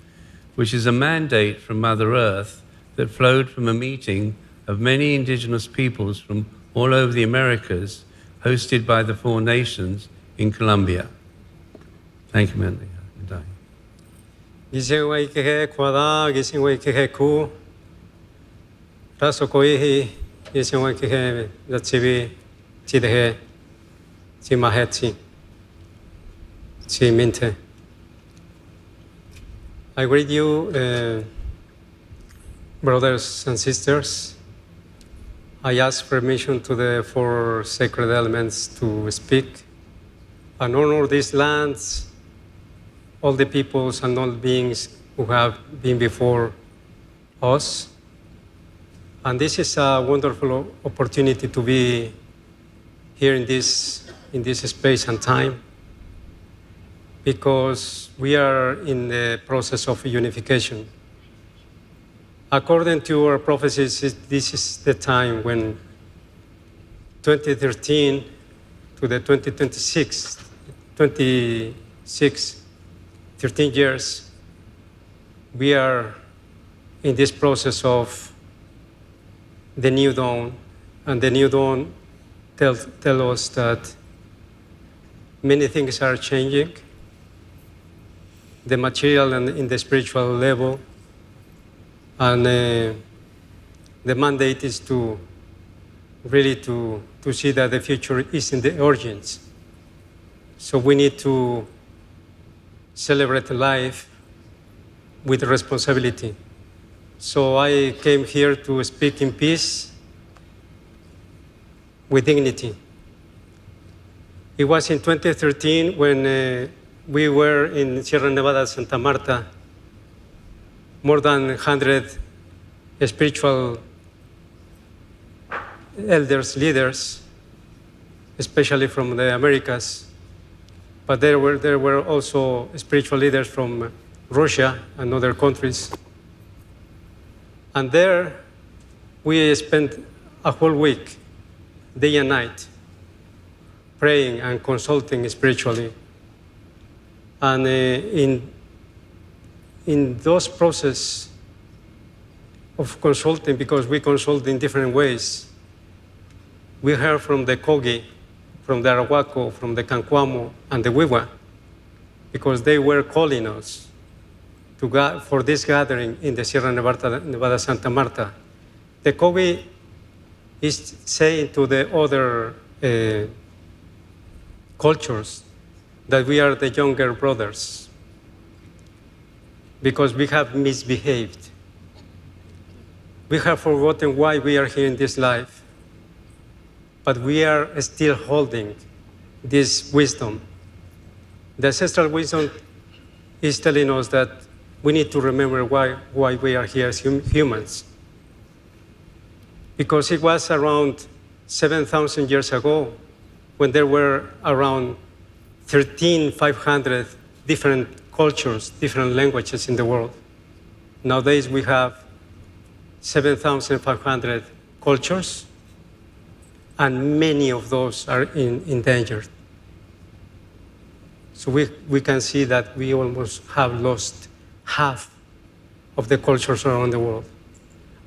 which is a mandate from Mother Earth that flowed from a meeting of many indigenous peoples from all over the Americas, hosted by the 4 nations in Colombia. Thank you, Mindahi. Gisengway kehe kwada, gisengway kehe ku, raso koihi, gisengway kehe datsibi, chidehe, chimahetsi, chiminte. I greet you, brothers and sisters. I ask permission to the 4 sacred elements to speak and honor these lands, all the peoples and all beings who have been before us. And this is a wonderful opportunity to be here in this space and time, because we are in the process of unification. According to our prophecies, this is the time when 2013 to the 2026, 13 years, we are in this process of the new dawn, and the new dawn tell us that many things are changing, the material and in the spiritual level, and the mandate is to really to see that the future is in the urgence. So we need to celebrate life with responsibility. So I came here to speak in peace with dignity. It was in 2013 when we were in Sierra Nevada, Santa Marta, more than 100 spiritual elders, leaders, especially from the Americas, but there were also spiritual leaders from Russia and other countries. And there we spent a whole week, day and night, praying and consulting spiritually. And in those process of consulting, because we consult in different ways, we heard from the Kogi, from the Arahuaco, from the Cancuamo, and the Wiwa, because they were calling us for this gathering in the Sierra Nevada, Santa Marta. The Kogi is saying to the other cultures that we are the younger brothers because we have misbehaved. We have forgotten why we are here in this life, but we are still holding this wisdom. The ancestral wisdom is telling us that we need to remember why we are here as humans. Because it was around 7,000 years ago when there were around 13,500 different cultures, different languages in the world. Nowadays we have 7,500 cultures, and many of those are endangered. So we can see that we almost have lost half of the cultures around the world.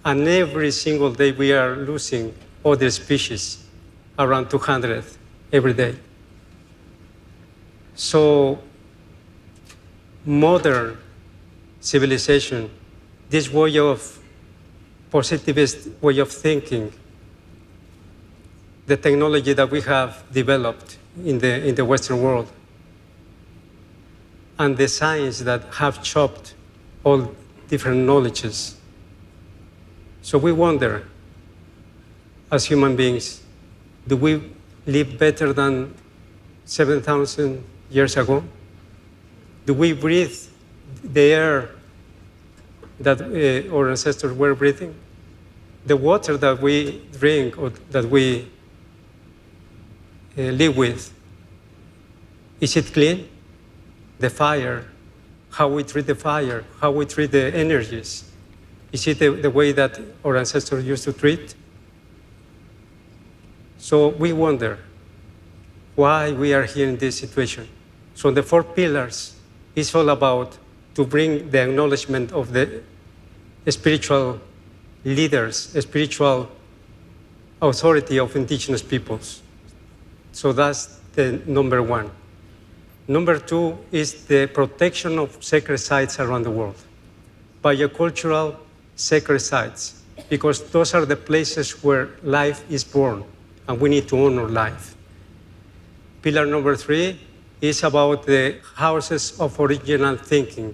And every single day we are losing other species, around 200 every day. So modern civilization, this way of positivist way of thinking, the technology that we have developed in the Western world, and the science that have chopped all different knowledges. So we wonder, as human beings, do we live better than 7,000 years ago? Do we breathe the air that our ancestors were breathing? The water that we drink or that we live with, is it clean? The fire, how we treat the fire, how we treat the energies, is it the way that our ancestors used to treat? So we wonder why we are here in this situation. So the 4 pillars is all about to bring the acknowledgement of the spiritual leaders, the spiritual authority of indigenous peoples. So that's the number 1. Number 2 is the protection of sacred sites around the world. Biocultural sacred sites, because those are the places where life is born, and we need to honor life. Pillar number 3 is about the houses of original thinking.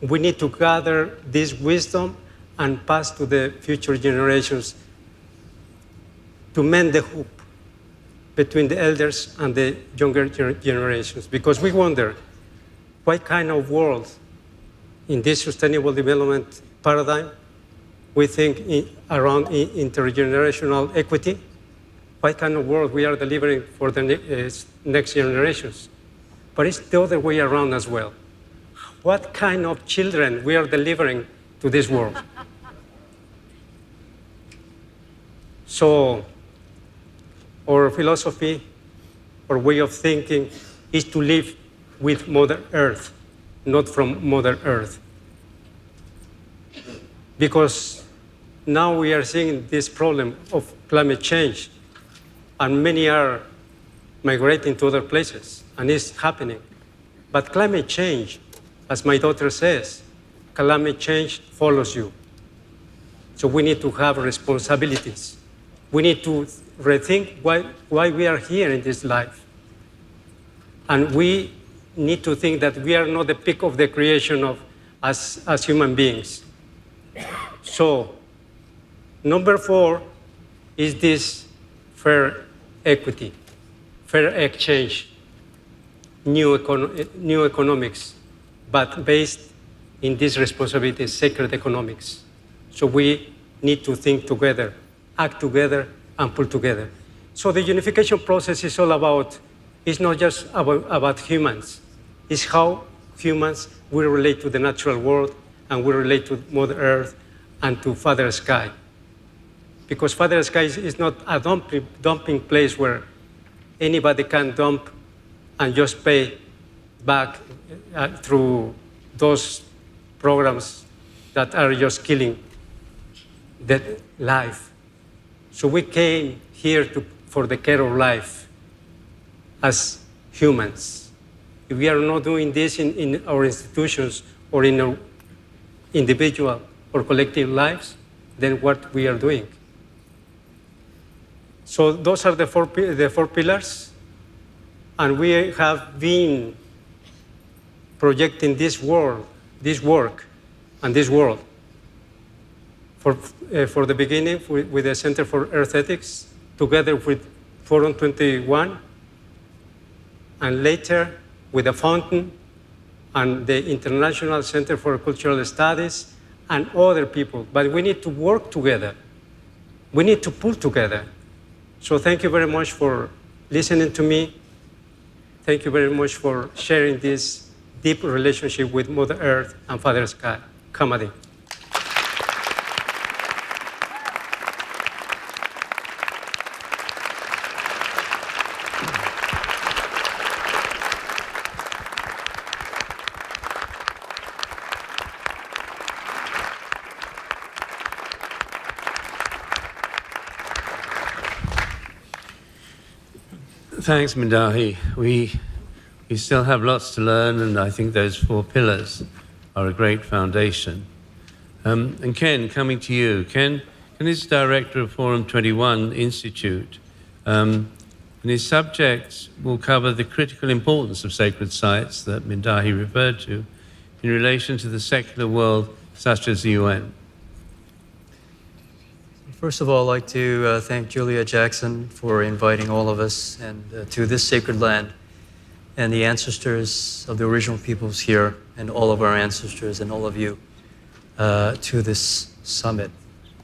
We need to gather this wisdom and pass to the future generations to mend the hoop between the elders and the younger generations, because we wonder what kind of world in this sustainable development paradigm we think around intergenerational equity, what kind of world we are delivering for the next generations. But it's the other way around as well. What kind of children we are delivering to this world? So our philosophy, our way of thinking is to live with Mother Earth, not from Mother Earth. because now we are seeing this problem of climate change, and many are migrating to other places, and it's happening. But climate change, as my daughter says, climate change follows you. So we need to have responsibilities. We need to rethink why we are here in this life. And we need to think that we are not the peak of the creation of as human beings. So, number 4 is this fair equity, fair exchange, new economics, but based in this responsibility, sacred economics. So we need to think together, act together, and pull together. So the unification process is all about, it's not just about humans, it's how humans will relate to the natural world and will relate to Mother Earth and to Father Sky. Because Father Sky is not a dumping place where anybody can dump and just pay back through those programs that are just killing that life. So we came here for the care of life as humans. If we are not doing this in our institutions or in our individual or collective lives, then what we are doing? So those are the four pillars, and we have been projecting this work, and this world. For the beginning, with the Center for Earth Ethics, together with Forum 21, and later with the Fountain and the International Center for Cultural Studies and other people. But we need to work together. We need to pull together. So thank you very much for listening to me. Thank you very much for sharing this deep relationship with Mother Earth and Father Sky. Kamadi. Thanks, Mindahi. We still have lots to learn, and I think those 4 pillars are a great foundation. And Ken, coming to you. Ken is director of Forum 21 Institute, and his subject will cover the critical importance of sacred sites that Mindahi referred to in relation to the secular world, such as the UN. First of all, I'd like to thank Julia Jackson for inviting all of us and to this sacred land and the ancestors of the original peoples here and all of our ancestors and all of you to this summit.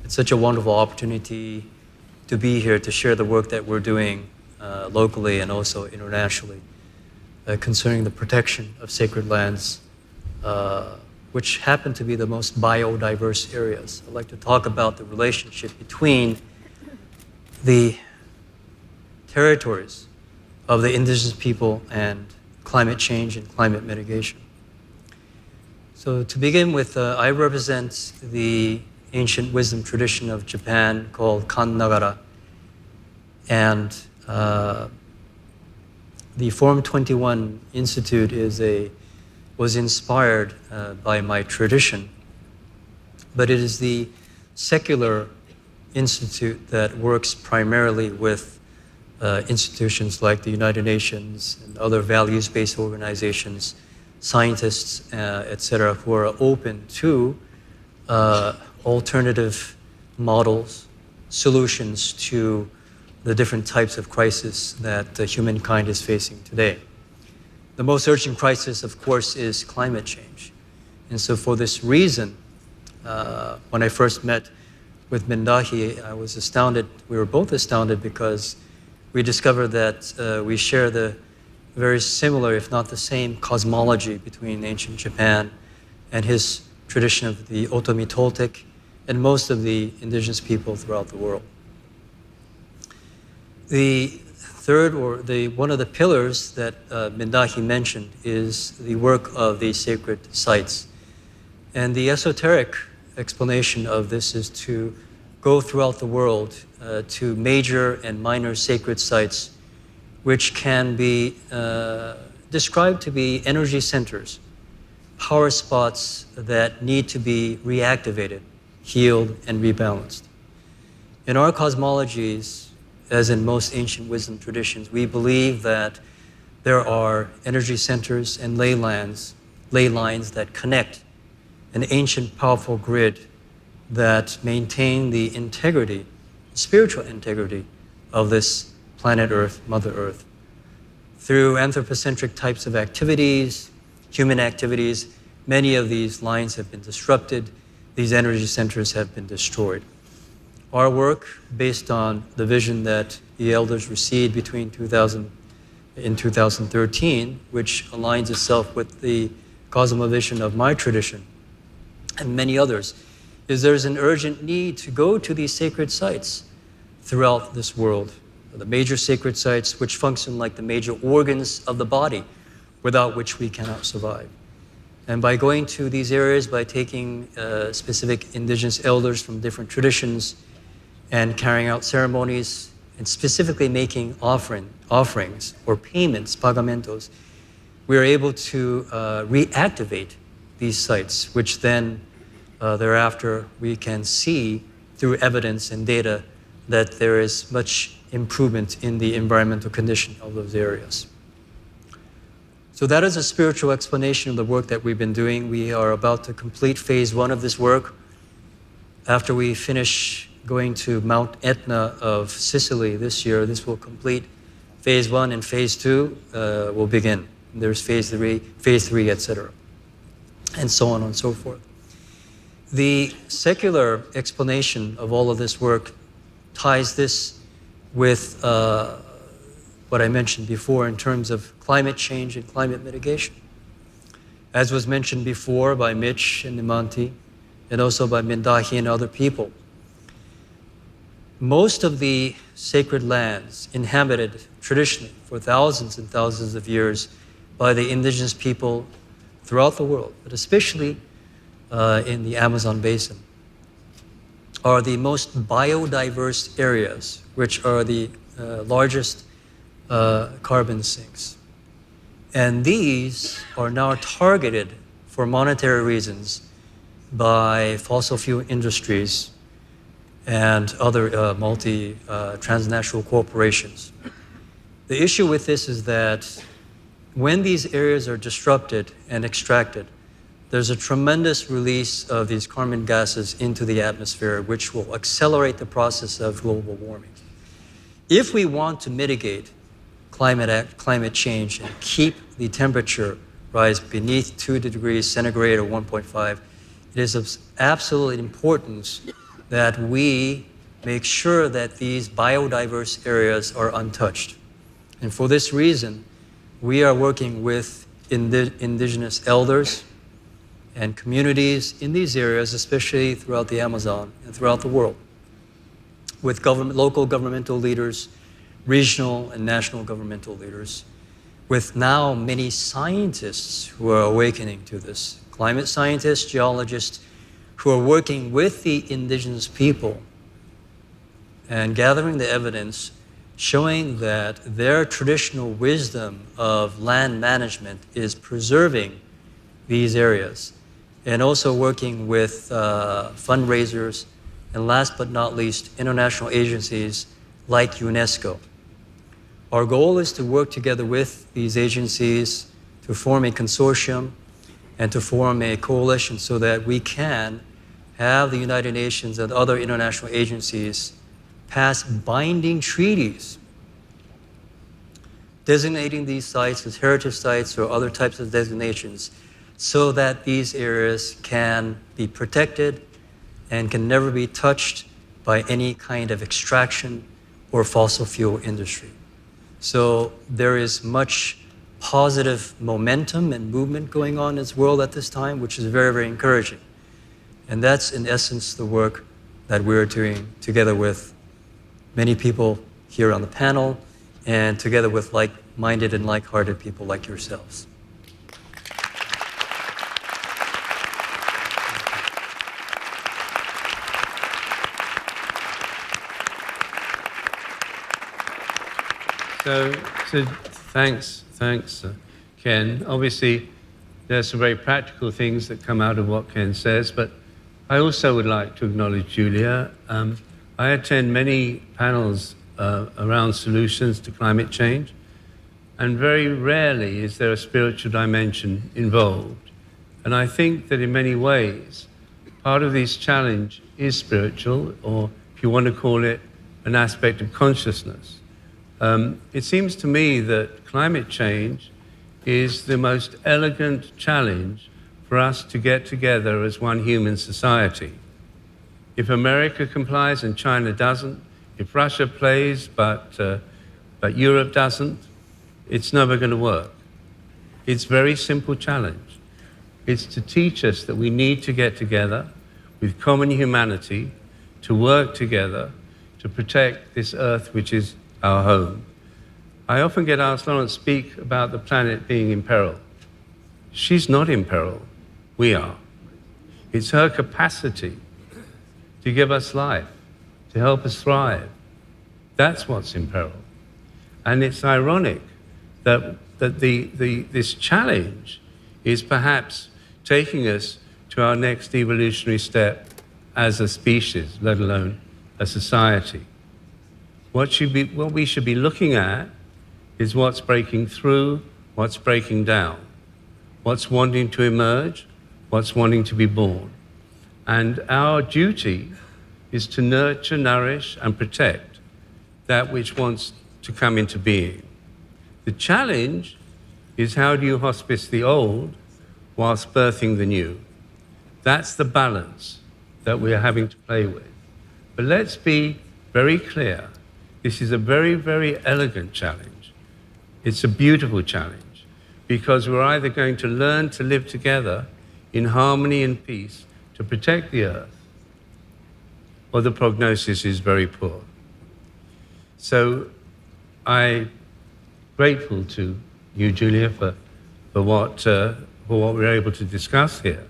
It's such a wonderful opportunity to be here to share the work that we're doing locally and also internationally concerning the protection of sacred lands, which happen to be the most biodiverse areas. I'd like to talk about the relationship between the territories of the indigenous people and climate change and climate mitigation. So to begin with, I represent the ancient wisdom tradition of Japan called Kan Nagara. And the Forum 21 Institute was inspired by my tradition, but it is the secular institute that works primarily with institutions like the United Nations and other values-based organizations, scientists, etc., who are open to alternative models, solutions to the different types of crises that humankind is facing today. The most urgent crisis, of course, is climate change. And so for this reason, when I first met with Mindahi, I was astounded. We were both astounded because we discovered that we share the very similar, if not the same, cosmology between ancient Japan and his tradition of the Otomi Toltec and most of the indigenous people throughout the world. The third, one of the pillars that Mindahi mentioned is the work of the sacred sites. And the esoteric explanation of this is to go throughout the world to major and minor sacred sites, which can be described to be energy centers, power spots that need to be reactivated, healed, and rebalanced. In our cosmologies, as in most ancient wisdom traditions, we believe that there are energy centers and ley lines that connect an ancient, powerful grid that maintain the integrity, spiritual integrity of this planet Earth, Mother Earth. Through anthropocentric types of activities, human activities, many of these lines have been disrupted. These energy centers have been destroyed. Our work, based on the vision that the elders received between 2000 and 2013, which aligns itself with the cosmovision of my tradition and many others, is there's an urgent need to go to these sacred sites throughout this world, the major sacred sites which function like the major organs of the body, without which we cannot survive. And by going to these areas, by taking specific indigenous elders from different traditions and carrying out ceremonies and specifically making offerings or payments, pagamentos, we are able to reactivate these sites, which then thereafter we can see through evidence and data that there is much improvement in the environmental condition of those areas. So that is a spiritual explanation of the work that we've been doing. We are about to complete phase 1 of this work. After we finish going to Mount Etna of Sicily this year, this will complete phase 1, and phase 2 will begin. There's phase 3, etc., and so on and so forth. The secular explanation of all of this work ties this with what I mentioned before in terms of climate change and climate mitigation. As was mentioned before by Mitch and Nimanti, and also by Mindahi and other people, most of the sacred lands inhabited traditionally for thousands and thousands of years by the indigenous people throughout the world, but especially in the Amazon basin, are the most biodiverse areas, which are the largest carbon sinks. And these are now targeted for monetary reasons by fossil fuel industries and other transnational corporations. The issue with this is that when these areas are disrupted and extracted, there's a tremendous release of these carbon gases into the atmosphere, which will accelerate the process of global warming. If we want to mitigate climate change and keep the temperature rise beneath 2 degrees centigrade or 1.5, it is of absolute importance that we make sure that these biodiverse areas are untouched. And for this reason, we are working with indigenous elders and communities in these areas, especially throughout the Amazon and throughout the world, with local governmental leaders, regional and national governmental leaders, with now many scientists who are awakening to this, climate scientists, geologists, who are working with the indigenous people and gathering the evidence showing that their traditional wisdom of land management is preserving these areas, and also working with fundraisers, and last but not least, international agencies like UNESCO. Our goal is to work together with these agencies to form a consortium and to form a coalition so that we can have the United Nations and other international agencies pass binding treaties designating these sites as heritage sites or other types of designations so that these areas can be protected and can never be touched by any kind of extraction or fossil fuel industry. So there is much positive momentum and movement going on in this world at this time, which is very, very encouraging. And that's in essence the work that we're doing together with many people here on the panel and together with like-minded and like-hearted people like yourselves. So thanks, Ken. Obviously, there's some very practical things that come out of what Ken says, but I also would like to acknowledge Julia. I attend many panels around solutions to climate change, and very rarely is there a spiritual dimension involved. And I think that in many ways, part of this challenge is spiritual, or if you want to call it, an aspect of consciousness. It seems to me that climate change is the most elegant challenge for us to get together as one human society. If America complies and China doesn't, if Russia plays but Europe doesn't, it's never going to work. It's a very simple challenge. It's to teach us that we need to get together with common humanity to work together to protect this earth, which is our home. I often get asked, Lawrence, speak about the planet being in peril. She's not in peril. We are. It's her capacity to give us life, to help us thrive. That's what's in peril. And it's ironic that this challenge is perhaps taking us to our next evolutionary step as a species, let alone a society. What we should be looking at is what's breaking through, what's breaking down, what's wanting to emerge, what's wanting to be born. And our duty is to nurture, nourish, and protect that which wants to come into being. The challenge is, how do you hospice the old whilst birthing the new? That's the balance that we're having to play with. But let's be very clear. This is a very, very elegant challenge. It's a beautiful challenge, because we're either going to learn to live together in harmony and peace to protect the earth, or the prognosis is very poor. So I'm grateful to you, Julia, for what we're able to discuss here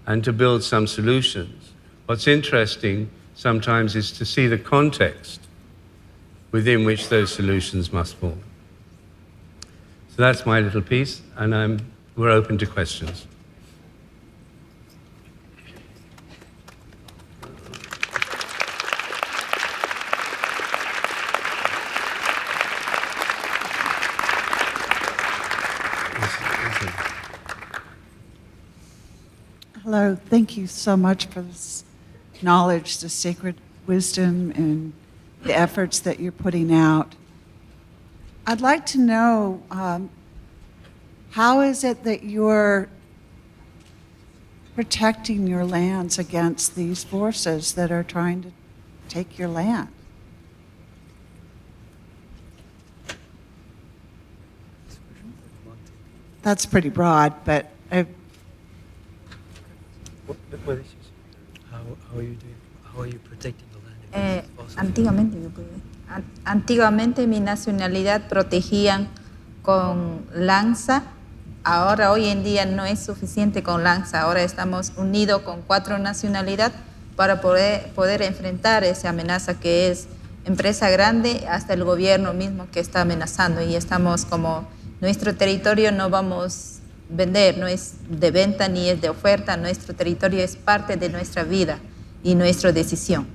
and to build some solutions. What's interesting sometimes is to see the context within which those solutions must form. So that's my little piece, and we're open to questions. Hello, thank you so much for this knowledge, the sacred wisdom, and the efforts that you're putting out. I'd like to know, how is it that you're protecting your lands against these forces that are trying to take your land? That's pretty broad, but How are you doing? How are you protecting the land? Antiguamente mi nacionalidad protegían con lanza. Ahora, hoy en día, no es suficiente con lanza. Ahora estamos unidos con 4 nacionalidades para poder enfrentar esa amenaza que es empresa grande hasta el gobierno mismo que está amenazando. Y estamos como, nuestro territorio no vamos a vender, no es de venta ni es de oferta. Nuestro territorio es parte de nuestra vida y nuestra decisión.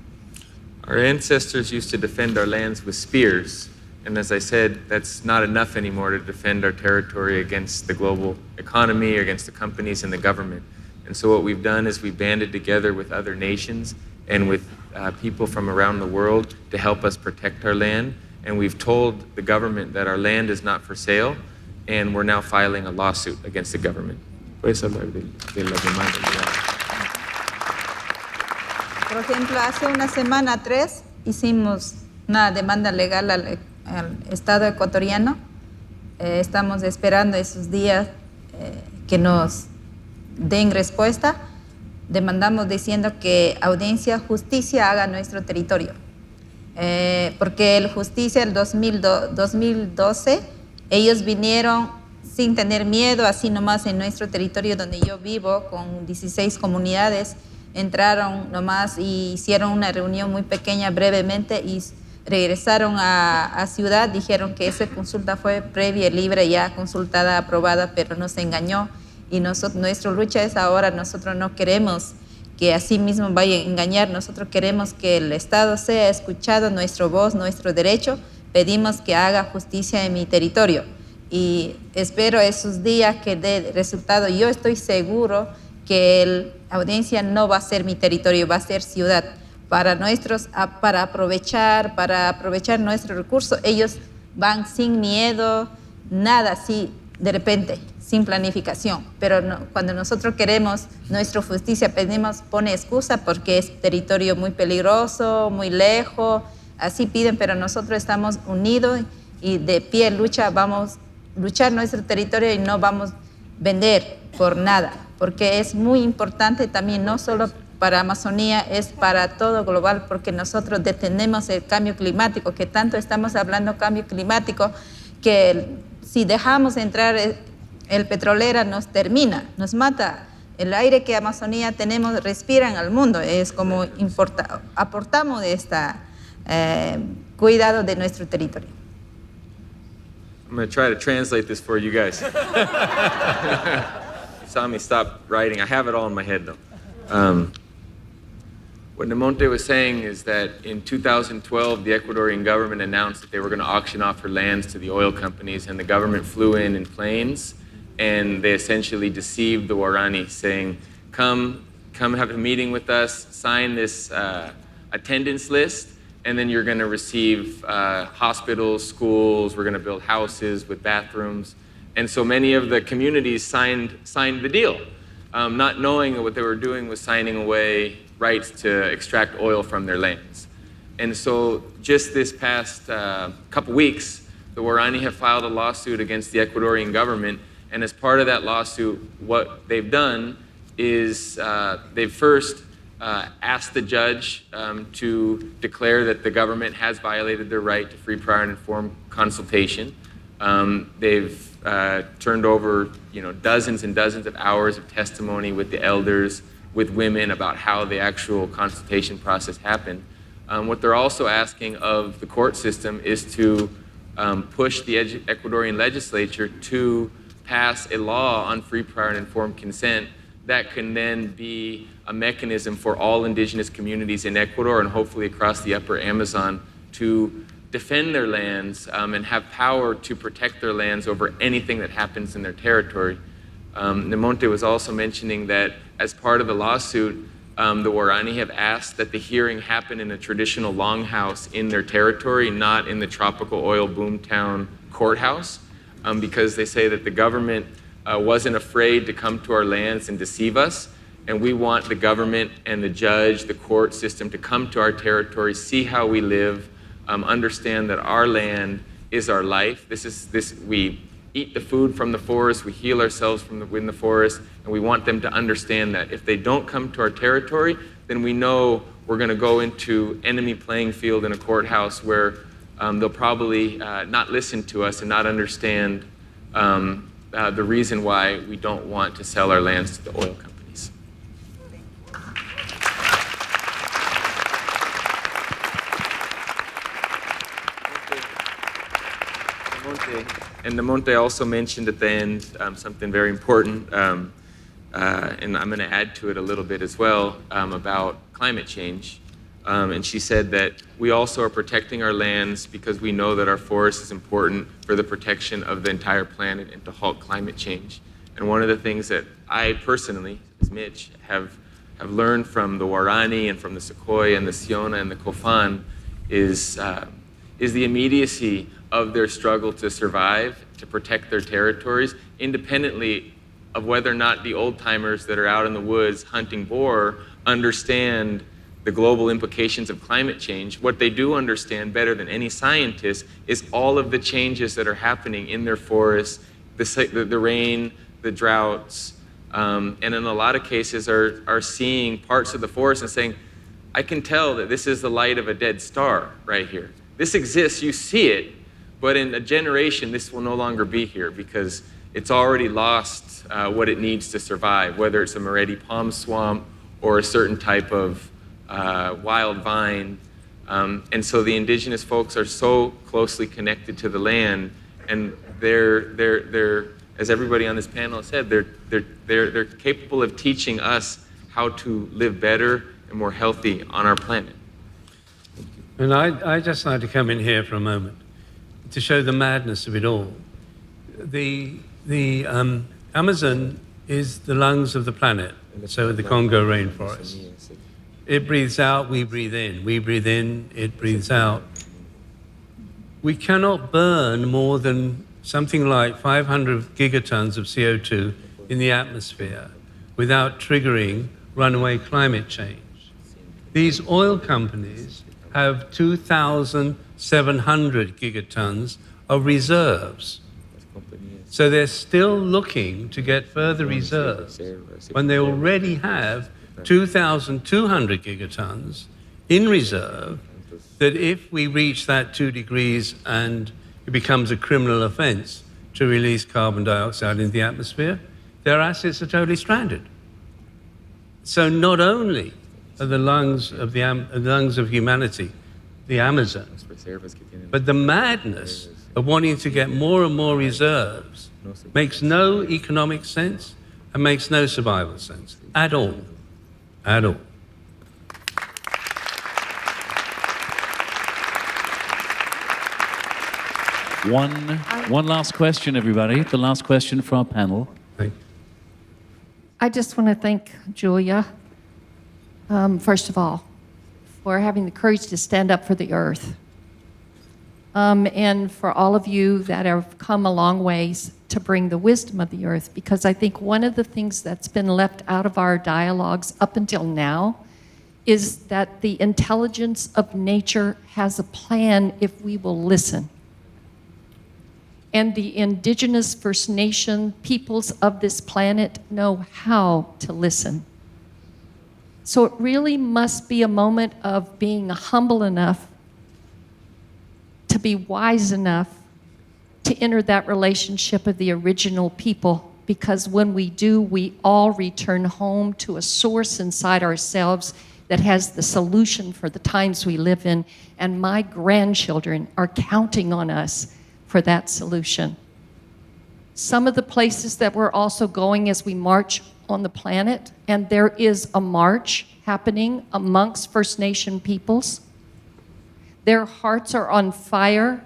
Our ancestors used to defend our lands with spears, and as I said, that's not enough anymore to defend our territory against the global economy, or against the companies and the government. And so what we've done is we've banded together with other nations and with people from around the world to help us protect our land. And we've told the government that our land is not for sale, and we're now filing a lawsuit against the government. Puedes hablar de la demanda legal. Por ejemplo, hace una semana 3 hicimos una demanda legal al Estado ecuatoriano. Estamos esperando esos días que nos den respuesta. Demandamos diciendo que audiencia, justicia haga nuestro territorio. Porque el justicia del 2012, ellos vinieron sin tener miedo, así nomás en nuestro territorio donde yo vivo, con 16 comunidades, entraron nomás y hicieron una reunión muy pequeña brevemente y regresaron a ciudad, dijeron que esa consulta fue previa, libre, ya consultada, aprobada, pero nos engañó. Y nuestra lucha es ahora, nosotros no queremos que así mismo vaya a engañar, nosotros queremos que el Estado sea escuchado, nuestra voz, nuestro derecho, pedimos que haga justicia en mi territorio. Y espero esos días que dé resultado. Yo estoy seguro que la audiencia no va a ser mi territorio, va a ser ciudad. Para aprovechar nuestros recursos, ellos van sin miedo, nada así de repente, sin planificación. Pero cuando nosotros queremos nuestra justicia, pone excusa porque es territorio muy peligroso, muy lejos, así piden, pero nosotros estamos unidos y de pie vamos a luchar nuestro territorio y no vamos a vender por nada, porque es muy importante también, no solo para Amazonía, es para todo global, porque nosotros detenemos el cambio climático, que tanto estamos hablando cambio climático, que si dejamos entrar el petrolera nos termina, nos mata. El aire que Amazonía tenemos, respiran al mundo, es como aportamos cuidado de nuestro territorio. I'm going to try to translate this for you guys. You saw me stop writing. I have it all in my head, though. What Nemonte was saying is that in 2012, the Ecuadorian government announced that they were going to auction off her lands to the oil companies, and the government flew in planes, and they essentially deceived the Guarani, saying, come have a meeting with us, sign this attendance list, and then you're going to receive hospitals, schools, we're going to build houses with bathrooms. And so many of the communities signed the deal, not knowing that what they were doing was signing away rights to extract oil from their lands. And so just this past couple weeks, the Guarani have filed a lawsuit against the Ecuadorian government, and as part of that lawsuit, what they've done is they've first asked the judge to declare that the government has violated their right to free, prior, and informed consultation. They've turned over, dozens and dozens of hours of testimony with the elders, with women about how the actual consultation process happened. What they're also asking of the court system is to push the Ecuadorian legislature to pass a law on free, prior, and informed consent that can then be a mechanism for all indigenous communities in Ecuador and hopefully across the upper Amazon to defend their lands and have power to protect their lands over anything that happens in their territory. Nemonte was also mentioning that as part of the lawsuit, the Guarani have asked that the hearing happen in a traditional longhouse in their territory, not in the tropical oil boomtown courthouse, because they say that the government wasn't afraid to come to our lands and deceive us. And we want the government and the judge, the court system to come to our territory, see how we live, understand that our land is our life. We eat the food from the forest, we heal ourselves from within the forest, and we want them to understand that if they don't come to our territory, then we know we're going to go into enemy playing field in a courthouse where they'll probably not listen to us and not understand the reason why we don't want to sell our lands to the oil companies. And Nemonte also mentioned at the end something very important, and I'm going to add to it a little bit as well, about climate change. And she said that we also are protecting our lands because we know that our forest is important for the protection of the entire planet and to halt climate change. And one of the things that I personally, as Mitch, have learned from the Guarani and from the Sequoia and the Siona and the Cofan is the immediacy of their struggle to survive, to protect their territories, independently of whether or not the old-timers that are out in the woods hunting boar understand the global implications of climate change. What they do understand better than any scientist is all of the changes that are happening in their forests, the rain, the droughts, and in a lot of cases are seeing parts of the forest and saying, I can tell that this is the light of a dead star right here. This exists, you see it, but in a generation, this will no longer be here because it's already lost what it needs to survive, whether it's a Moretti palm swamp or a certain type of wild vine. And so the indigenous folks are so closely connected to the land, and they're as everybody on this panel said, they're capable of teaching us how to live better and more healthy on our planet. And I'd just like to come in here for a moment to show the madness of it all. The Amazon is the lungs of the planet, so the Congo rainforest. It breathes out, we breathe in. We breathe in, it breathes out. We cannot burn more than something like 500 gigatons of CO2 in the atmosphere without triggering runaway climate change. These oil companies have 2,700 gigatons of reserves. So they're still looking to get further reserves when they already have 2,200 gigatons in reserve, that if we reach that 2 degrees and it becomes a criminal offense to release carbon dioxide into the atmosphere, their assets are totally stranded. So not only are the lungs of humanity, the Amazon, but the madness of wanting to get more and more reserves makes no economic sense and makes no survival sense at all. At all. One last question, everybody. The last question for our panel. I just want to thank Julia, first of all, for having the courage to stand up for the earth. And for all of you that have come a long ways to bring the wisdom of the earth, because I think one of the things that's been left out of our dialogues up until now is that the intelligence of nature has a plan if we will listen. And the indigenous First Nation peoples of this planet know how to listen. So it really must be a moment of being humble enough to be wise enough to enter that relationship of the original people, because when we do, we all return home to a source inside ourselves that has the solution for the times we live in, and my grandchildren are counting on us for that solution. Some of the places that we're also going as we march on the planet, and there is a march happening amongst First Nation peoples. Their hearts are on fire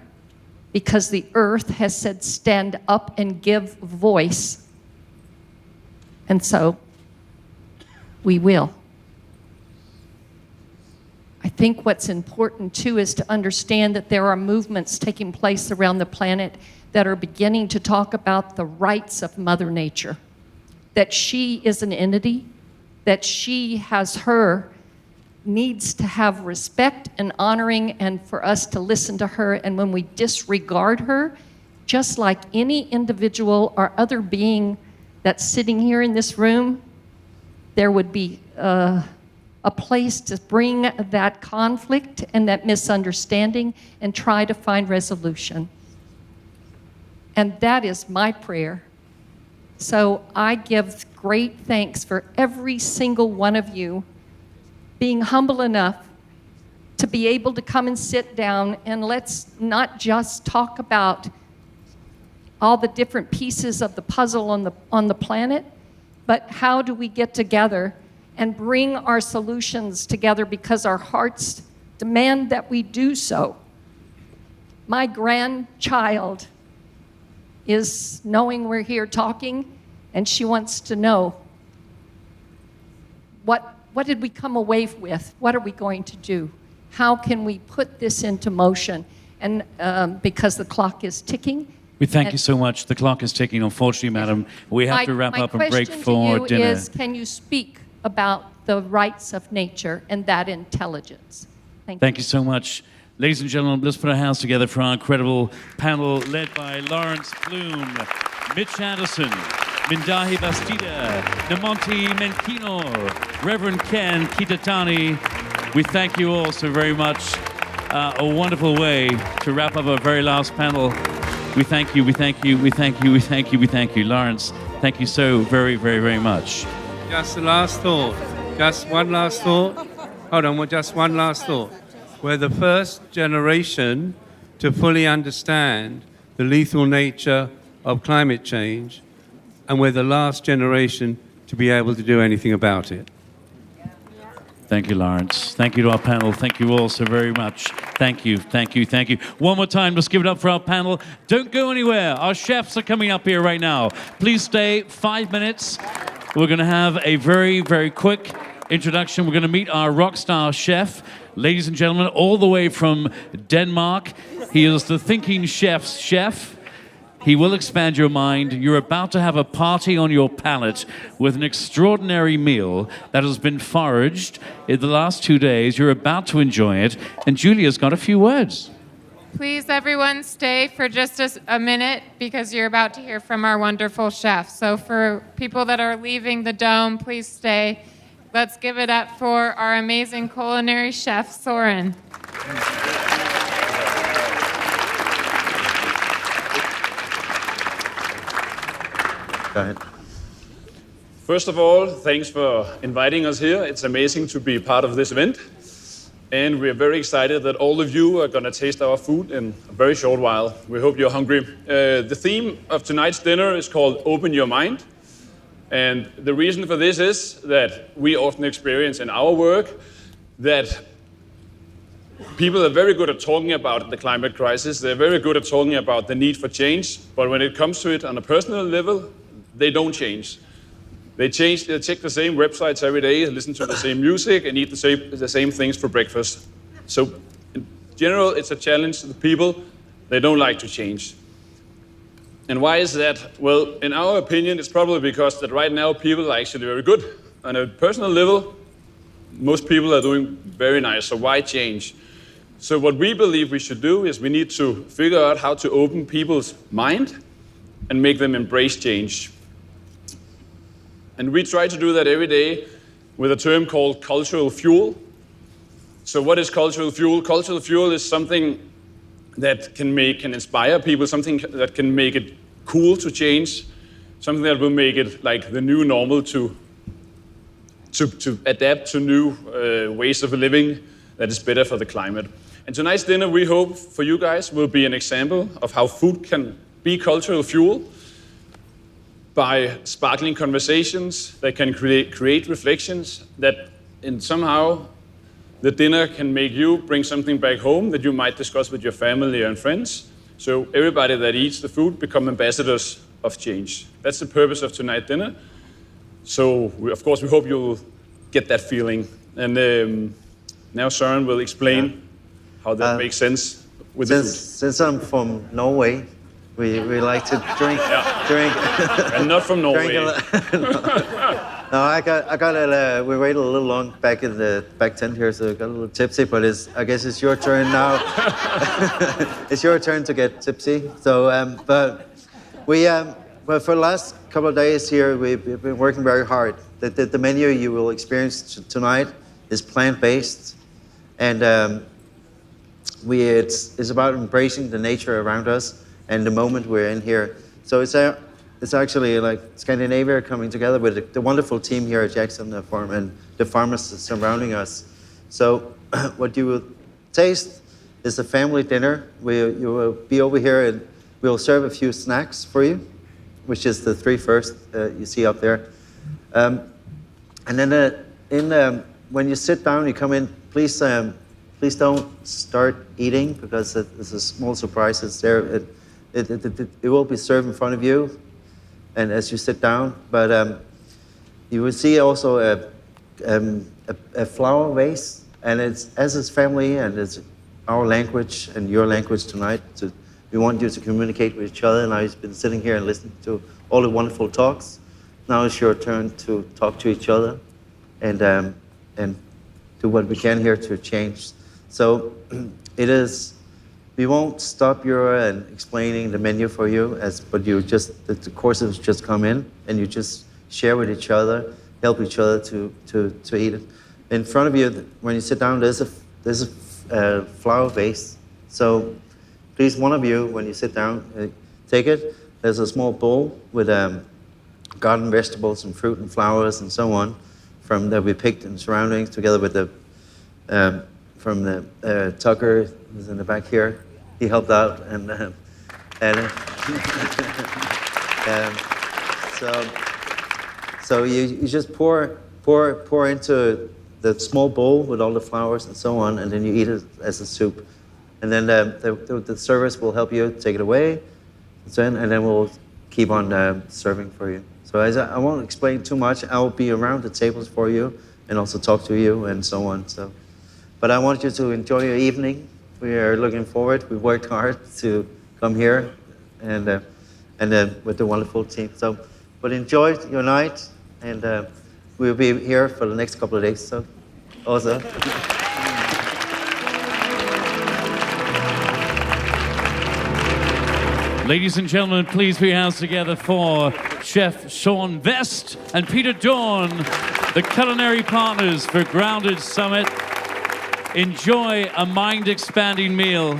because the earth has said, stand up and give voice. And so we will. I think what's important too is to understand that there are movements taking place around the planet that are beginning to talk about the rights of Mother Nature, that she is an entity, that she has her needs to have respect and honoring, and for us to listen to her. And when we disregard her, just like any individual or other being that's sitting here in this room, there would be a place to bring that conflict and that misunderstanding and try to find resolution. And that is my prayer. So I give great thanks for every single one of you being humble enough to be able to come and sit down, and let's not just talk about all the different pieces of the puzzle on the planet, but how do we get together and bring our solutions together, because our hearts demand that we do so. My grandchild is knowing we're here talking, and she wants to know, what did we come away with? What are we going to do? How can we put this into motion? And because the clock is ticking. We thank you so much. The clock is ticking, unfortunately, madam. We have to wrap up and break for dinner. My question to you is, can you speak about the rights of nature and that intelligence? Thank you so much. Ladies and gentlemen, let's put our hands together for our incredible panel led by Lawrence Bloom, Mitch Anderson, Mindahi Bastida, Namonti Menkino, Reverend Ken Kitatani. We thank you all so very much. A wonderful way to wrap up our very last panel. We thank you, we thank you, we thank you, we thank you, we thank you. Lawrence, thank you so very, very, very much. Just the last thought. Just one last thought. Hold on, just one last thought. We're the first generation to fully understand the lethal nature of climate change, and we're the last generation to be able to do anything about it. Thank you, Lawrence. Thank you to our panel. Thank you all so very much. Thank you, thank you, thank you. One more time, let's give it up for our panel. Don't go anywhere. Our chefs are coming up here right now. Please stay 5 minutes. We're going to have a very, very quick introduction. We're going to meet our rock star chef. Ladies and gentlemen, all the way from Denmark. He is the Thinking Chef's chef. He will expand your mind. You're about to have a party on your palate with an extraordinary meal that has been foraged in the last 2 days. You're about to enjoy it. And Julia's got a few words. Please, everyone, stay for just a minute because you're about to hear from our wonderful chef. So for people that are leaving the dome, please stay. Let's give it up for our amazing culinary chef, Soren. Go ahead. First of all, thanks for inviting us here. It's amazing to be part of this event. And we're very excited that all of you are going to taste our food in a very short while. We hope you're hungry. The theme of tonight's dinner is called Open Your Mind. And the reason for this is that we often experience in our work that people are very good at talking about the climate crisis. They're very good at talking about the need for change. But when it comes to it on a personal level, they don't change. They check the same websites every day, listen to the same music, and eat the same things for breakfast. So in general, it's a challenge to the people. They don't like to change. And why is that? Well, in our opinion, it's probably because that right now people are actually very good. On a personal level, most people are doing very nice, so why change? So what we believe we should do is we need to figure out how to open people's mind and make them embrace change. And we try to do that every day with a term called cultural fuel. So what is cultural fuel? Cultural fuel is something that can inspire people, something that can make it cool to change, something that will make it like the new normal to adapt to new ways of living that is better for the climate. And tonight's dinner, we hope for you guys, will be an example of how food can be cultural fuel by sparkling conversations that can create reflections that somehow the dinner can make you bring something back home that you might discuss with your family and friends. So everybody that eats the food become ambassadors of change. That's the purpose of tonight's dinner. So of course we hope you'll get that feeling. And now Søren will explain how that makes sense with the food. Since I'm from Norway, we like to drink. And not from Norway. No, I got we waited a little long back in the back tent here, so I got a little tipsy. But I guess it's your turn now. It's your turn to get tipsy. So, but for the last couple of days here, we've been working very hard. The menu you will experience tonight is plant-based, and it's about embracing the nature around us and the moment we're in here. So it's actually like Scandinavia coming together with the wonderful team here at Jackson Farm and the farmers surrounding us. So what you will taste is a family dinner. You will be over here and we'll serve a few snacks for you, which is the three first you see up there. And then when you sit down, you come in, please don't start eating because it's a small surprise. It's there. It will be served in front of you, and as you sit down. But you will see also a flower vase, and it's family, and it's our language and your language tonight. So we want you to communicate with each other. And I've been sitting here and listening to all the wonderful talks. Now it's your turn to talk to each other, and do what we can here to change. So it is. We won't stop you and explaining the menu for you, but the courses just come in and you just share with each other, help each other to eat it. In front of you, when you sit down, there's a flower vase. So please, one of you, when you sit down, take it. There's a small bowl with garden vegetables and fruit and flowers and so on that we picked in surroundings together with from the Tucker, who's in the back here. He helped out, and so you just pour into the small bowl with all the flowers and so on, and then you eat it as a soup. And then the servers will help you take it away, and then we'll keep on serving for you. So I won't explain too much. I'll be around the tables for you and also talk to you and so on. So, but I want you to enjoy your evening. We are looking forward. We worked hard to come here and with the wonderful team. So, but enjoy your night, and we'll be here for the next couple of days. So, also. Ladies and gentlemen, please put your hands together for Chef Sean Vest and Peter Dorn, the culinary partners for Grounded Summit. Enjoy a mind-expanding meal.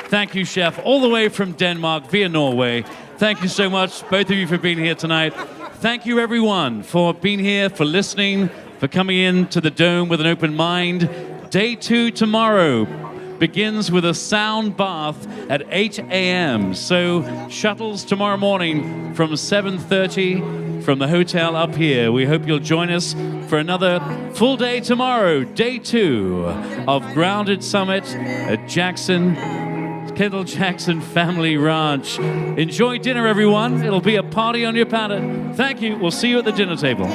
Thank you, Chef, all the way from Denmark via Norway. Thank you so much, both of you, for being here tonight. Thank you, everyone, for being here, for listening, for coming in to the Dome with an open mind. Day 2 tomorrow begins with a sound bath at 8 a.m. So shuttles tomorrow morning from 7:30 from the hotel up here. We hope you'll join us for another full day tomorrow, day 2 of Grounded Summit at Kendall Jackson Family Ranch. Enjoy dinner, everyone. It'll be a party on your palate. Thank you. We'll see you at the dinner table.